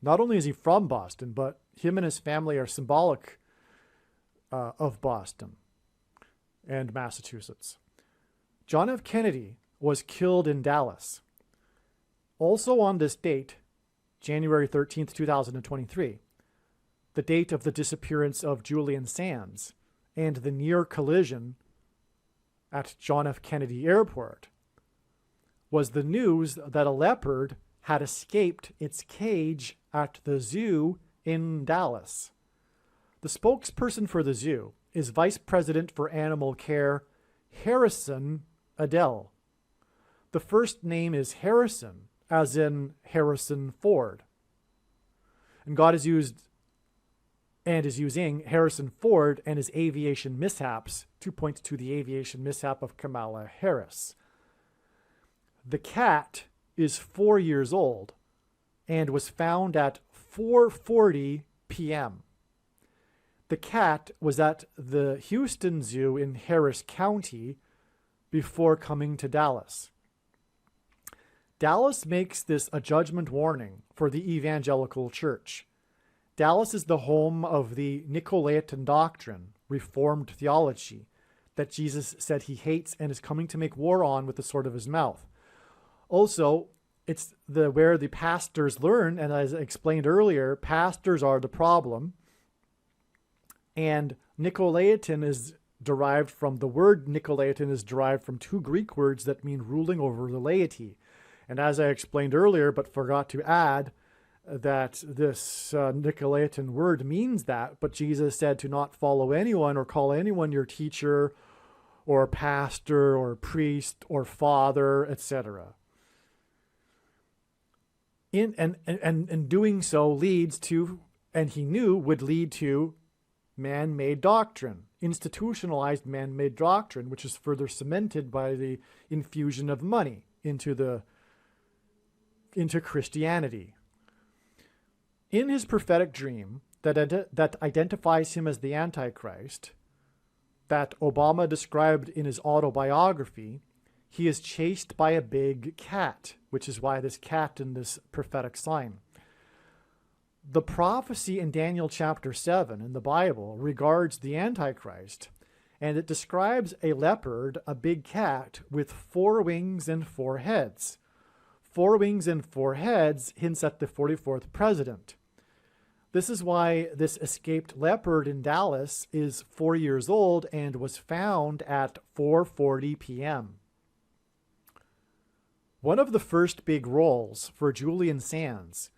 Not only is he from Boston, but him and his family are symbolic of Boston and Massachusetts. John F. Kennedy was killed in Dallas. Also on this date, January 13th, 2023, the date of the disappearance of Julian Sands and the near collision at John F. Kennedy Airport, was the news that a leopard had escaped its cage at the zoo in Dallas. The spokesperson for the zoo is Vice President for Animal Care, Harrison Adele. The first name is Harrison, as in Harrison Ford. And God has used and is using Harrison Ford and his aviation mishaps to point to the aviation mishap of Kamala Harris. The cat is 4 years old and was found at 4:40 p.m. The cat was at the Houston Zoo in Harris County before coming to Dallas. Dallas makes this a judgment warning for the evangelical church. Dallas is the home of the Nicolaitan doctrine, Reformed theology, that Jesus said he hates and is coming to make war on with the sword of his mouth. Also, it's where the pastors learn, and as I explained earlier, pastors are the problem. And Nicolaitan is derived from, the word Nicolaitan is derived from two Greek words that mean ruling over the laity. And as I explained earlier, but forgot to add, that this Nicolaitan word means that, but Jesus said to not follow anyone or call anyone your teacher or pastor or priest or father, etc. And doing so leads to, and he knew would lead to, man-made doctrine, institutionalized man-made doctrine, which is further cemented by the infusion of money into Christianity. In his prophetic dream that identifies him as the Antichrist, that Obama described in his autobiography, he is chased by a big cat, which is why this cat in this prophetic sign. The prophecy in Daniel chapter 7 in the Bible regards the Antichrist, and it describes a leopard, a big cat, with 4 wings and 4 heads. 4 wings and 4 heads hints at the 44th president. This is why this escaped leopard in Dallas is 4 years old and was found at 4:40 p.m. One of the first big roles for Julian Sands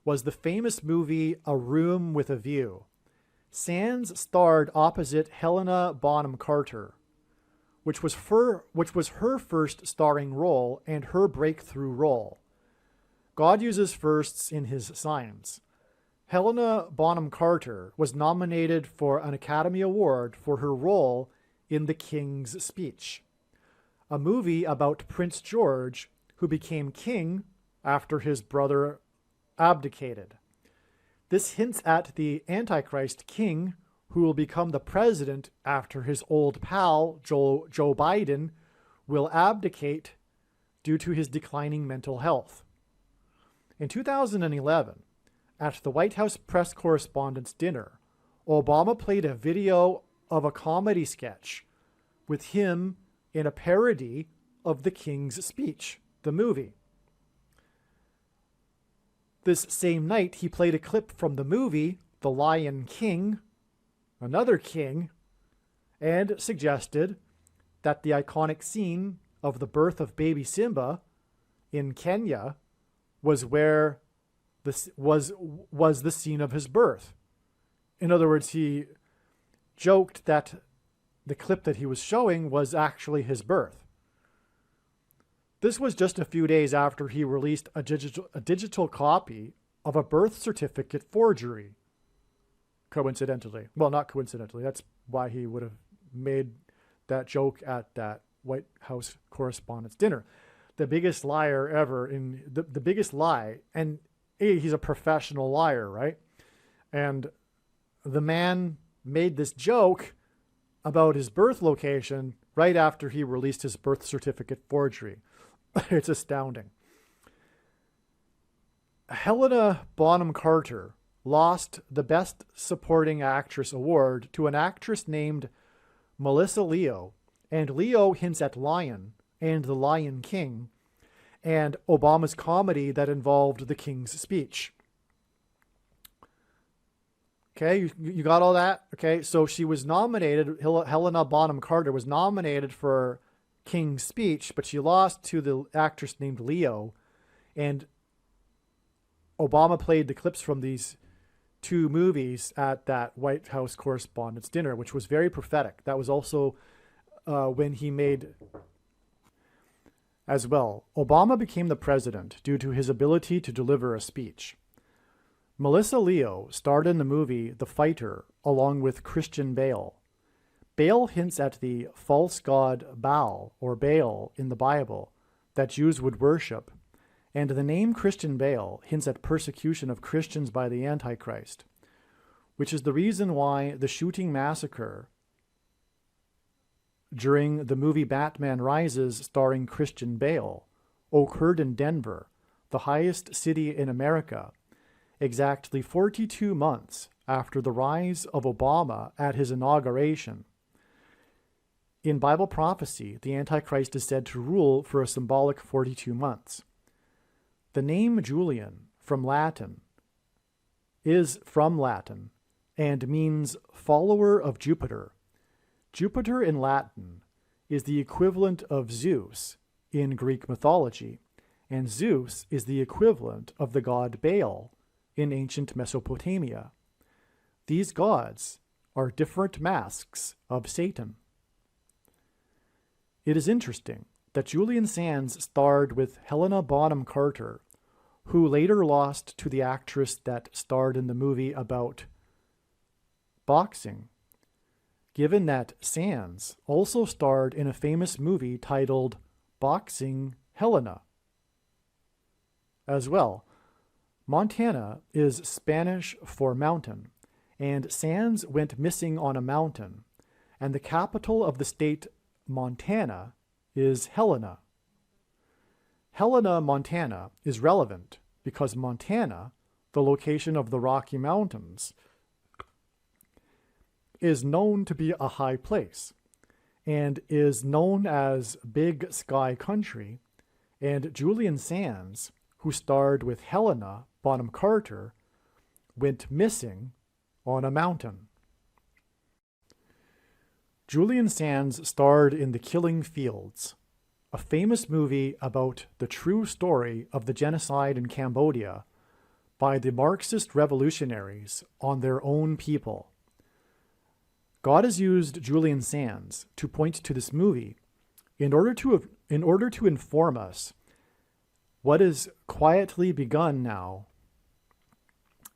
was the famous movie A Room with a View. Sands starred opposite Helena Bonham Carter, which was her first starring role and her breakthrough role. God uses firsts in his signs. Helena Bonham Carter was nominated for an Academy Award for her role in The King's Speech, a movie about Prince George, who became king after his brother abdicated. This hints at the Antichrist king, who will become the president after his old pal, Joe Biden, will abdicate due to his declining mental health. In 2011, at the White House press correspondents' dinner, Obama played a video of a comedy sketch with him in a parody of The King's Speech, the movie. This same night, he played a clip from the movie The Lion King, another king, and suggested that the iconic scene of the birth of baby Simba in Kenya was where this was the scene of his birth. In other words, he joked that the clip that he was showing was actually his birth. This was just a few days after he released a digital copy of a birth certificate forgery. Coincidentally. Well, not coincidentally. That's why he would have made that joke at that White House Correspondents' Dinner. The biggest liar ever the biggest lie. And he's a professional liar, right? And the man made this joke about his birth location right after he released his birth certificate forgery. It's astounding. Helena Bonham Carter lost the Best Supporting Actress award to an actress named Melissa Leo, and Leo hints at Lion and The Lion King and Obama's comedy that involved the King's speech. Okay, you got all that? Okay, so she was nominated, Helena Bonham Carter was nominated for King's speech, but she lost to the actress named Leo, and Obama played the clips from these two movies at that White House Correspondents' Dinner, which was very prophetic. That was also when he made as well. Obama became the president due to his ability to deliver a speech. Melissa Leo starred in the movie The Fighter along with Christian Bale. Bale hints at the false god Baal or Baal in the Bible that Jews would worship, and the name Christian Bale hints at persecution of Christians by the Antichrist, which is the reason why the shooting massacre during the movie Batman Rises starring Christian Bale occurred in Denver, the highest city in America, exactly 42 months after the rise of Obama at his inauguration. In Bible prophecy, the Antichrist is said to rule for a symbolic 42 months. The name Julian is from Latin and means follower of Jupiter. Jupiter in Latin is the equivalent of Zeus in Greek mythology, and Zeus is the equivalent of the god Baal in ancient Mesopotamia. These gods are different masks of Satan. It is interesting that Julian Sands starred with Helena Bonham Carter, who later lost to the actress that starred in the movie about boxing, given that Sands also starred in a famous movie titled Boxing Helena. As well, Montana is Spanish for mountain, and Sands went missing on a mountain, and the capital of the state Montana is Helena. Helena, Montana is relevant because Montana, the location of the Rocky Mountains, is known to be a high place and is known as Big Sky Country, and Julian Sands, who starred with Helena Bonham Carter, went missing on a mountain. Julian Sands starred in The Killing Fields, a famous movie about the true story of the genocide in Cambodia by the Marxist revolutionaries on their own people. God has used Julian Sands to point to this movie in order to inform us what is quietly begun now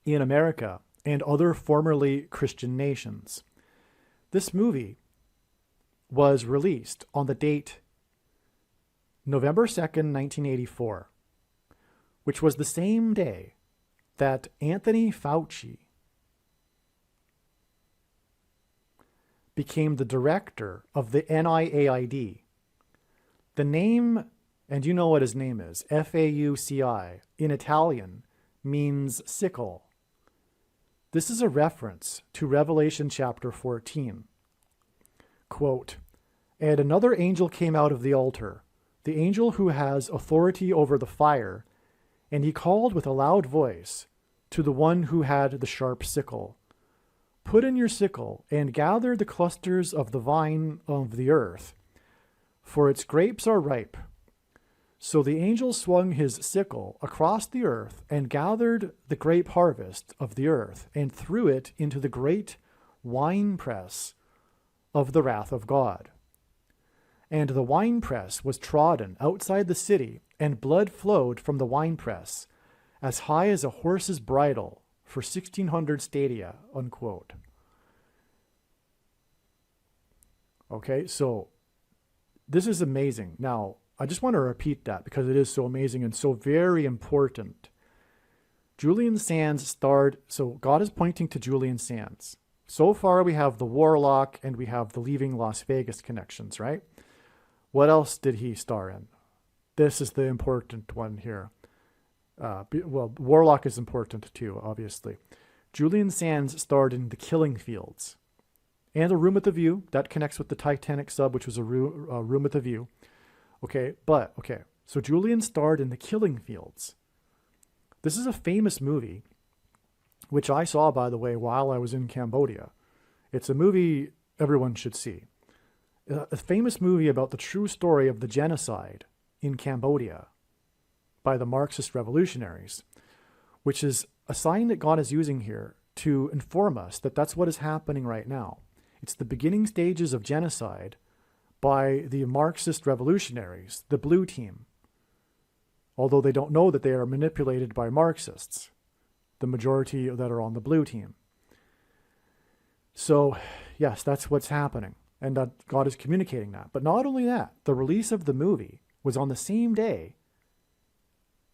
in America and other formerly Christian nations. This movie was released on the date November 2nd, 1984, which was the same day that Anthony Fauci became the director of the NIAID. The name, and you know what his name is, F-A-U-C-I, in Italian, means sickle. This is a reference to Revelation chapter 14. Quote, "And another angel came out of the altar, the angel who has authority over the fire, and he called with a loud voice to the one who had the sharp sickle, 'Put in your sickle and gather the clusters of the vine of the earth, for its grapes are ripe. So the angel swung his sickle across the earth and gathered the grape harvest of the earth and threw it into the great winepress of the wrath of God. And the winepress was trodden outside the city, and blood flowed from the winepress as high as a horse's bridle for 1,600 stadia, unquote. Okay, so this is amazing. Now, I just want to repeat that because it is so amazing and so very important. Julian Sands starred, so God is pointing to Julian Sands. So far we have the Warlock and we have the Leaving Las Vegas connections, right? What else did he star in? This is the important one here. Well, Warlock is important too, obviously. Julian Sands starred in The Killing Fields and A Room with a View. That connects with the Titanic Sub, which was a room with a view. Okay, so Julian starred in The Killing Fields. This is a famous movie, which I saw, by the way, while I was in Cambodia. It's a movie everyone should see. A famous movie about the true story of the genocide in Cambodia by the Marxist revolutionaries, which is a sign that God is using here to inform us that that's what is happening right now. It's the beginning stages of genocide by the Marxist revolutionaries, the blue team, although they don't know that they are manipulated by Marxists, the majority that are on the blue team. So, yes, that's what's happening, and that God is communicating that. But not only that, the release of the movie was on the same day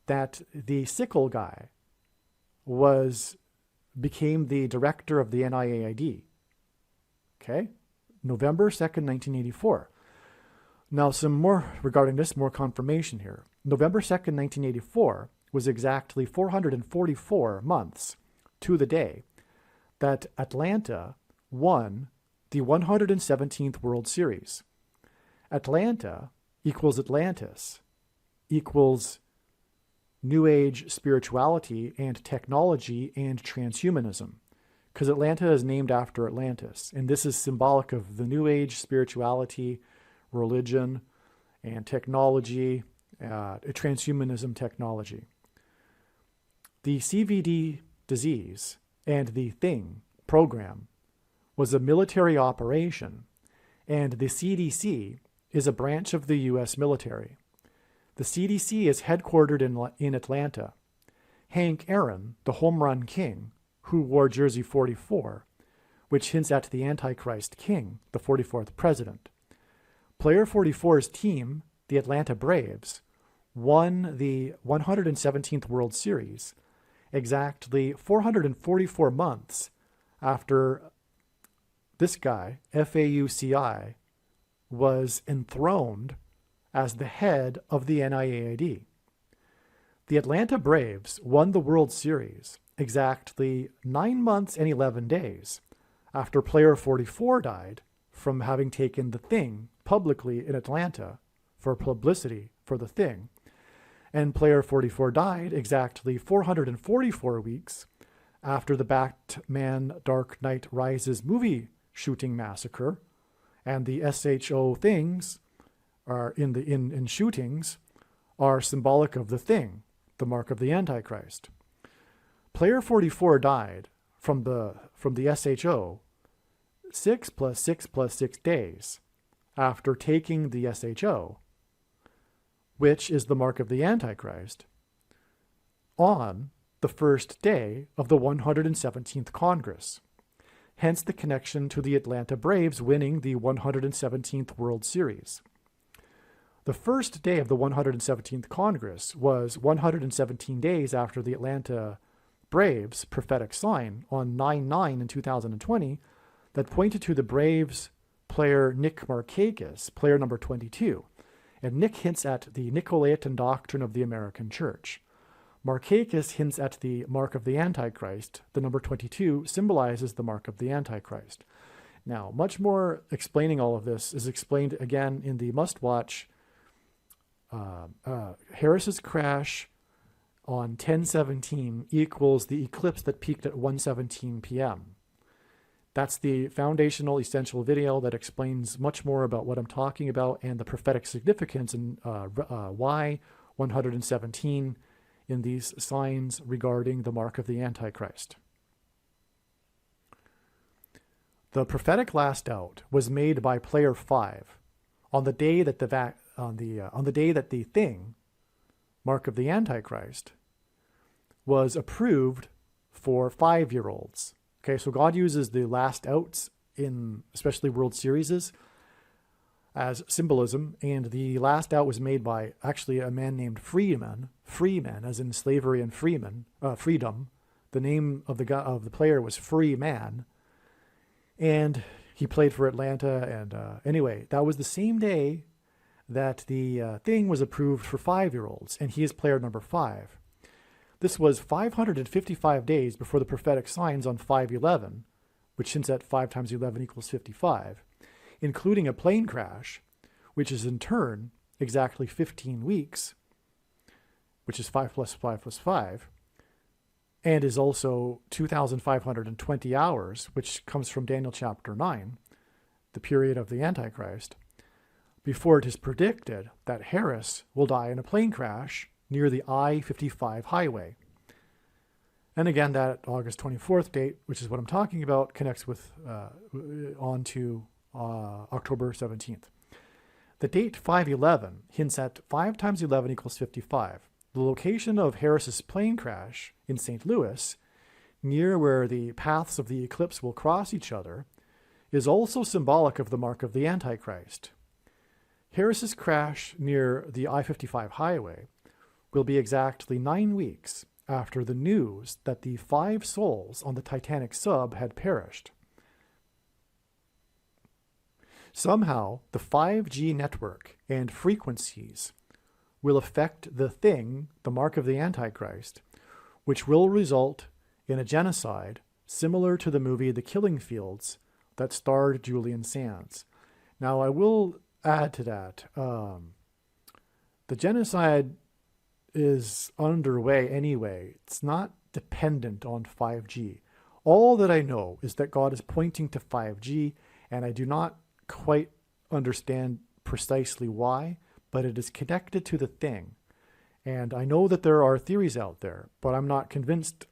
that the sickle guy became the director of the NIAID. Okay? November 2nd, 1984. Now, some more regarding this, more confirmation here. November 2nd, 1984 was exactly 444 months to the day that Atlanta won the 117th World Series. Atlanta equals Atlantis equals New Age spirituality and technology and transhumanism, because Atlanta is named after Atlantis, and this is symbolic of the New Age spirituality, religion, and technology, transhumanism technology. The CVD disease and the Thing program was a military operation, and the CDC is a branch of the U.S. military. The CDC is headquartered in Atlanta. Hank Aaron, the home run king, who wore jersey 44, which hints at the Antichrist king, the 44th president. Player 44's team, the Atlanta Braves, won the 117th World Series exactly 444 months after this guy, FAUCI, was enthroned as the head of the NIAID. The Atlanta Braves won the World Series exactly 9 months and 11 days after player 44 died from having taken the Thing publicly in Atlanta for publicity for the Thing. And player 44 died exactly 444 weeks after the Batman Dark Knight Rises movie shooting massacre, and the SHO things are in shootings are symbolic of the Thing, the mark of the Antichrist. Player 44 died from the SHO 6 + 6 + 6 days after taking the SHO, which is the mark of the Antichrist, on the first day of the 117th Congress. Hence the connection to the Atlanta Braves winning the 117th World Series. The first day of the 117th Congress was 117 days after the Atlanta Braves' prophetic sign on 9/9 in 2020 that pointed to the Braves player Nick Markakis, player number 22, and Nick hints at the Nicolaitan doctrine of the American Church. Markakis hints at the mark of the Antichrist. The number 22 symbolizes the mark of the Antichrist. Now, much more explaining all of this is explained again in the must-watch Harris's crash on 10/17 equals the eclipse that peaked at 1:17 p.m. That's the foundational essential video that explains much more about what I'm talking about and the prophetic significance and why 117 in these signs regarding the mark of the Antichrist. The prophetic last out was made by player 5 on the day that the thing, mark of the Antichrist, was approved for 5-year-olds. Okay, so God uses the last outs in especially World Series as symbolism, and the last out was made by actually a man named Freeman, as in slavery and freedom. The name of the player was Freeman, and he played for Atlanta. And anyway, that was the same day that the thing was approved for 5-year-olds, and he is player number 5. This was 555 days before the prophetic signs on 5/11, which hints at 5 times 11 equals 55, including a plane crash, which is in turn exactly 15 weeks, which is 5 plus 5 plus 5, and is also 2,520 hours, which comes from Daniel chapter 9, the period of the Antichrist, before it is predicted that Harris will die in a plane crash near the I-55 highway. And again, that August 24th date, which is what I'm talking about, connects with on to October 17th. The date 5/11 hints at 5 times 11 equals 55. The location of Harris's plane crash in St. Louis, near where the paths of the eclipse will cross each other, is also symbolic of the mark of the Antichrist. Harris's crash near the I-55 highway will be exactly 9 weeks after the news that the 5 souls on the Titanic sub had perished. Somehow, the 5G network and frequencies will affect the thing, the mark of the Antichrist, which will result in a genocide similar to the movie The Killing Fields that starred Julian Sands. Now, I will add to that, the genocide is underway anyway. It's not dependent on 5G. All that I know is that God is pointing to 5G, and I do not quite understand precisely why, but it is connected to the thing. And I know that there are theories out there, but I'm not convinced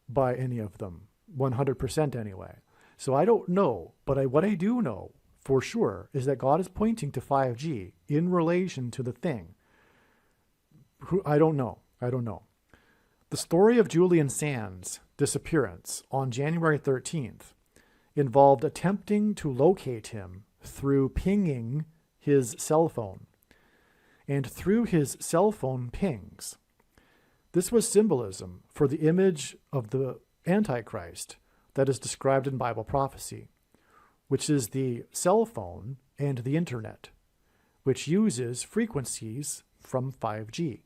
by any of them, 100% anyway. So I don't know, but what I do know for sure is that God is pointing to 5G in relation to the thing. I don't know. The story of Julian Sands' disappearance on January 13th involved attempting to locate him through pinging his cell phone and through his cell phone pings. This was symbolism for the image of the Antichrist that is described in Bible prophecy, which is the cell phone and the internet, which uses frequencies from 5G.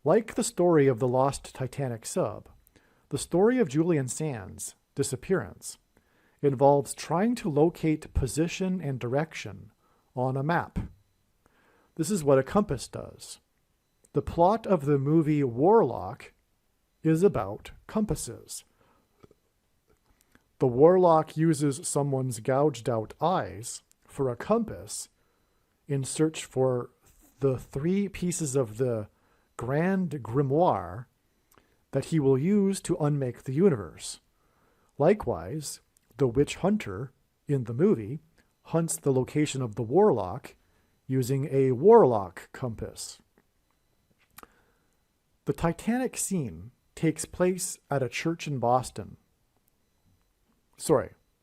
Like the story of the lost Titanic sub, the story of Julian Sands' disappearance involves trying to locate position and direction on a map. This is what a compass does. The plot of the movie Warlock is about compasses. The warlock uses someone's gouged out eyes for a compass in search for the 3 pieces of the Grand Grimoire that he will use to unmake the universe. Likewise, the witch hunter in the movie hunts the location of the warlock using a warlock compass. The Titanic scene takes place at a church in Boston.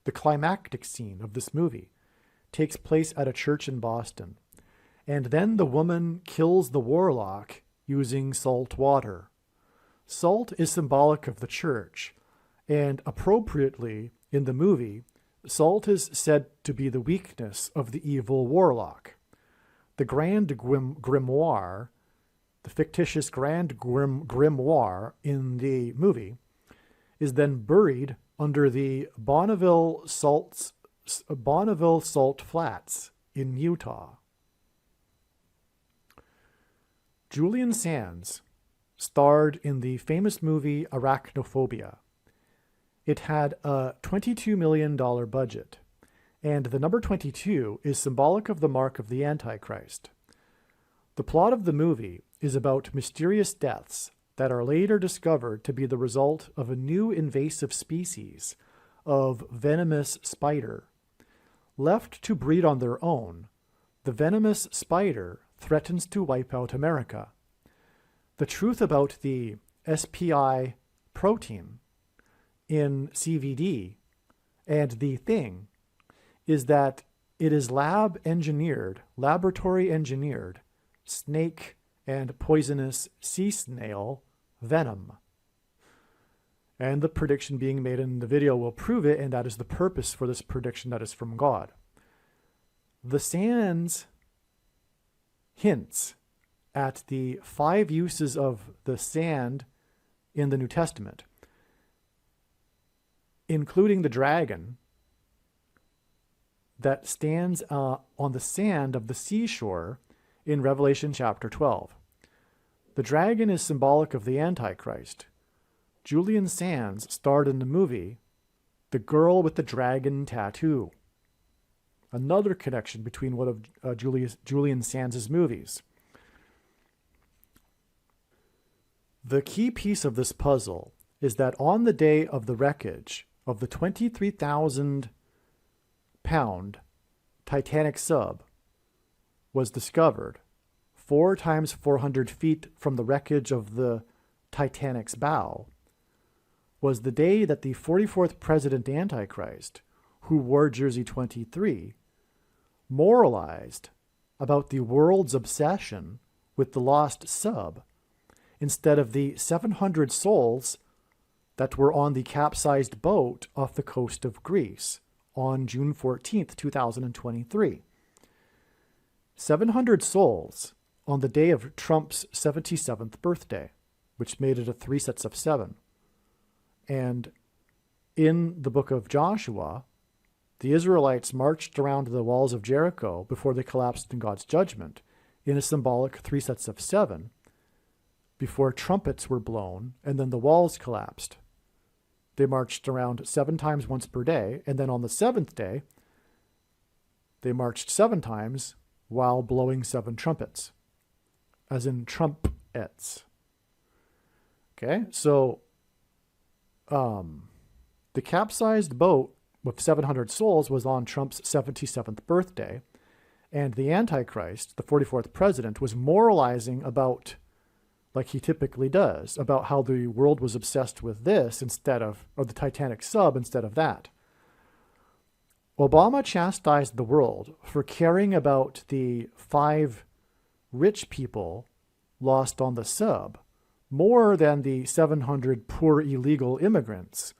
The climactic scene of this movie takes place at a church in Boston, and then the woman kills the warlock using salt water. Salt is symbolic of the church, and appropriately in the movie, salt is said to be the weakness of the evil warlock. The Grand Grimoire, the fictitious Grand Grimoire in the movie, is then buried under the Bonneville Salt Flats in Utah. Julian Sands starred in the famous movie Arachnophobia, It had a $22 million budget, and the number 22 is symbolic of the mark of the Antichrist. The plot of the movie is about mysterious deaths that are later discovered to be the result of a new invasive species of venomous spider. Left to breed on their own, the venomous spider threatens to wipe out America. The truth about the SPI protein in CVD and the thing is that it is laboratory engineered snake and poisonous sea snail venom. And the prediction being made in the video will prove it, and that is the purpose for this prediction that is from God. The Sands hints at the 5 uses of the sand in the New Testament, including the dragon that stands on the sand of the seashore in Revelation chapter 12. The dragon is symbolic of the Antichrist. Julian Sands starred in the movie The Girl with the Dragon Tattoo. Another connection between one of Julian Sands' movies. The key piece of this puzzle is that on the day of the wreckage of the 23,000-pound Titanic sub was discovered 4 times 400 feet from the wreckage of the Titanic's bow, was the day that the 44th President Antichrist, who wore Jersey 23, moralized about the world's obsession with the lost sub instead of the 700 souls that were on the capsized boat off the coast of Greece on June 14th, 2023. 700 souls on the day of Trump's 77th birthday, which made it a 3 sets of 7. And in the book of Joshua, the Israelites marched around the walls of Jericho before they collapsed in God's judgment in a symbolic 3 sets of 7 before trumpets were blown and then the walls collapsed. They marched around 7 times once per day, and then on the 7th day, they marched 7 times while blowing 7 trumpets, as in trumpets. Okay, so the capsized boat with 700 souls was on Trump's 77th birthday, and the Antichrist, the 44th president, was moralizing about, like he typically does, about how the world was obsessed with this instead of, or the Titanic sub instead of that. Obama chastised the world for caring about the 5 rich people lost on the sub more than the 700 poor illegal immigrants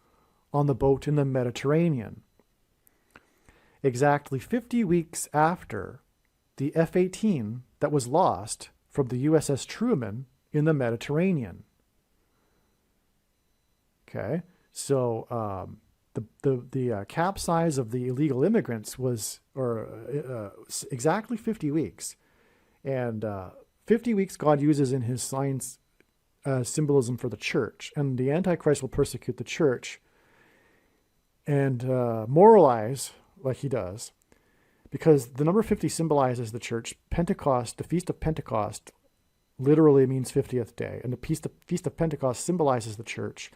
on the boat in the Mediterranean. Exactly 50 weeks after the F-18 that was lost from the USS Truman in the Mediterranean. Okay, so the capsize of the illegal immigrants was exactly 50 weeks. And 50 weeks God uses in his signs symbolism for the church. And the Antichrist will persecute the church and moralize like he does. Because the number 50 symbolizes the church. Pentecost, the Feast of Pentecost, literally means 50th day. And the Feast of Pentecost symbolizes the church.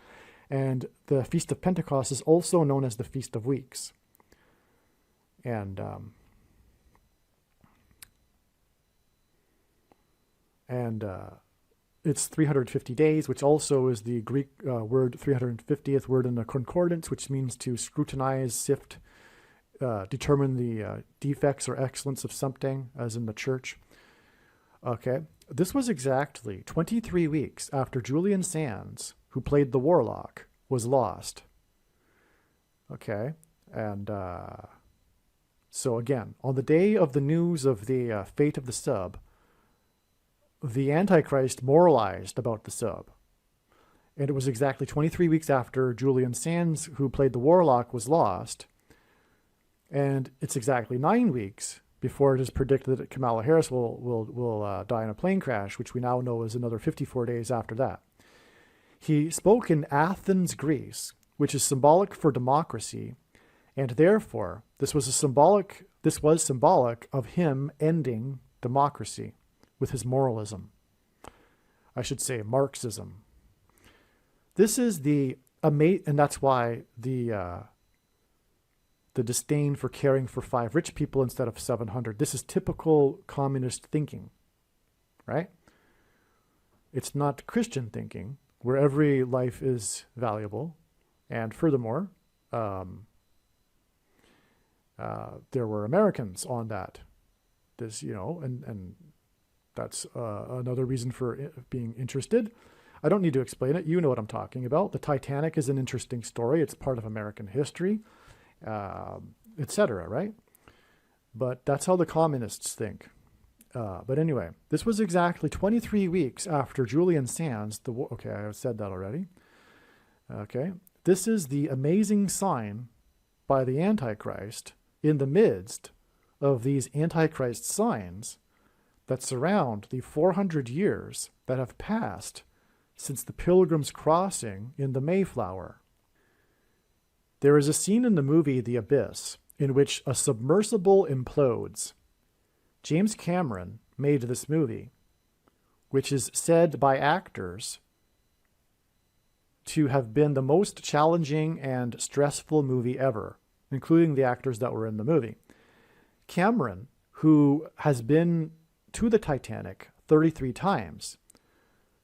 And the Feast of Pentecost is also known as the Feast of Weeks. And it's 350 days, which also is the Greek word 350th word in the concordance, which means to scrutinize, sift, determine the defects or excellence of something, as in the church. Okay, this was exactly 23 weeks after Julian Sands, who played the warlock, was lost. Okay, and so again, on the day of the news of the fate of the sub, the Antichrist moralized about the sub. And it was exactly 23 weeks after Julian Sands, who played the warlock, was lost. And it's exactly 9 weeks before it is predicted that Kamala Harris will die in a plane crash, which we now know is another 54 days after that. He spoke in Athens, Greece, which is symbolic for democracy, and therefore this was symbolic of him ending democracy with his moralism. I should say Marxism. This is and that's why the disdain for caring for 5 rich people instead of 700. This is typical communist thinking, right? It's not Christian thinking, where every life is valuable. And furthermore, there were Americans on that. This, and that's another reason for being interested. I don't need to explain it. You know what I'm talking about. The Titanic is an interesting story. It's part of American history, etc., right? But that's how the communists think. But anyway, this was exactly 23 weeks after Julian Sands, okay, I said that already. Okay, this is the amazing sign by the Antichrist in the midst of these Antichrist signs that surround the 400 years that have passed since the Pilgrim's Crossing in the Mayflower. There is a scene in the movie The Abyss in which a submersible implodes. James Cameron made this movie, which is said by actors to have been the most challenging and stressful movie ever, including the actors that were in the movie. Cameron, who has been to the Titanic 33 times,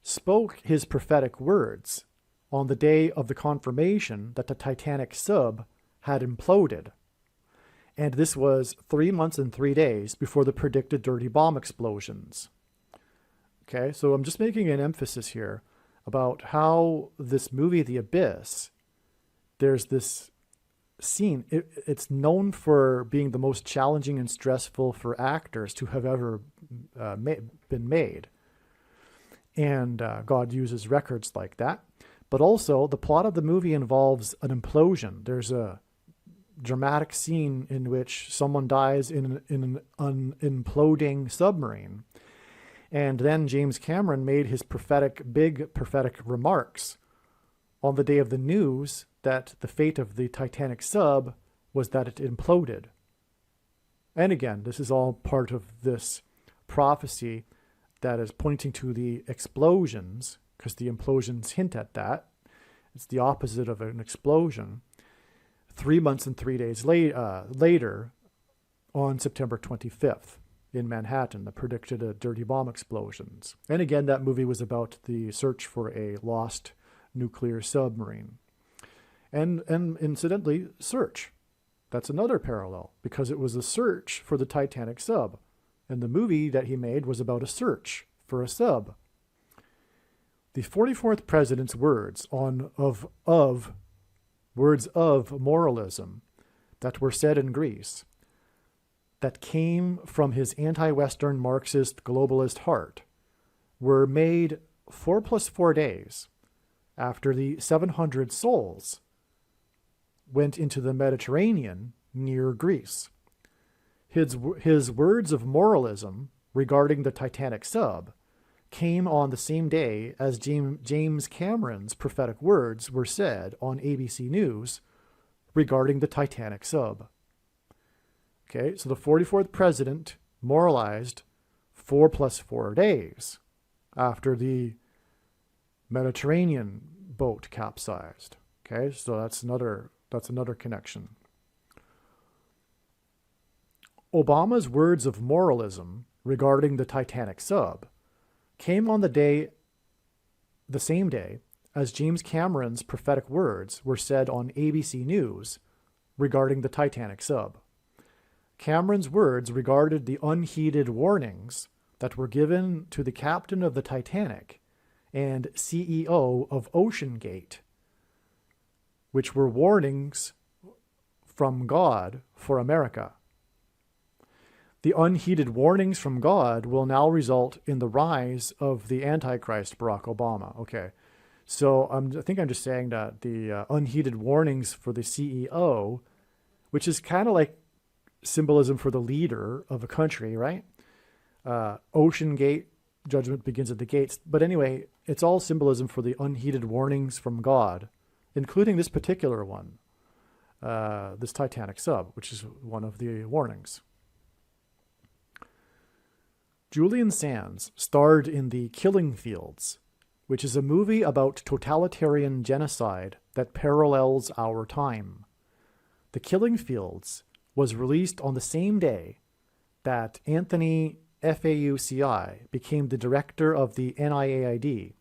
spoke his prophetic words on the day of the confirmation that the Titanic sub had imploded. And this was 3 months and 3 days before the predicted dirty bomb explosions. Okay, so I'm just making an emphasis here about how this movie, The Abyss, there's this scene. It's known for being the most challenging and stressful for actors to have ever been made. And God uses records like that. But also, the plot of the movie involves an implosion. There's a dramatic scene in which someone dies in an imploding submarine. And then James Cameron made his big prophetic remarks on the day of the news that the fate of the Titanic sub was that it imploded. And again, this is all part of this prophecy that is pointing to the explosions, because the implosions hint at that. It's the opposite of an explosion. 3 months and 3 days later, on September 25th in Manhattan, the predicted dirty bomb explosions. And again, that movie was about the search for a lost nuclear submarine. And incidentally, search. That's another parallel, because it was a search for the Titanic sub. And the movie that he made was about a search for a sub. The 44th president's words words of moralism that were said in Greece, that came from his anti-Western Marxist globalist heart, were made 4 plus 4 days after the 700 souls went into the Mediterranean near Greece. His words of moralism regarding the Titanic sub came on the same day as James Cameron's prophetic words were said on ABC News regarding the Titanic sub. Okay, so the 44th president moralized 4 plus 4 days after the Mediterranean boat capsized. Okay, so that's another connection. Obama's words of moralism regarding the Titanic sub came on the same day as James Cameron's prophetic words were said on ABC News regarding the Titanic sub. Cameron's words regarded the unheeded warnings that were given to the captain of the Titanic and CEO of OceanGate, which were warnings from God for America. The unheeded warnings from God will now result in the rise of the Antichrist, Barack Obama. Okay, so I think I'm just saying that the unheeded warnings for the CEO, which is kind of like symbolism for the leader of a country, right? OceanGate, judgment begins at the gates. But anyway, it's all symbolism for the unheeded warnings from God including this particular one, this Titanic sub, which is one of the warnings. Julian Sands starred in The Killing Fields, which is a movie about totalitarian genocide that parallels our time. The Killing Fields was released on the same day that Anthony Fauci became the director of the NIAID.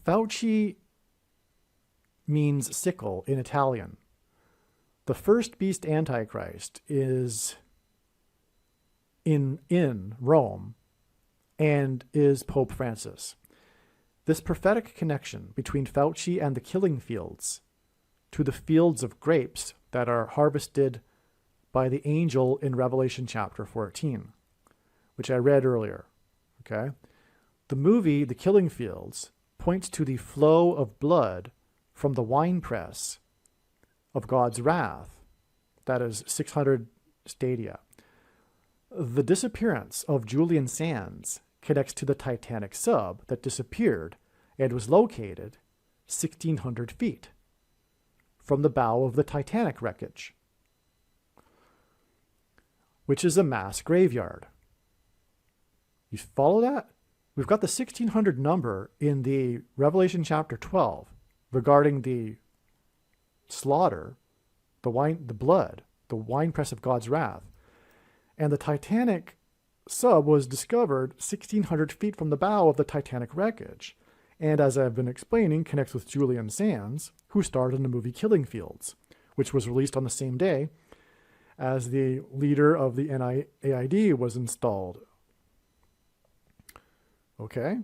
Fauci means sickle in Italian. The first beast Antichrist is in Rome and is Pope Francis. This prophetic connection between Fauci and the Killing Fields to the fields of grapes that are harvested by the angel in Revelation chapter 14, which I read earlier. Okay? The movie, The Killing Fields, points to the flow of blood from the winepress of God's wrath, that is 600 stadia. The disappearance of Julian Sands connects to the Titanic sub that disappeared and was located 1,600 feet from the bow of the Titanic wreckage, which is a mass graveyard. You follow that? We've got the 1,600 number in the Revelation chapter 12 regarding the slaughter, the blood, the winepress of God's wrath. And the Titanic sub was discovered 1,600 feet from the bow of the Titanic wreckage. And as I've been explaining, connects with Julian Sands, who starred in the movie Killing Fields, which was released on the same day as the leader of the NIAID was installed. Okay?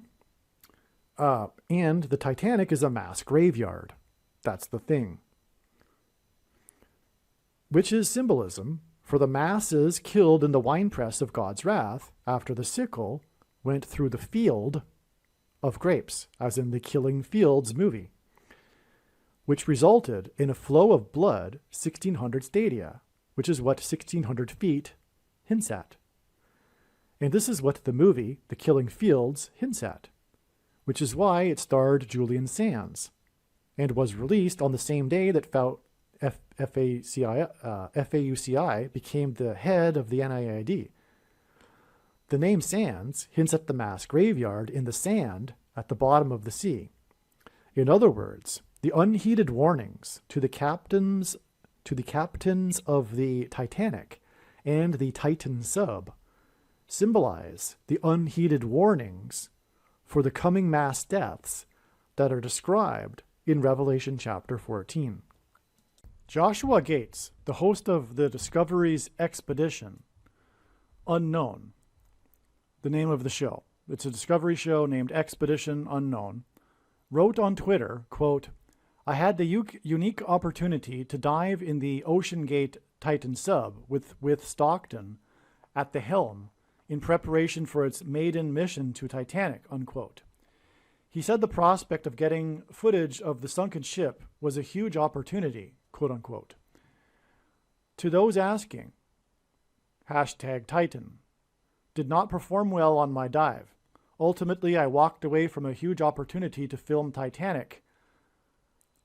And the Titanic is a mass graveyard. That's the thing. Which is symbolism for the masses killed in the winepress of God's wrath after the sickle went through the field of grapes, as in the Killing Fields movie, which resulted in a flow of blood 1,600 stadia, which is what 1,600 feet hints at. And this is what the movie, The Killing Fields, hints at, which is why it starred Julian Sands and was released on the same day that Fauci became the head of the NIAID. The name Sands hints at the mass graveyard in the sand at the bottom of the sea. In other words, the unheeded warnings to the captains of the Titanic and the Titan sub symbolize the unheeded warnings for the coming mass deaths that are described in Revelation chapter 14. Joshua Gates, the host of the Discovery's Expedition, Unknown, the name of the show. It's a Discovery show named Expedition Unknown, wrote on Twitter, quote, "I had the unique opportunity to dive in the OceanGate Titan sub with Stockton at the helm in preparation for its maiden mission to Titanic," unquote. He said the prospect of getting footage of the sunken ship was a huge opportunity, quote unquote. To those asking, #Titan, did not perform well on my dive. Ultimately, I walked away from a huge opportunity to film Titanic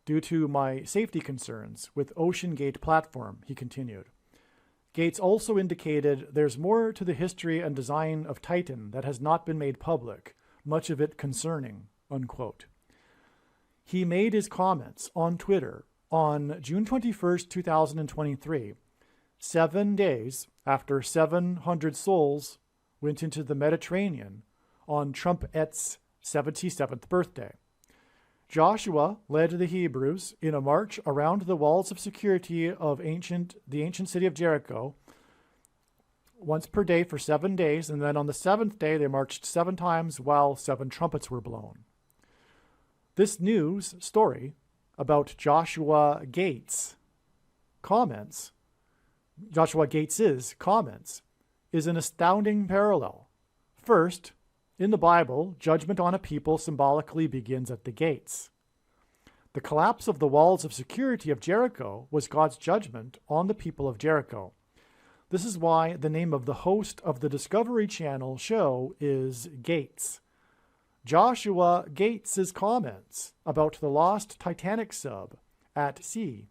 due to my safety concerns with OceanGate platform, he continued. Gates also indicated there's more to the history and design of Titan that has not been made public, much of it concerning, unquote. He made his comments on Twitter on June 21st, 2023, 7 days after 700 souls went into the Mediterranean on Trumpet's 77th birthday. Joshua led the Hebrews in a march around the walls of security of the ancient city of Jericho once per day for 7 days, and then on the 7th day they marched 7 times while 7 trumpets were blown. This news story about Joshua Gates's comments, is an astounding parallel. First, in the Bible, judgment on a people symbolically begins at the gates. The collapse of the walls of security of Jericho was God's judgment on the people of Jericho. This is why the name of the host of the Discovery Channel show is Gates. Joshua Gates's comments about the lost Titanic sub at sea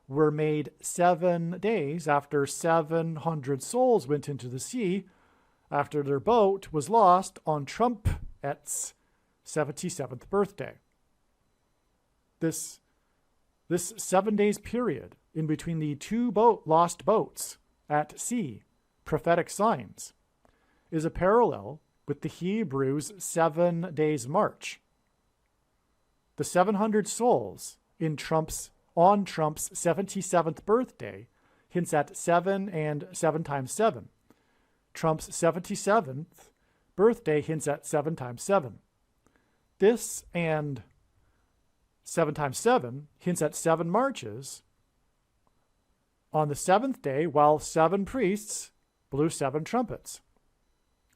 were made 7 days after 700 souls went into the sea after their boat was lost on Trumpet's 77th birthday. This 7 days period in between the two lost boats at sea, prophetic signs, is a parallel with the Hebrews' 7 days march. The 700 souls on Trump's 77th birthday hints at 7 and 7 times 7. Trump's 77th birthday hints at 7 times 7. This and 7 times 7 hints at 7 marches on the 7th day, while 7 priests blew 7 trumpets.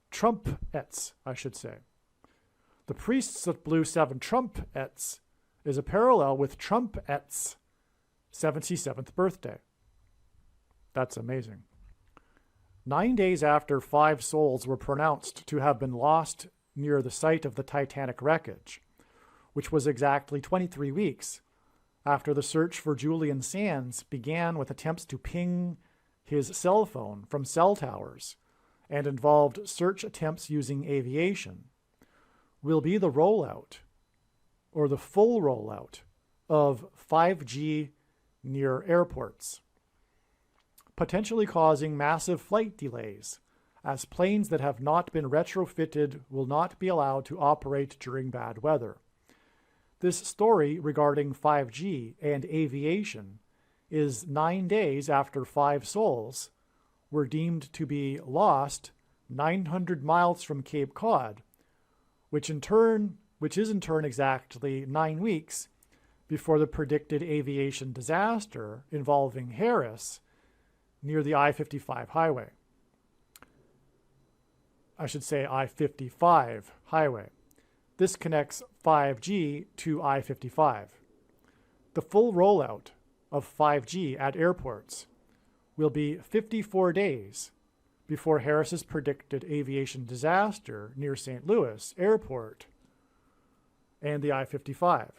Trumpets, I should say. The priests that blew 7 trumpets is a parallel with Trumpet's 77th birthday. That's amazing. 9 days after 5 souls were pronounced to have been lost near the site of the Titanic wreckage, which was exactly 23 weeks after the search for Julian Sands began with attempts to ping his cell phone from cell towers and involved search attempts using aviation, will be the rollout, or the full rollout, of 5G near airports, potentially causing massive flight delays, as planes that have not been retrofitted will not be allowed to operate during bad weather. This story regarding 5G and aviation is 9 days after 5 souls were deemed to be lost 900 miles from Cape Cod, which is in turn exactly 9 weeks before the predicted aviation disaster involving Harris near the I-55 highway. I should say I-55 highway. This connects 5G to I-55. The full rollout of 5G at airports will be 54 days before Harris's predicted aviation disaster near St. Louis Airport and the I-55.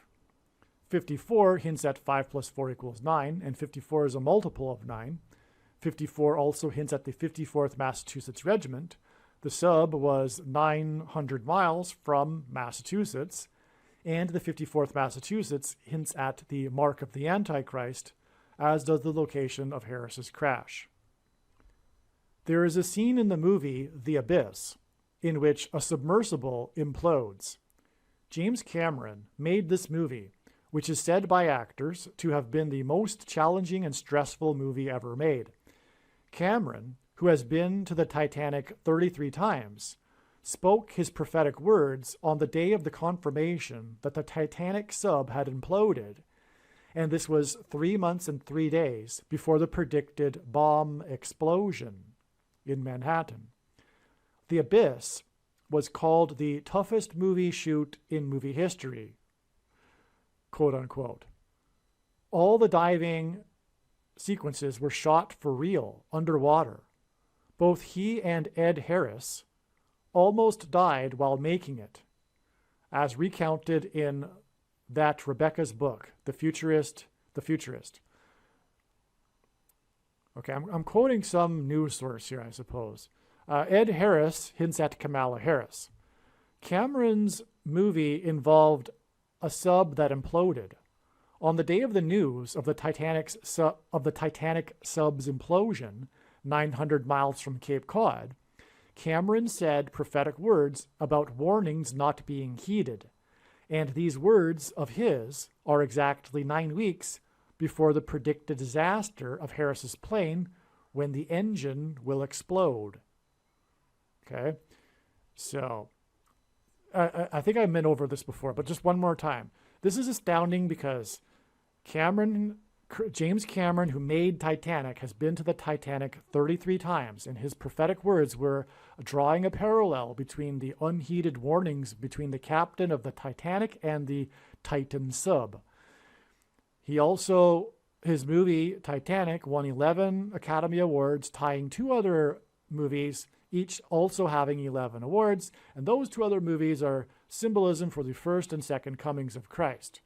54 hints at 5 plus 4 equals 9, and 54 is a multiple of 9. 54 also hints at the 54th Massachusetts Regiment. The sub was 900 miles from Massachusetts, and the 54th Massachusetts hints at the mark of the Antichrist, as does the location of Harris's crash. There is a scene in the movie The Abyss in which a submersible implodes. James Cameron made this movie, which is said by actors to have been the most challenging and stressful movie ever made. Cameron, who has been to the Titanic 33 times, spoke his prophetic words on the day of the confirmation that the Titanic sub had imploded, and this was 3 months and 3 days before the predicted bomb explosion in Manhattan. The Abyss was called the toughest movie shoot in movie history, quote unquote. All the diving sequences were shot for real, underwater. Both he and Ed Harris almost died while making it, as recounted in that Rebecca's book, The Futurist. Okay, I'm quoting some news source here, I suppose. Ed Harris hints at Kamala Harris. Cameron's movie involved a sub that imploded. On the day of the news of the Titanic sub's implosion, 900 miles from Cape Cod, Cameron said prophetic words about warnings not being heeded. And these words of his are exactly 9 weeks before the predicted disaster of Harris's plane, when the engine will explode. Okay? So, I think I've been over this before, but just one more time. This is astounding because James Cameron, who made Titanic, has been to the Titanic 33 times, and his prophetic words were drawing a parallel between the unheeded warnings between the captain of the Titanic and the Titan sub. His movie Titanic won 11 Academy Awards, tying 2 other movies each also having 11 awards. And those two other movies are symbolism for the first and second comings of Christ.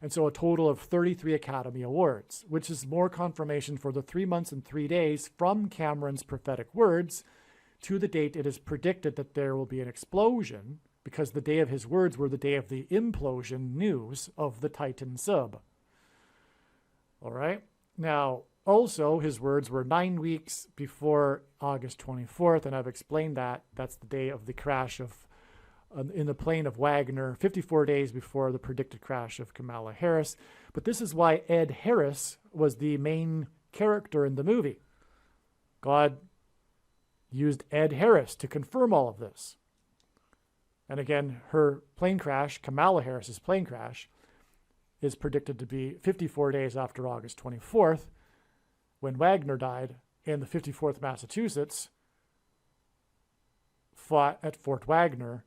And so a total of 33 Academy Awards, which is more confirmation for the 3 months and 3 days from Cameron's prophetic words to the date it is predicted that there will be an explosion, because the day of his words were the day of the implosion news of the Titan sub. All right. Now, also, his words were 9 weeks before August 24th, and I've explained that. That's the day of the crash of in the plane of Wagner, 54 days before the predicted crash of Kamala Harris. But this is why Ed Harris was the main character in the movie. God used Ed Harris to confirm all of this. And again, her plane crash, Kamala Harris's plane crash, is predicted to be 54 days after August 24th, when Wagner died, and the 54th Massachusetts fought at Fort Wagner,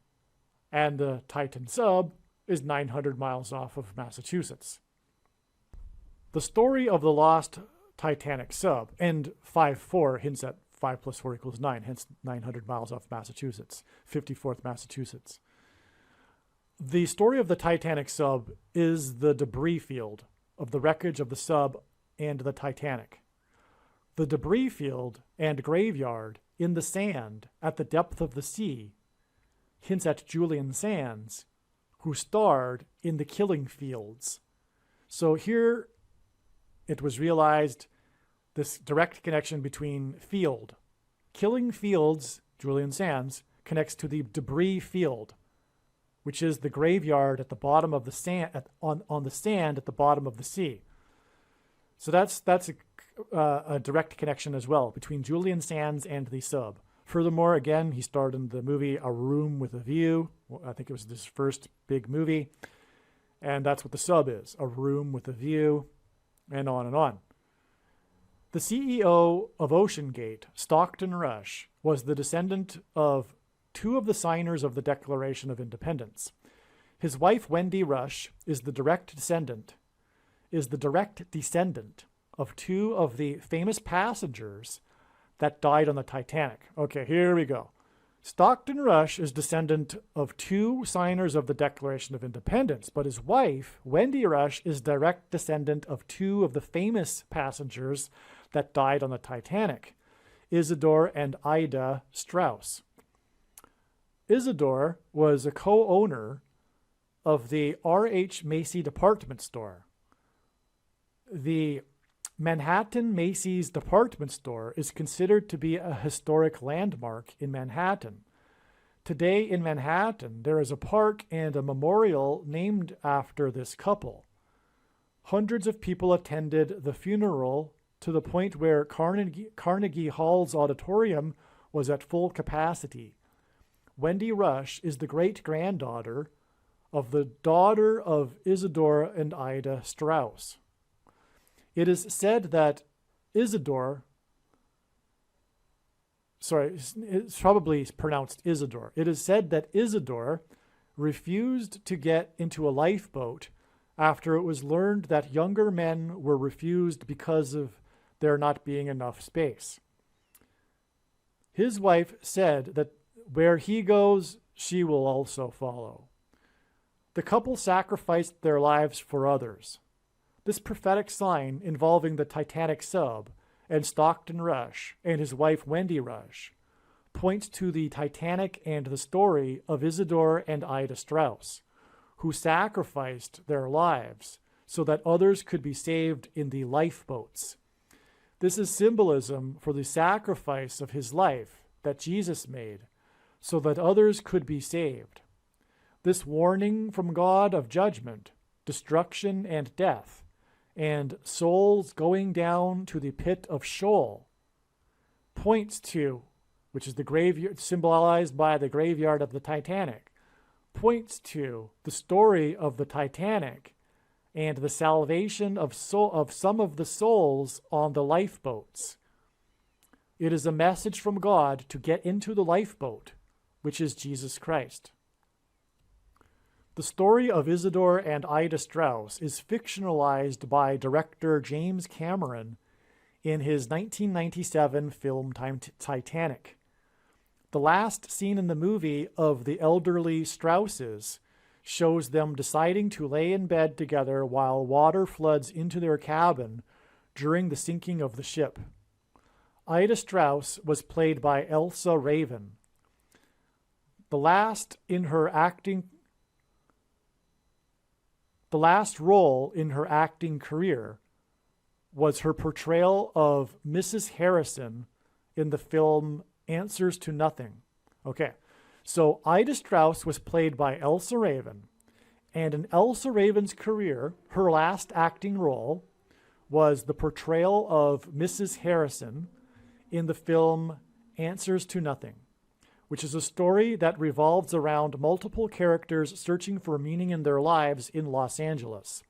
and the Titan sub is 900 miles off of Massachusetts. The story of the lost Titanic sub, and 5-4 hints at 5 + 4 = 9, hence 900 miles off Massachusetts, 54th Massachusetts. The story of the Titanic sub is the debris field of the wreckage of the sub and the Titanic. The debris field and graveyard in the sand at the depth of the sea hints at Julian Sands, who starred in The Killing Fields. So here it was realized this direct connection between field. Killing Fields, Julian Sands, connects to the debris field, which is the graveyard at the bottom of the sand, on the sand at the bottom of the sea. So that's a direct connection as well between Julian Sands and the sub. Furthermore, again, he starred in the movie A Room with a View. I think it was his first big movie. And that's what the sub is, a room with a view, and on and on. The CEO of OceanGate, Stockton Rush, was the descendant of 2 of the signers of the Declaration of Independence. His wife, Wendy Rush, is the direct descendant of 2 of the famous passengers that died on the Titanic. Okay, here we go. Stockton Rush is descendant of 2 signers of the Declaration of Independence, but his wife, Wendy Rush, is direct descendant of 2 of the famous passengers that died on the Titanic, Isidore and Ida Strauss. Isidore was a co-owner of the R.H. Macy department store. The Manhattan Macy's department store is considered to be a historic landmark in Manhattan. Today in Manhattan, there is a park and a memorial named after this couple. Hundreds of people attended the funeral to the point where Carnegie Hall's auditorium was at full capacity. Wendy Rush is the great-granddaughter of the daughter of Isidore and Ida Strauss. It is said that Isidore, it's probably pronounced Isidore. It is said that Isidore refused to get into a lifeboat after it was learned that younger men were refused because of there not being enough space. His wife said that where he goes, she will also follow. The couple sacrificed their lives for others. This prophetic sign involving the Titanic sub and Stockton Rush and his wife Wendy Rush points to the Titanic and the story of Isidore and Ida Strauss, who sacrificed their lives so that others could be saved in the lifeboats. This is symbolism for the sacrifice of his life that Jesus made so that others could be saved. This warning from God of judgment, destruction, and death, and souls going down to the pit of Sheol, points to, which is the graveyard symbolized by the graveyard of the Titanic, points to the story of the Titanic and the salvation of some of the souls on the lifeboats. It is a message from God to get into the lifeboat, which is Jesus Christ. The story of Isidore and Ida Strauss is fictionalized by director James Cameron in his 1997 film Titanic. The last scene in the movie of the elderly Strausses shows them deciding to lay in bed together while water floods into their cabin during the sinking of the ship. Ida Strauss was played by Elsa Raven. The last role in her acting career was her portrayal of Mrs. Harrison in the film Answers to Nothing. Okay, so Ida Strauss was played by Elsa Raven, and in Elsa Raven's career, her last acting role was the portrayal of Mrs. Harrison in the film Answers to Nothing, which is a story that revolves around multiple characters searching for meaning in their lives in Los Angeles.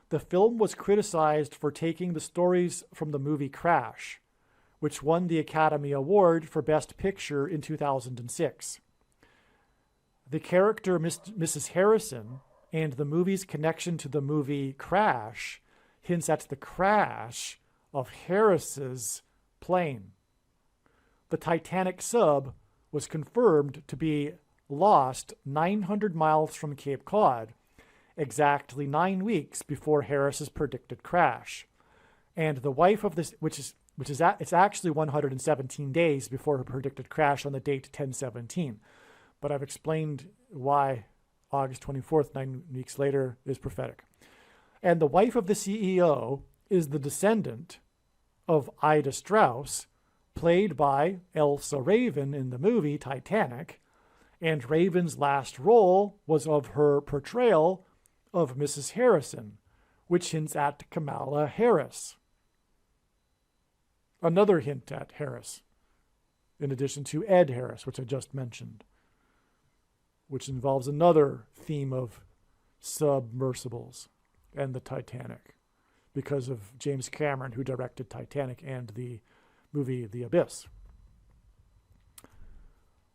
The film was criticized for taking the stories from the movie Crash, which won the Academy Award for Best Picture in 2006. The character Mrs. Harrison and the movie's connection to the movie Crash hints at the crash of Harris's plane. The Titanic sub was confirmed to be lost 900 miles from Cape Cod, exactly 9 weeks before Harris's predicted crash. And the wife of this, it's actually 117 days before her predicted crash on the date 10/17. But I've explained why August 24th, 9 weeks later, is prophetic. And the wife of the CEO is the descendant of Ida Strauss, played by Elsa Raven in the movie Titanic, and Raven's last role was of her portrayal of Mrs. Harrison, which hints at Kamala Harris. Another hint at Harris, in addition to Ed Harris, which I just mentioned, which involves another theme of submersibles and the Titanic, because of James Cameron, who directed Titanic and the movie The Abyss.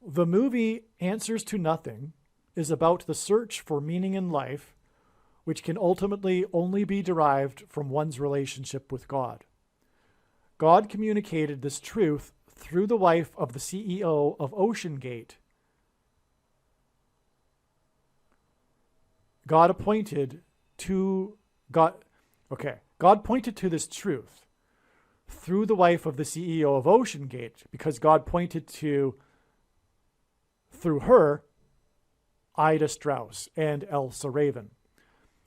The movie Answers to Nothing is about the search for meaning in life, which can ultimately only be derived from one's relationship with God. God communicated this truth through the wife of the CEO of OceanGate. God pointed to this truth through the wife of the CEO of OceanGate, because God pointed to, through her, Ida Strauss and Elsa Raven.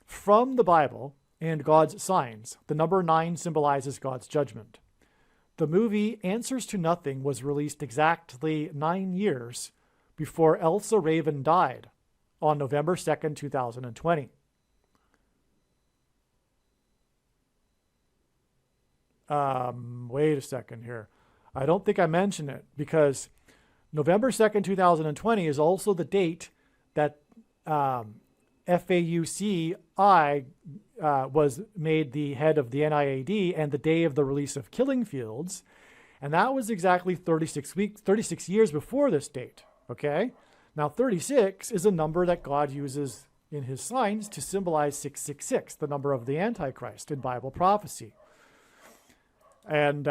From the Bible and God's signs, the number 9 symbolizes God's judgment. The movie Answers to Nothing was released exactly 9 years before Elsa Raven died on November 2nd, 2020. Wait a second here. I don't think I mentioned it, because November 2nd, 2020 is also the date that FAUCI was made the head of the NIAD, and the day of the release of Killing Fields. And that was exactly 36 years before this date. Okay? Now, 36 is a number that God uses in his signs to symbolize 666, the number of the Antichrist in Bible prophecy. And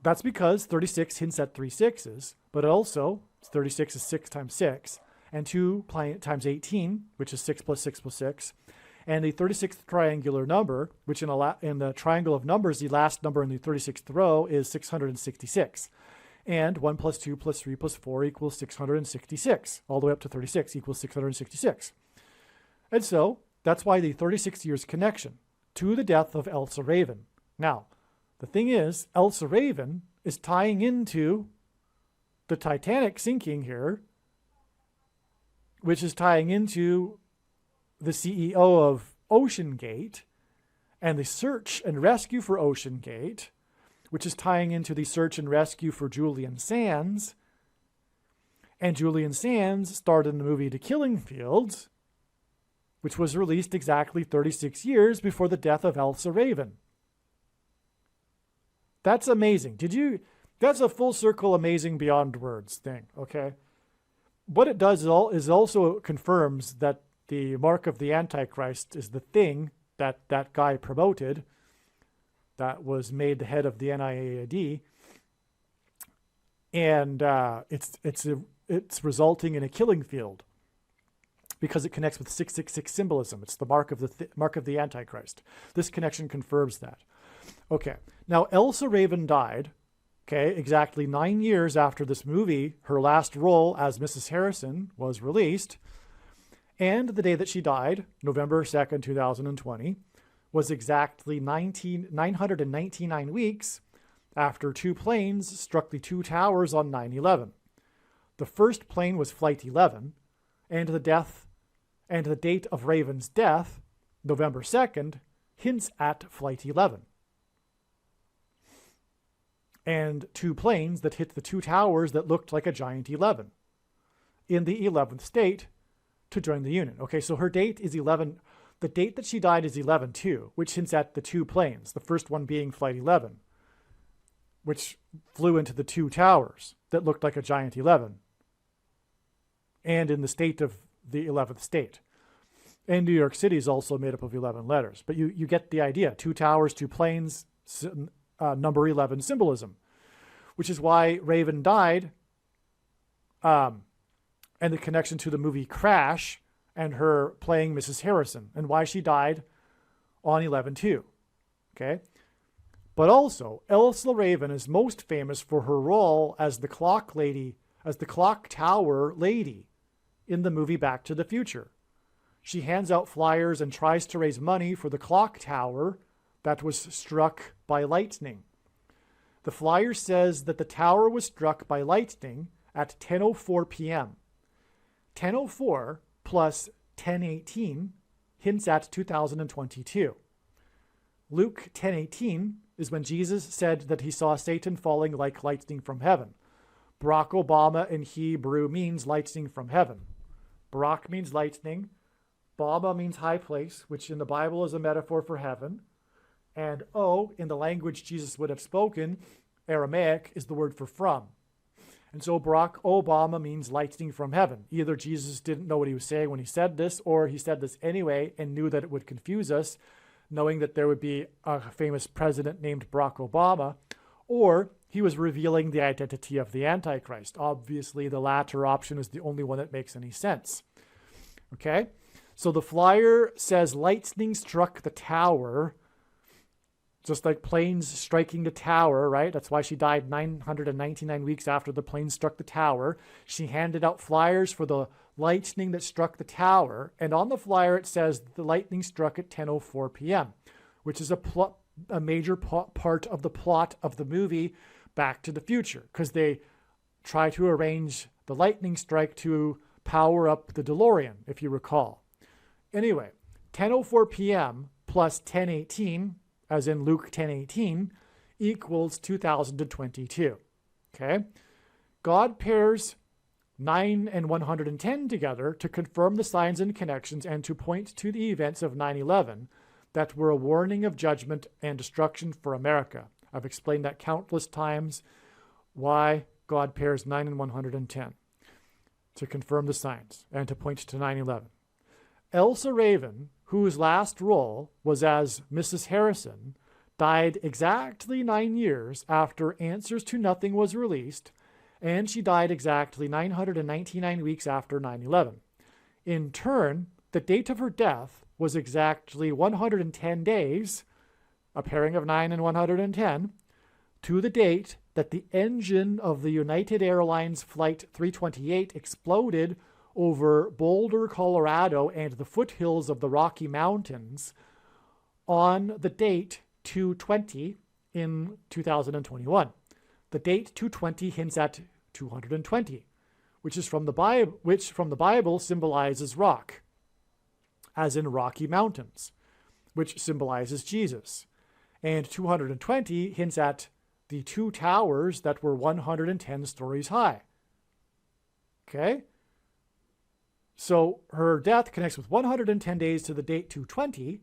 that's because 36 hints at 3 sixes, but also 36 is 6 times 6, and 2 times 18, which is 6 plus 6 plus 6. And the 36th triangular number, which in the triangle of numbers, the last number in the 36th row is 666. And 1 plus 2 plus 3 plus 4 equals 666. All the way up to 36 equals 666. And so that's why the 36 years connection to the death of Elsa Raven. Now, the thing is, Elsa Raven is tying into the Titanic sinking here, which is tying into the CEO of OceanGate and the search and rescue for OceanGate, which is tying into the search and rescue for Julian Sands. And Julian Sands starred in the movie The Killing Fields, which was released exactly 36 years before the death of Elsa Raven. That's amazing. That's a full circle amazing beyond words thing, okay? What it does is also confirms that the mark of the Antichrist is the thing that that guy promoted that was made the head of the NIAID. And it's resulting in a killing field because it connects with 666 symbolism. It's the mark of the Antichrist. This connection confirms that. Okay, now Elsa Raven died, okay, exactly 9 years after this movie. Her last role as Mrs. Harrison was released. And the day that she died, November 2nd, 2020, was exactly 999 weeks after 2 planes struck the 2 towers on 9/11. The first plane was Flight 11, and the date of Raven's death, November 2nd, hints at Flight 11. And 2 planes that hit the 2 towers that looked like a giant 11 in the 11th state to join the Union. Okay, so her date is 11. The date that she died is 11/2, which hints at the 2 planes, the first one being Flight 11, which flew into the 2 towers that looked like a giant 11, and in the state of the 11th state. And New York City is also made up of 11 letters. But you get the idea. 2 towers, 2 planes, number 11 symbolism, which is why Raven died, and the connection to the movie Crash and her playing Mrs. Harrison, and why she died on 11/2. Okay? But also, Elsa Raven is most famous for her role as the clock tower lady in the movie Back to the Future. She hands out flyers and tries to raise money for the clock tower that was struck by lightning. The flyer says that the tower was struck by lightning at 10:04 p.m. 10:04 plus 10:18 hints at 2022. Luke 10:18 is when Jesus said that he saw Satan falling like lightning from heaven. Barack Obama in Hebrew means lightning from heaven. Barack means lightning. Baba means high place, which in the Bible is a metaphor for heaven. And O, in the language Jesus would have spoken, Aramaic, is the word for from. And so Barack Obama means lightning from heaven. Either Jesus didn't know what he was saying when he said this, or he said this anyway and knew that it would confuse us, knowing that there would be a famous president named Barack Obama, or he was revealing the identity of the Antichrist. Obviously, the latter option is the only one that makes any sense. Okay? So the flyer says lightning struck the tower, just like planes striking the tower, right? That's why she died 999 weeks after the plane struck the tower. She handed out flyers for the lightning that struck the tower. And on the flyer, it says the lightning struck at 10:04 p.m., which is a major part of the plot of the movie Back to the Future, because they try to arrange the lightning strike to power up the DeLorean, if you recall. Anyway, 10:04 p.m. plus 10:18, as in Luke 10:18, equals 2022. Okay? God pairs 9 and 110 together to confirm the signs and connections and to point to the events of 9/11 that were a warning of judgment and destruction for America. I've explained that countless times, why God pairs 9 and 110 to confirm the signs and to point to 9/11. Elsa Raven, whose last role was as Mrs. Harrison, died exactly 9 years after Answers to Nothing was released, and she died exactly 999 weeks after 9/11. In turn, the date of her death was exactly 110 days, a pairing of 9 and 110, to the date that the engine of the United Airlines Flight 328 exploded over Boulder, Colorado, and the foothills of the Rocky Mountains on the date 2/20 in 2021. The date 2/20 hints at 220, which from the Bible symbolizes rock, as in Rocky Mountains, which symbolizes Jesus. And 220 hints at the 2 towers that were 110 stories high. Okay? So her death connects with 110 days to the date 220,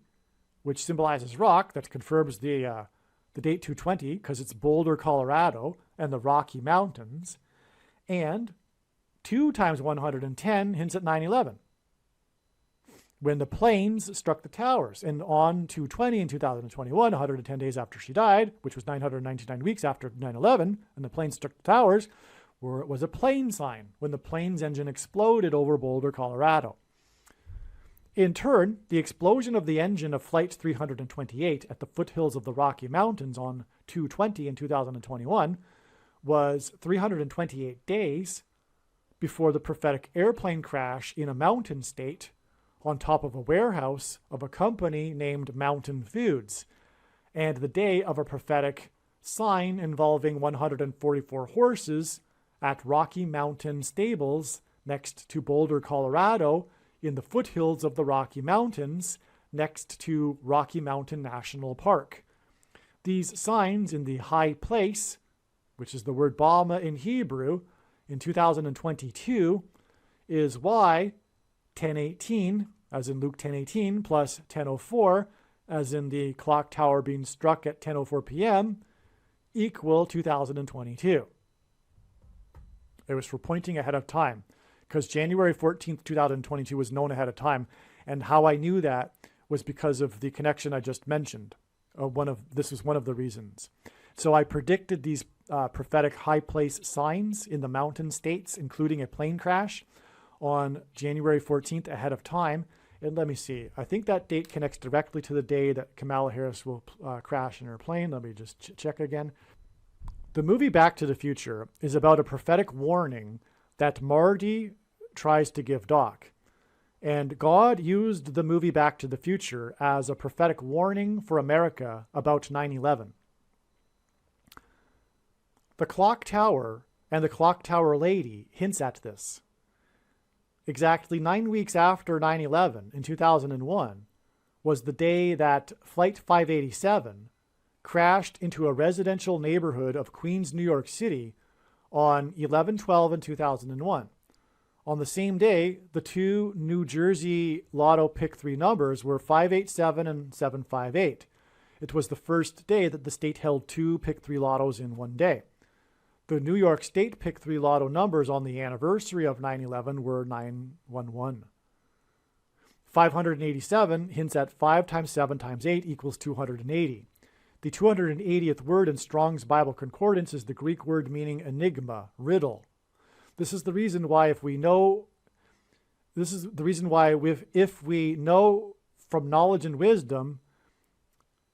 which symbolizes rock. That confirms the date 220 because it's Boulder, Colorado, and the Rocky Mountains. And 2 times 110 hints at 9/11, when the planes struck the towers. And on 220 in 2021, 110 days after she died, which was 999 weeks after 9/11, and the planes struck the towers, where it was a plane sign when the plane's engine exploded over Boulder, Colorado. In turn, the explosion of the engine of Flight 328 at the foothills of the Rocky Mountains on 2/20 in 2021 was 328 days before the prophetic airplane crash in a mountain state on top of a warehouse of a company named Mountain Foods, and the day of a prophetic sign involving 144 horses at Rocky Mountain Stables next to Boulder, Colorado, in the foothills of the Rocky Mountains next to Rocky Mountain National Park. These signs in the high place, which is the word Bama in Hebrew, in 2022 is why 10:18, as in Luke 10:18, plus 10:04, as in the clock tower being struck at 10:04 p.m., equal 2022. It was for pointing ahead of time, because January 14th, 2022 was known ahead of time, and how I knew that was because of the connection I just mentioned. This was one of the reasons. So I predicted these prophetic high place signs in the mountain states, including a plane crash, on January 14th ahead of time. And let me see. I think that date connects directly to the day that Kamala Harris will crash in her plane. Let me just check again. The movie Back to the Future is about a prophetic warning that Marty tries to give Doc. And God used the movie Back to the Future as a prophetic warning for America about 9/11. The clock tower and the clock tower lady hints at this. Exactly 9 weeks after 9/11 in 2001 was the day that Flight 587 crashed into a residential neighborhood of Queens, New York City on 11/12 in 2001. On the same day, the two New Jersey Lotto Pick 3 numbers were 587 and 758. It was the first day that the state held two Pick 3 Lottos in one day. The New York State Pick 3 Lotto numbers on the anniversary of 9/11 were 911. 587 hints at 5 times 7 times 8 equals 280. The 280th word in Strong's Bible Concordance is the Greek word meaning enigma, riddle. This is the reason why if we know from knowledge and wisdom,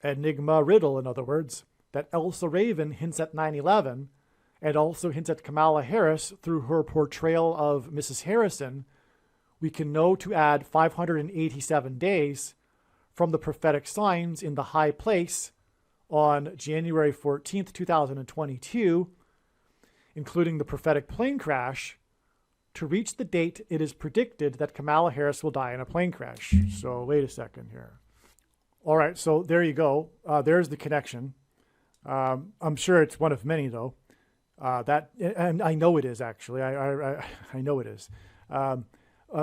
enigma, riddle, in other words, that Elsa Raven hints at 9/11 and also hints at Kamala Harris through her portrayal of Mrs. Harrison, we can know to add 587 days from the prophetic signs in the high place on January 14th, 2022, including the prophetic plane crash, to reach the date it is predicted that Kamala Harris will die in a plane crash. So wait a second here. All right, so there you go. There's the connection. I'm sure it's one of many, though. And I know it is, actually. I know it is.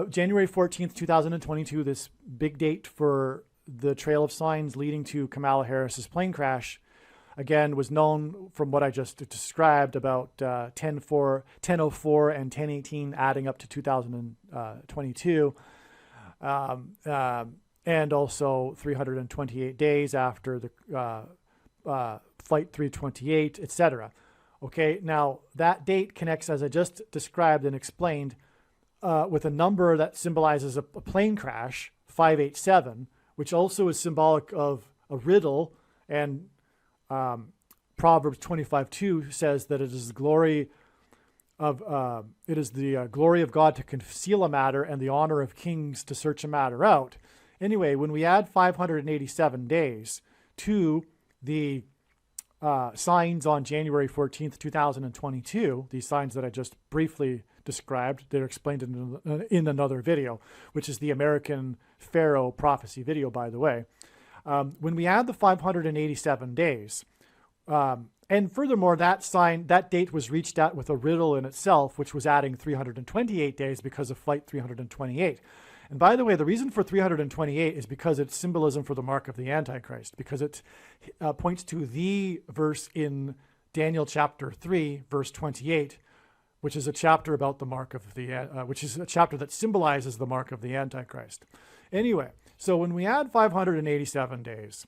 January 14th, 2022, this big date for the trail of signs leading to Kamala Harris's plane crash, again, was known from what I just described about 10:04 and 10:18 adding up to 2022, and also 328 days after the Flight 328, etc. Okay, now that date connects, as I just described and explained, with a number that symbolizes a plane crash, 587, which also is symbolic of a riddle, and Proverbs 25:2 says that it is the glory of glory of God to conceal a matter and the honor of kings to search a matter out. Anyway, when we add 587 days to the signs on January 14th, 2022, these signs that I just briefly described, they're explained in another video, which is the American Pharaoh prophecy video, by the way. When we add the 587 days, and furthermore, that date was reached at with a riddle in itself, which was adding 328 days because of Flight 328. And by the way, the reason for 328 is because it's symbolism for the mark of the Antichrist, because it points to the verse in Daniel chapter 3, verse 28, which is a chapter about the mark of the, which is a chapter that symbolizes the mark of the Antichrist. Anyway, so when we add 587 days,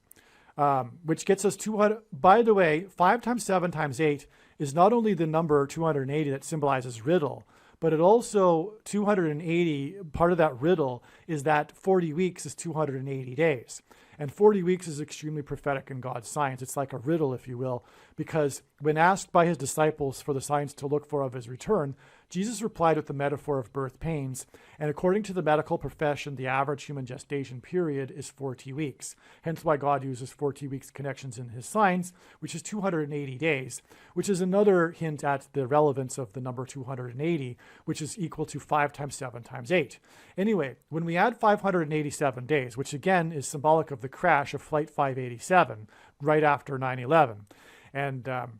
which gets us 200, by the way, 5 times 7 times 8 is not only the number 280 that symbolizes riddle, but it also, 280, part of that riddle is that 40 weeks is 280 days. And 40 weeks is extremely prophetic in God's science. It's like a riddle, if you will, because when asked by his disciples for the signs to look for of his return, Jesus replied with the metaphor of birth pains. And according to the medical profession, the average human gestation period is 40 weeks. Hence why God uses 40 weeks connections in his signs, which is 280 days, which is another hint at the relevance of the number 280, which is equal to 5 times 7 times 8. Anyway, when we add 587 days, which again is symbolic of the crash of Flight 587 right after 9/11, and the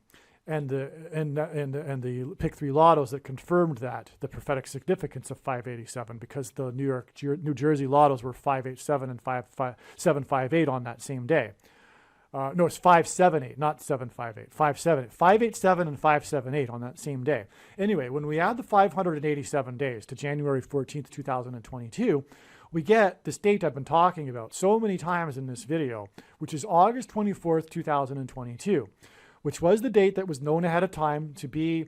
pick 3 lottos that confirmed that the prophetic significance of 587, because the New Jersey lottos were 587 and 758 on that same day. No, it's 578, not 758. 587 and 578 on that same day. Anyway, when we add the 587 days to January 14th, 2022, we get this date I've been talking about so many times in this video, which is August 24th, 2022, which was the date that was known ahead of time to be,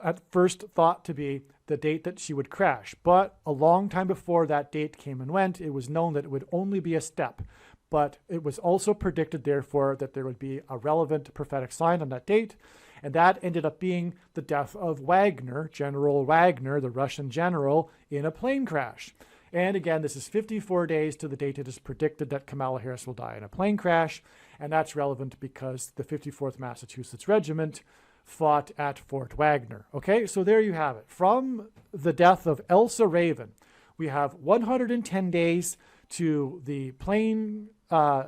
at first thought to be, the date that she would crash. But a long time before that date came and went, it was known that it would only be a step. But it was also predicted, therefore, that there would be a relevant prophetic sign on that date. And that ended up being the death of Wagner, General Wagner, the Russian general, in a plane crash. And again, this is 54 days to the date it is predicted that Kamala Harris will die in a plane crash. And that's relevant because the 54th Massachusetts Regiment fought at Fort Wagner. Okay, so there you have it. From the death of Elsa Raven, we have 110 days to the plane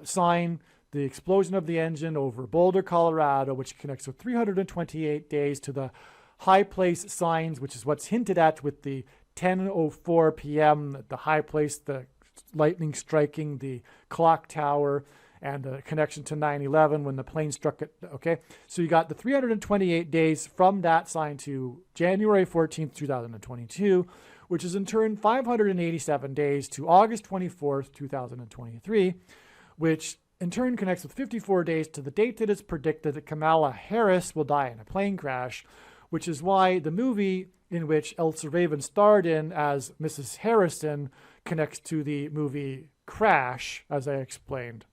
sign, the explosion of the engine over Boulder, Colorado, which connects with 328 days to the high place signs, which is what's hinted at with the 10:04 p.m., the high place, the lightning striking the clock tower, and the connection to 9/11 when the plane struck it. Okay, so you got the 328 days from that sign to January 14th, 2022, which is in turn 587 days to August 24th, 2023, which in turn connects with 54 days to the date that it's predicted that Kamala Harris will die in a plane crash, which is why the movie in which Elsa Raven starred in as Mrs. Harrison connects to the movie Crash, as I explained.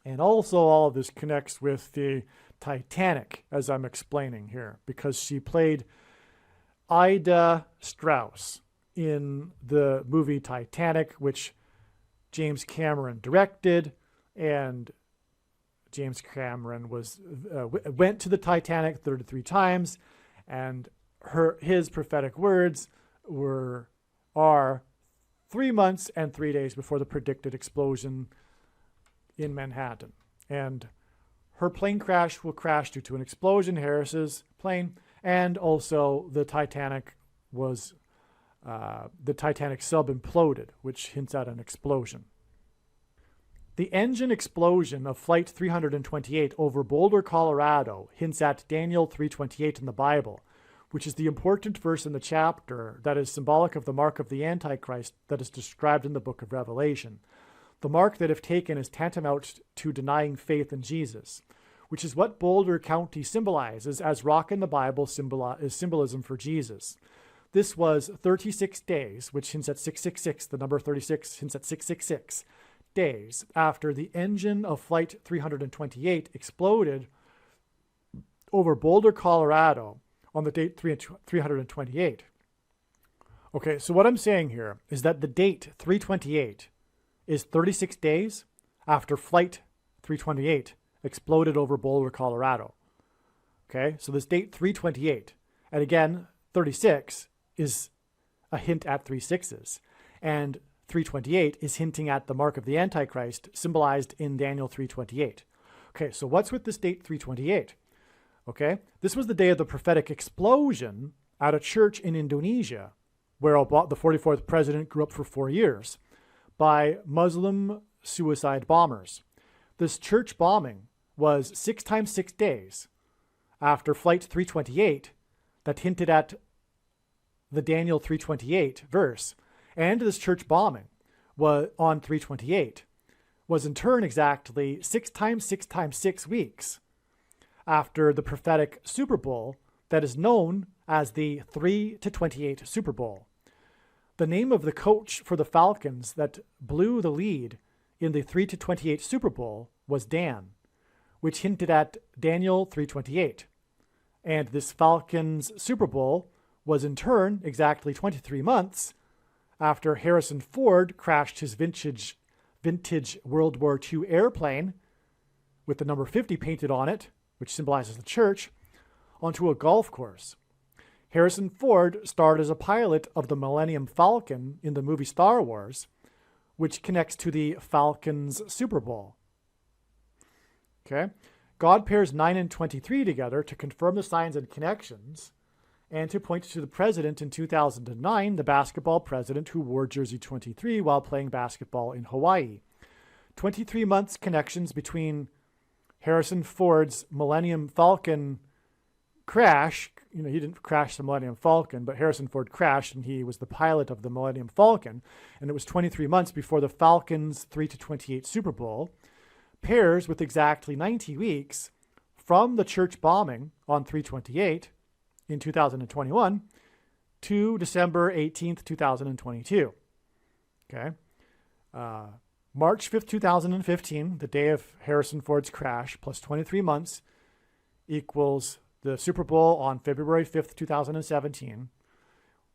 And also all of this connects with the Titanic, as I'm explaining here, because she played Ida Strauss in the movie Titanic, which James Cameron directed, and James Cameron went to the Titanic 33 times, and his prophetic words are 3 months and 3 days before the predicted explosion in Manhattan. And her plane crash will crash due to an explosion, Harris's plane, and also the Titanic sub imploded, which hints at an explosion. The engine explosion of Flight 328 over Boulder, Colorado hints at Daniel 3:28 in the Bible, which is the important verse in the chapter that is symbolic of the mark of the Antichrist that is described in the book of Revelation. The mark that, if taken, is tantamount to denying faith in Jesus, which is what Boulder County symbolizes, as rock in the Bible is symbolism for Jesus. This was 36 days, which hints at 666, the number 36 hints at 666 days after the engine of Flight 328 exploded over Boulder, Colorado on the date 328. Okay, so what I'm saying here is that the date 328 is 36 days after Flight 328 exploded over Boulder, Colorado. Okay, so this date 328, and again, 36 is a hint at 3 sixes, and 328 is hinting at the mark of the Antichrist symbolized in Daniel 3:28. Okay, so what's with this date 328? Okay, this was the day of the prophetic explosion at a church in Indonesia, where the 44th president grew up for 4 years, by Muslim suicide bombers. This church bombing was 6 times 6 days after Flight 328 that hinted at the Daniel 3:28 verse. And this church bombing was on 328 was in turn exactly 6 times 6 times 6 weeks after the prophetic Super Bowl that is known as the 3-28 Super Bowl. The name of the coach for the Falcons that blew the lead in the 3-28 Super Bowl was Dan, which hinted at Daniel 3:28. And this Falcons Super Bowl was in turn exactly 23 months after Harrison Ford crashed his vintage World War II airplane with the number 50 painted on it, which symbolizes the church, onto a golf course. Harrison Ford starred as a pilot of the Millennium Falcon in the movie Star Wars, which connects to the Falcons Super Bowl. Okay? God pairs 9 and 23 together to confirm the signs and connections and to point to the president in 2009, the basketball president who wore jersey 23 while playing basketball in Hawaii. 23 months connections between Harrison Ford's Millennium Falcon crash. He didn't crash the Millennium Falcon, but Harrison Ford crashed and he was the pilot of the Millennium Falcon. And it was 23 months before the Falcons 3-28 Super Bowl, pairs with exactly 90 weeks from the church bombing on 3/28 in 2021 to December 18th, 2022. Okay. March 5th, 2015, the day of Harrison Ford's crash, plus 23 months equals the Super Bowl on February 5th, 2017,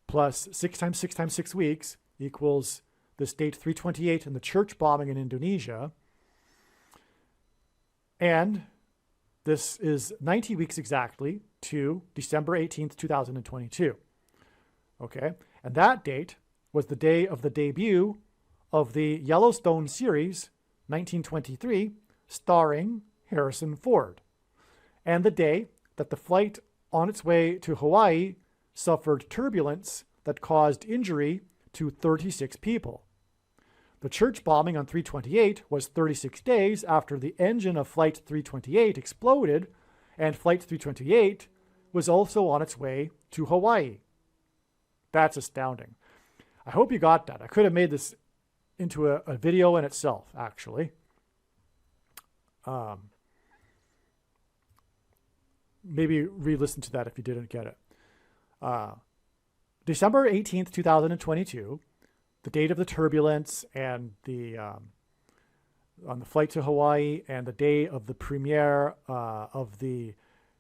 plus 6 times 6 times 6 weeks equals this date 3/28 and the church bombing in Indonesia. And this is 90 weeks exactly to December 18th, 2022. Okay, and that date was the day of the debut of the Yellowstone series, 1923, starring Harrison Ford, and the day that the flight on its way to Hawaii suffered turbulence that caused injury to 36 people. The church bombing on 3/28 was 36 days after the engine of Flight 328 exploded, and Flight 328 was also on its way to Hawaii. That's astounding. I hope you got that. I could have made this into a video in itself, actually. Maybe re-listen to that if you didn't get it. December 18th, 2022, the date of the turbulence and the on the flight to Hawaii, and the day of the premiere of the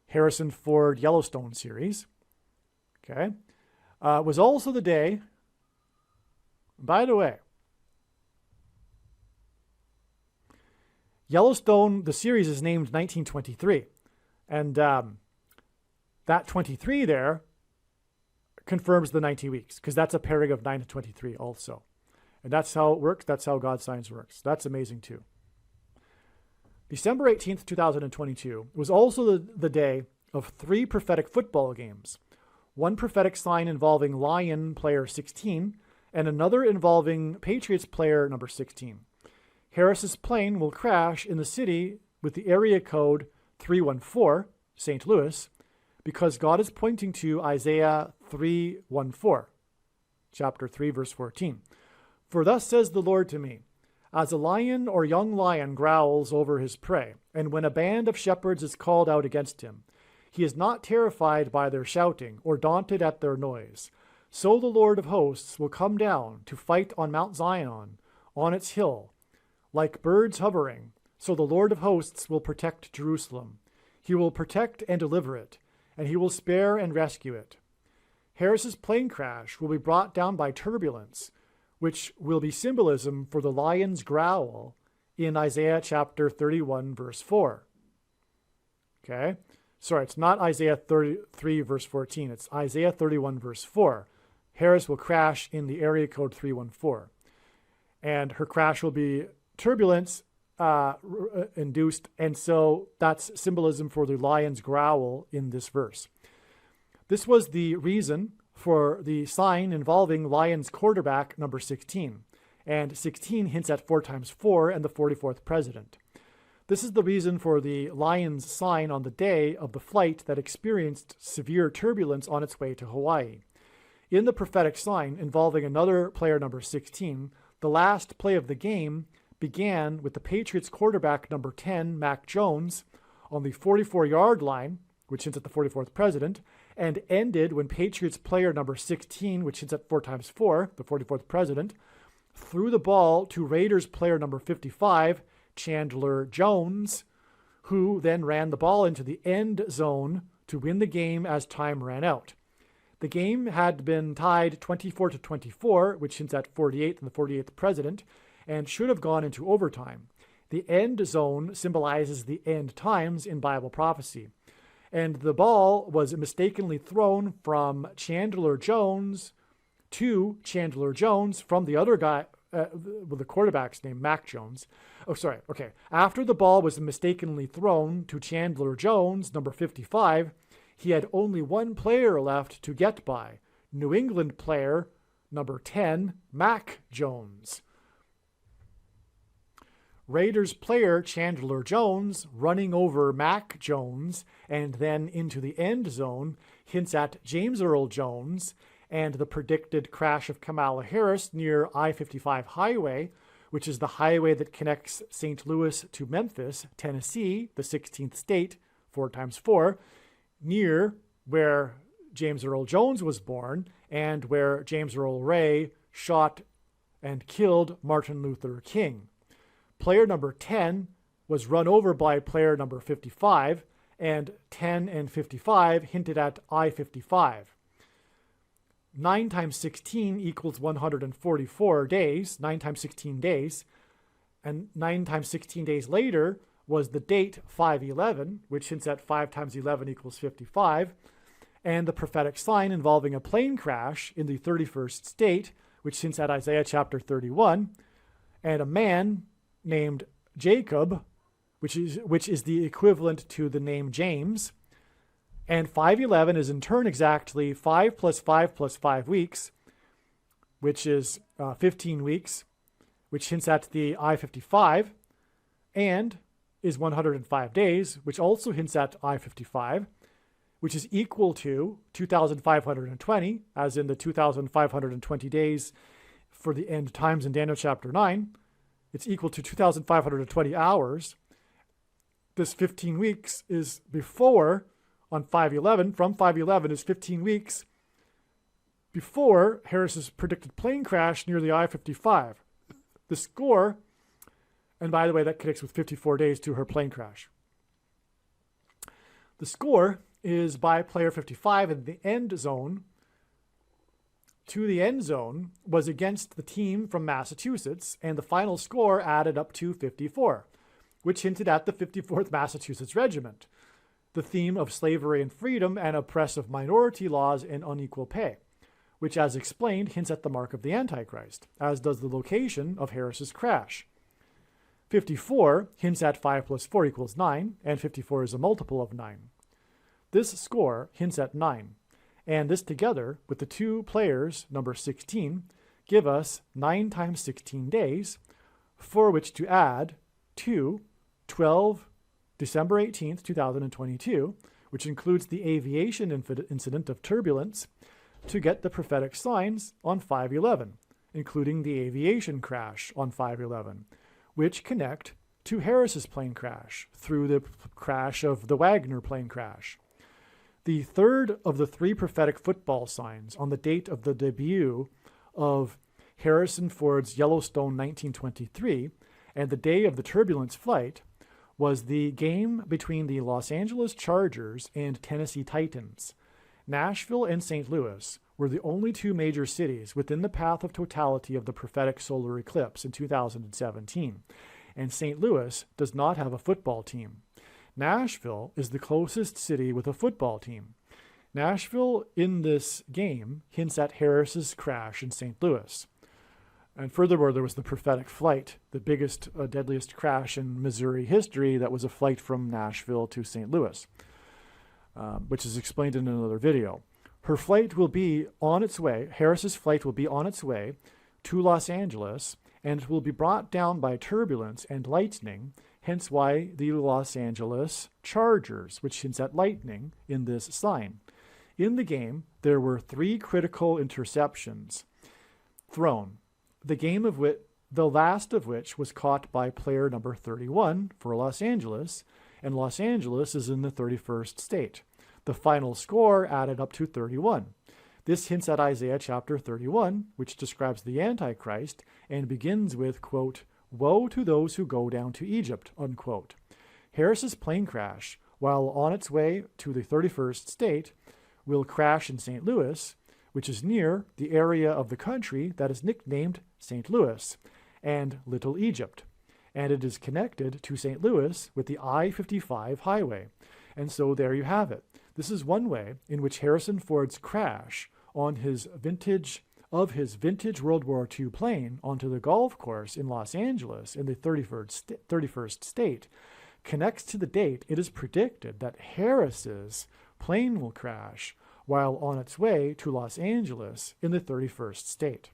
Harrison Ford Yellowstone series, okay, was also the day, by the way, Yellowstone, the series is named 1923, and that 23 there confirms the 90 weeks, because that's a pairing of 9 to 23 also. And that's how it works. That's how God's science works. That's amazing too. December 18th, 2022 was also the day of 3 prophetic football games. One prophetic sign involving Lion player 16 and another involving Patriots player number 16. Harris's plane will crash in the city with the area code 314, St. Louis, because God is pointing to Isaiah 3:14, chapter 3, verse 14. For thus says the Lord to me, as a lion or young lion growls over his prey, and when a band of shepherds is called out against him, he is not terrified by their shouting or daunted at their noise. So the Lord of hosts will come down to fight on Mount Zion, on its hill, like birds hovering. So the Lord of hosts will protect Jerusalem. He will protect and deliver it, and he will spare and rescue it. Harris's plane crash will be brought down by turbulence, which will be symbolism for the lion's growl in Isaiah chapter 31, verse 4. Okay? Sorry, it's not Isaiah 33, verse 14. It's Isaiah 31, verse 4. Harris will crash in the area code 314. And her crash will be turbulence induced, and so that's symbolism for the lion's growl in this verse. This was the reason for the sign involving Lions quarterback number 16, and 16 hints at 4 times 4 and the 44th president. This is the reason for the Lions sign on the day of the flight that experienced severe turbulence on its way to Hawaii. In the prophetic sign involving another player number 16, the last play of the game began with the Patriots quarterback number 10, Mac Jones, on the 44-yard line, which hints at the 44th president, and ended when Patriots player number 16, which hints at 4 times 4, the 44th president, threw the ball to Raiders player number 55, Chandler Jones, who then ran the ball into the end zone to win the game as time ran out. The game had been tied 24-24, which hints at 48th and the 48th president, and should have gone into overtime. The end zone symbolizes the end times in Bible prophecy. And the ball was mistakenly thrown from Chandler Jones to Chandler Jones from the other guy, the quarterback's name, Mac Jones. After the ball was mistakenly thrown to Chandler Jones, number 55, he had only one player left to get by, New England player number 10, Mac Jones. Raiders player Chandler Jones running over Mac Jones and then into the end zone hints at James Earl Jones and the predicted crash of Kamala Harris near I-55 highway, which is the highway that connects St. Louis to Memphis, Tennessee, the 16th state, 4 times 4, near where James Earl Jones was born and where James Earl Ray shot and killed Martin Luther King. Player number 10 was run over by player number 55, and 10 and 55 hinted at I-55. 9 times 16 equals 144 days, 9 times 16 days, and 9 times 16 days later was the date 5/11, which hints at 5 times 11 equals 55, and the prophetic sign involving a plane crash in the 31st state, which hints at Isaiah chapter 31, and a man named Jacob, which is the equivalent to the name James. And 5/11 is in turn exactly 5 plus 5 plus 5 weeks, which is 15 weeks, which hints at the I-55, and is 105 days, which also hints at I-55, which is equal to 2,520, as in the 2,520 days for the end times in Daniel chapter 9. It's equal to 2,520 hours. This 15 weeks is before, on 5/11, from 5/11 is 15 weeks before Harris's predicted plane crash near the I-55. The score, and by the way, that connects with 54 days to her plane crash. The score is by player 55 in the end zone to the end zone was against the team from Massachusetts, and the final score added up to 54, which hinted at the 54th Massachusetts Regiment, the theme of slavery and freedom and oppressive minority laws and unequal pay, which, as explained, hints at the mark of the Antichrist, as does the location of Harris's crash. 54 hints at 5 plus 4 equals 9, and 54 is a multiple of 9. This score hints at 9, and this together with the two players, number 16, give us 9 times 16 days, for which to add to 12 December 18th, 2022, which includes the aviation incident of turbulence, to get the prophetic signs on 5/11, including the aviation crash on 5/11, which connect to Harris's plane crash through the crash of the Wagner plane crash. The third of the 3 prophetic football signs on the date of the debut of Harrison Ford's Yellowstone 1923 and the day of the turbulence flight was the game between the Los Angeles Chargers and Tennessee Titans. Nashville and St. Louis were the only 2 major cities within the path of totality of the prophetic solar eclipse in 2017, and St. Louis does not have a football team. Nashville is the closest city with a football team. Nashville in this game hints at Harris's crash in St. Louis. And furthermore, there was the prophetic flight, the biggest, deadliest crash in Missouri history that was a flight from Nashville to St. Louis, which is explained in another video. Her flight will be on its way, Harris's flight will be on its way to Los Angeles, and it will be brought down by turbulence and lightning, hence why the Los Angeles Chargers, which hints at lightning in this sign. In the game, there were 3 critical interceptions thrown, the last of which was caught by player number 31 for Los Angeles, and Los Angeles is in the 31st state. The final score added up to 31. This hints at Isaiah chapter 31, which describes the Antichrist and begins with, quote, "Woe to those who go down to Egypt," unquote. Harris's plane crash, while on its way to the 31st state, will crash in St. Louis, which is near the area of the country that is nicknamed St. Louis and Little Egypt. And it is connected to St. Louis with the I-55 highway. And so there you have it. This is one way in which Harrison Ford's crash on his vintage World War II plane onto the golf course in Los Angeles in the 31st state connects to the date it is predicted that Harris's plane will crash while on its way to Los Angeles in the 31st state.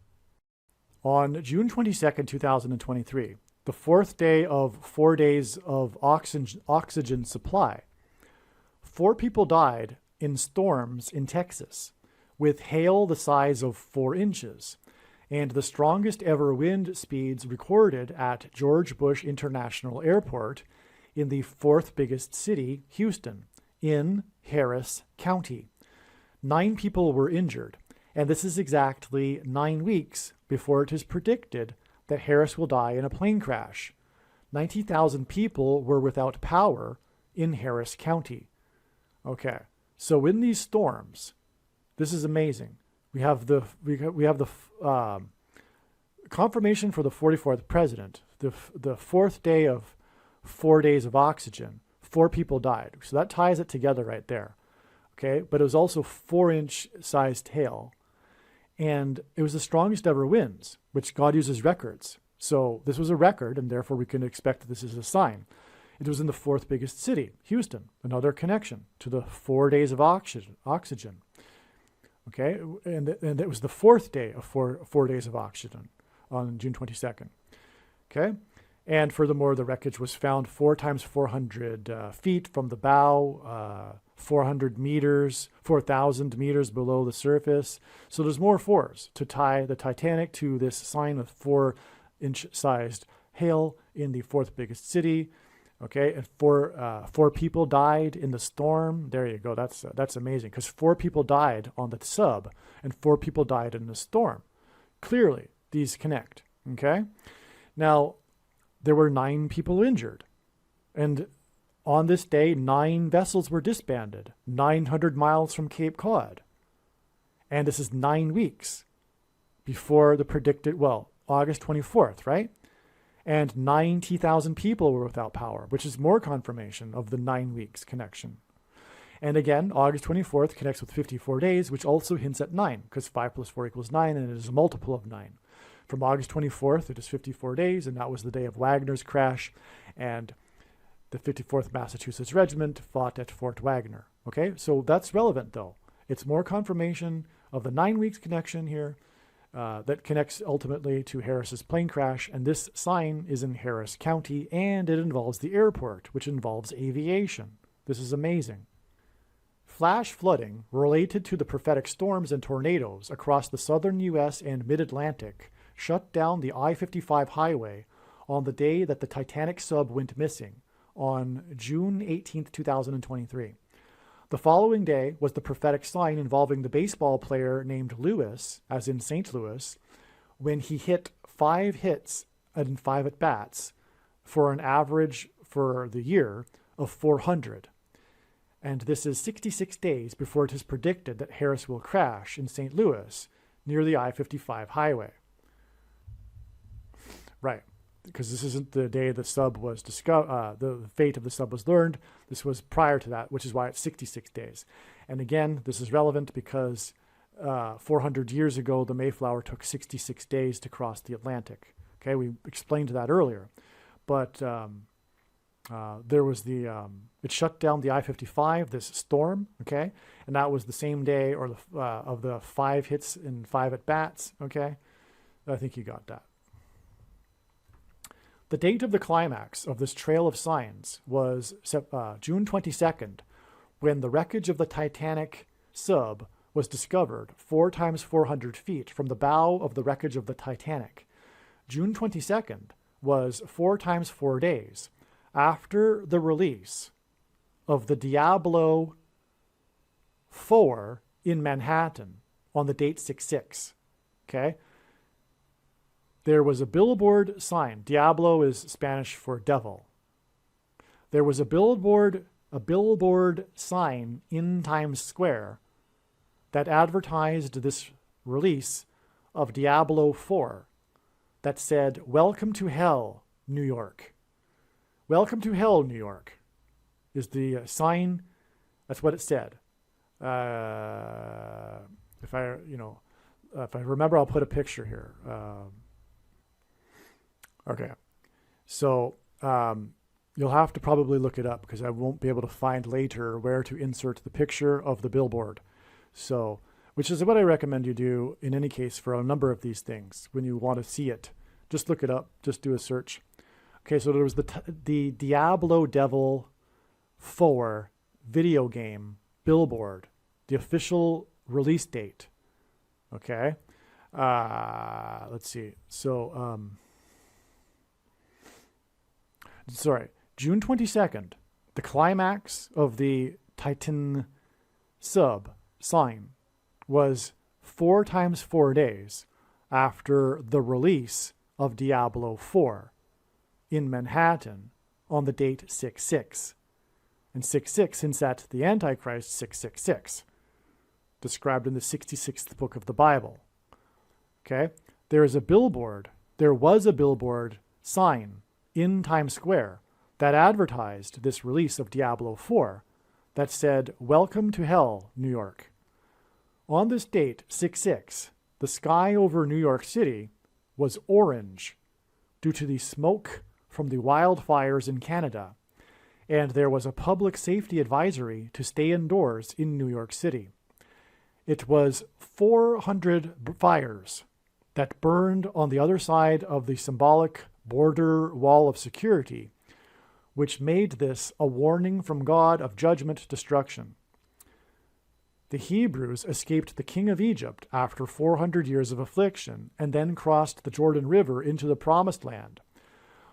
On June 22, 2023, the fourth day of 4 days of oxygen supply, 4 people died in storms in Texas with hail the size of 4 inches and the strongest ever wind speeds recorded at George Bush International Airport in the 4th biggest city, Houston, in Harris County. 9 people were injured, and this is exactly 9 weeks before it is predicted that Harris will die in a plane crash. 90,000 people were without power in Harris County. Okay, so in these storms, this is amazing. We have the confirmation for the 44th president, the fourth day of 4 days of oxygen. 4 people died. So that ties it together right there. Okay, but it was also 4-inch sized hail. And it was the strongest ever winds, which God uses records. So this was a record, and therefore we can expect that this is a sign. It was in the 4th biggest city, Houston, another connection to the 4 days of oxygen. Okay, and it was the 4th day of four days of oxygen on June 22nd. Okay, and furthermore, the wreckage was found 4 times 400 feet from the bow, 400 meters, 4,000 meters below the surface. So there's more 4s to tie the Titanic to this sign of 4-inch sized hail in the 4th biggest city. Okay, and 4 people died in the storm. There you go. That's amazing, because 4 people died on the sub and 4 people died in the storm. Clearly, these connect. Okay, now there were 9 people injured, and on this day, 9 vessels were disbanded, 900 miles from Cape Cod. And this is 9 weeks before the predicted, August 24th, right? And 90,000 people were without power, which is more confirmation of the 9 weeks connection. And again, August 24th connects with 54 days, which also hints at 9, because 5 plus 4 equals 9, and it is a multiple of 9. From August 24th, it is 54 days, and that was the day of Wagner's crash, and the 54th Massachusetts Regiment fought at Fort Wagner. Okay, so that's relevant, though. It's more confirmation of the 9 weeks connection here that connects ultimately to Harris's plane crash, and this sign is in Harris County, and it involves the airport, which involves aviation. This is amazing. Flash flooding related to the prophetic storms and tornadoes across the southern U.S. and mid-Atlantic shut down the I-55 highway on the day that the Titanic sub went missing, on June 18, 2023. The following day was the prophetic sign involving the baseball player named Lewis, as in St. Louis, when he hit 5 hits and 5 at-bats for an average for the year of 400. And this is 66 days before it is predicted that Harris will crash in St. Louis near the I-55 highway. Right. Because this isn't the day the sub was discovered, the fate of the sub was learned. This was prior to that, which is why it's 66 days. And again, this is relevant because 400 years ago, the Mayflower took 66 days to cross the Atlantic. Okay, we explained that earlier. But there was it shut down the I-55, this storm, okay? And that was the same day of the 5 hits and 5 at-bats, okay? I think you got that. The date of the climax of this trail of signs was June 22nd, when the wreckage of the Titanic sub was discovered 4 times 400 feet from the bow of the wreckage of the Titanic. June 22nd was 4 times 4 days after the release of the Diablo 4 in Manhattan on the date 6/6. Okay? There was a billboard sign. Diablo is Spanish for devil. There was a billboard sign in Times Square that advertised this release of Diablo 4 that said, "Welcome to Hell, New York." Welcome to Hell, New York is the sign. That's what it said. If I remember, I'll put a picture here. Okay. So, you'll have to probably look it up because I won't be able to find later where to insert the picture of the billboard. So, which is what I recommend you do in any case for a number of these things. When you want to see it, just look it up, just do a search. Okay, so there was the Diablo Devil 4 video game billboard, the official release date. Okay, let's see. So, June 22nd, the climax of the TITANIC Sub sign was 4 times 4 days after the release of Diablo 4 in Manhattan on the date 6/6. And 6/6 hints at the Antichrist 666, described in the 66th book of the Bible. Okay? There was a billboard sign in Times Square that advertised this release of Diablo 4 that said, "Welcome to Hell, New York." On this date, 6/6, the sky over New York City was orange due to the smoke from the wildfires in Canada, and there was a public safety advisory to stay indoors in New York City. It was 400 fires that burned on the other side of the symbolic border wall of security, which made this a warning from God of judgment destruction. The Hebrews escaped the king of Egypt after 400 years of affliction and then crossed the Jordan River into the Promised Land.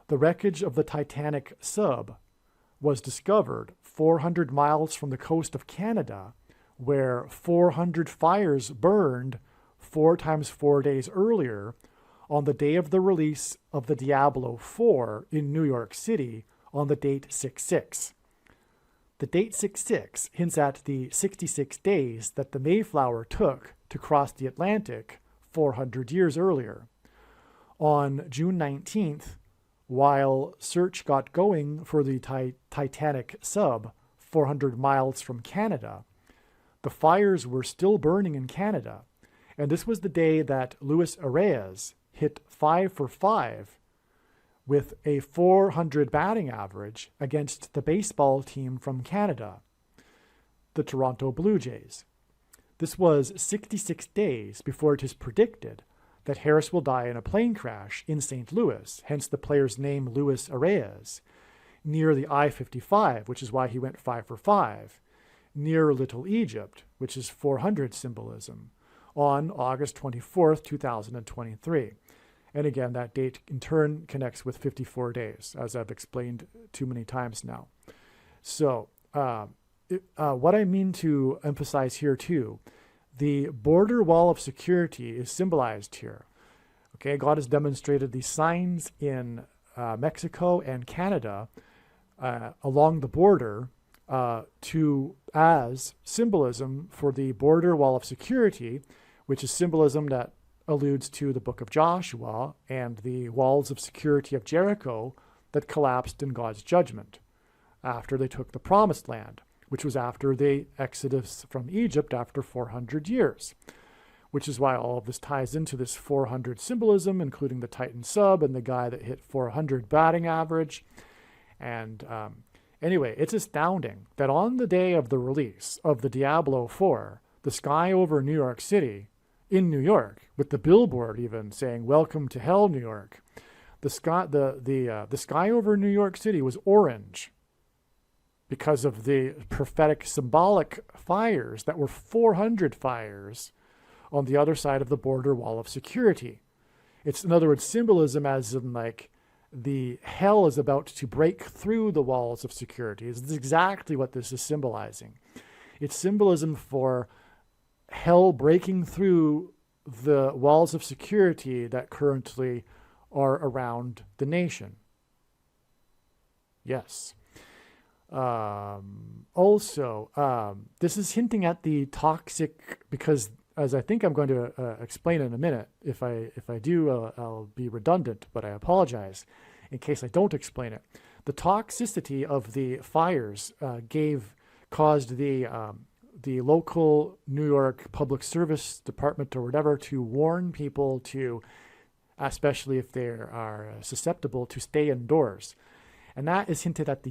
The wreckage of the Titanic Sub was discovered 400 miles from the coast of Canada, where 400 fires burned 4 times 4 days earlier on the day of the release of the Diablo 4 in New York City on the date 6/6. The date 6/6 hints at the 66 days that the Mayflower took to cross the Atlantic 400 years earlier. On June 19th, while search got going for the Titanic Sub 400 miles from Canada, the fires were still burning in Canada, and this was the day that Luis Arias hit 5 for 5 with a .400 batting average against the baseball team from Canada, the Toronto Blue Jays. This was 66 days before it is predicted that Harris will die in a plane crash in St. Louis, hence the player's name Luis Arias, near the I-55, which is why he went 5 for 5, near Little Egypt, which is 400 symbolism, on August 24th, 2023. And again, that date in turn connects with 54 days, as I've explained too many times now. So what I mean to emphasize here too, the border wall of security is symbolized here. Okay, God has demonstrated these signs in Mexico and Canada along the border as symbolism for the border wall of security, which is symbolism that alludes to the book of Joshua and the walls of security of Jericho that collapsed in God's judgment after they took the Promised Land, which was after the exodus from Egypt after 400 years, which is why all of this ties into this 400 symbolism, including the Titan Sub and the guy that hit 400 batting average. And anyway, it's astounding that on the day of the release of the Diablo 4, the sky over New York City, in New York, with the billboard even saying "Welcome to Hell, New York," the sky over New York City was orange because of the prophetic symbolic fires that were 400 fires on the other side of the border wall of security. It's, in other words, symbolism as in like the hell is about to break through the walls of security. This is exactly what this is symbolizing. It's symbolism for hell breaking through the walls of security that currently are around the nation. Yes. Also, this is hinting at the toxic, because as I think I'm going to explain in a minute, if I do, I'll be redundant, but I apologize in case I don't explain it. The toxicity of the fires caused the local New York Public Service Department or whatever to warn people to, especially if they are susceptible, to stay indoors. And that is hinted at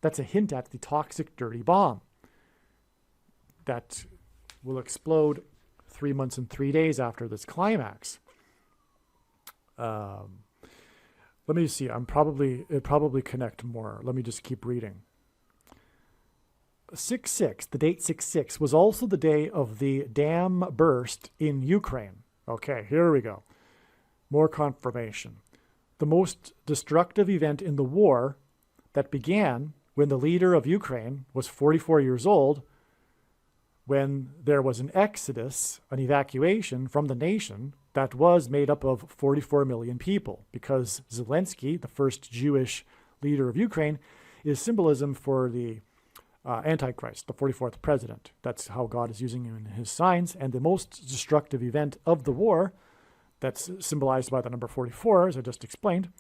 that's a hint at the toxic dirty bomb that will explode 3 months and 3 days after this climax. Let me see. It'd probably connect more. Let me just keep reading. 6/6, the date 6/6 was also the day of the dam burst in Ukraine. Okay, here we go. More confirmation. The most destructive event in the war that began when the leader of Ukraine was 44 years old, when there was an exodus, an evacuation from the nation that was made up of 44 million people, because Zelensky, the first Jewish leader of Ukraine, is symbolism for the Antichrist, the 44th president. That's how God is using him in his signs. And the most destructive event of the war, that's symbolized by the number 44, as I just explained,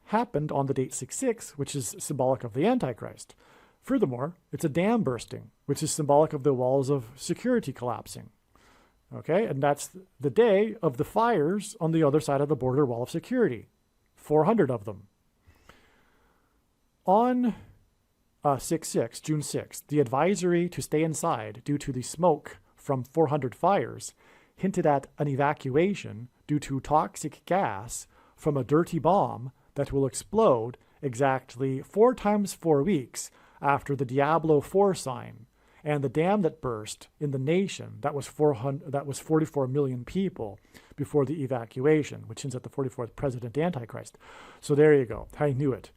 happened on the date 6/6, which is symbolic of the Antichrist. Furthermore, it's a dam bursting, which is symbolic of the walls of security collapsing. Okay, and that's the day of the fires on the other side of the border wall of security. 400 of them. On 6/6, June 6th, the advisory to stay inside due to the smoke from 400 fires hinted at an evacuation due to toxic gas from a dirty bomb that will explode exactly 4 times 4 weeks after the Diablo 4 sign and the dam that burst in the nation that was 44 million people before the evacuation, which hints at the 44th president Antichrist. So there you go. I knew it.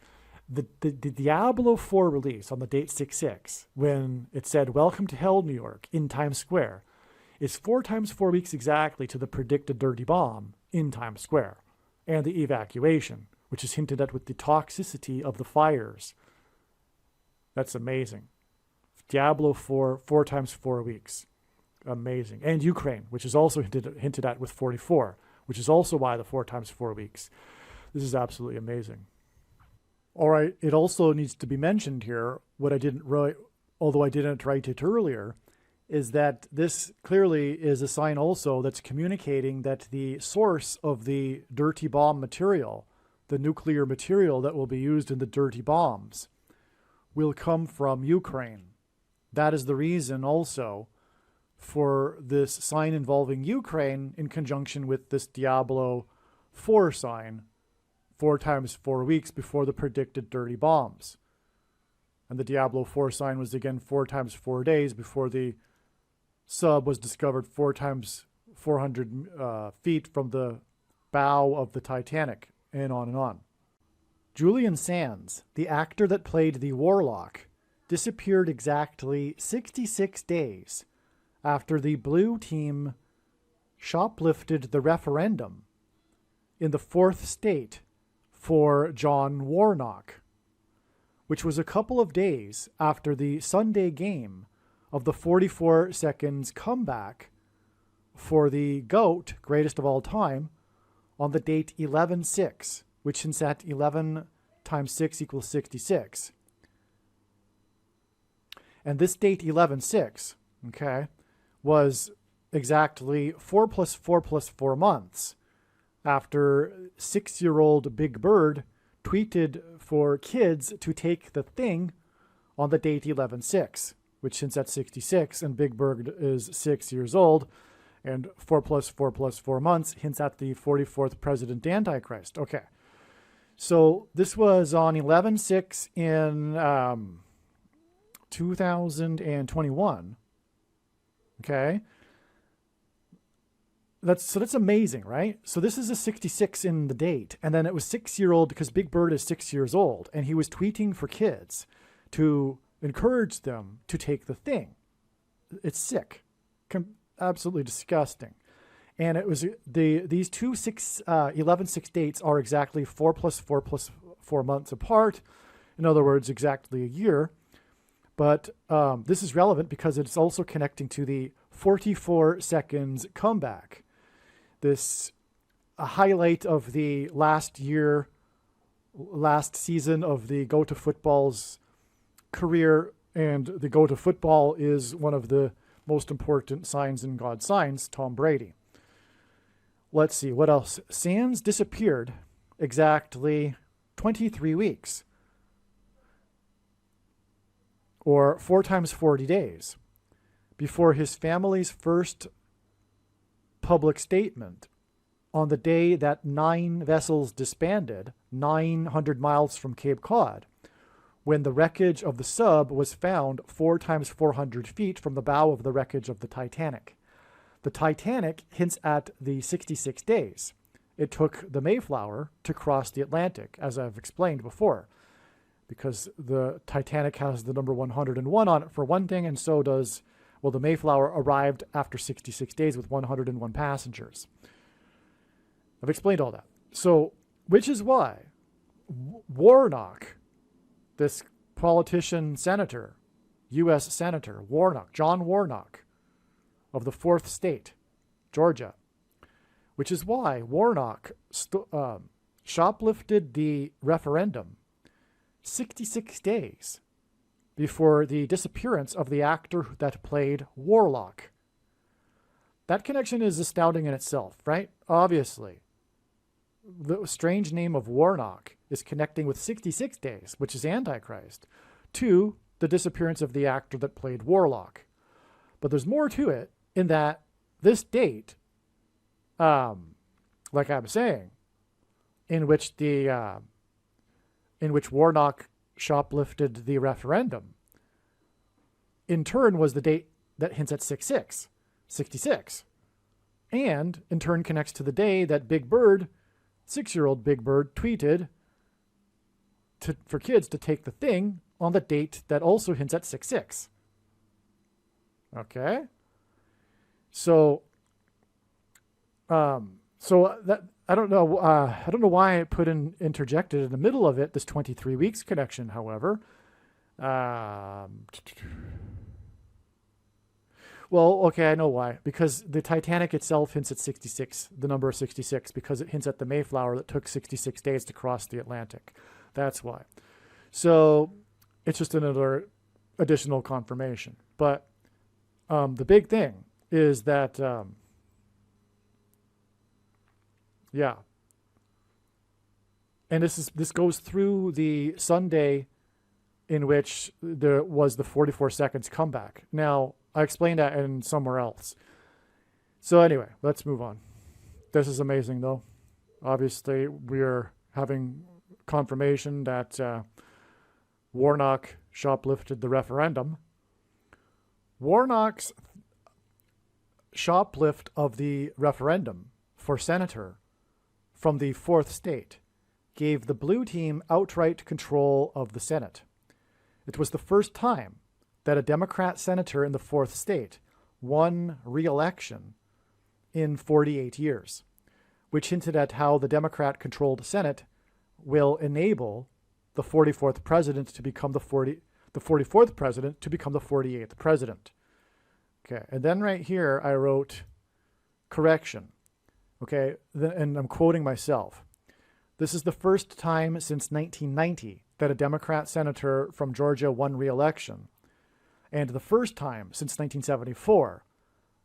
The Diablo 4 release on the date 6/6, when it said, "Welcome to Hell, New York," in Times Square, is 4 times 4 weeks exactly to the predicted dirty bomb in Times Square, and the evacuation, which is hinted at with the toxicity of the fires. That's amazing. Diablo 4 times 4 weeks. Amazing. And Ukraine, which is also hinted at with 44, which is also why the 4 times 4 weeks. This is absolutely amazing. All right, it also needs to be mentioned here, what I didn't write, although I didn't write it earlier, is that this clearly is a sign also that's communicating that the source of the dirty bomb material, the nuclear material that will be used in the dirty bombs, will come from Ukraine. That is the reason also for this sign involving Ukraine in conjunction with this Diablo 4 sign, 4 times 4 weeks before the predicted dirty bombs. And the Diablo 4 sign was again 4 times 4 days before the sub was discovered 4 times 400 feet from the bow of the Titanic, and on and on. Julian Sands, the actor that played the Warlock, disappeared exactly 66 days after the blue team shoplifted the referendum in the 4th state for John Warnock, which was a couple of days after the Sunday game of the 44 seconds comeback for the GOAT, greatest of all time, on the date 11/6, which hints at 11 times 6 equals 66. And this date 11/6, okay, was exactly 4 plus 4 plus 4 months after 6-year-old Big Bird tweeted for kids to take the thing on the date 11/6, which hints at 66, and Big Bird is 6 years old, and 4 plus 4 plus 4 months hints at the 44th president Antichrist. Okay, so this was on 11/6 in 2021. Okay, that's amazing, right? So this is a 66 in the date, and then it was 6-year-old because Big Bird is 6 years old, and he was tweeting for kids to encourage them to take the thing. It's sick, absolutely disgusting. And it was these two 11-6 dates are exactly 4 plus 4 plus 4 months apart. In other words, exactly a year. But this is relevant because it's also connecting to the 44 seconds comeback. This a highlight of the last season of the Go to Football's career, and the Go to Football is one of the most important signs in God's signs, Tom Brady. Let's see, what else? Sands disappeared exactly 23 weeks, or 4 times 40 days, before his family's first public statement on the day that 9 vessels disbanded 900 miles from Cape Cod, when the wreckage of the sub was found 4 times 400 feet from the bow of the wreckage of the Titanic. The Titanic hints at the 66 days it took the Mayflower to cross the Atlantic, as I've explained before, because the Titanic has the number 101 on it for one thing, and so does, well, the Mayflower arrived after 66 days with 101 passengers. I've explained all that. So, which is why Warnock, this politician senator, U.S. Senator Warnock, John Warnock of the 4th state, Georgia, which is why Warnock shoplifted the referendum 66 days before the disappearance of the actor that played Warlock. That connection is astounding in itself, right? Obviously. The strange name of Warnock is connecting with 66 days, which is Antichrist, to the disappearance of the actor that played Warlock. But there's more to it in that this date, like I'm saying, in which Warnock shoplifted the referendum, in turn was the date that hints at 66, and in turn connects to the day that Big Bird, 6-year-old Big Bird, tweeted for kids to take the thing on the date that also hints at 66. Okay, so that I don't know why I interjected in the middle of it this 23 weeks connection. However, well, okay, I know why. Because the Titanic itself hints at 66, the number 66, because it hints at the Mayflower that took 66 days to cross the Atlantic. That's why. So it's just another additional confirmation. But the big thing is that, yeah. And this goes through the Sunday in which there was the 44 seconds comeback. Now, I explained that in somewhere else. So anyway, let's move on. This is amazing, though. Obviously, we're having confirmation that Warnock shoplifted the referendum. Warnock's shoplift of the referendum for senator from the 4th state gave the blue team outright control of the Senate. It was the first time that a Democrat senator in the 4th state won re-election in 48 years, which hinted at how the Democrat-controlled Senate will enable the 44th president to become the 44th president to become the 48th president. Okay, and then right here I wrote correction. Okay, and I'm quoting myself. This is the first time since 1990 that a Democrat senator from Georgia won re-election, and the first time since 1974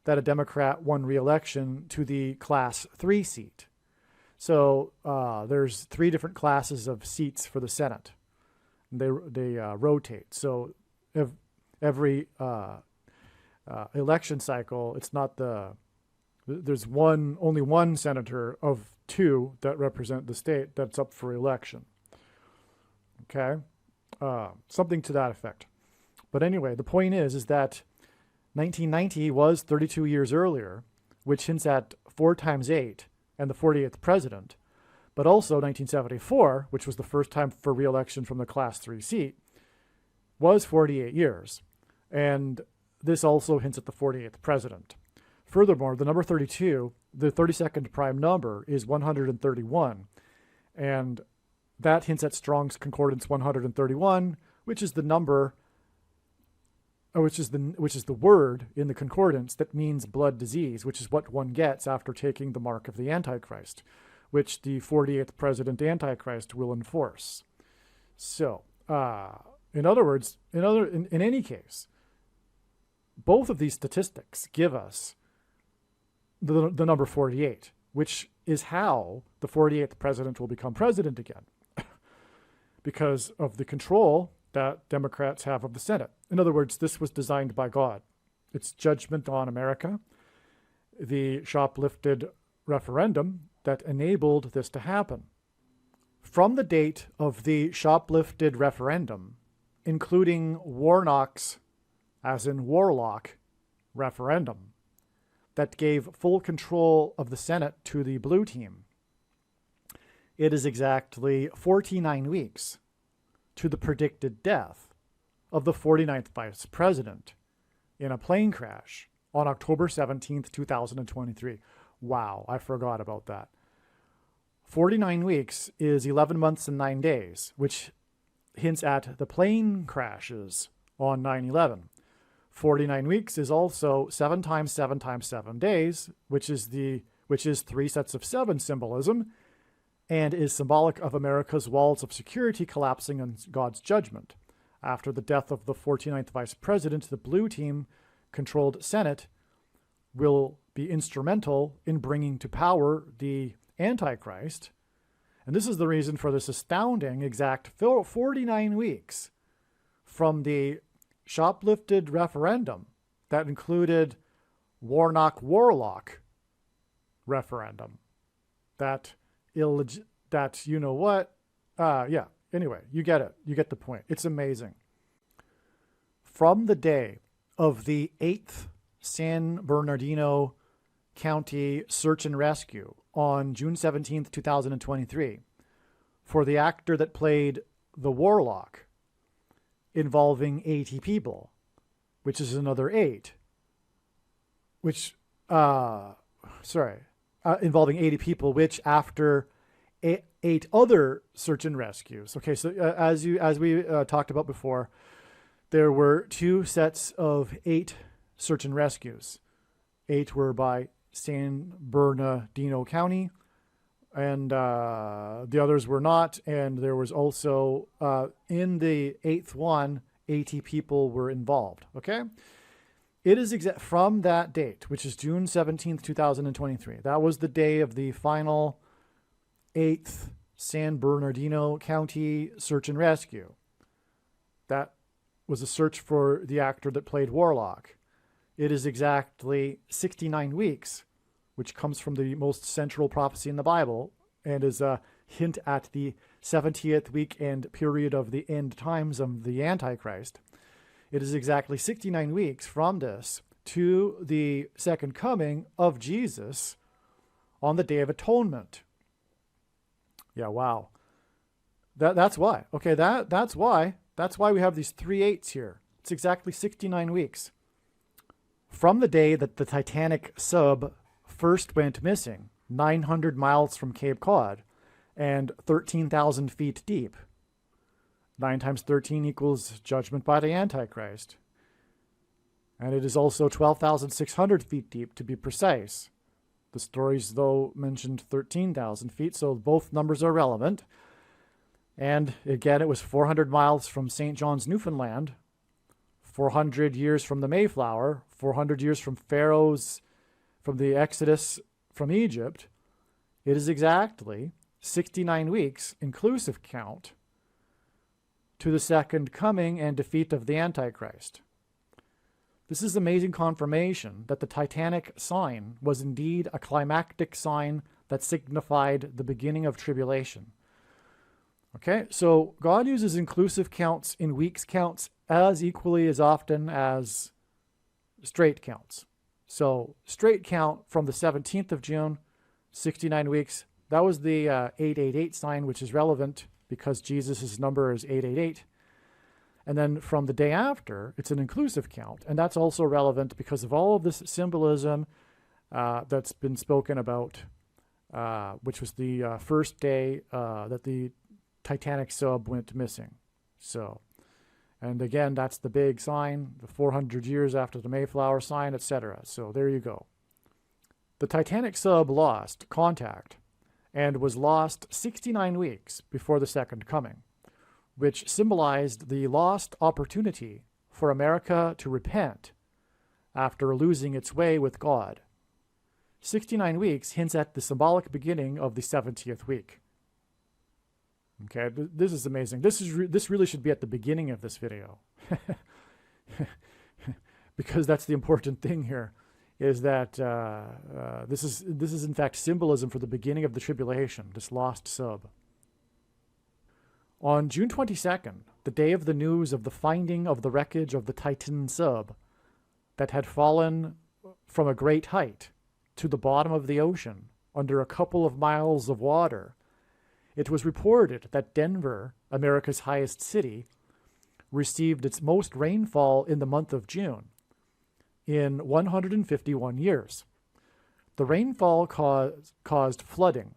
that a Democrat won re-election to the Class 3 seat. So there's 3 different classes of seats for the Senate. They rotate. So every election cycle, it's not there's only one senator of 2 that represent the state that's up for election. Okay, something to that effect. But anyway, the point is that 1990 was 32 years earlier which hints at 4 times 8 and the 48th president, but also 1974, which was the first time for re-election from the Class 3 seat, was 48 years. And this also hints at the 48th president. Furthermore, the number 32, the 32nd prime number, is 131. And that hints at Strong's Concordance 131, which is the number, which is the word in the concordance that means blood disease, which is what one gets after taking the mark of the Antichrist, which the 48th president Antichrist will enforce. So, in other words, in any case, both of these statistics give us the number 48, which is how the 48th president will become president again, because of the control that Democrats have of the Senate. In other words, this was designed by God. It's judgment on America, the shoplifted referendum that enabled this to happen. From the date of the shoplifted referendum, including Warnock's, as in Warlock, referendum, that gave full control of the Senate to the blue team, it is exactly 49 weeks to the predicted death of the 49th vice president in a plane crash on October 17th, 2023. Wow, I forgot about that. 49 weeks is 11 months and 9 days, which hints at the plane crashes on 9/11. 49 weeks is also 7 times 7 times 7 days, which is 3 sets of 7 symbolism, and is symbolic of America's walls of security collapsing on God's judgment. After the death of the 49th vice president, the blue team-controlled Senate will be instrumental in bringing to power the Antichrist. And this is the reason for this astounding exact 49 weeks from the shoplifted referendum that included Warnock-Warlock referendum. Anyway, you get it. You get the point. It's amazing. From the day of the 8th San Bernardino County search and rescue on June 17th, 2023, for the actor that played the Warlock, involving 80 people, which is another 8, involving 80 people, which after 8 other search and rescues. Okay, so as we talked about before, there were 2 sets of 8 search and rescues. 8 were by San Bernardino County, and the others were not. And there was also, in the 8th one, 80 people were involved. Okay? It is from that date, which is June 17th, 2023. That was the day of the final 8th San Bernardino County search and rescue. That was a search for the actor that played Warlock. It is exactly 69 weeks, which comes from the most central prophecy in the Bible and is a hint at the 70th week and period of the end times of the Antichrist. It is exactly 69 weeks from this to the second coming of Jesus on the Day of Atonement. Yeah, wow. That's why. Okay, that's why we have these 3 8s here. It's exactly 69 weeks. From the day that the Titanic sub first went missing, 900 miles from Cape Cod and 13,000 feet deep. 9 times 13 equals judgment by the Antichrist. And it is also 12,600 feet deep, to be precise. The stories, though, mentioned 13,000 feet, so both numbers are relevant. And again, it was 400 miles from St. John's, Newfoundland, 400 years from the Mayflower, 400 years from from the Exodus from Egypt. It is exactly 69 weeks, inclusive count, to the second coming and defeat of the Antichrist. This is amazing confirmation that the Titanic sign was indeed a climactic sign that signified the beginning of tribulation. Okay, so God uses inclusive counts in weeks counts as equally as often as straight counts. So straight count from the 17th of June, 69 weeks. That was the 888 sign, which is relevant because Jesus' number is 888. And then from the day after, it's an inclusive count. And that's also relevant because of all of this symbolism that's been spoken about, which was the first day that the Titanic sub went missing. So, and again, that's the big sign, the 400 years after the Mayflower sign, etc. So there you go. The Titanic sub lost contact and was lost 69 weeks before the second coming, which symbolized the lost opportunity for America to repent after losing its way with God. 69 weeks hints at the symbolic beginning of the 70th week. Okay, this is amazing. This really should be at the beginning of this video. Because that's the important thing here, is that this is in fact symbolism for the beginning of the tribulation, this lost sub. On June 22nd, the day of the news of the finding of the wreckage of the Titan sub that had fallen from a great height to the bottom of the ocean under a couple of miles of water, it was reported that Denver, America's highest city, received its most rainfall in the month of June in 151 years. The rainfall caused flooding.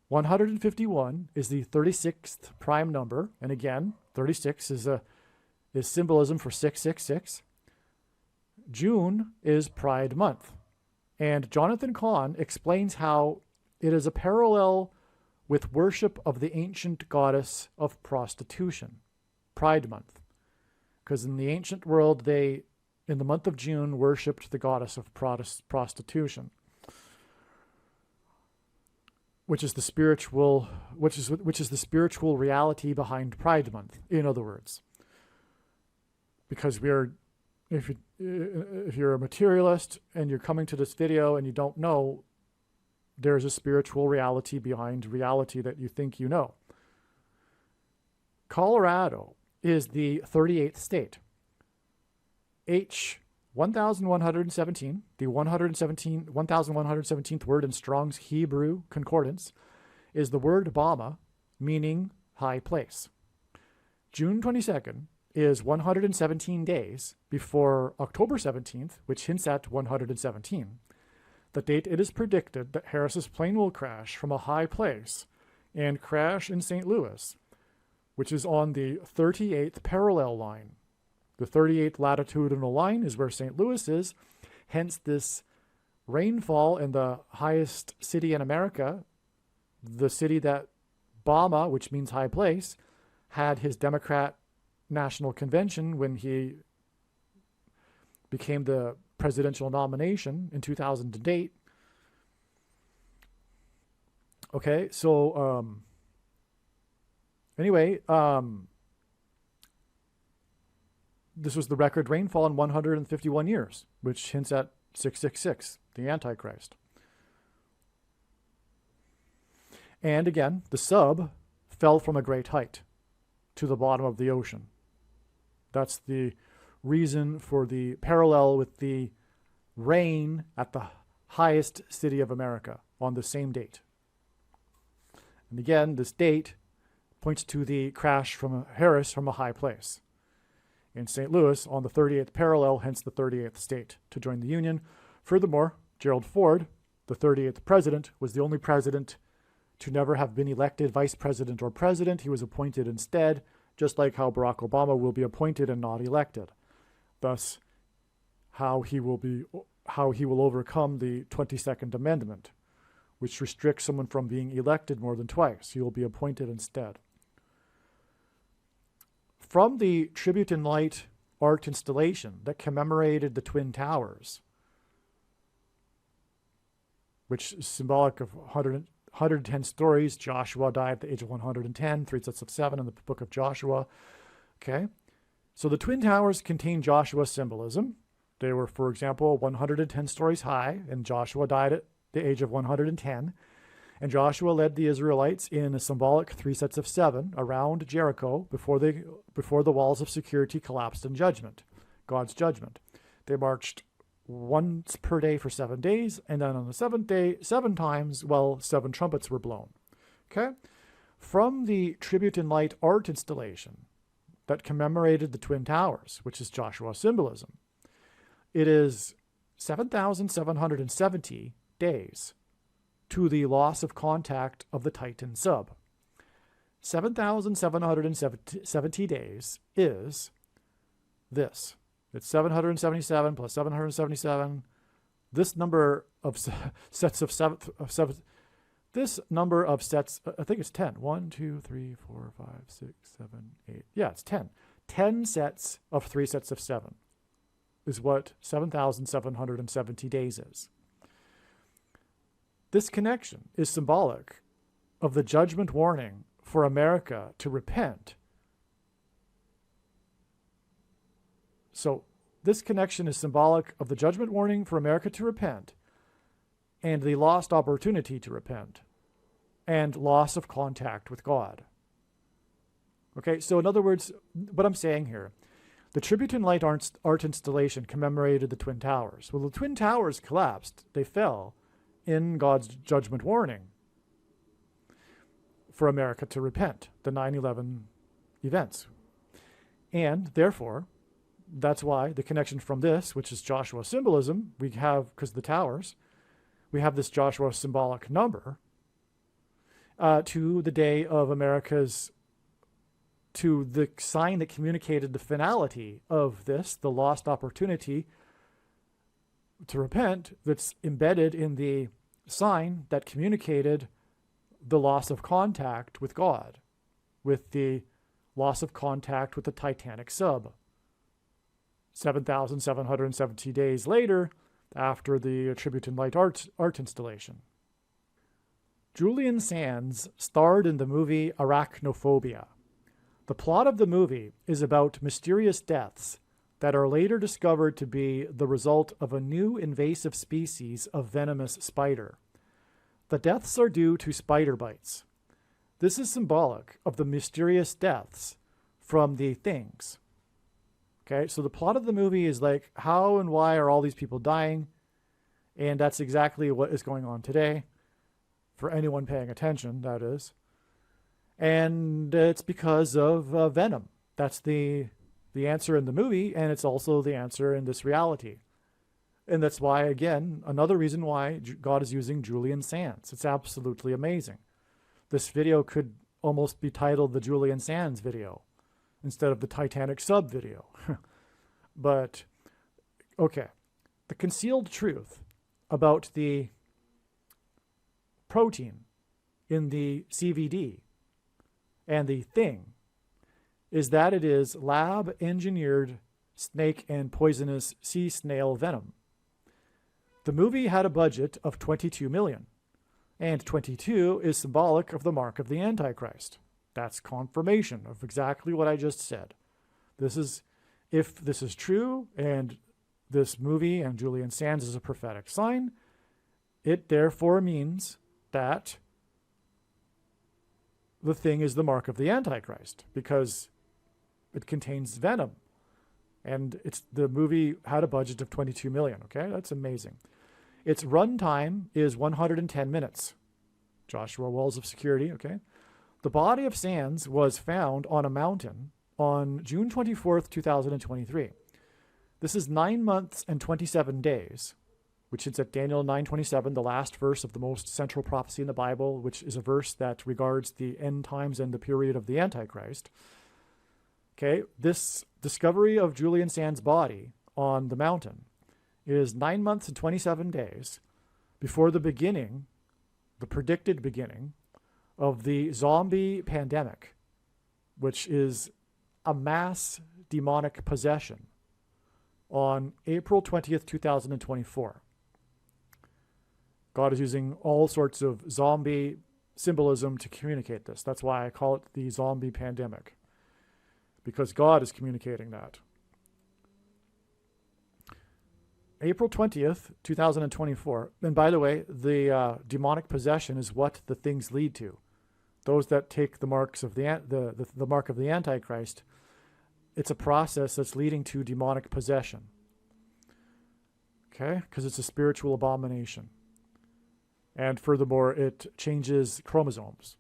151 is the 36th prime number, and again, 36 is symbolism for 666. June is Pride Month, and Jonathan Cahn explains how it is a parallel with worship of the ancient goddess of prostitution, Pride Month, because in the ancient world they, in the month of June, worshipped the goddess of prostitution, which is the spiritual reality behind Pride Month. In other words, because if you're a materialist and you're coming to this video and you don't know, there's a spiritual reality behind reality that you think you know. Colorado is the 38th state. H 1117, the 1117th word in Strong's Hebrew Concordance, is the word Bama, meaning high place. June 22nd is 117 days before October 17th, which hints at 117. The date it is predicted that Harris's plane will crash from a high place and crash in St. Louis, which is on the 38th parallel line. The 38th latitudinal line is where St. Louis is, hence this rainfall in the highest city in America, the city that Bama, which means high place, had his Democrat National Convention when he became the presidential nomination in 2008. Okay, so anyway, this was the record rainfall in 151 years, which hints at 666, the Antichrist. And again, the sub fell from a great height to the bottom of the ocean. That's the reason for the parallel with the rain at the highest city of America on the same date. And again, this date points to the crash from Harris from a high place in St. Louis on the 38th parallel, hence the 38th state to join the Union. Furthermore, Gerald Ford, the 38th president, was the only president to never have been elected vice president or president. He was appointed instead, just like how Barack Obama will be appointed and not elected. Thus, how he will overcome the 22nd Amendment, which restricts someone from being elected more than twice. He will be appointed instead. From the Tribute in Light art installation that commemorated the Twin Towers, which is symbolic of 110 stories. Joshua died at the age of 110, 3 sets of 7 in the book of Joshua. Okay, so the Twin Towers contain Joshua's symbolism. They were, for example, 110 stories high, and Joshua died at the age of 110. And Joshua led the Israelites in a symbolic 3 sets of 7 around Jericho before the walls of security collapsed in judgment, God's judgment. They marched once per day for 7 days, and then on the seventh day, 7 times, while 7 trumpets were blown. Okay? From the Tribute in Light art installation that commemorated the Twin Towers, which is Joshua symbolism, it is 7,770 days to the loss of contact of the Titan sub. 7,770 days is this. It's 777 plus 777. This number of sets of seven. This number of sets, I think it's 10. 1, 2, 3, 4, 5, 6, 7, 8. Yeah, it's 10. 10 sets of 3 sets of 7 is what 7,770 days is. This connection is symbolic of the judgment warning for America to repent. So this connection is symbolic of the judgment warning for America to repent and the lost opportunity to repent and loss of contact with God. Okay, so in other words, what I'm saying here, the Tribute in Light art installation commemorated the Twin Towers. Well, the Twin Towers collapsed. They fell in God's judgment warning for America to repent, the 9/11 events. And therefore, that's why the connection from this, which is Joshua symbolism, we have, because of the towers, we have this Joshua symbolic number to the day of America's, to the sign that communicated the finality of this, the lost opportunity to repent, that's embedded in the sign that communicated the loss of contact with God, with the loss of contact with the Titanic sub. 7,770 days later, after the Tribute in Light art installation. Julian Sands starred in the movie Arachnophobia. The plot of the movie is about mysterious deaths that are later discovered to be the result of a new invasive species of venomous spider. The deaths are due to spider bites. This is symbolic of the mysterious deaths from the things. Okay, so the plot of the movie is like, how and why are all these people dying? And that's exactly what is going on today, for anyone paying attention, that is. And it's because of venom. That's the answer in the movie, and it's also the answer in this reality. And that's why, again, another reason why God is using Julian Sands. It's absolutely amazing. This video could almost be titled the Julian Sands video instead of the Titanic sub video. But, okay. The concealed truth about the protein in the CVD and the thing is that it is lab-engineered snake and poisonous sea snail venom. The movie had a budget of $22 million, and 22 is symbolic of the mark of the Antichrist. That's confirmation of exactly what I just said. This is, if this is true, and this movie and Julian Sands is a prophetic sign, it therefore means that the thing is the mark of the Antichrist, because it contains venom. And the movie had a budget of $22 million, okay? That's amazing. Its runtime is 110 minutes. Joshua Walls of Security, okay? The body of Sands was found on a mountain on June 24th, 2023. This is 9 months and 27 days, which is at Daniel 9:27, the last verse of the most central prophecy in the Bible, which is a verse that regards the end times and the period of the Antichrist. Okay, this discovery of Julian Sands' body on the mountain is 9 months and 27 days before the beginning, the predicted beginning, of the zombie pandemic, which is a mass demonic possession on April 20th, 2024. God is using all sorts of zombie symbolism to communicate this. That's why I call it the zombie pandemic, because God is communicating that. April 20th, 2024. And by the way, the demonic possession is what the things lead to. Those that take the marks of the mark of the Antichrist, it's a process that's leading to demonic possession. Okay, because it's a spiritual abomination. And furthermore, it changes chromosomes,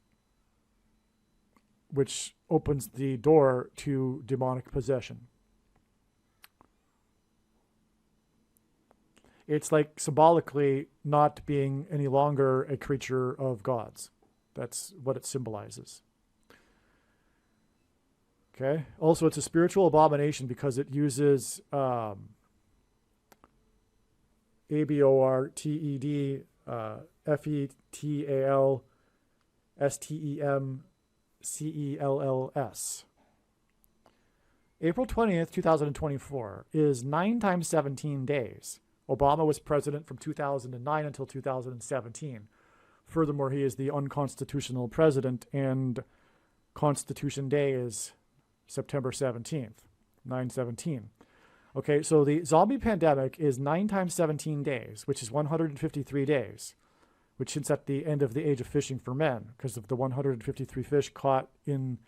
which opens the door to demonic possession. It's like symbolically not being any longer a creature of God's. That's what it symbolizes. Okay. Also, it's a spiritual abomination because it uses ABORTED, FETAL, STEMCELLS. April 20th, 2024 is 9 times 17 days. Obama was president from 2009 until 2017. Furthermore, he is the unconstitutional president, and Constitution Day is September 17th, 9/17. Okay, so the zombie pandemic is 9 times 17 days, which is 153 days, which hints at the end of the age of fishing for men because of the 153 fish caught in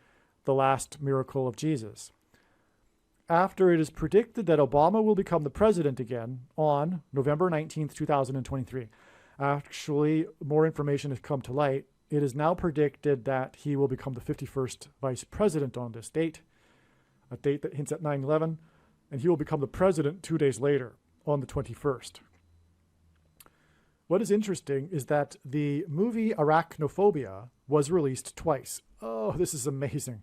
the last miracle of Jesus. After it is predicted that Obama will become the president again on November 19th, 2023. Actually, more information has come to light. It is now predicted that he will become the 51st vice president on this date, a date that hints at 9/11, and he will become the president 2 days later on the 21st. What is interesting is that the movie Arachnophobia was released twice. Oh, this is amazing.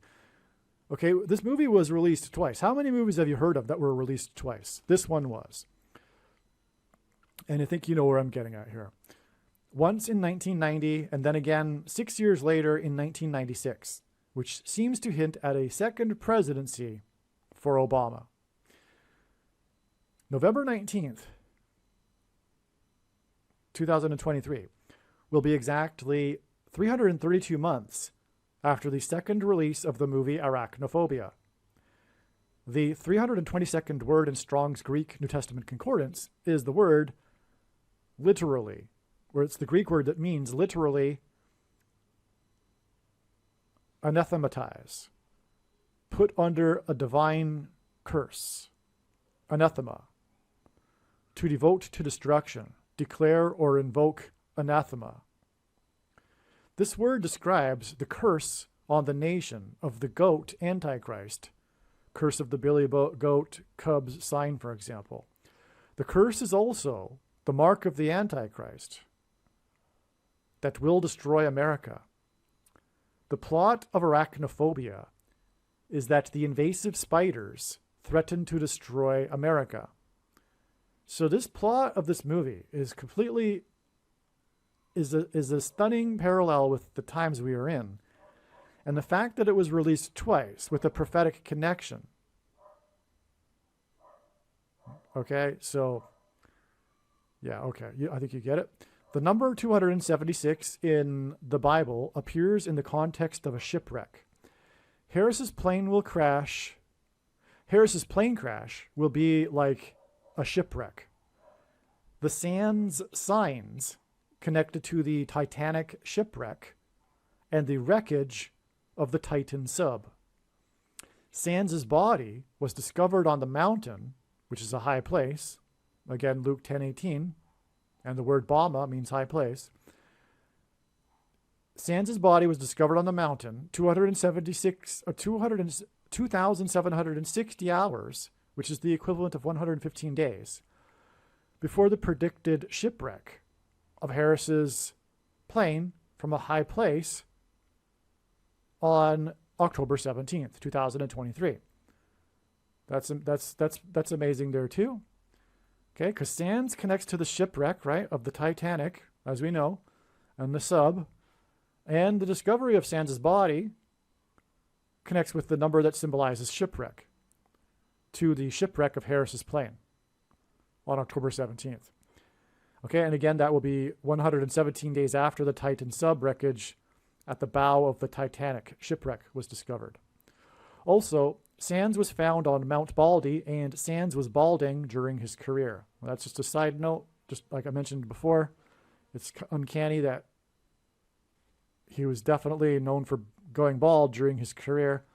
Okay, this movie was released twice. How many movies have you heard of that were released twice? This one was. And I think you know where I'm getting at here. Once in 1990, and then again 6 years later in 1996, which seems to hint at a second presidency for Obama. November 19th, 2023, will be exactly 332 months after the second release of the movie Arachnophobia. The 322nd word in Strong's Greek New Testament Concordance is the word literally, where it's the Greek word that means literally anathematize, put under a divine curse, anathema, to devote to destruction, declare or invoke anathema. This word describes the curse on the nation of the goat Antichrist, curse of the billy goat cubs sign, for example. The curse is also the mark of the Antichrist that will destroy America. The plot of Arachnophobia is that the invasive spiders threaten to destroy America. So this plot of this movie is completely is a stunning parallel with the times we are in. And the fact that it was released twice with a prophetic connection. Okay, so yeah, okay, I think you get it. The number 276 in the Bible appears in the context of a shipwreck. Harris's plane crash will be like a shipwreck. The Sands signs connected to the Titanic shipwreck and the wreckage of the Titan sub. Sands' body was discovered on the mountain, which is a high place. Again, Luke 10:18, and the word Bama means high place. Sands' body was discovered on the mountain 2,760 hours, which is the equivalent of 115 days, before the predicted shipwreck of Harris's plane from a high place on October 17th, 2023. That's amazing there too. Okay, because Sands connects to the shipwreck, right, of the Titanic, as we know, and the sub, and the discovery of Sands' body connects with the number that symbolizes shipwreck to the shipwreck of Harris's plane on October 17th. Okay, and again, that will be 117 days after the Titan sub wreckage at the bow of the Titanic shipwreck was discovered. Also, Sands was found on Mount Baldy, and Sands was balding during his career. Well, that's just a side note. Just like I mentioned before, it's uncanny that he was definitely known for going bald during his career.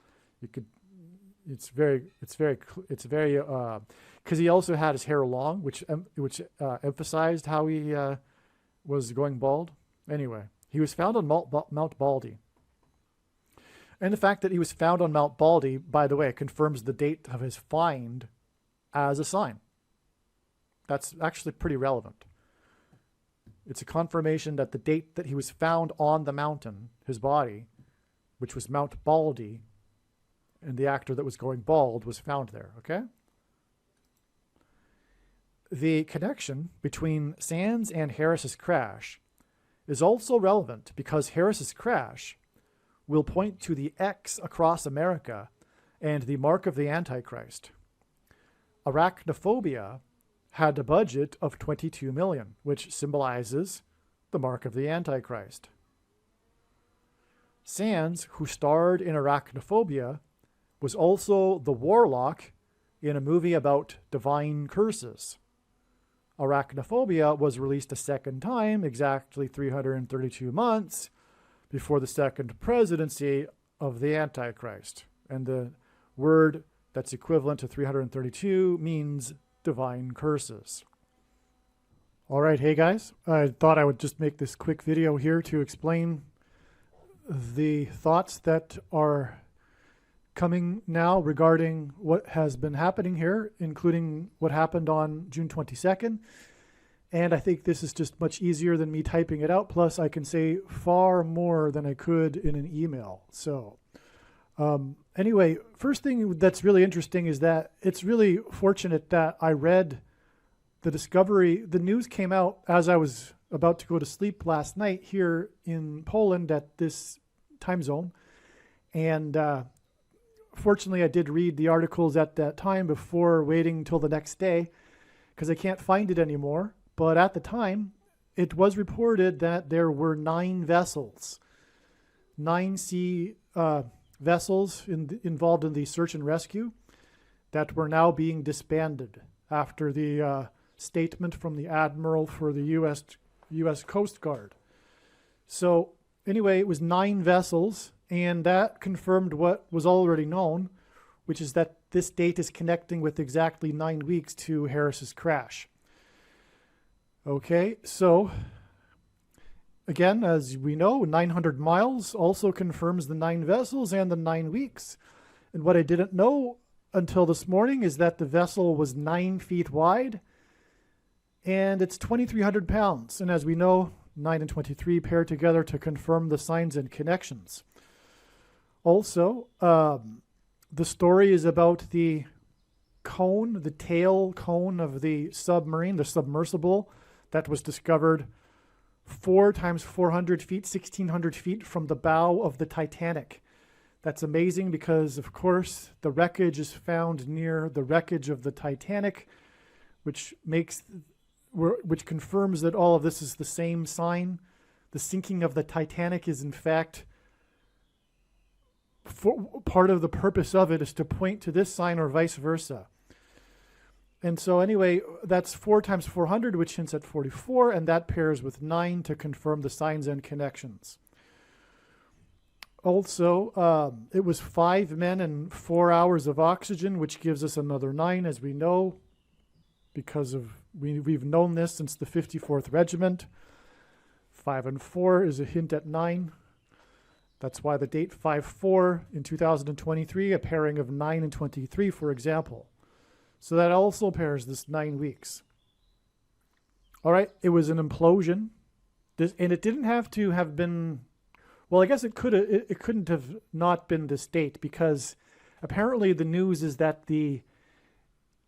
It's very, because he also had his hair long, which emphasized how he was going bald. Anyway, he was found on Mount Baldy. And the fact that he was found on Mount Baldy, by the way, confirms the date of his find as a sign. That's actually pretty relevant. It's a confirmation that the date that he was found on the mountain, his body, which was Mount Baldy, and the actor that was going bald was found there, okay? The connection between Sands and Harris's crash is also relevant because Harris's crash will point to the X across America and the mark of the Antichrist. Arachnophobia had a budget of $22 million, which symbolizes the mark of the Antichrist. Sands, who starred in Arachnophobia, was also the warlock in a movie about divine curses. Arachnophobia was released a second time, exactly 332 months before the second presidency of the Antichrist. And the word that's equivalent to 332 means divine curses. All right, hey guys, I thought I would just make this quick video here to explain the thoughts that are coming now regarding what has been happening here, including what happened on June 22nd. And I think this is just much easier than me typing it out. Plus, I can say far more than I could in an email. So anyway, first thing that's really interesting is that it's really fortunate that I read the discovery. The news came out as I was about to go to sleep last night here in Poland at this time zone. And fortunately, I did read the articles at that time before waiting until the next day because I can't find it anymore. But at the time, it was reported that there were 9 vessels, 9 sea vessels involved in the search and rescue that were now being disbanded after the statement from the admiral for the U.S. Coast Guard. So anyway, it was 9 vessels, and that confirmed what was already known, which is that this date is connecting with exactly 9 weeks to Harris's crash. Okay, so again, as we know, 900 miles also confirms the 9 vessels and the 9 weeks. And what I didn't know until this morning is that the vessel was 9 feet wide and it's 2,300 pounds. And as we know, 9 and 23 pair together to confirm the signs and connections. Also, the story is about the cone, the tail cone of the submarine, the submersible, that was discovered 4 times 400 feet, 1,600 feet from the bow of the Titanic. That's amazing because, of course, the wreckage is found near the wreckage of the Titanic, which confirms that all of this is the same sign. The sinking of the Titanic is, in fact, part of the purpose of it is to point to this sign or vice versa. And so anyway, that's 4 times 400, which hints at 44, and that pairs with 9 to confirm the signs and connections. Also, it was 5 men and 4 hours of oxygen, which gives us another 9, as we know, because we've known this since the 54th Regiment. 5 and 4 is a hint at 9. That's why the date 5-4 in 2023, a pairing of 9 and 23, for example. So that also pairs this 9 weeks. All right, it was an implosion. And it didn't have to have been, well, I guess it couldn't have not been this date because apparently the news is that the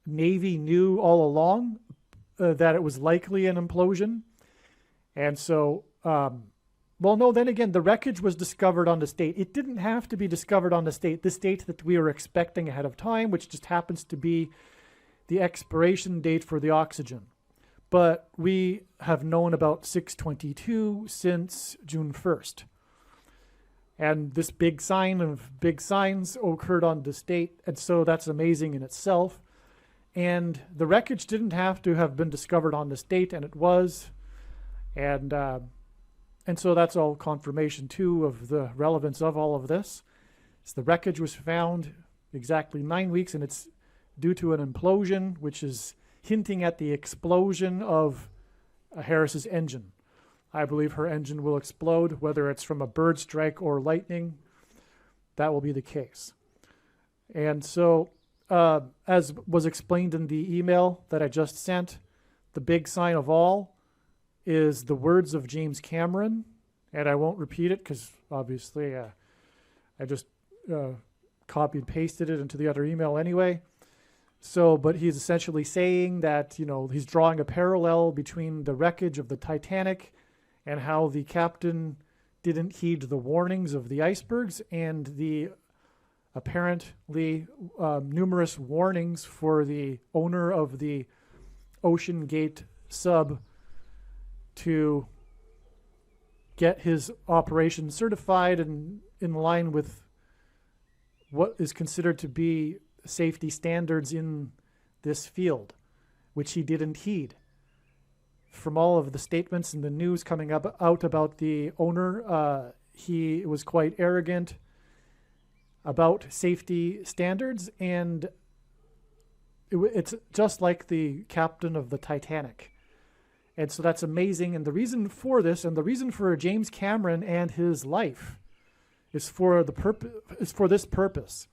Navy knew all along that it was likely an implosion. And so, well, no, then again, the wreckage was discovered on this date. It didn't have to be discovered on this date that we were expecting ahead of time, which just happens to be the expiration date for the oxygen. But we have known about 622 since June 1st. And this big sign of big signs occurred on this date, and so that's amazing in itself. And the wreckage didn't have to have been discovered on this date, and it was. And so that's all confirmation, too, of the relevance of all of this. So the wreckage was found exactly 9 weeks, and it's due to an implosion, which is hinting at the explosion of Harris's engine. I believe her engine will explode, whether it's from a bird strike or lightning. That will be the case. And so, as was explained in the email that I just sent, the big sign of all is the words of James Cameron, and I won't repeat it because obviously I just copied and pasted it into the other email anyway. So, but he's essentially saying that, he's drawing a parallel between the wreckage of the Titanic and how the captain didn't heed the warnings of the icebergs and the apparently numerous warnings for the owner of the Ocean Gate sub to get his operation certified and in line with what is considered to be safety standards in this field, which he didn't heed. From all of the statements and the news coming out about the owner, he was quite arrogant about safety standards, and it's just like the captain of the Titanic. And so that's amazing. And the reason for this, and the reason for James Cameron and his life, is for this purpose.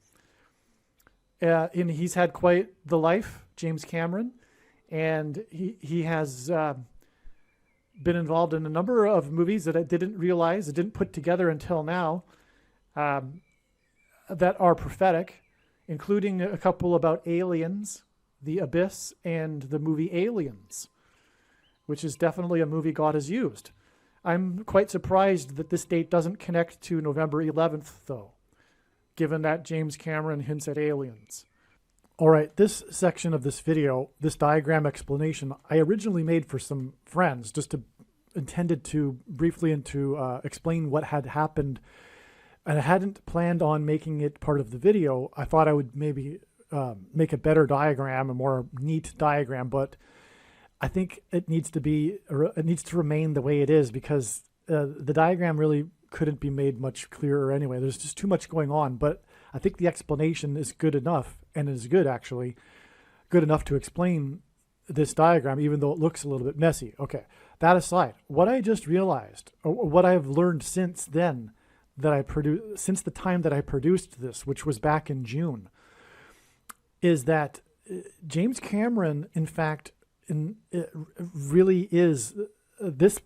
And he's had quite the life, James Cameron, and he has been involved in a number of movies that I didn't realize, I didn't put together until now, that are prophetic, including a couple about aliens, The Abyss, and the movie Aliens, which is definitely a movie God has used. I'm quite surprised that this date doesn't connect to November 11th, though, given that James Cameron hints at aliens. All right, this section of this video, this diagram explanation, I originally made for some friends, intended to briefly explain what had happened, and I hadn't planned on making it part of the video. I thought I would maybe make a better diagram, a more neat diagram, but I think it needs to remain the way it is, because the diagram really couldn't be made much clearer anyway. There's just too much going on, but I think the explanation is good enough, and is good enough to explain this diagram, even though it looks a little bit messy. Okay, that aside, what I just realized, or what I've learned since then, since the time that I produced this, which was back in June, is that James Cameron, in fact, it really is this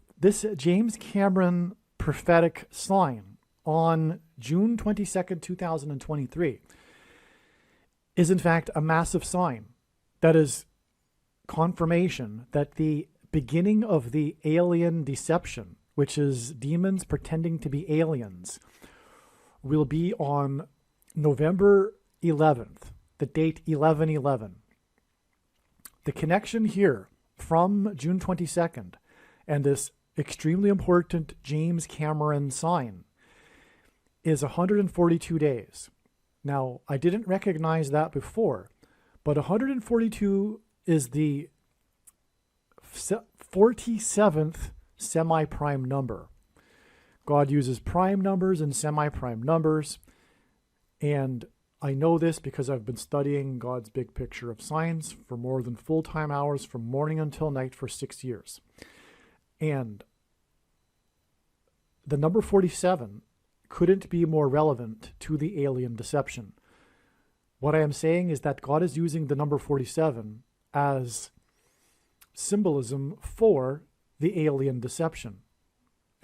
James Cameron prophetic sign on June 22nd, 2023 is in fact a massive sign that is confirmation that the beginning of the alien deception, which is demons pretending to be aliens, will be on November 11th, the date 11/11. The connection here from June 22nd and this extremely important James Cameron sign is 142 days. Now, I didn't recognize that before, but 142 is the 47th semi-prime number. God uses prime numbers and semi-prime numbers, and I know this because I've been studying God's big picture of signs for more than full-time hours from morning until night for 6 years. And the number 47 couldn't be more relevant to the alien deception. What I am saying is that God is using the number 47 as symbolism for the alien deception.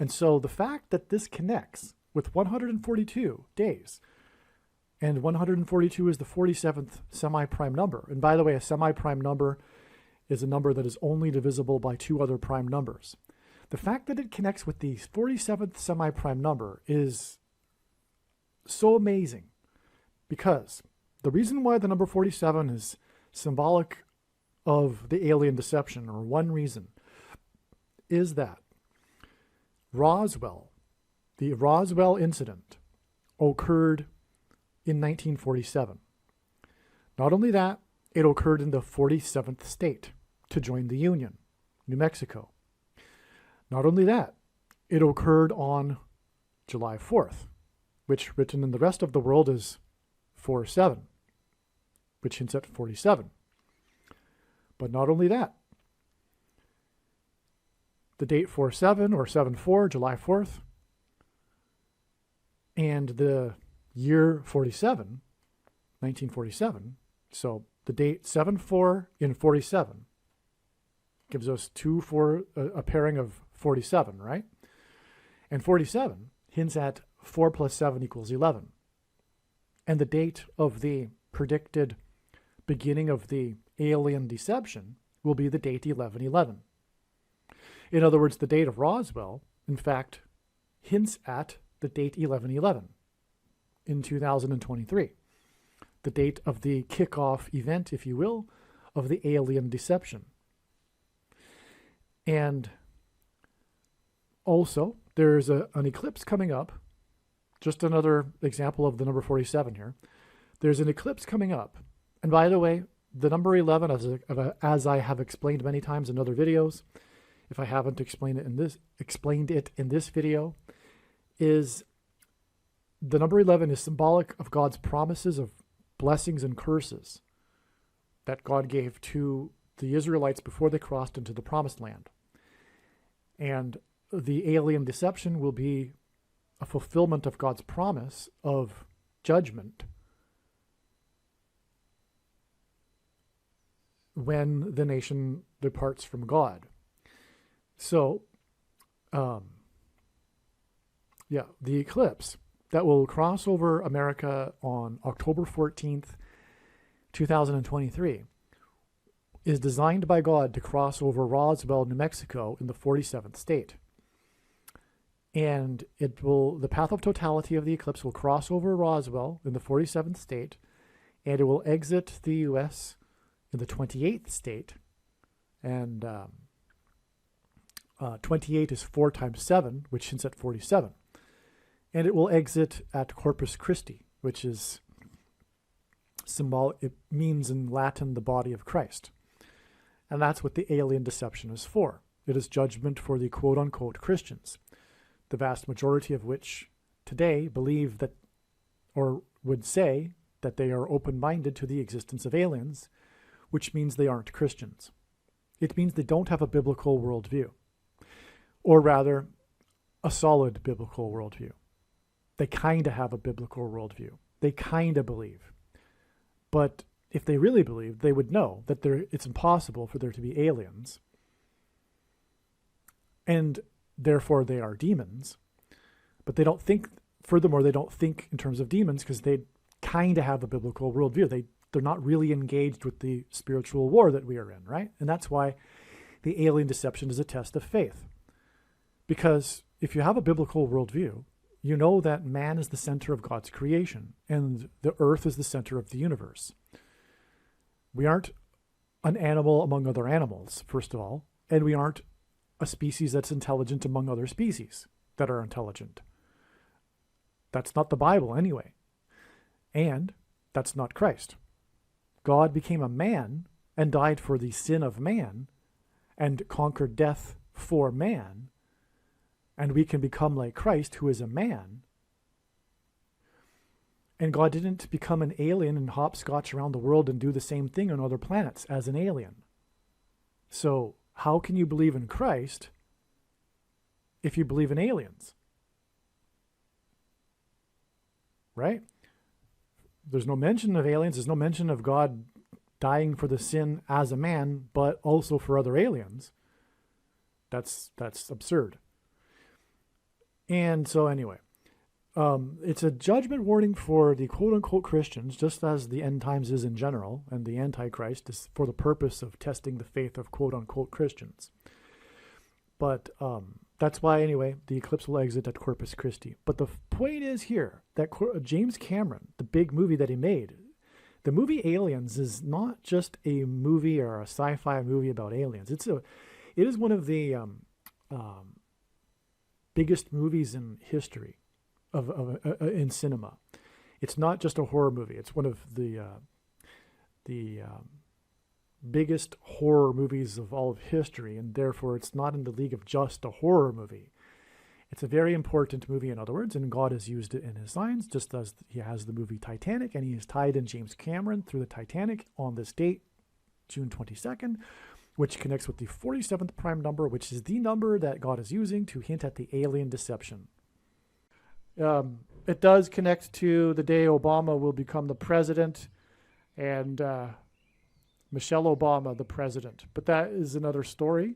And so the fact that this connects with 142 days, and 142 is the 47th semi-prime number. And by the way, a semi-prime number is a number that is only divisible by two other prime numbers. The fact that it connects with the 47th semi-prime number is so amazing, because the reason why the number 47 is symbolic of the alien deception, or one reason, is that the Roswell incident occurred in 1947. Not only that, it occurred in the 47th state to join the Union, New Mexico. Not only that, it occurred on July 4th, which written in the rest of the world is 4/7, which hints at 47. But not only that, the date 47 or 7/4, July 4th, and the year 47, 1947, so the date 7/4 in 47 gives us a pairing of 47, right? And 47 hints at 4 plus 7 equals 11. And the date of the predicted beginning of the alien deception will be the date 11/11. In other words, the date of Roswell, in fact, hints at the date 11/11 in 2023, the date of the kickoff event, if you will, of the alien deception. And also, there's an eclipse coming up. Just another example of the number 47 here. There's an eclipse coming up. And by the way, the number 11, as I have explained many times in other videos, if I haven't explained it in this video, is the number 11 is symbolic of God's promises of blessings and curses that God gave to the Israelites before they crossed into the promised land. And the alien deception will be a fulfillment of God's promise of judgment when the nation departs from God. So, the eclipse that will cross over America on October 14th, 2023, is designed by God to cross over Roswell, New Mexico in the 47th state. And the path of totality of the eclipse will cross over Roswell in the 47th state, and it will exit the U.S. in the 28th state. And 28 is 4 times 7, which hints at 47. And it will exit at Corpus Christi, which is symbolic. It means in Latin the body of Christ. And that's what the alien deception is for. It is judgment for the quote-unquote Christians, the vast majority of which today believe that, or would say that they are open-minded to the existence of aliens, which means they aren't Christians. It means they don't have a biblical worldview, or rather, a solid biblical worldview. They kind of have a biblical worldview. They kind of believe. But if they really believed, they would know that it's impossible for there to be aliens, and therefore they are demons. But they don't think, furthermore, they don't think in terms of demons because they kind of have a biblical worldview. They're not really engaged with the spiritual war that we are in, right? And that's why the alien deception is a test of faith. Because if you have a biblical worldview, you know that man is the center of God's creation and the earth is the center of the universe. We aren't an animal among other animals, first of all, and we aren't a species that's intelligent among other species that are intelligent. That's not the Bible anyway. And that's not Christ. God became a man and died for the sin of man and conquered death for man. And we can become like Christ, who is a man. And God didn't become an alien and hopscotch around the world and do the same thing on other planets as an alien. So how can you believe in Christ if you believe in aliens? Right? There's no mention of aliens. There's no mention of God dying for the sin as a man, but also for other aliens. That's absurd. And so anyway, it's a judgment warning for the quote-unquote Christians, just as the end times is in general, and the Antichrist is for the purpose of testing the faith of quote-unquote Christians. But that's why, anyway, the eclipse will exit at Corpus Christi. But the point is here that James Cameron, the big movie that he made, the movie Aliens is not just a movie or a sci-fi movie about aliens. It is one of the biggest movies in history in cinema. It's not just a horror movie. It's one of the biggest horror movies of all of history, and therefore it's not in the league of just a horror movie. It's a very important movie, in other words, and God has used it in his signs, just as he has the movie Titanic, and he has tied in James Cameron through the Titanic on this date, June 22nd, which connects with the 47th prime number, which is the number that God is using to hint at the alien deception. It does connect to the day Obama will become the president, and Michelle Obama the president. But that is another story.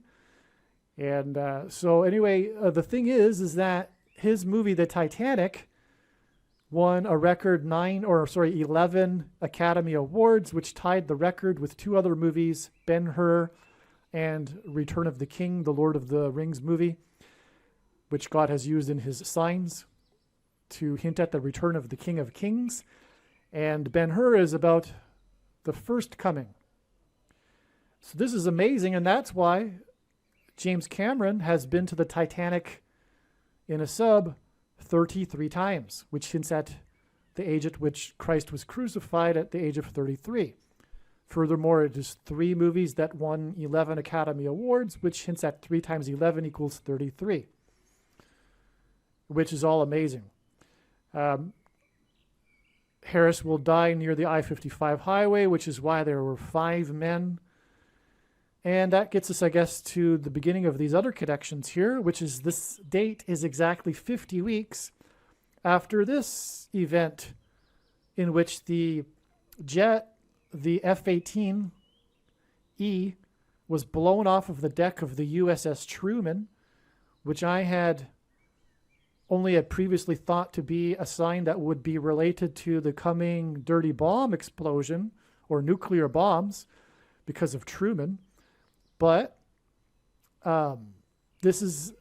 And so anyway, the thing is that his movie, The Titanic, won a record 11 Academy Awards, which tied the record with two other movies, Ben-Hur and Return of the King, the Lord of the Rings movie, which God has used in his signs to hint at the return of the King of Kings. And Ben-Hur is about the first coming. So this is amazing, and that's why James Cameron has been to the Titanic in a sub 33 times, which hints at the age at which Christ was crucified at the age of 33. Furthermore, it is 3 movies that won 11 Academy Awards, which hints at 3 times 11 equals 33, which is all amazing. Harris will die near the I-55 highway, which is why there were 5 men. And that gets us, I guess, to the beginning of these other connections here, which is this date is exactly 50 weeks after this event in which the jet, the F-18E, was blown off of the deck of the USS Truman, which I had previously thought to be a sign that would be related to the coming dirty bomb explosion or nuclear bombs because of Truman. But this is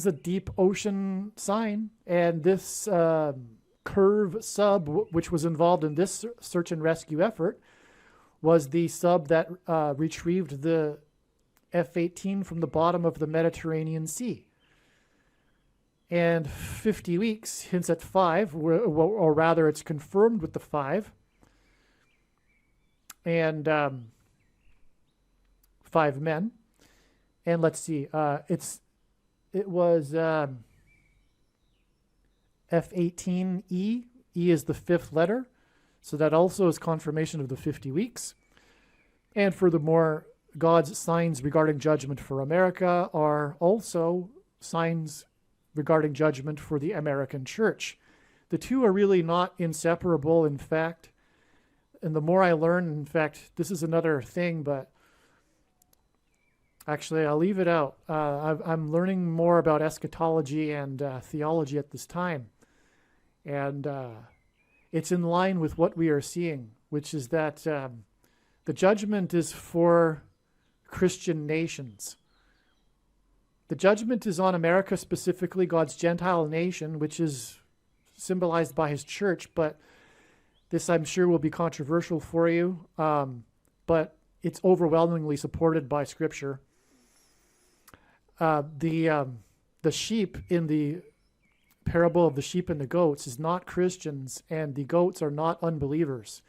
a deep ocean sign, and this Curve sub, which was involved in this search and rescue effort, was the sub that retrieved the F-18 from the bottom of the Mediterranean Sea. And 50 weeks hints at 5, or rather it's confirmed with the 5. And 5 men. And let's see, it was F-18E. E is the 5th letter. So that also is confirmation of the 50 weeks. And furthermore, God's signs regarding judgment for America are also signs regarding judgment for the American church. The two are really not inseparable, in fact. And the more I learn, in fact, this is another thing, but actually I'll leave it out. I'm learning more about eschatology and theology at this time. And it's in line with what we are seeing, which is that the judgment is for Christian nations. The judgment is on America specifically, God's Gentile nation, which is symbolized by his church, but this I'm sure will be controversial for you, but it's overwhelmingly supported by Scripture. The sheep in the parable of the sheep and the goats is not Christians, and the goats are not unbelievers.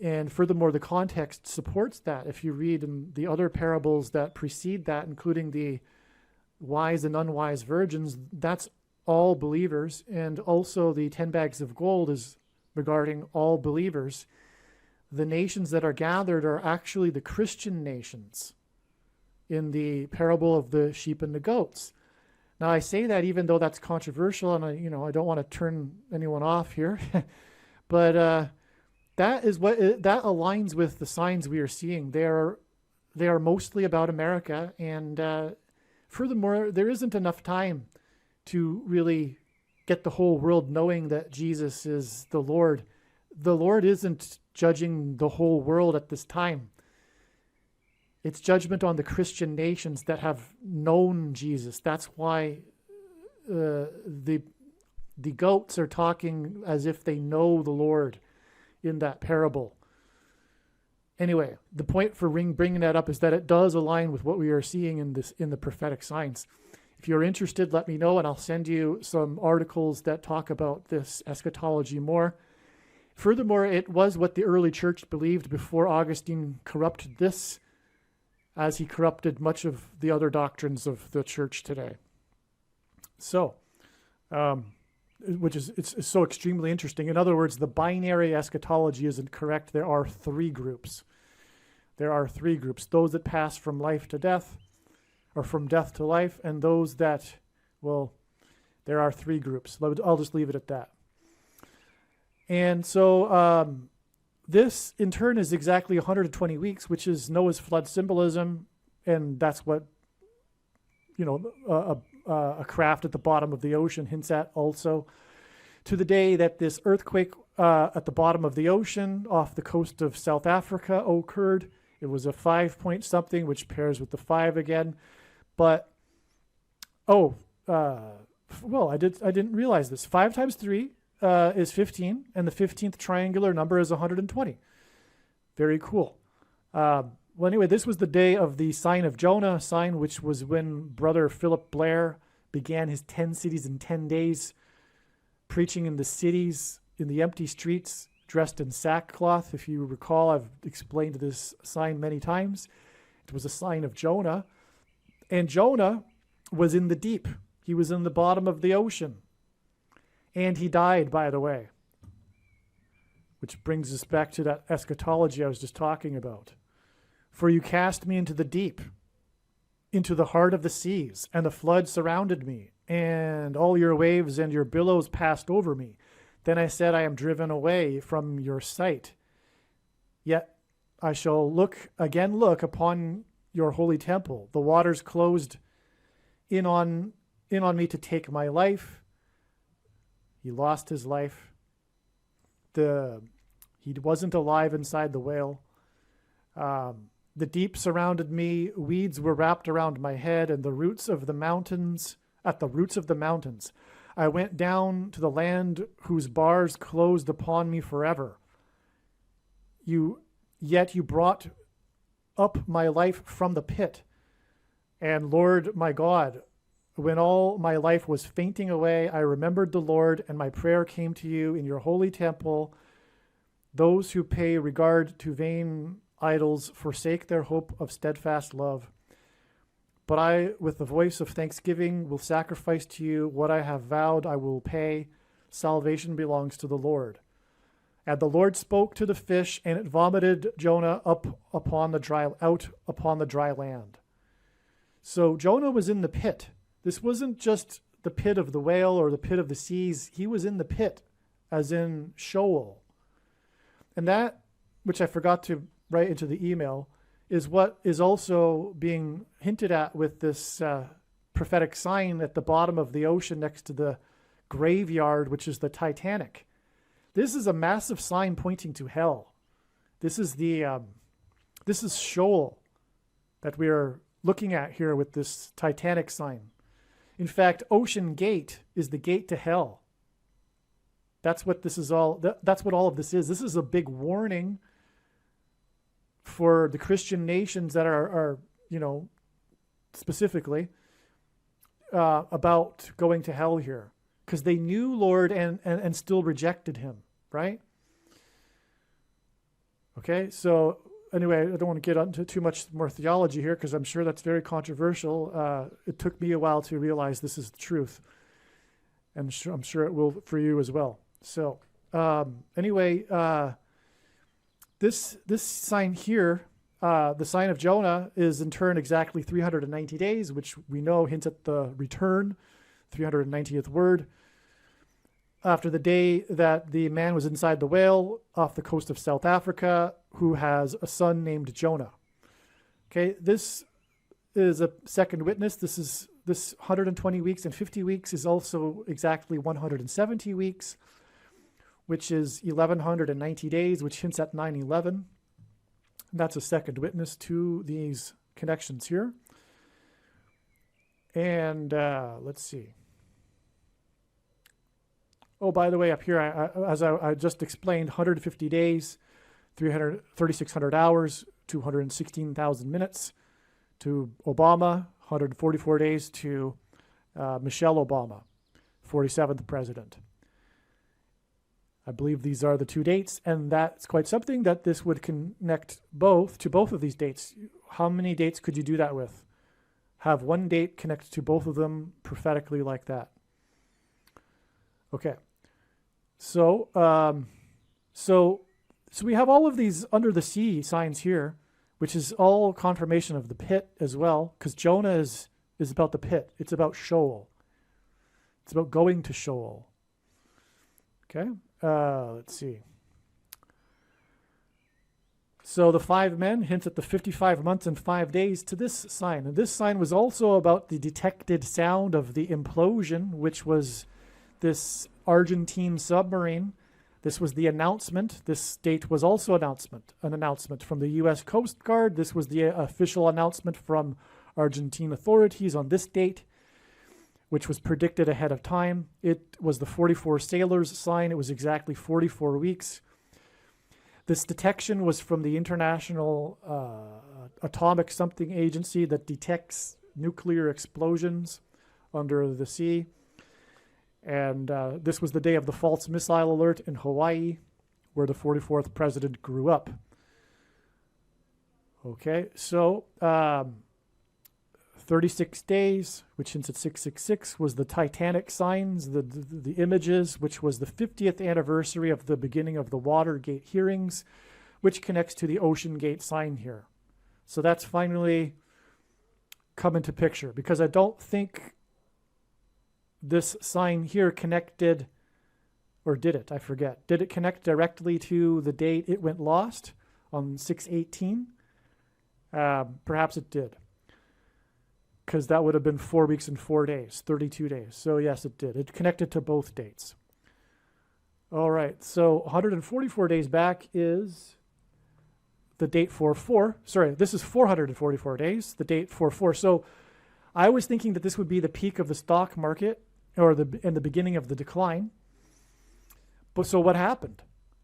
And furthermore, the context supports that. If you read in the other parables that precede that, including the wise and unwise virgins, that's all believers. And also the 10 bags of gold is regarding all believers. The nations that are gathered are actually the Christian nations in the parable of the sheep and the goats. Now, I say that even though that's controversial, and I don't want to turn anyone off here, but that aligns with the signs we are seeing. They are mostly about America, and furthermore, there isn't enough time to really get the whole world knowing that Jesus is the Lord. The Lord isn't judging the whole world at this time. It's judgment on the Christian nations that have known Jesus. That's why the goats are talking as if they know the Lord in that parable. Anyway, the point for bringing that up is that it does align with what we are seeing in the prophetic signs. If you're interested, let me know, and I'll send you some articles that talk about this eschatology more. Furthermore, it was what the early church believed before Augustine corrupted this, as he corrupted much of the other doctrines of the church today. So, it's so extremely interesting. In other words, the binary eschatology isn't correct. There are three groups. Those that pass from life to death, or from death to life, and those that, well, there are three groups. I'll just leave it at that. And so this, in turn, is exactly 120 weeks, which is Noah's flood symbolism, and that's what, a craft at the bottom of the ocean hints at also. To the day that this earthquake at the bottom of the ocean off the coast of South Africa occurred. It was a 5 point something, which pairs with the 5 again. But, well, I didn't realize this. 5 times 3 is 15, and the 15th triangular number is 120. Very cool. Well, anyway, this was the day of the sign of Jonah, sign which was when Brother Philip Blair began his 10 cities in 10 days, preaching in the cities, in the empty streets, dressed in sackcloth. If you recall, I've explained this sign many times. It was a sign of Jonah. And Jonah was in the deep. He was in the bottom of the ocean. And he died, by the way. Which brings us back to that eschatology I was just talking about. For you cast me into the deep, into the heart of the seas, and the flood surrounded me, and all your waves and your billows passed over me. Then I said, I am driven away from your sight. Yet I shall look upon your holy temple. The waters closed in on me to take my life. He lost his life. He wasn't alive inside the whale. The deep surrounded me. Weeds were wrapped around my head, and at the roots of the mountains, I went down to the land whose bars closed upon me forever. Yet you brought up my life from the pit. And Lord, my God, when all my life was fainting away, I remembered the Lord, and my prayer came to you in your holy temple. Those who pay regard to vain idols forsake their hope of steadfast love. But I, with the voice of thanksgiving, will sacrifice to you what I have vowed I will pay. Salvation belongs to the Lord. And the Lord spoke to the fish, and it vomited Jonah out upon the dry land. So Jonah was in the pit. This wasn't just the pit of the whale or the pit of the seas. He was in the pit, as in Sheol. And that, which I forgot to write into the email, is what is also being hinted at with this prophetic sign at the bottom of the ocean next to the graveyard, which is the Titanic. This is a massive sign pointing to hell. This is Sheol that we are looking at here with this Titanic sign. In fact, Ocean Gate is the gate to hell. That's what this is all. That's what all of this is. This is a big warning for the Christian nations that are specifically about going to hell here, because they knew Lord and still rejected him, right? Okay, so anyway, I don't want to get into too much more theology here, because I'm sure that's very controversial. It took me a while to realize this is the truth, and I'm sure it will for you as well. So anyway, this sign here, the sign of Jonah, is in turn exactly 390 days, which we know hints at the return, 390th word, after the day that the man was inside the whale off the coast of South Africa, who has a son named Jonah. Okay, this is a second witness. This 120 weeks and 50 weeks is also exactly 170 weeks, which is 1,190 days, which hints at 9/11. That's a second witness to these connections here. And let's see. Oh, by the way, up here, as I just explained, 150 days, 3,600 hours, 216,000 minutes to Obama, 144 days to Michelle Obama, 47th president. I believe these are the two dates, and that's quite something that this would connect to both of these dates. How many dates could you do that with? Have one date connect to both of them prophetically like that. Okay. So, so we have all of these under the sea signs here, which is all confirmation of the pit as well, because Jonah is about the pit. It's about Sheol. It's about going to Sheol. Okay. Let's see. So the 5 men hints at the 55 months and 5 days to this sign. And this sign was also about the detected sound of the implosion, which was this Argentine submarine. This was the announcement. This date was also an announcement from the U.S. Coast Guard. This was the official announcement from Argentine authorities on this date, which was predicted ahead of time. It was the 44 sailors sign. It was exactly 44 weeks. This detection was from the International Atomic Something Agency that detects nuclear explosions under the sea. And this was the day of the false missile alert in Hawaii, where the 44th president grew up. Okay, so 36 days, which hints at 666, was the Titanic signs, the images, which was the 50th anniversary of the beginning of the Watergate hearings, which connects to the Ocean Gate sign here. So that's finally come into picture, because I don't think this sign here connected, or did it? I forget. Did it connect directly to the date it went lost on 6/18? Perhaps it did, because that would have been 4 weeks and 4 days, 32 days. So yes, it did. It connected to both dates. All right, so 144 days back is the date 4/4. Sorry, this is 444 days, the date 4/4. So I was thinking that this would be the peak of the stock market, or the beginning of the decline. But so what happened?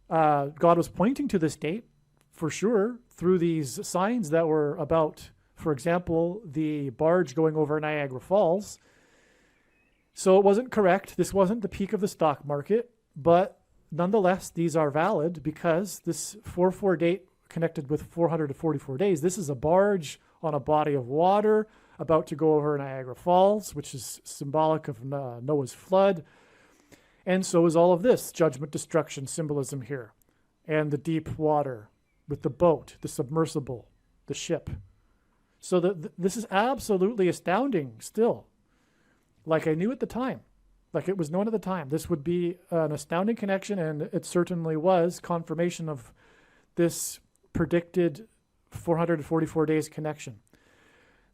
God was pointing to this date for sure through these signs that were about, for example, the barge going over Niagara Falls. So it wasn't correct. This wasn't the peak of the stock market, but nonetheless, these are valid because this 4/4 date connected with 444 days. This is a barge on a body of water about to go over Niagara Falls, which is symbolic of Noah's flood. And so is all of this judgment, destruction symbolism here, and the deep water with the boat, the submersible, the ship. So this is absolutely astounding still. Like I knew at the time, like it was known at the time, this would be an astounding connection, and it certainly was confirmation of this predicted 444 days connection.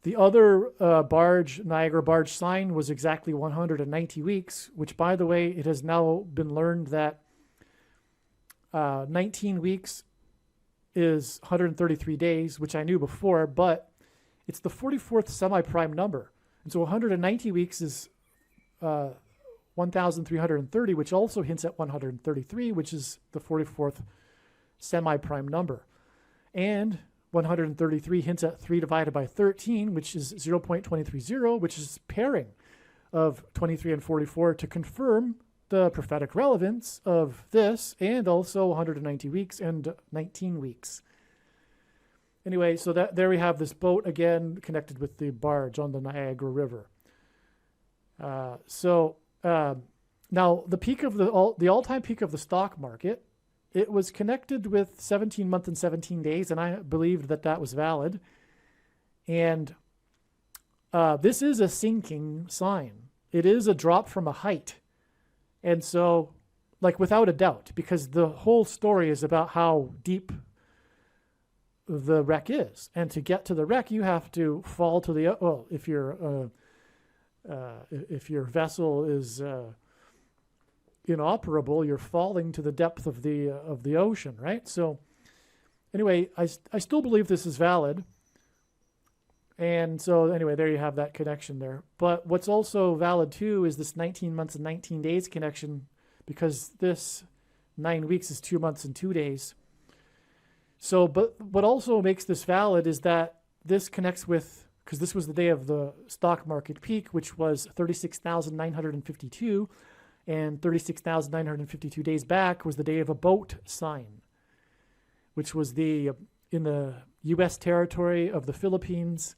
The other Niagara barge sign was exactly 190 weeks, which, by the way, it has now been learned that 19 weeks is 133 days, which I knew before, but it's the 44th semi-prime number. And so 190 weeks is 1,330, which also hints at 133, which is the 44th semi-prime number. And 133 hints at 3 divided by 13, which is 0.230, which is pairing of 23 and 44 to confirm the prophetic relevance of this, and also 190 weeks and 19 weeks. Anyway, so there we have this boat again connected with the barge on the Niagara River. Now the peak of the all-time peak of the stock market, it was connected with 17 months and 17 days, and I believed that that was valid. And this is a sinking sign. It is a drop from a height. And so, like, without a doubt, because the whole story is about how deep the wreck is. And to get to the wreck, you have to fall to the, well, if your vessel is inoperable, you're falling to the depth of the ocean, right? So anyway, I still believe this is valid. And so anyway, there you have that connection there. But what's also valid too is this 19 months and 19 days connection, because this 9 weeks is 2 months and 2 days. So, but what also makes this valid is that this connects with, because this was the day of the stock market peak, which was 36,952, and 36,952 days back was the day of a boat sign, which was in the U.S. territory of the Philippines.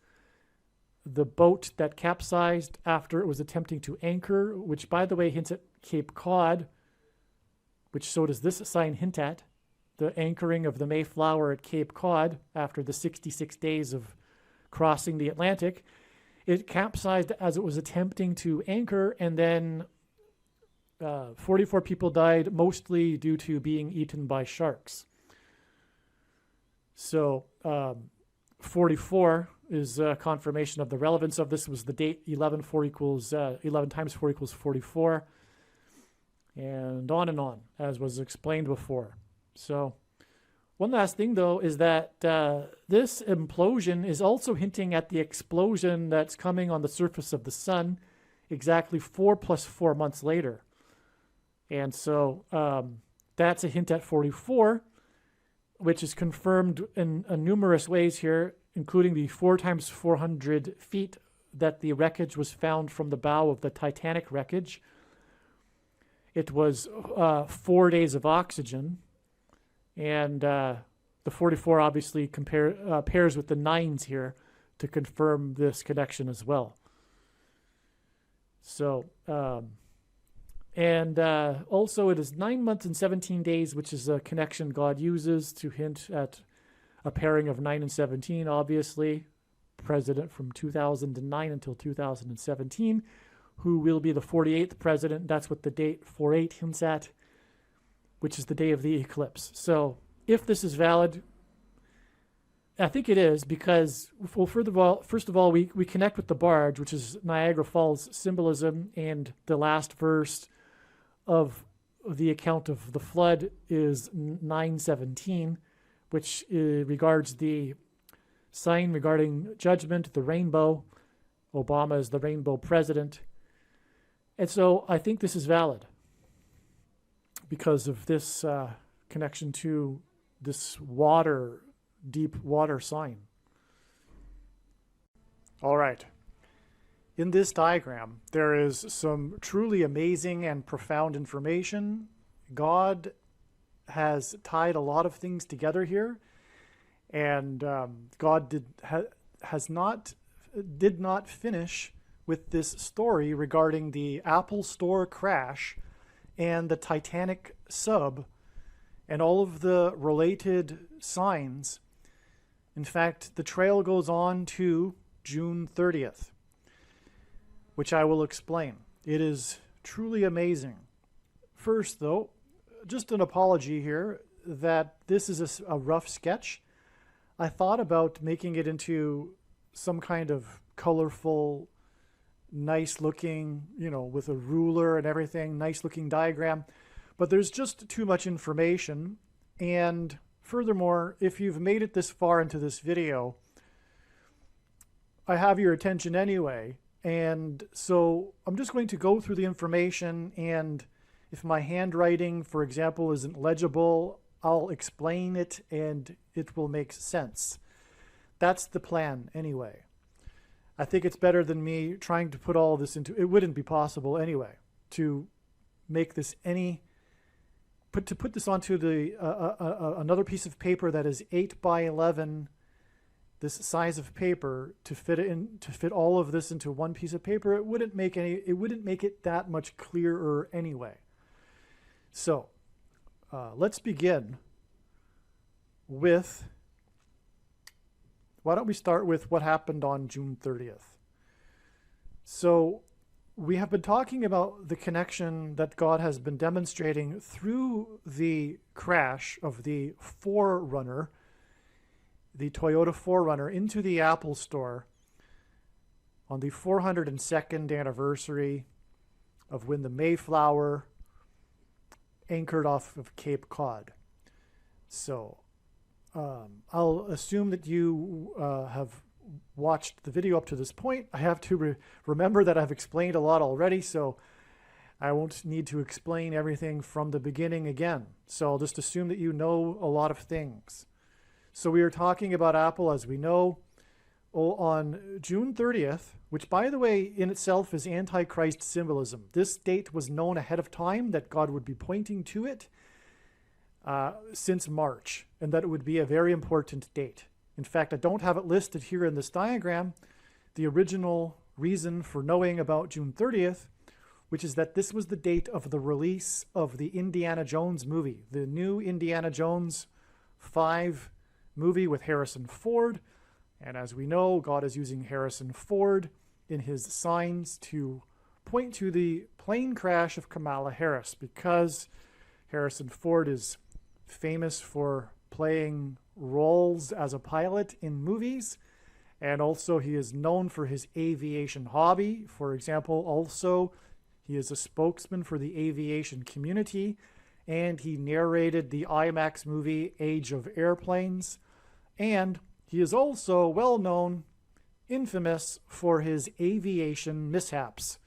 the boat that capsized after it was attempting to anchor, which, by the way, hints at Cape Cod, which so does this sign hint at, the anchoring of the Mayflower at Cape Cod after the 66 days of crossing the Atlantic. It capsized as it was attempting to anchor, and then 44 people died, mostly due to being eaten by sharks. So 44 is confirmation of the relevance of this. Was the date 11 times 4 equals 44, and on, as was explained before. So one last thing, though, is that this implosion is also hinting at the explosion that's coming on the surface of the sun exactly 4 plus 4 months later. And so that's a hint at 44, which is confirmed in numerous ways here, including the 4 times 400 feet that the wreckage was found from the bow of the Titanic wreckage. It was 4 days of oxygen. And the 44 obviously pairs with the 9s here to confirm this connection as well. So, also it is 9 months and 17 days, which is a connection God uses to hint at a pairing of 9 and 17, obviously. President from 2009 until 2017, who will be the 48th president. That's what the date 48 hints at, which is the day of the eclipse. So if this is valid, I think it is, because, well, first of all, we connect with the barge, which is Niagara Falls symbolism, and the last verse of the account of the flood is 9:17, which regards the sign regarding judgment, the rainbow. Obama is the rainbow president. And so I think this is valid because of this connection to this deep water sign. All right. In this diagram, there is some truly amazing and profound information. God has tied a lot of things together here, and God did not finish with this story regarding the Apple Store crash and the Titanic sub and all of the related signs. In fact, the trail goes on to June 30th, which I will explain. It is truly amazing. First, though, just an apology here that this is a rough sketch. I thought about making it into some kind of colorful, nice looking, with a ruler and everything, nice looking diagram, but there's just too much information. And furthermore, if you've made it this far into this video, I have your attention anyway. And so I'm just going to go through the information, and if my handwriting, for example, isn't legible, I'll explain it and it will make sense. That's the plan anyway. I think it's better than me trying to put all this into, it wouldn't be possible anyway, to make this to put this onto another piece of paper that is 8 by 11, this size of paper, to fit all of this into one piece of paper. It wouldn't make it that much clearer anyway. So let's begin with, why don't we start with what happened on June 30th? So we have been talking about the connection that God has been demonstrating through the crash of the 4Runner, the Toyota 4Runner, into the Apple Store on the 402nd anniversary of when the Mayflower anchored off of Cape Cod. So I'll assume that you have watched the video up to this point. I have to remember that I've explained a lot already, so I won't need to explain everything from the beginning again. So I'll just assume that you know a lot of things. So we are talking about Apple, as we know, on June 30th, which, by the way, in itself is Antichrist symbolism. This date was known ahead of time, that God would be pointing to it since March, and that it would be a very important date. In fact, I don't have it listed here in this diagram, the original reason for knowing about June 30th, which is that this was the date of the release of the Indiana Jones movie, the new Indiana Jones 5 movie with Harrison Ford. And as we know, God is using Harrison Ford in his signs to point to the plane crash of Kamala Harris, because Harrison Ford is famous for playing roles as a pilot in movies, and also he is known for his aviation hobby. For example, also he is a spokesman for the aviation community, and he narrated the IMAX movie Age of Airplanes, and he is also well known, infamous for his aviation mishaps.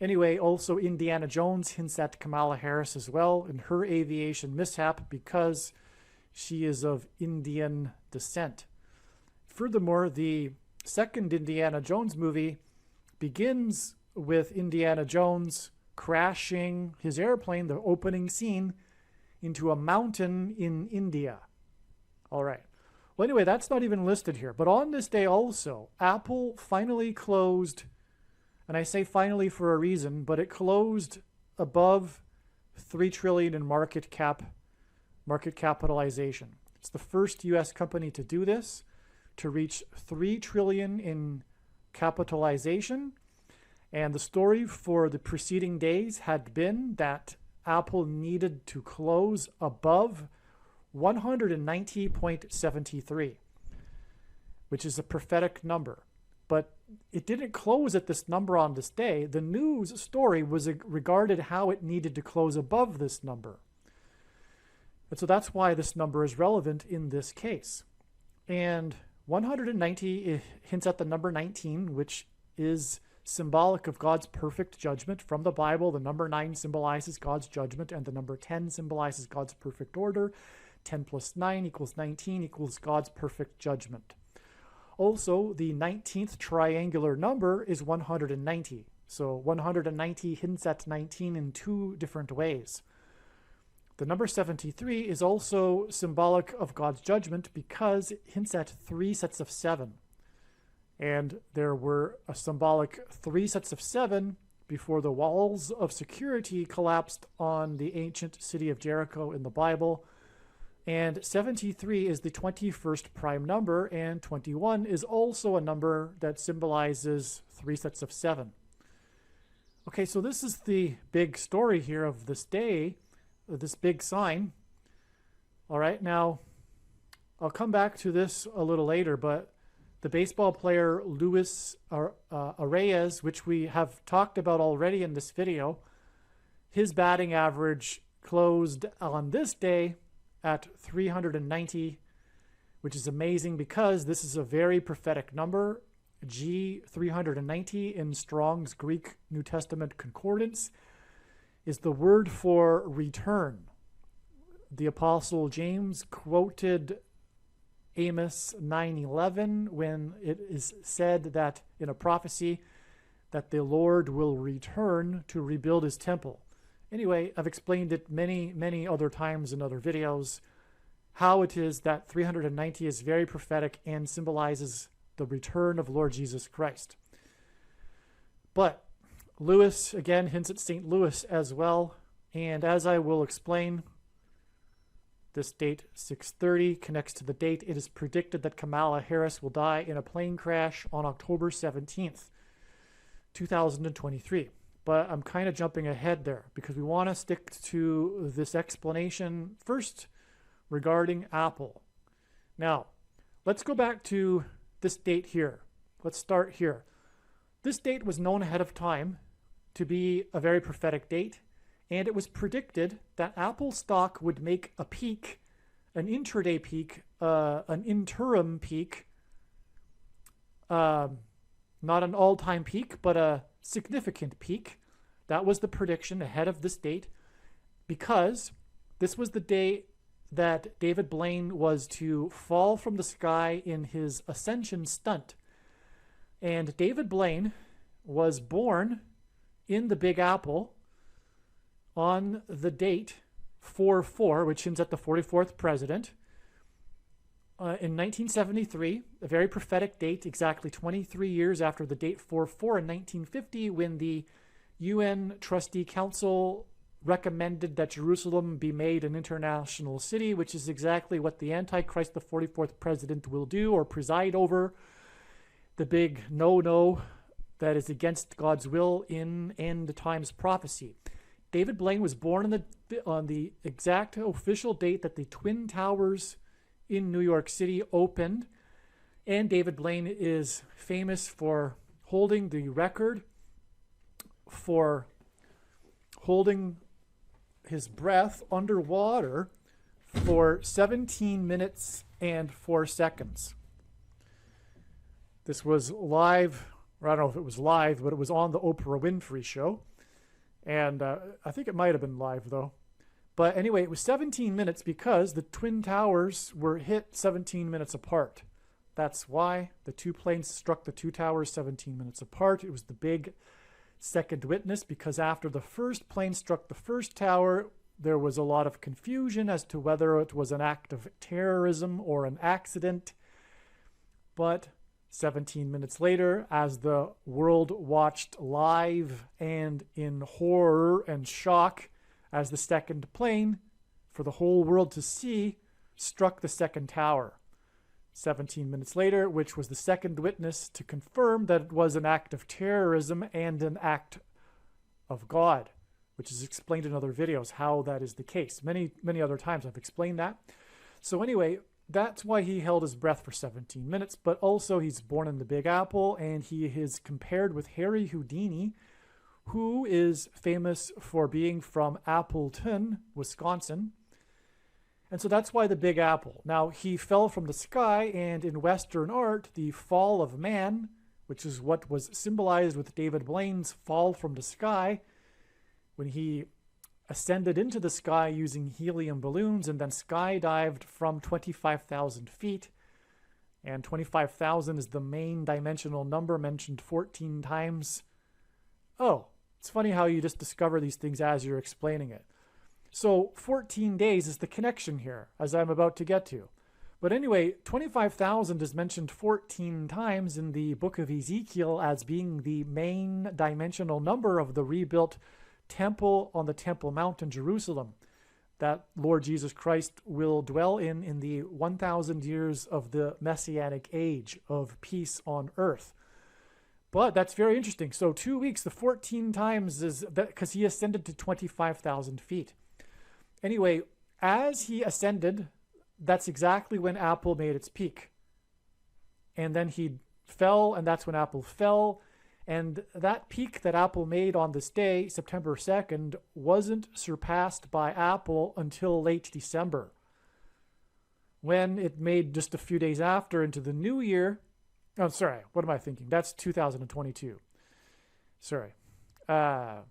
Anyway, also Indiana Jones hints at Kamala Harris as well in her aviation mishap because she is of Indian descent. Furthermore, the second Indiana Jones movie begins with Indiana Jones crashing his airplane, the opening scene, into a mountain in India. All right. Well, anyway, that's not even listed here. But on this day also, Apple finally closed, and I say finally for a reason, but it closed above $3 trillion in market capitalization. It's the first U.S. company to do this, to reach $3 trillion in capitalization. And the story for the preceding days had been that Apple needed to close above 190.73, which is a prophetic number. But it didn't close at this number on this day. The news story was regarded how it needed to close above this number. And so that's why this number is relevant in this case. And 190 hints at the number 19, which is symbolic of God's perfect judgment. From the Bible, the number 9 symbolizes God's judgment, and the number 10 symbolizes God's perfect order. 10 plus 9 equals 19 equals God's perfect judgment. Also, the 19th triangular number is 190. So 190 hints at 19 in two different ways. The number 73 is also symbolic of God's judgment because it hints at 3 sets of 7. And there were a symbolic 3 sets of 7 before the walls of security collapsed on the ancient city of Jericho in the Bible. And 73 is the 21st prime number, and 21 is also a number that symbolizes 3 sets of 7. Okay, so this is the big story here of this day, this big sign. All right, now I'll come back to this a little later, but the baseball player Luis Arraez, which we have talked about already in this video, his batting average closed on this day at 390, which is amazing because this is a very prophetic number. G390 in Strong's Greek New Testament Concordance is the word for return. The Apostle James quoted Amos 9:11 when it is said that in a prophecy that the Lord will return to rebuild his temple. Anyway, I've explained it many other times in other videos, how it is that 390 is very prophetic and symbolizes the return of Lord Jesus Christ. But Lewis, again, hints at St. Louis as well. And as I will explain, this date, 6/30, connects to the date it is predicted that Kamala Harris will die in a plane crash on October 17th, 2023. But I'm kind of jumping ahead there because we want to stick to this explanation first regarding Apple. Now, let's go back to this date here. Let's start here. This date was known ahead of time to be a very prophetic date, and it was predicted that Apple stock would make a peak, an intraday peak, an interim peak, not an all-time peak, but a significant peak. That was the prediction ahead of this date because this was the day that David Blaine was to fall from the sky in his ascension stunt. And David Blaine was born in the Big Apple on the date 4/4, which hints at the 44th president. in 1973, a very prophetic date, exactly 23 years after the date 4/4 in 1950, when the UN Trustee Council recommended that Jerusalem be made an international city, which is exactly what the Antichrist, the 44th president, will do or preside over. The big no-no that is against God's will in end times prophecy. David Blaine was born on the exact official date that the Twin Towers in New York City opened, and David Blaine is famous for holding the record for holding his breath underwater for 17 minutes and 4 seconds. This was live, or I don't know if it was live, but it was on the Oprah Winfrey Show. And I think it might have been live, though. But anyway, it was 17 minutes because the Twin Towers were hit 17 minutes apart. That's why the two planes struck the two towers 17 minutes apart. It was the big second witness, because after the first plane struck the first tower, there was a lot of confusion as to whether it was an act of terrorism or an accident. But 17 minutes later, as the world watched live and in horror and shock as the second plane, for the whole world to see, struck the second tower. 17 minutes later, which was the second witness to confirm that it was an act of terrorism and an act of God, which is explained in other videos how that is the case. Many other times I've explained that. So anyway, that's why he held his breath for 17 minutes, but also he's born in the Big Apple, and he is compared with Harry Houdini, who is famous for being from Appleton, Wisconsin. And so that's why the Big Apple. Now, he fell from the sky, and in Western art, the fall of man, which is what was symbolized with David Blaine's fall from the sky, when he ascended into the sky using helium balloons and then skydived from 25,000 feet. And 25,000 is the main dimensional number mentioned 14 times. Oh, it's funny how you just discover these things as you're explaining it. So 14 days is the connection here, as I'm about to get to. But anyway, 25,000 is mentioned 14 times in the book of Ezekiel as being the main dimensional number of the rebuilt temple on the Temple Mount in Jerusalem that Lord Jesus Christ will dwell in the 1,000 years of the Messianic age of peace on earth. But that's very interesting. So 2 weeks, the 14 times is that because he ascended to 25,000 feet. Anyway, as he ascended, that's exactly when Apple made its peak. And then he fell, and that's when Apple fell. And that peak that Apple made on this day, September 2nd, wasn't surpassed by Apple until late December, when it made just a few days after into the new year. Oh, sorry, what am I thinking? That's 2022. Sorry. All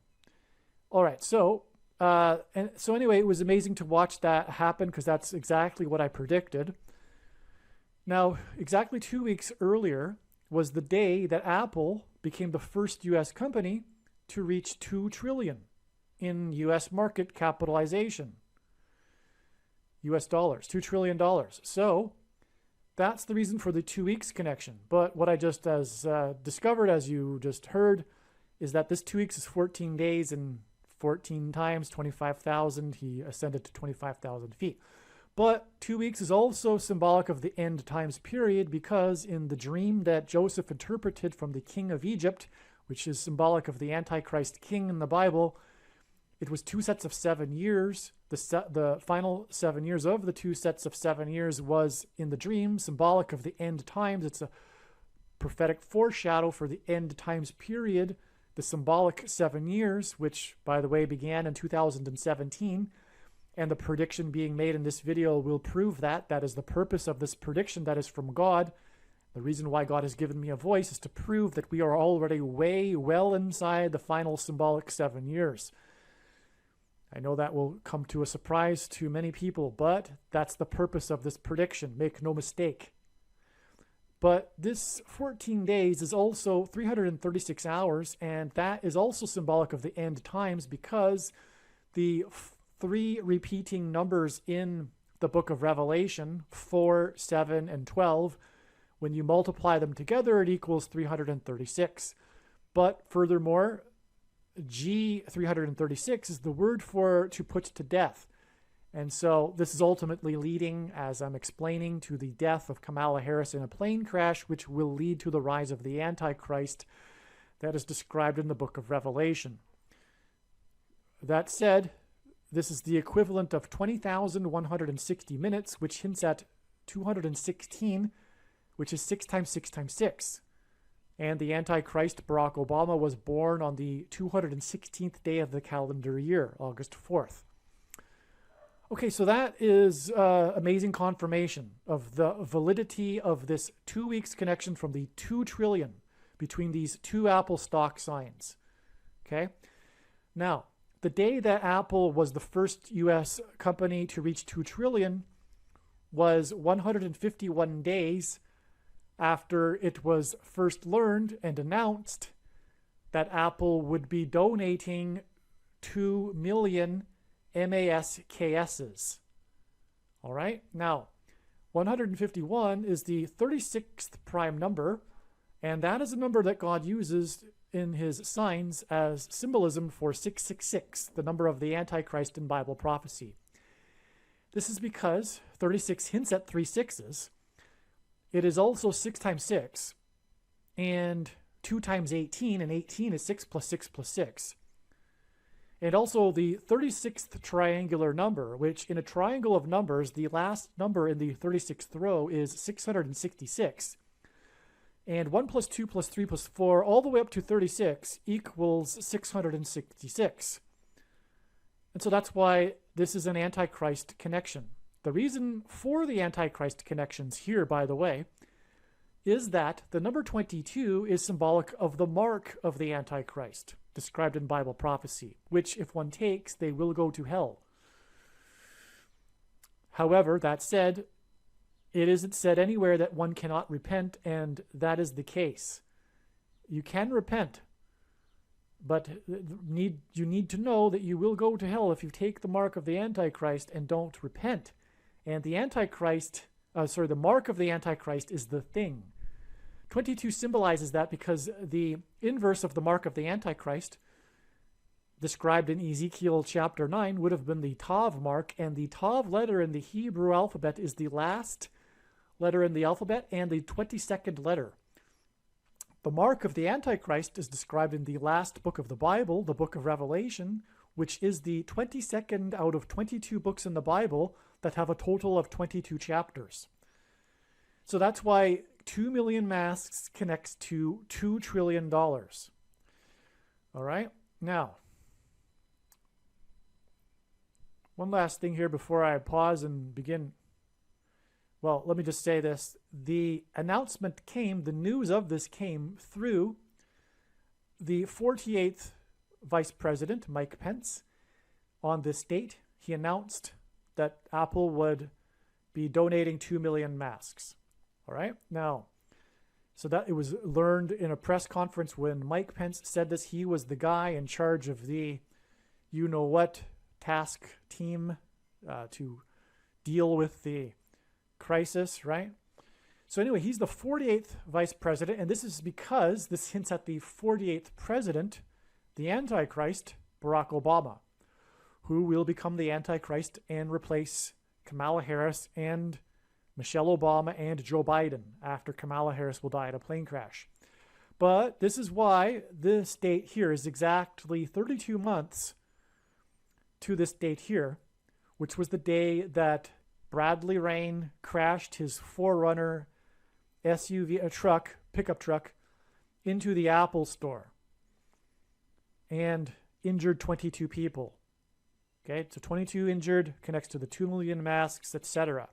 right, so anyway, it was amazing to watch that happen because that's exactly what I predicted. Now, exactly 2 weeks earlier was the day that Apple became the first U.S. company to reach $2 trillion in U.S. market capitalization. U.S. dollars, $2 trillion. So that's the reason for the 2 weeks connection. But what I just discovered, as you just heard, is that this 2 weeks is 14 days and 14 times 25,000. He ascended to 25,000 feet. But 2 weeks is also symbolic of the end times period, because in the dream that Joseph interpreted from the king of Egypt, which is symbolic of the Antichrist king in the Bible, it was 2 sets of 7 years. The final 7 years of the 2 sets of 7 years was in the dream, symbolic of the end times. It's a prophetic foreshadow for the end times period, the symbolic 7 years, which, by the way, began in 2017. And the prediction being made in this video will prove that. That is the purpose of this prediction that is from God. The reason why God has given me a voice is to prove that we are already way well inside the final symbolic 7 years. I know that will come to a surprise to many people, but that's the purpose of this prediction. Make no mistake. But this 14 days is also 336 hours, and that is also symbolic of the end times, because the 3 repeating numbers in the book of Revelation, 4, 7, and 12. When you multiply them together, it equals 336. But furthermore, G 336 is the word for to put to death. And so this is ultimately leading, as I'm explaining, to the death of Kamala Harris in a plane crash, which will lead to the rise of the Antichrist that is described in the book of Revelation. That said, this is the equivalent of 20,160 minutes, which hints at 216, which is 6 times 6 times 6. And the Antichrist, Barack Obama, was born on the 216th day of the calendar year, August 4th. Okay, so that is amazing confirmation of the validity of this 2 weeks connection from the 2 trillion between these two Apple stock signs. Okay, now the day that Apple was the first U.S. company to reach 2 trillion was 151 days after it was first learned and announced that Apple would be donating 2 million MASKSs. All right, now 151 is the 36th prime number, and that is a number that God uses in his signs as symbolism for 666, the number of the Antichrist in Bible prophecy. This is because 36 hints at 3 sixes. It is also 6 times 6, and 2 times 18, and 18 is 6 plus 6 plus 6. And also the 36th triangular number, which in a triangle of numbers, the last number in the 36th row is 666. And 1 plus 2 plus 3 plus 4, all the way up to 36, equals 666. And so that's why this is an Antichrist connection. The reason for the Antichrist connections here, by the way, is that the number 22 is symbolic of the mark of the Antichrist, described in Bible prophecy, which if one takes, they will go to hell. However, that said, it isn't said anywhere that one cannot repent, and that is the case. You can repent, but you need to know that you will go to hell if you take the mark of the Antichrist and don't repent. And the Antichrist, the mark of the Antichrist is the thing. 22 symbolizes that because the inverse of the mark of the Antichrist, described in Ezekiel chapter 9, would have been the Tav mark, and the Tav letter in the Hebrew alphabet is the last letter in the alphabet and the 22nd letter. The mark of the Antichrist is described in the last book of the Bible, the book of Revelation, which is the 22nd out of 22 books in the Bible that have a total of 22 chapters. So that's why 2 million masks connects to $2 trillion. All right, now, one last thing here before I pause and begin. Well, let me just say this. The announcement came, the news of this came through the 48th Vice President, Mike Pence. On this date, he announced that Apple would be donating 2 million masks. All right, now, so that it was learned in a press conference when Mike Pence said this. He was the guy in charge of the you-know-what task team to deal with the crisis, right? So anyway, he's the 48th vice president, and this is because this hints at the 48th president, the Antichrist, Barack Obama, who will become the Antichrist and replace Kamala Harris and Michelle Obama and Joe Biden after Kamala Harris will die in a plane crash. But this is why this date here is exactly 32 months to this date here, which was the day that Bradley Rain crashed his 4Runner SUV, pickup truck, into the Apple store and injured 22 people. Okay, so 22 injured, connects to the 2 million masks, etc.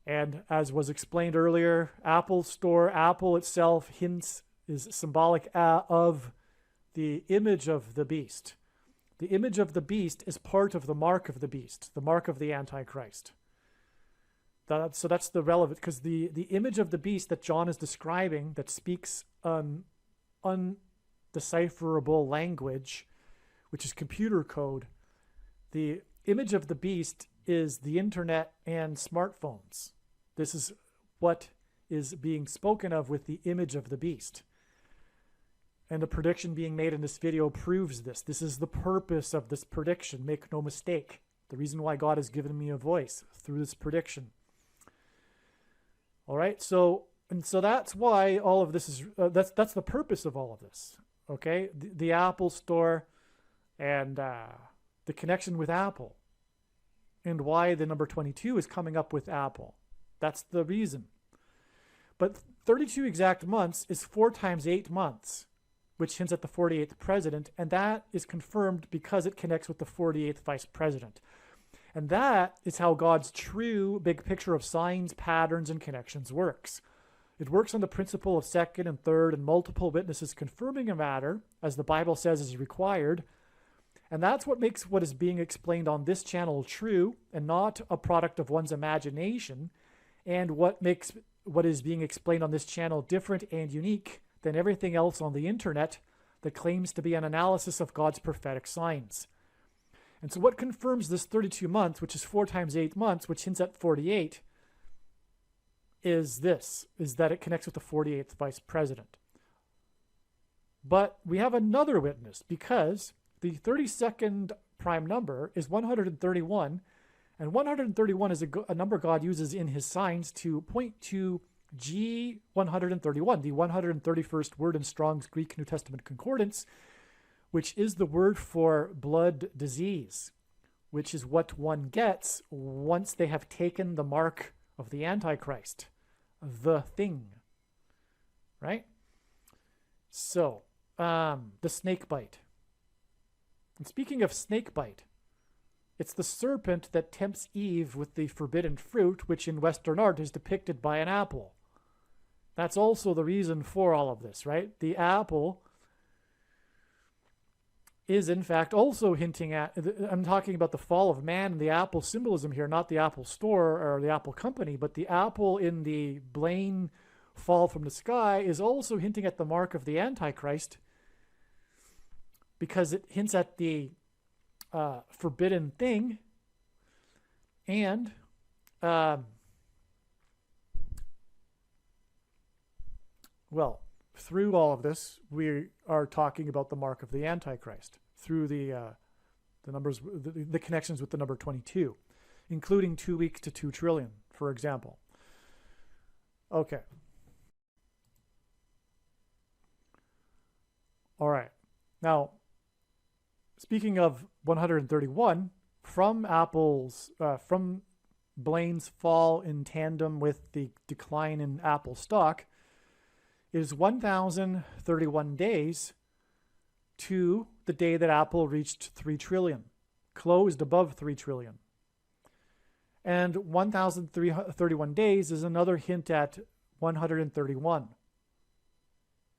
And as was explained earlier, Apple Store, Apple itself is symbolic of the image of the beast. The image of the beast is part of the mark of the beast, the mark of the Antichrist. So that's the relevant, because the image of the beast that John is describing that speaks an undecipherable language, which is computer code, the image of the beast is the internet and smartphones. This is what is being spoken of with the image of the beast. And the prediction being made in this video proves this. This is the purpose of this prediction. Make no mistake. The reason why God has given me a voice through this prediction. All right, so that's why all of this is, that's the purpose of all of this. Okay, the Apple Store and the connection with Apple, and why the number 22 is coming up with Apple. That's the reason. But 32 exact months is 4 times 8 months, which hints at the 48th president, and that is confirmed because it connects with the 48th vice president. And that is how God's true big picture of signs, patterns, and connections works. It works on the principle of second and third and multiple witnesses confirming a matter, as the Bible says is required. And that's what makes what is being explained on this channel true and not a product of one's imagination, and what makes what is being explained on this channel different and unique than everything else on the internet that claims to be an analysis of God's prophetic signs. And so what confirms this 32 months, which is 4 times 8 months, which hints at 48, is that it connects with the 48th vice president. But we have another witness, because the 32nd prime number is 131, and 131 is a number God uses in his signs to point to G131, the 131st word in Strong's Greek New Testament Concordance, which is the word for blood disease, which is what one gets once they have taken the mark of the Antichrist, the thing, right? So, the snake bite. And speaking of snake bite, it's the serpent that tempts Eve with the forbidden fruit, which in Western art is depicted by an apple. That's also the reason for all of this, right? The apple is in fact also hinting at, I'm talking about the fall of man and the apple symbolism here, not the Apple Store or the Apple Company, but the apple in the Blaine fall from the sky is also hinting at the mark of the Antichrist, because it hints at the forbidden thing. And well, through all of this, we are talking about the mark of the Antichrist through the numbers, the connections with the number 22, including 2 weeks to 2 trillion, for example. Okay. All right. Now, speaking of 131, from Blaine's fall in tandem with the decline in Apple stock, is 1,031 days to the day that Apple reached 3 trillion, closed above 3 trillion. And 1,031 days is another hint at 131.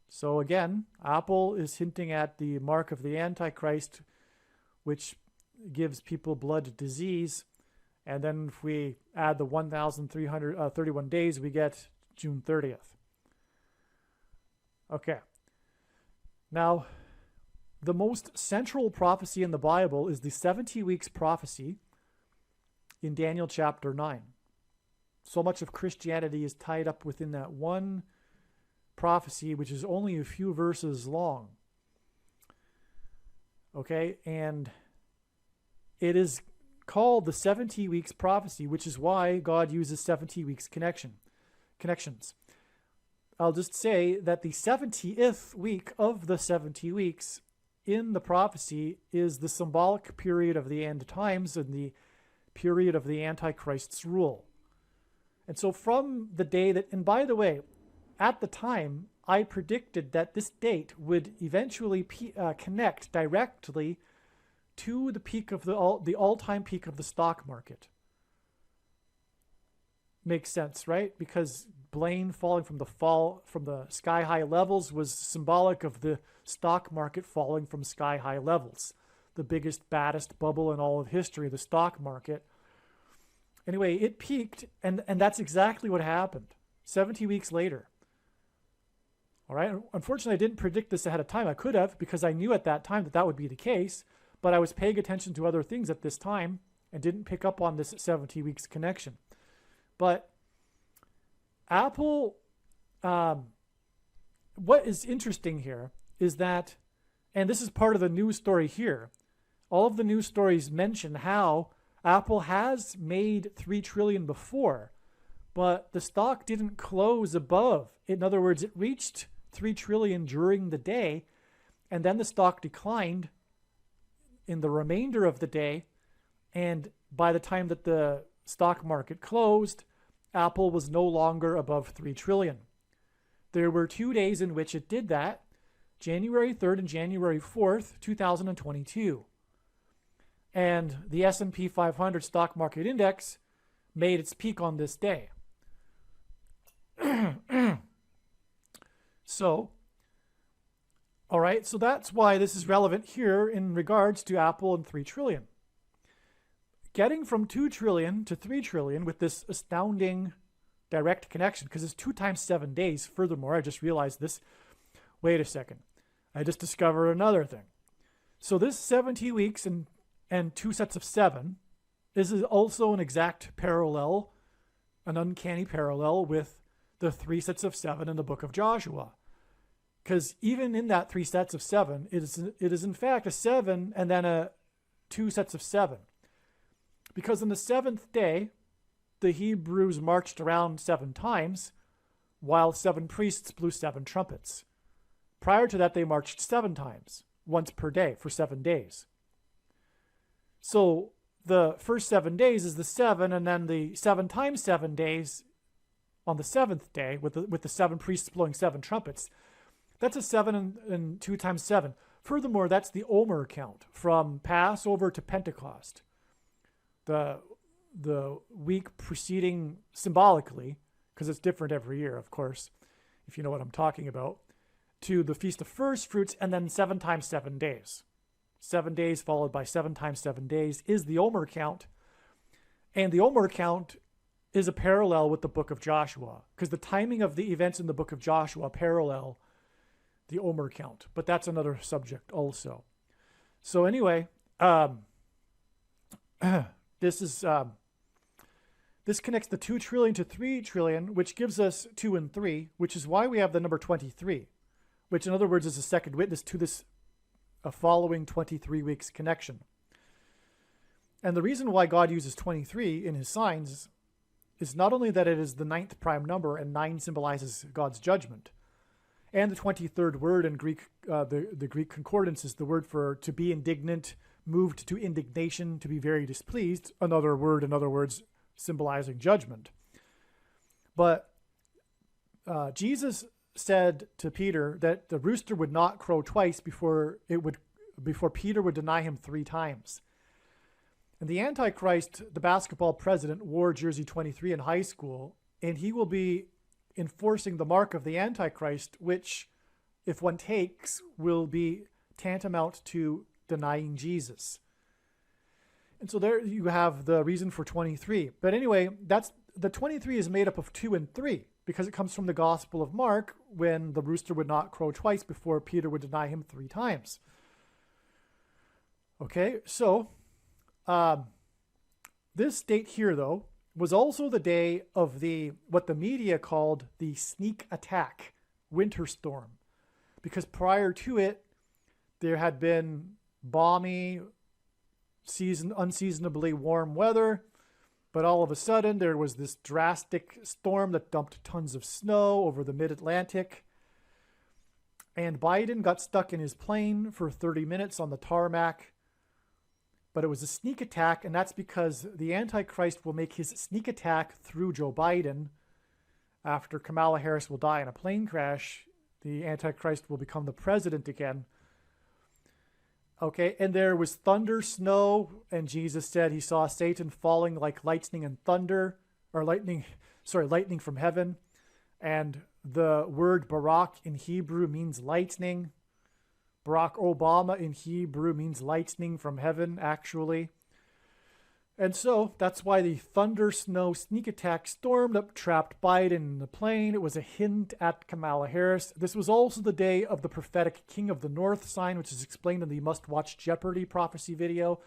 So again, Apple is hinting at the mark of the Antichrist, which gives people blood disease. And then if we add the 1,331 days, we get June 30th. Okay. Now, the most central prophecy in the Bible is the 70 weeks prophecy in Daniel chapter 9. So much of Christianity is tied up within that one prophecy, which is only a few verses long. Okay, and it is called the 70 weeks prophecy, which is why God uses 70 weeks connections. I'll just say that the 70th week of the 70 weeks in the prophecy is the symbolic period of the end times and the period of the Antichrist's rule. And so from the day that, and by the way, at the time, I predicted that this date would eventually connect directly to the peak of the all-time peak of the stock market. Makes sense, right? Because Blaine falling from the sky-high levels was symbolic of the stock market falling from sky-high levels. The biggest, baddest bubble in all of history, the stock market. Anyway, it peaked, and that's exactly what happened 70 weeks later. All right. Unfortunately, I didn't predict this ahead of time. I could have, because I knew at that time that that would be the case, but I was paying attention to other things at this time, and didn't pick up on this 70 weeks connection. But Apple, what is interesting here is that, and this is part of the news story here, all of the news stories mention how Apple has made $3 trillion before, but the stock didn't close above. In other words, it reached $3 trillion during the day, and then the stock declined in the remainder of the day. And by the time that the stock market closed, Apple was no longer above $3 trillion. There were 2 days in which it did that, January 3rd and January 4th, 2022. And the S&P 500 stock market index made its peak on this day. So, all right, so that's why this is relevant here in regards to Apple and $3 trillion. Getting from 2 trillion to 3 trillion with this astounding direct connection, because it's 2 times 7 days. Furthermore, I just realized this. Wait a second. I just discovered another thing. So this 70 weeks and 2 sets of 7 is also an exact parallel, an uncanny parallel with the 3 sets of 7 in the book of Joshua. Because even in that 3 sets of 7, it is in fact a 7 and then a 2 sets of 7. Because on the 7th day, the Hebrews marched around 7 times, while 7 priests blew 7 trumpets. Prior to that, they marched 7 times, once per day, for 7 days. So the first 7 days is the 7, and then the 7 times 7 days on the 7th day, with the 7 priests blowing 7 trumpets. That's a 7 and 2 times 7. Furthermore, that's the Omer count, from Passover to Pentecost. The week preceding, symbolically, because it's different every year, of course, if you know what I'm talking about, to the Feast of First Fruits, and then 7 times 7 days. 7 days followed by 7 times 7 days is the Omer count. And the Omer count is a parallel with the book of Joshua, because the timing of the events in the book of Joshua parallel the Omer count. But that's another subject also. So anyway, this connects the 2 trillion to 3 trillion, which gives us 2 and 3, which is why we have the number 23, which in other words is a second witness to this following 23 weeks connection. And the reason why God uses 23 in his signs is not only that it is the 9th prime number, and 9 symbolizes God's judgment, and the 23rd word in Greek, the Greek concordance is the word for to be indignant, moved to indignation, to be very displeased, another word, in other words, symbolizing judgment. But Jesus said to Peter that the rooster would not crow twice before Peter would deny him 3 times. And the Antichrist, the basketball president, wore jersey 23 in high school, and he will be enforcing the mark of the Antichrist, which, if one takes, will be tantamount to denying Jesus. And so there you have the reason for 23. But anyway, that's the 23 is made up of 2 and 3, because it comes from the Gospel of Mark, when the rooster would not crow twice before Peter would deny him 3 times. Okay, so this date here, though, was also the day of what the media called the sneak attack winter storm, because prior to it, there had been balmy, unseasonably warm weather, but all of a sudden there was this drastic storm that dumped tons of snow over the mid-Atlantic, and Biden got stuck in his plane for 30 minutes on the tarmac. But it was a sneak attack, and that's because the Antichrist will make his sneak attack through Joe Biden. After Kamala Harris will die in a plane crash, the Antichrist will become the president again. Okay, and there was thunder, snow, and Jesus said he saw Satan falling like lightning and thunder, or lightning from heaven. And the word Barak in Hebrew means lightning. Barack Obama in Hebrew means lightning from heaven, actually. And so that's why the thunder, snow, sneak attack storm that trapped Biden in the plane. It was a hint at Kamala Harris. This was also the day of the prophetic King of the North sign, which is explained in the Must Watch Jeopardy prophecy video.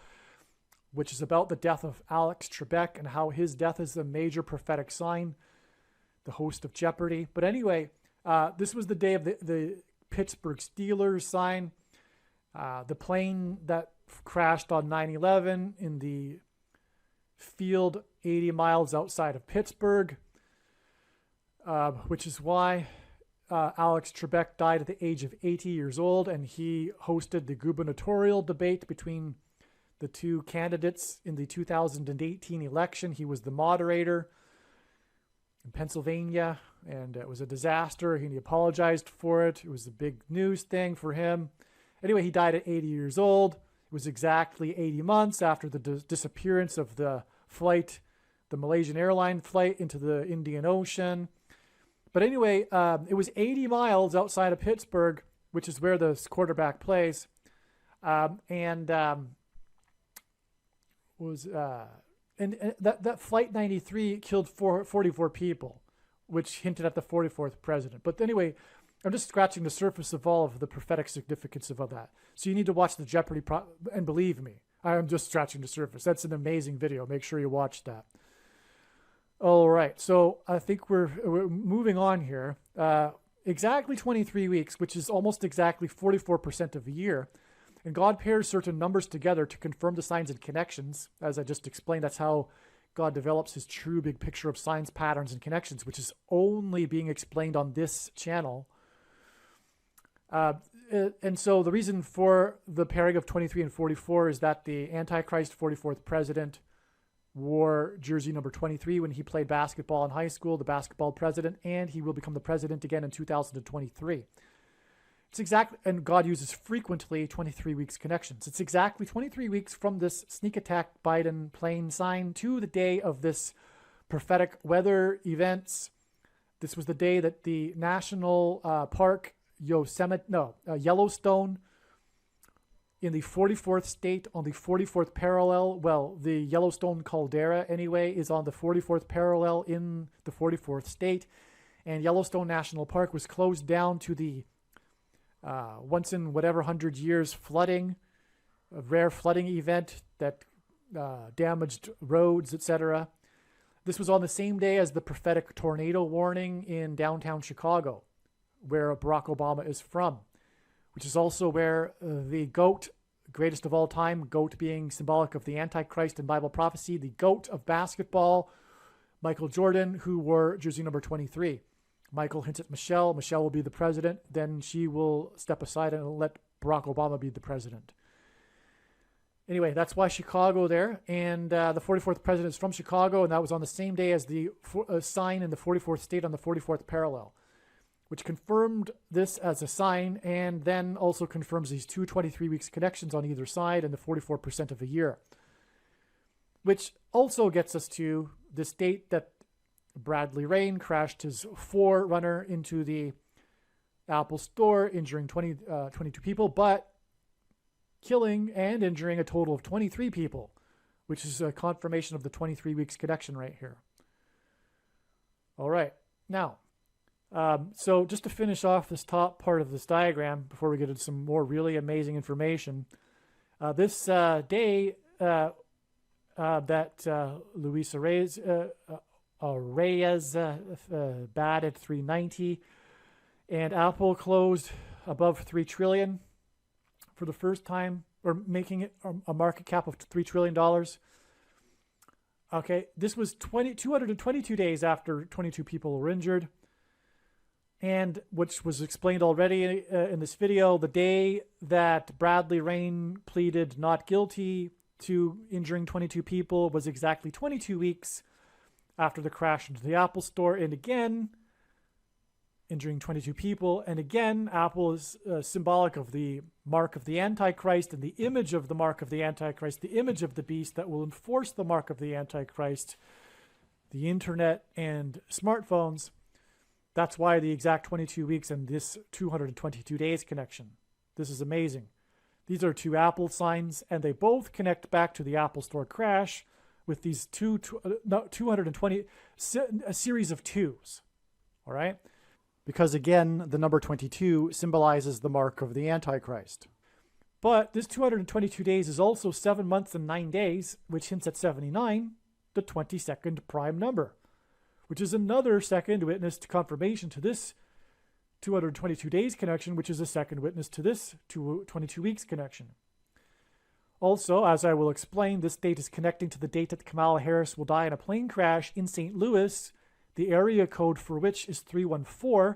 which is about the death of Alex Trebek and how his death is a major prophetic sign, the host of Jeopardy. But anyway, this was the day of the Pittsburgh Steelers sign, the plane that crashed on 9/11 in the field 80 miles outside of Pittsburgh, which is why Alex Trebek died at the age of 80 years old, and he hosted the gubernatorial debate between the two candidates in the 2018 election. He was the moderator in Pennsylvania, and it was a disaster. He apologized for it. It was a big news thing for him. Anyway, he died at 80 years old. It was exactly 80 months after the disappearance of the flight, the Malaysian airline flight into the Indian Ocean. But anyway, it was 80 miles outside of Pittsburgh, which is where the quarterback plays. And that Flight 93 killed 44 people, which hinted at the 44th president. But anyway, I'm just scratching the surface of all of the prophetic significance of that. So you need to watch the Jeopardy, and believe me, I'm just scratching the surface. That's an amazing video. Make sure you watch that. All right, so I think we're moving on here. Exactly 23 weeks, which is almost exactly 44% of a year. And God pairs certain numbers together to confirm the signs and connections. As I just explained, that's how God develops his true big picture of signs, patterns, and connections, which is only being explained on this channel. And so the reason for the pairing of 23 and 44 is that the Antichrist 44th president wore jersey number 23 when he played basketball in high school, the basketball president, and he will become the president again in 2023. It's exactly, and God uses frequently 23 weeks connections. It's exactly 23 weeks from this sneak attack Biden plane sign to the day of this prophetic weather events. This was the day that the national park Yellowstone in the 44th state on the 44th parallel. Well, the Yellowstone caldera anyway is on the 44th parallel in the 44th state, and Yellowstone National Park was closed down to the once in whatever 100 years flooding, a rare flooding event that damaged roads, etc. This was on the same day as the prophetic tornado warning in downtown Chicago, where Barack Obama is from, which is also where the GOAT, greatest of all time, GOAT being symbolic of the Antichrist in Bible prophecy, the GOAT of basketball, Michael Jordan, who wore jersey number 23. Michael hints at Michelle. Michelle will be the president. Then she will step aside and let Barack Obama be the president. Anyway, that's why Chicago there. And the 44th president is from Chicago, and that was on the same day as the sign in the 44th state on the 44th parallel, which confirmed this as a sign, and then also confirms these 23 weeks connections on either side and the 44% of a year, which also gets us to this date that Bradley Rain crashed his 4Runner into the Apple store, injuring 22 people, but killing and injuring a total of 23 people, which is a confirmation of the 23 weeks connection right here. All right. Now, so just to finish off this top part of this diagram before we get into some more really amazing information, this day that Luis Reyes batted 390, and Apple closed above 3 trillion for the first time, or making it a market cap of $3 trillion. Okay, this was 222 days after 22 people were injured, and which was explained already in this video, the day that Bradley Rain pleaded not guilty to injuring 22 people was exactly 22 weeks after the crash into the Apple store, and again, injuring 22 people. And again, Apple is symbolic of the mark of the Antichrist and the image of the mark of the Antichrist, the image of the beast that will enforce the mark of the Antichrist, the internet and smartphones. That's why the exact 22 weeks and this 222 days connection. This is amazing. These are two Apple signs, and they both connect back to the Apple Store crash with these 220, a series of twos. All right? Because again, the number 22 symbolizes the mark of the Antichrist. But this 222 days is also 7 months and 9 days, which hints at 79, the 22nd prime number, which is another second witness to confirmation to this 222 days connection, which is a second witness to this 22 weeks connection. Also, as I will explain, this date is connecting to the date that Kamala Harris will die in a plane crash in St. Louis, the area code for which is 314,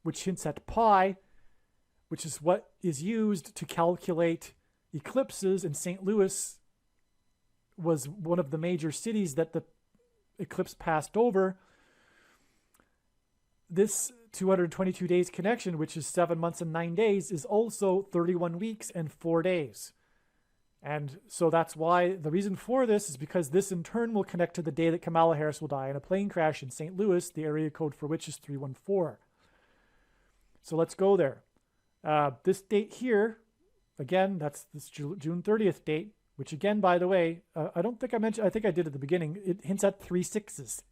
which hints at pi, which is what is used to calculate eclipses. And St. Louis was one of the major cities that the eclipse passed over. This 222 days connection, which is 7 months and 9 days, is also 31 weeks and 4 days. And so that's why the reason for this is because this in turn will connect to the day that Kamala Harris will die in a plane crash in St. Louis, the area code for which is 314. So let's go there. This date here, again, that's this June 30th date, which again, by the way, I don't think I mentioned, I think I did at the beginning, it hints at 3 6s.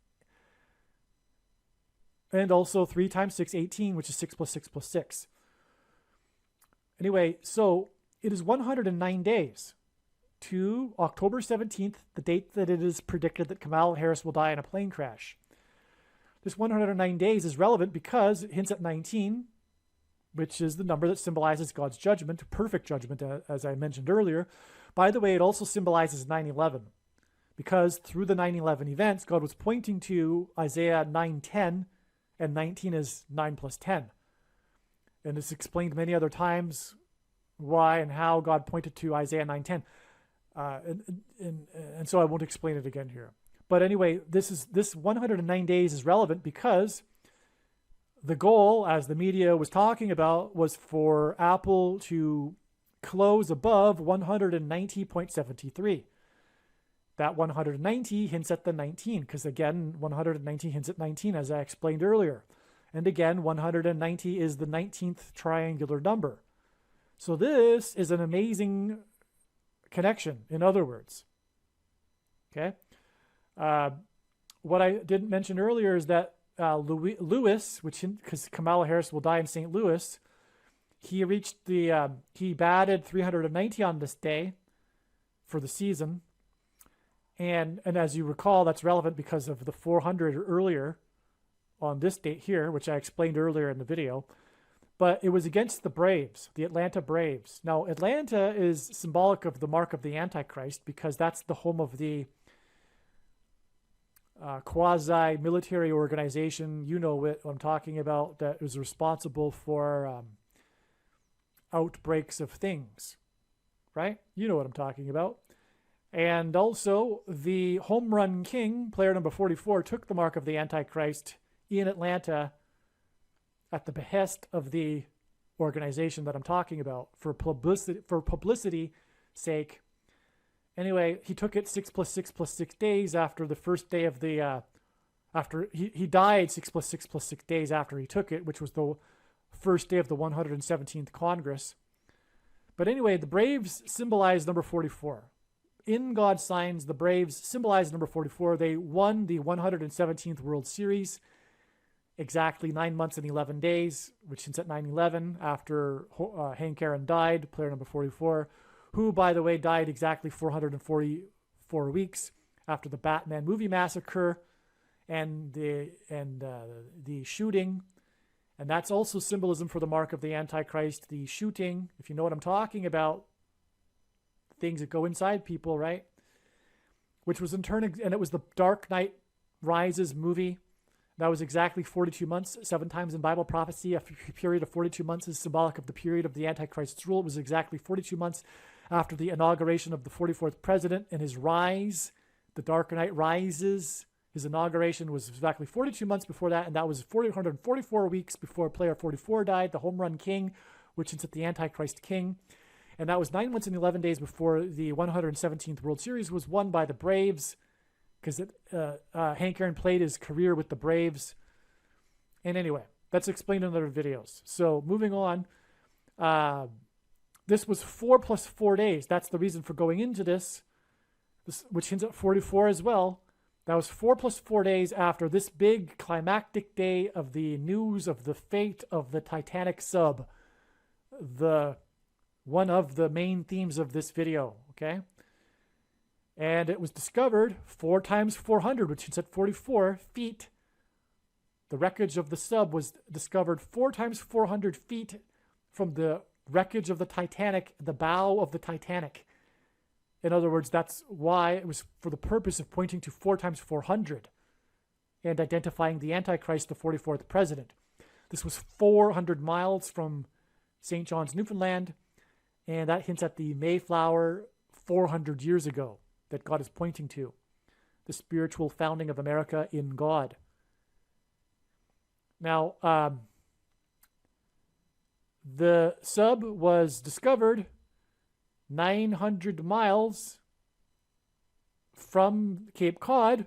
And also 3 times 6, 18, which is 6 plus 6 plus 6. Anyway, so it is 109 days to October 17th, the date that it is predicted that Kamala Harris will die in a plane crash. This 109 days is relevant because it hints at 19, which is the number that symbolizes God's judgment, perfect judgment, as I mentioned earlier. By the way, it also symbolizes 9/11, because through the 9/11 events, God was pointing to Isaiah 9:10, and 19 is 9 plus 10. And it's explained many other times why and how God pointed to Isaiah 9:10. And so I won't explain it again here. But anyway, this 109 days is relevant because the goal, as the media was talking about, was for Apple to close above 190.73. That 190 hints at the 19, because again, 190 hints at 19, as I explained earlier. And again, 190 is the 19th triangular number. So this is an amazing connection, in other words. Okay? What I didn't mention earlier is that Lewis, because Kamala Harris will die in St. Louis, he batted 390 on this day for the season. And as you recall, that's relevant because of the 400 earlier on this date here, which I explained earlier in the video. But it was against the Braves, the Atlanta Braves. Now, Atlanta is symbolic of the mark of the Antichrist because that's the home of the quasi-military organization, you know what I'm talking about, that is responsible for outbreaks of things, right? You know what I'm talking about. And also, the home run king, player number 44, took the mark of the Antichrist in Atlanta at the behest of the organization that I'm talking about for publicity sake. Anyway, he took it 6 plus 6 plus 6 days after the first day of the, after he died 6 plus 6 plus 6 days after he took it, which was the first day of the 117th Congress. But anyway, the Braves symbolize number 44. In God's signs, the Braves symbolize number 44. They won the 117th World Series exactly 9 months and 11 days, which hints at 9/11 after Hank Aaron died, player number 44, who, by the way, died exactly 444 weeks after the Batman movie massacre and the shooting. And that's also symbolism for the mark of the Antichrist, the shooting, if you know what I'm talking about, things that go inside people, right? Which was in turn, and it was the Dark Knight Rises movie. That was exactly 42 months, 7 times in Bible prophecy. A period of 42 months is symbolic of the period of the Antichrist's rule. It was exactly 42 months after the inauguration of the 44th president and his rise. The Dark Knight Rises, his inauguration was exactly 42 months before that, and that was 444 weeks before player 44 died, the home run king, which is at the Antichrist king. And that was 9 months and 11 days before the 117th World Series was won by the Braves, because Hank Aaron played his career with the Braves. And anyway, that's explained in other videos. So moving on, this was 4 plus 4 days. That's the reason for going into this which hints at 44 as well. That was 4 plus 4 days after this big climactic day of the news of the fate of the Titanic sub, the one of the main themes of this video, okay? And it was discovered 4 times 400, which is at 44 feet. The wreckage of the sub was discovered 4 times 400 feet from the wreckage of the Titanic, the bow of the Titanic. In other words, that's why it was for the purpose of pointing to 4 times 400 and identifying the Antichrist, the 44th president. This was 400 miles from St. John's, Newfoundland, and that hints at the Mayflower 400 years ago that God is pointing to, the spiritual founding of America in God. Now, the sub was discovered 900 miles from Cape Cod,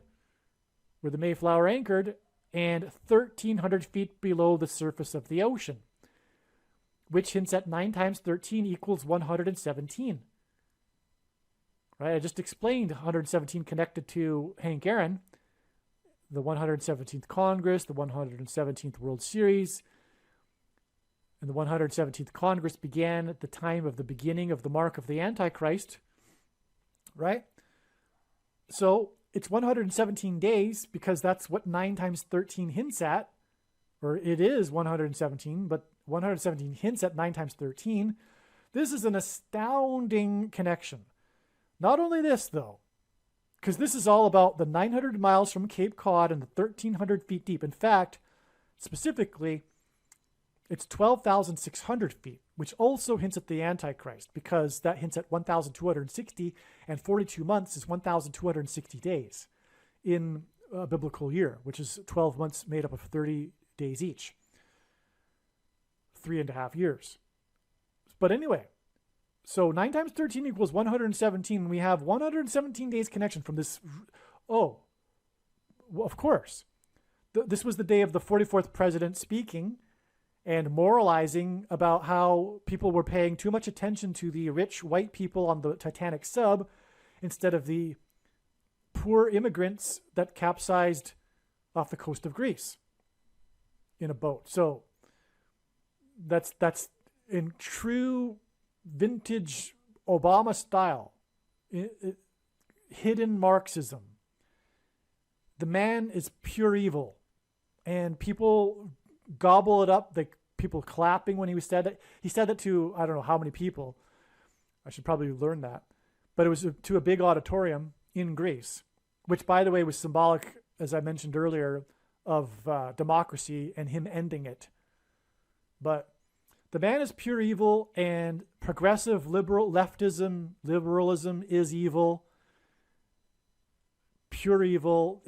where the Mayflower anchored, and 1,300 feet below the surface of the ocean, which hints at 9 times 13 equals 117. Right? I just explained 117 connected to Hank Aaron, the 117th Congress, the 117th World Series. And the 117th Congress began at the time of the beginning of the mark of the Antichrist, right? So it's 117 days because that's what 9 times 13 hints at, or it is 117, but 117 hints at 9 times 13. This is an astounding connection. Not only this, though, because this is all about the 900 miles from Cape Cod and the 1,300 feet deep. In fact, specifically, it's 12,600 feet, which also hints at the Antichrist because that hints at 1,260, and 42 months is 1,260 days in a biblical year, which is 12 months made up of 30 days each. 3.5 years. But anyway, so 9 times 13 equals 117. We have 117 days connection from this. Oh, well, of course. This was the day of the 44th president speaking and moralizing about how people were paying too much attention to the rich white people on the Titanic sub instead of the poor immigrants that capsized off the coast of Greece in a boat. So that's in true vintage Obama style, hidden Marxism. The man is pure evil, and people gobble it up, like people clapping when he said it. He said it to, I don't know how many people. I should probably learn that. But it was to a big auditorium in Greece, which, by the way, was symbolic, as I mentioned earlier, of democracy and him ending it. But the man is pure evil, and progressive liberalism is evil. Pure evil.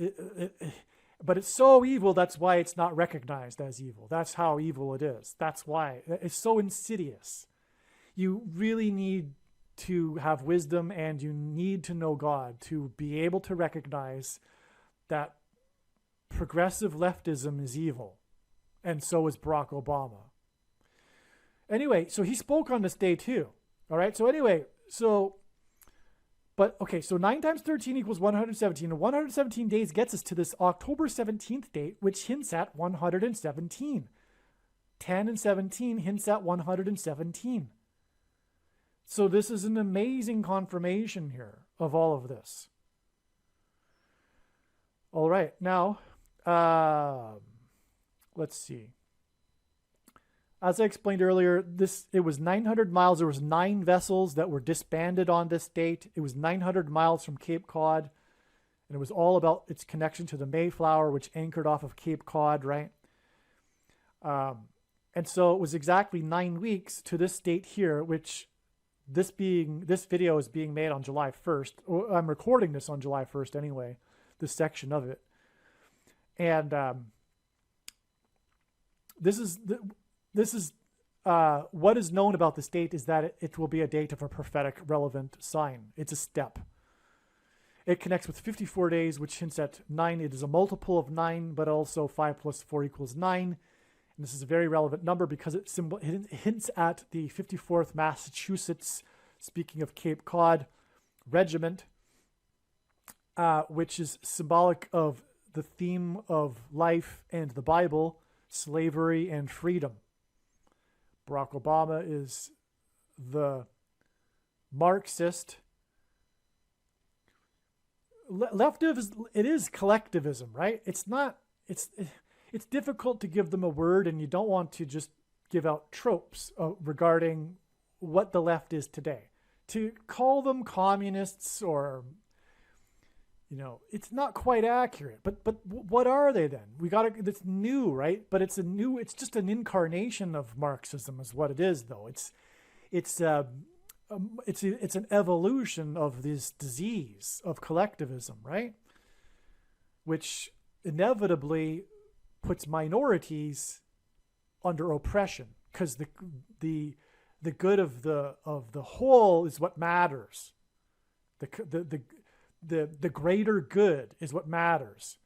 But it's so evil, that's why it's not recognized as evil. That's how evil it is. That's why. It's so insidious. You really need to have wisdom, and you need to know God to be able to recognize that progressive leftism is evil. And so is Barack Obama. Anyway, so he spoke on this day too. All right. So anyway, so 9 times 13 equals 117. And 117 days gets us to this October 17th date, which hints at 117. 10 and 17 hints at 117. So this is an amazing confirmation here of all of this. All right. Now, let's see. As I explained earlier, it was 900 miles. There was 9 vessels that were disbanded on this date. It was 900 miles from Cape Cod, and it was all about its connection to the Mayflower, which anchored off of Cape Cod, right? And so it was exactly 9 weeks to this date here, which this video is being made on July 1st. I'm recording this on July 1st anyway, this section of it. And this is what is known about this date is that it will be a date of a prophetic relevant sign. It's a step. It connects with 54 days, which hints at 9. It is a multiple of 9, but also 5 plus 4 equals 9. And this is a very relevant number because it hints at the 54th Massachusetts, speaking of Cape Cod, regiment, which is symbolic of the theme of life and the Bible, slavery and freedom. Barack Obama is the Marxist leftism. It is collectivism, right? It's not. It's difficult to give them a word, and you don't want to just give out tropes regarding what the left is today. To call them communists or, it's not quite accurate. But what are they then? It's new, right? But it's just an incarnation of Marxism is what it is, though. It's an evolution of this disease of collectivism, right? Which inevitably puts minorities under oppression, because the good of the whole is what matters. The greater good is what matters.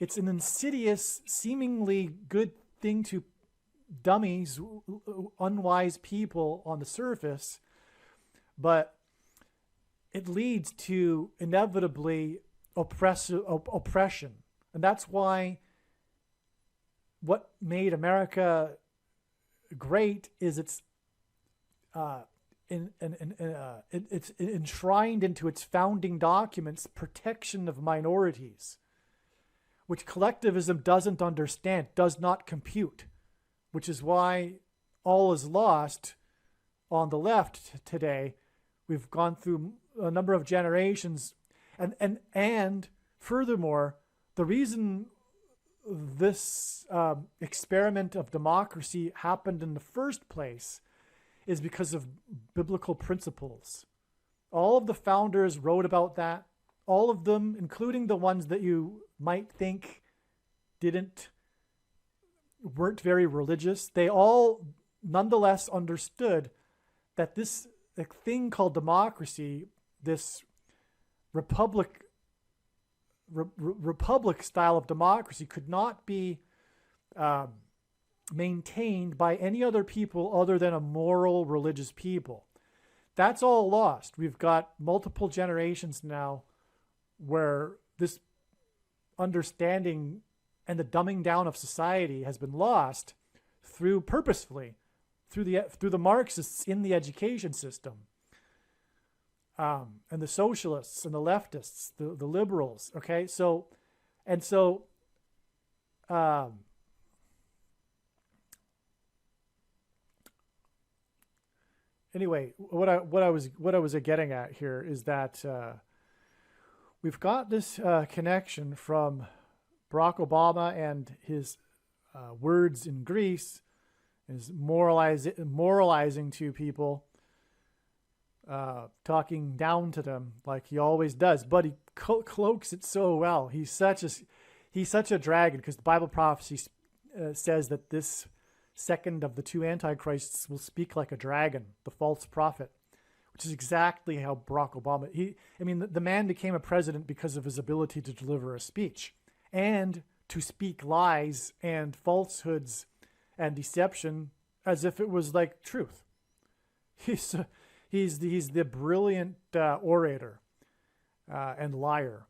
It's an insidious, seemingly good thing to dummies, unwise people on the surface, but it leads to inevitably oppression. And that's why what made America great is it's enshrined into its founding documents protection of minorities, which collectivism doesn't understand, does not compute, which is why all is lost on the left today. We've gone through a number of generations, and furthermore, the reason this experiment of democracy happened in the first place is because of biblical principles. All of the founders wrote about that. All of them, including the ones that you might think weren't very religious, they all nonetheless understood that this thing called democracy, this republic style of democracy, could not be maintained by any other people other than a moral religious people. That's all lost. We've got multiple generations now where this understanding and the dumbing down of society has been lost through the Marxists in the education system, and the socialists and the leftists, the liberals. Okay, anyway, what I was getting at here is that we've got this connection from Barack Obama and his words in Greece, is moralizing to people, talking down to them like he always does, but he cloaks it so well. He's such a dragon, because the Bible prophecy says that this second of the two antichrists will speak like a dragon, the false prophet, which is exactly how Barack Obama, the man became a president because of his ability to deliver a speech and to speak lies and falsehoods and deception as if it was like truth. He's the brilliant orator and liar.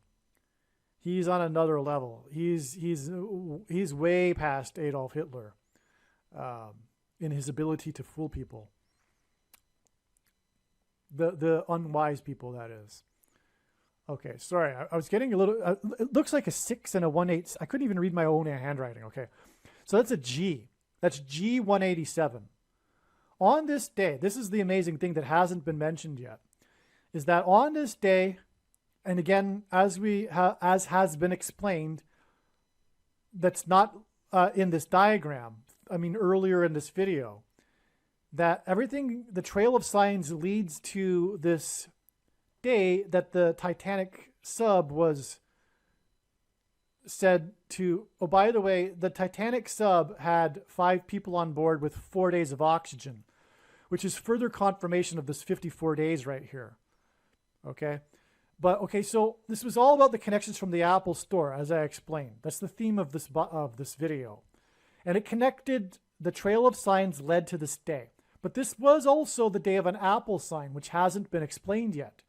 He's on another level. He's way past Adolf Hitler in his ability to fool people. The unwise people, that is. Okay, sorry. I was getting a little... it looks like a 6 and a 1/8. I couldn't even read my own handwriting. Okay, so that's a G. That's G187. On this day, this is the amazing thing that hasn't been mentioned yet, is that on this day, and again, as has been explained, that's not in this diagram, earlier in this video, that everything, the trail of signs leads to this day that the Titanic sub was said to, oh, by the way, the Titanic sub had 5 people on board with 4 days of oxygen, which is further confirmation of this 54 days right here. Okay. But okay, so this was all about the connections from the Apple store, as I explained. That's the theme of this video. And it connected, the trail of signs led to this day. But this was also the day of an Apple sign, which hasn't been explained yet.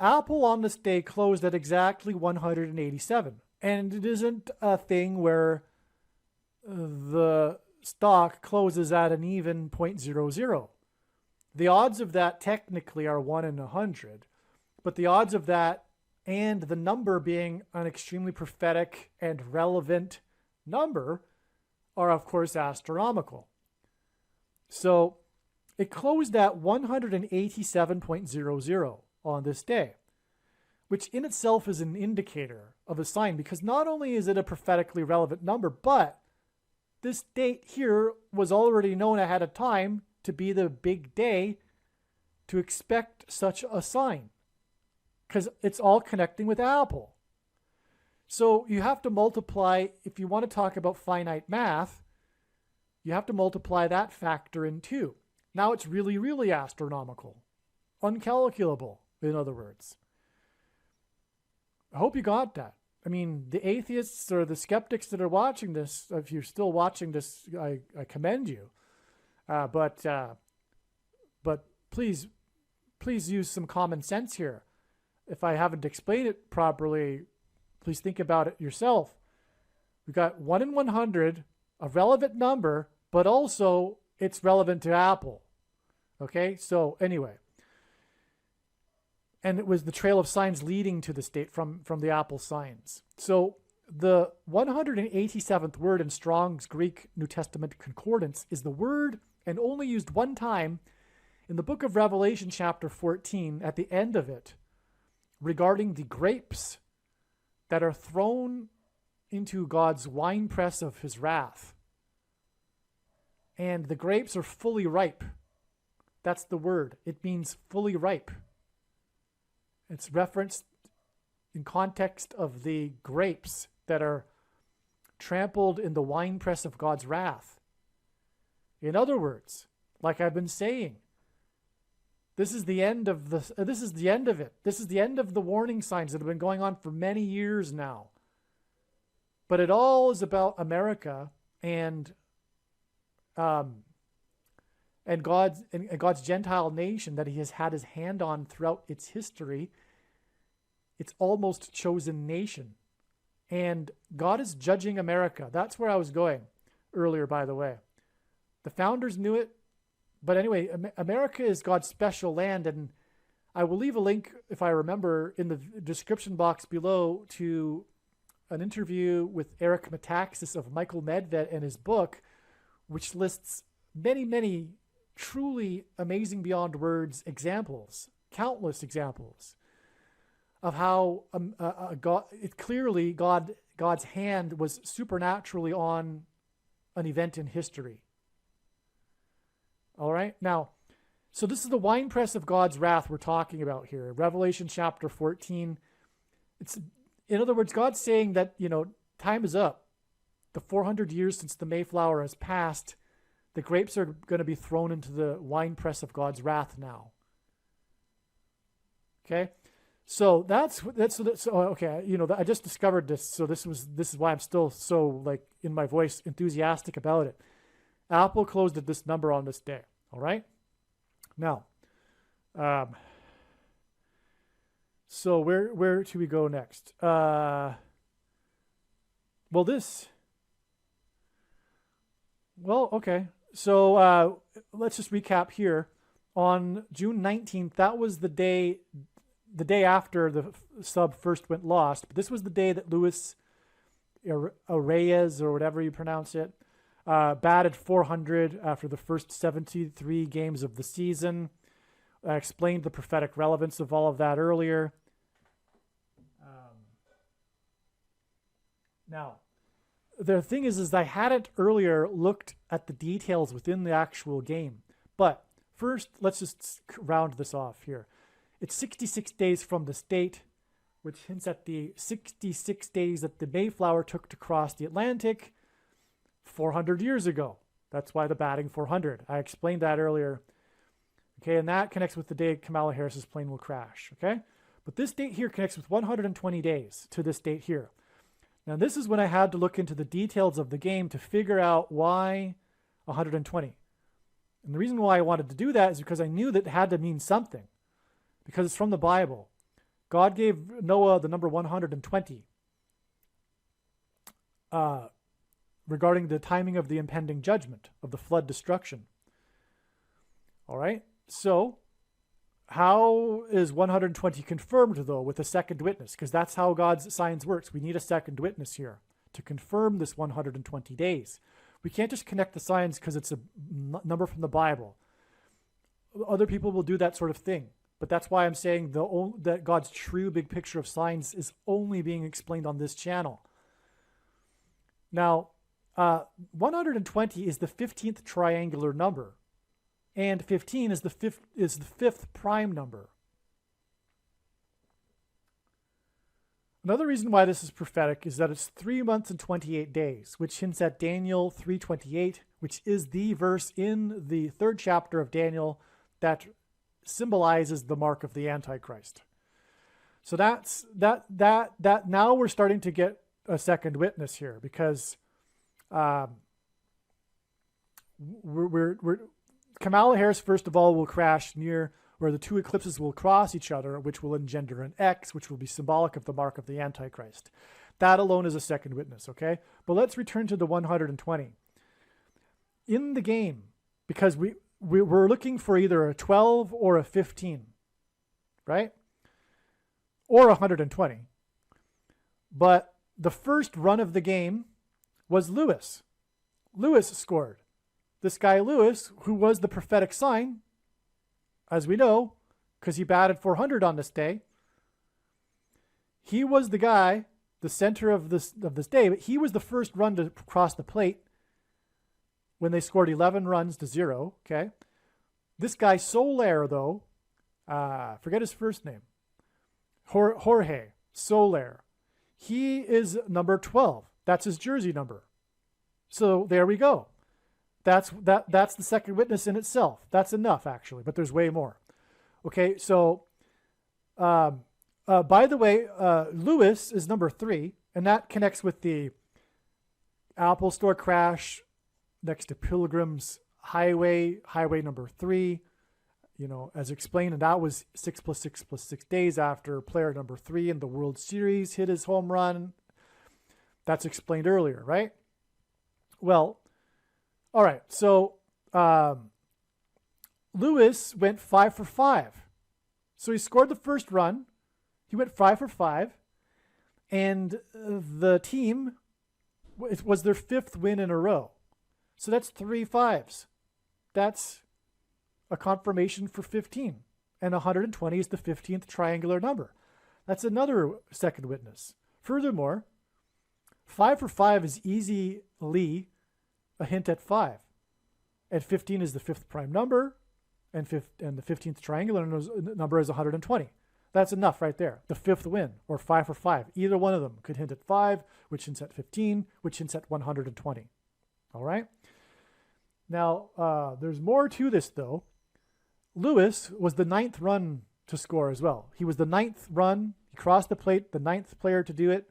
Apple on this day closed at exactly 187. And it isn't a thing where the stock closes at an even 0.00. The odds of that technically are 1 in 100, but the odds of that and the number being an extremely prophetic and relevant number are, of course, astronomical. So it closed at 187.00 on this day, which in itself is an indicator of a sign, because not only is it a prophetically relevant number, but this date here was already known ahead of time to be the big day to expect such a sign, because it's all connecting with Apple. So you have to multiply, if you want to talk about finite math, you have to multiply that factor in too. Now it's really, really astronomical. Uncalculable, in other words. I hope you got that. I mean, the atheists or the skeptics that are watching this, if you're still watching this, I commend you. But please use some common sense here. If I haven't explained it properly, please think about it yourself. We've got 1 in 100, a relevant number, but also it's relevant to Apple. Okay, so anyway. And it was the trail of signs leading to this date from the Apple signs. So the 187th word in Strong's Greek New Testament Concordance is the word, and only used one time, in the book of Revelation chapter 14, at the end of it, regarding the grapes that are thrown into God's winepress of his wrath. And the grapes are fully ripe. That's the word. It means fully ripe. It's referenced in context of the grapes that are trampled in the winepress of God's wrath. In other words, like I've been saying, this is the end of it. This is the end of the warning signs that have been going on for many years now. But it all is about America and God's Gentile nation that he has had his hand on throughout its history. It's almost chosen nation. And God is judging America. That's where I was going earlier, by the way. The founders knew it. But anyway, America is God's special land. And I will leave a link, if I remember, in the description box below to an interview with Eric Metaxas of Michael Medved and his book, which lists many, many truly amazing beyond words examples, countless examples of how God's hand was supernaturally on an event in history. All right, now, so this is the winepress of God's wrath we're talking about here, Revelation chapter 14. It's, in other words, God's saying that, time is up. The 400 years since the Mayflower has passed, the grapes are going to be thrown into the winepress of God's wrath now. Okay, so that's okay. I just discovered this, so this is why I'm still so in my voice enthusiastic about it. Apple closed at this number on this day. All right. Now, so where should we go next? Okay. So let's just recap here. On June 19th, that was the day after the sub first went lost. But this was the day that Luis Arraez, or whatever you pronounce it, batted 400 after the first 73 games of the season. I explained the prophetic relevance of all of that earlier. Now, the thing is I hadn't earlier looked at the details within the actual game. But first, let's just round this off here. It's 66 days from this date, which hints at the 66 days that the Mayflower took to cross the Atlantic 400 years ago. That's why the batting 400. I explained that earlier. Okay, and that connects with the day Kamala Harris's plane will crash. Okay, but this date here connects with 120 days to this date here. Now, this is when I had to look into the details of the game to figure out why 120. And the reason why I wanted to do that is because I knew that it had to mean something, because it's from the Bible. God gave Noah the number 120 regarding the timing of the impending judgment of the flood destruction. All right. So how is 120 confirmed, though, with a second witness? Because that's how God's signs works. We need a second witness here to confirm this 120 days. We can't just connect the signs because it's a number from the Bible. Other people will do that sort of thing. But that's why I'm saying that God's true big picture of signs is only being explained on this channel. Now, 120 is the 15th triangular number, and 15 is the fifth prime number. Another reason why this is prophetic is that it's 3 months and 28 days, which hints at Daniel 3:28, which is the verse in the 3rd chapter of Daniel that symbolizes the mark of the Antichrist. So that now we're starting to get a second witness here, because Kamala Harris, first of all, will crash near where the two eclipses will cross each other, which will engender an X, which will be symbolic of the mark of the Antichrist. That alone is a second witness, okay? But let's return to the 120. In the game, because we're looking for either a 12 or a 15, right? Or 120. But the first run of the game was Lewis. Lewis scored. This guy Lewis, who was the prophetic sign, as we know, because he batted 400 on this day, he was the guy, the center of this day, but he was the first run to cross the plate when they scored 11 runs to 0, okay? This guy Soler, though, forget his first name, Jorge Soler, he is number 12. That's his jersey number. So there we go. That's the second witness in itself. That's enough, actually, but there's way more. Okay, so by the way, Lewis is number 3, and that connects with the Apple Store crash next to Pilgrim's Highway number 3, as explained, and that was 6 + 6 + 6 days after player number 3 in the World Series hit his home run. That's explained earlier, right? Well, all right, so Lewis went 5 for 5. So he scored the first run. He went 5 for 5. And the team, it was their 5th win in a row. So that's 3 5s. That's a confirmation for 15. And 120 is the 15th triangular number. That's another second witness. Furthermore, 5 for 5 is easily a hint at 5. And 15 is the 5th prime number, and the 15th triangular number is 120. That's enough right there. The 5th win, or 5 for 5. Either one of them could hint at 5, which hints at 15, which hints at 120. All right? Now, there's more to this, though. Lewis was the 9th run to score as well. He was the 9th run. He crossed the plate, the 9th player to do it.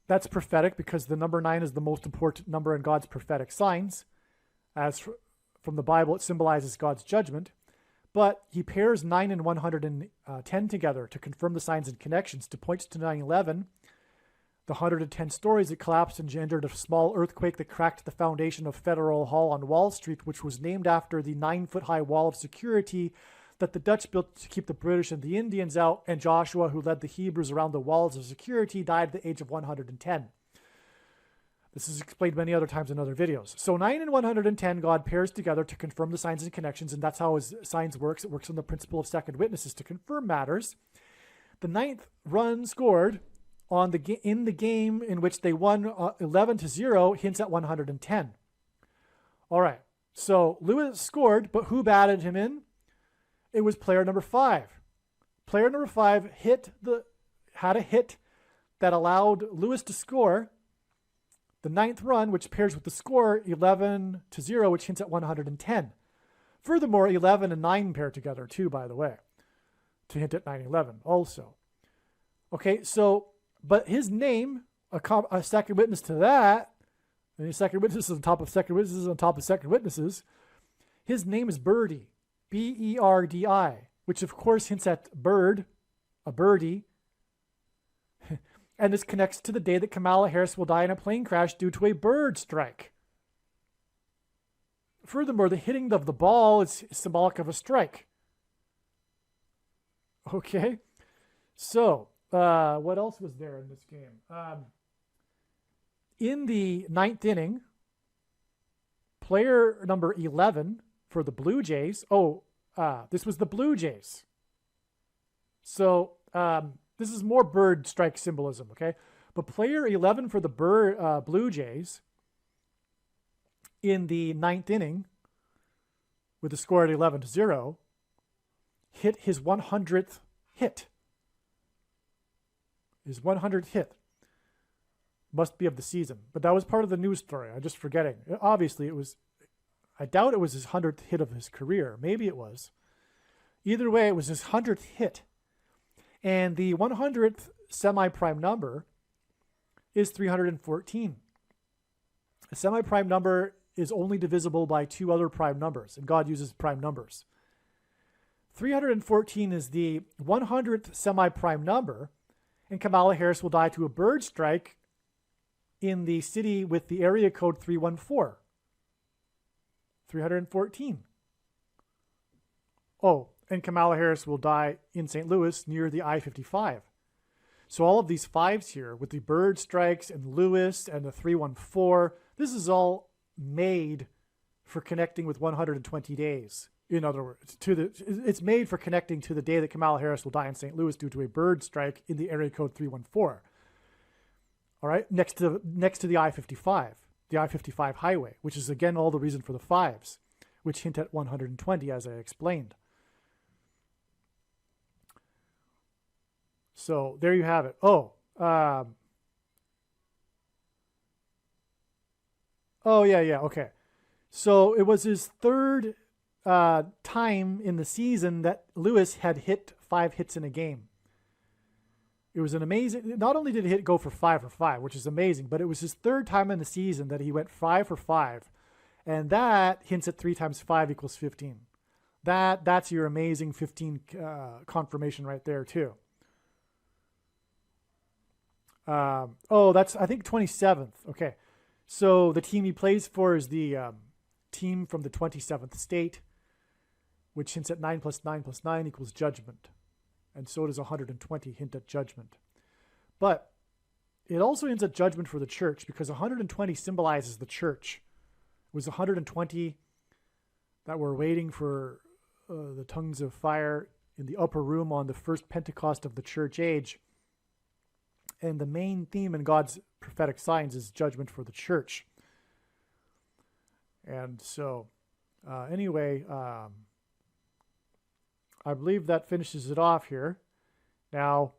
That's prophetic because the number 9 is the most important number in God's prophetic signs. As from the Bible, it symbolizes God's judgment. But he pairs 9 and 110 together to confirm the signs and connections, to point to 9/11, the 110 stories that collapsed and engendered a small earthquake that cracked the foundation of Federal Hall on Wall Street, which was named after the 9-foot-high wall of security that the Dutch built to keep the British and the Indians out, and Joshua, who led the Hebrews around the walls of security, died at the age of 110. This is explained many other times in other videos. So 9 and 110, God pairs together to confirm the signs and connections, and that's how his signs works. It works on the principle of second witnesses to confirm matters. The 9th run scored in the game in which they won 11-0 hints at 110. All right, so Lewis scored, but who batted him in? It was player number 5. Player number 5 had a hit that allowed Lewis to score the 9th run, which pairs with the score 11-0, which hints at 110. Furthermore, 11 and 9 pair together too, by the way, to hint at 9/11 also. Okay, so, but his name, a second witness to that, and his second witnesses on top of second witnesses on top of second witnesses, his name is Birdie, Berdi, which of course hints at bird, a birdie. And this connects to the day that Kamala Harris will die in a plane crash due to a bird strike. furthermore, the hitting of the ball is symbolic of a strike. Okay, so what else was there in this game? In the ninth inning, player number 11 for the Blue Jays. This was the Blue Jays. So this is more bird strike symbolism, okay? But player 11 for the Blue Jays in the ninth inning, with the score at 11-0, hit his 100th hit. His 100th hit. Must be of the season. But that was part of the news story. I'm just forgetting. Obviously, it was... I doubt it was his 100th hit of his career. Maybe it was. Either way, it was his 100th hit. And the 100th semi-prime number is 314. A semi-prime number is only divisible by two other prime numbers, and God uses prime numbers. 314 is the 100th semi-prime number, and Kamala Harris will die to a bird strike in the city with the area code 314. 314. Oh, and Kamala Harris will die in St. Louis near the I-55. So all of these fives here with the bird strikes and Lewis and the 314, this is all made for connecting with 120 days. In other words, it's made for connecting to the day that Kamala Harris will die in St. Louis due to a bird strike in the area code 314. All right, next to the I-55, the I-55 highway, which is again all the reason for the fives, which hint at 120, as I explained. So there you have it. Okay. So it was his third time in the season that Lewis had hit 5 hits in a game. It was an amazing, not only did he go for 5 for 5, which is amazing, but it was his third time in the season that he went 5 for 5. And that hints at 3 times 5 equals 15. That's your amazing 15 confirmation right there too. That's, I think, 27th. Okay. So the team he plays for is the team from the 27th state, which hints at 9 plus 9 plus 9 equals judgment. And so does 120 hint at judgment. But it also hints at judgment for the church because 120 symbolizes the church. It was 120 that were waiting for the tongues of fire in the upper room on the first Pentecost of the church age. And the main theme in God's prophetic signs is judgment for the church. And so, anyway, I believe that finishes it off here. Now,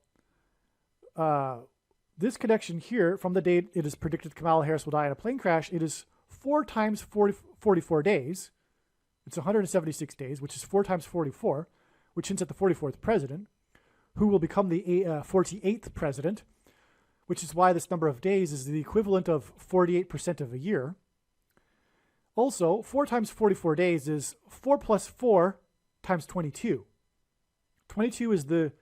this connection here, from the date it is predicted Kamala Harris will die in a plane crash, it is 4 times 44 days. It's 176 days, which is 4 times 44, which hints at the 44th president, who will become the 48th president, which is why this number of days is the equivalent of 48% of a year. Also, 4 times 44 days is 4 plus 4 times 22. 22 is the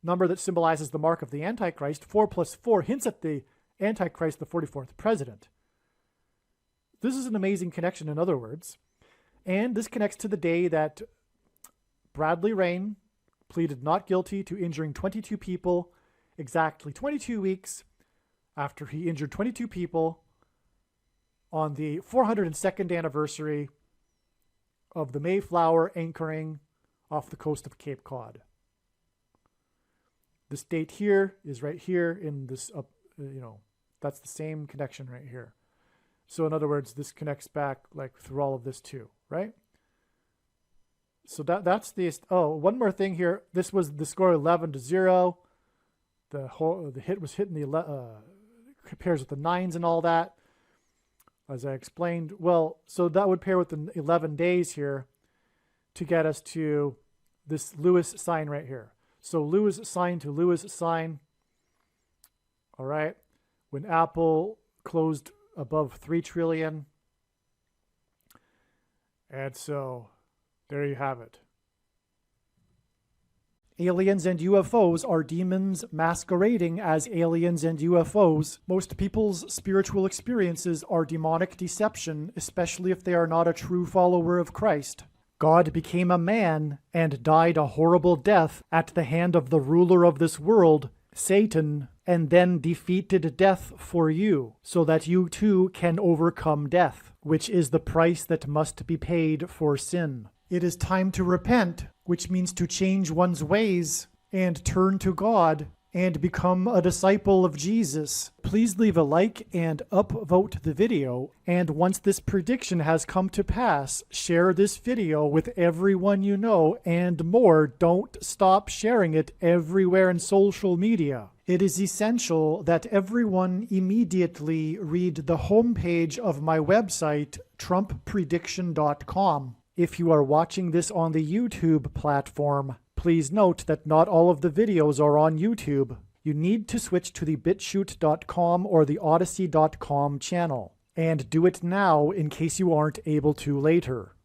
number that symbolizes the mark of the Antichrist. 4 plus 4 hints at the Antichrist, the 44th president. This is an amazing connection, in other words. And this connects to the day that Bradley Rain pleaded not guilty to injuring 22 people exactly 22 weeks after he injured 22 people on the 402nd anniversary of the Mayflower anchoring off the coast of Cape Cod. This date here is right here in this, that's the same connection right here. So in other words, this connects back like through all of this too, right? So that's the, one more thing here. This was the score 11-0. The hit was hitting the pairs with the 9s and all that, as I explained. Well, so that would pair with the 11 days here to get us to this Lewis sign right here. So Lewis sign to Lewis sign. All right. When Apple closed above 3 trillion. And so there you have it. Aliens and UFOs are demons masquerading as aliens and UFOs. Most people's spiritual experiences are demonic deception, especially if they are not a true follower of Christ. God became a man and died a horrible death at the hand of the ruler of this world, Satan, and then defeated death for you, so that you too can overcome death, which is the price that must be paid for sin. It is time to repent, which means to change one's ways and turn to God and become a disciple of Jesus. Please leave a like and upvote the video. And once this prediction has come to pass, share this video with everyone you know and more. Don't stop sharing it everywhere in social media. It is essential that everyone immediately read the homepage of my website, TrumpPrediction.com. If you are watching this on the YouTube platform, please note that not all of the videos are on YouTube. You need to switch to the BitChute.com or the Odyssey.com channel. And do it now in case you aren't able to later.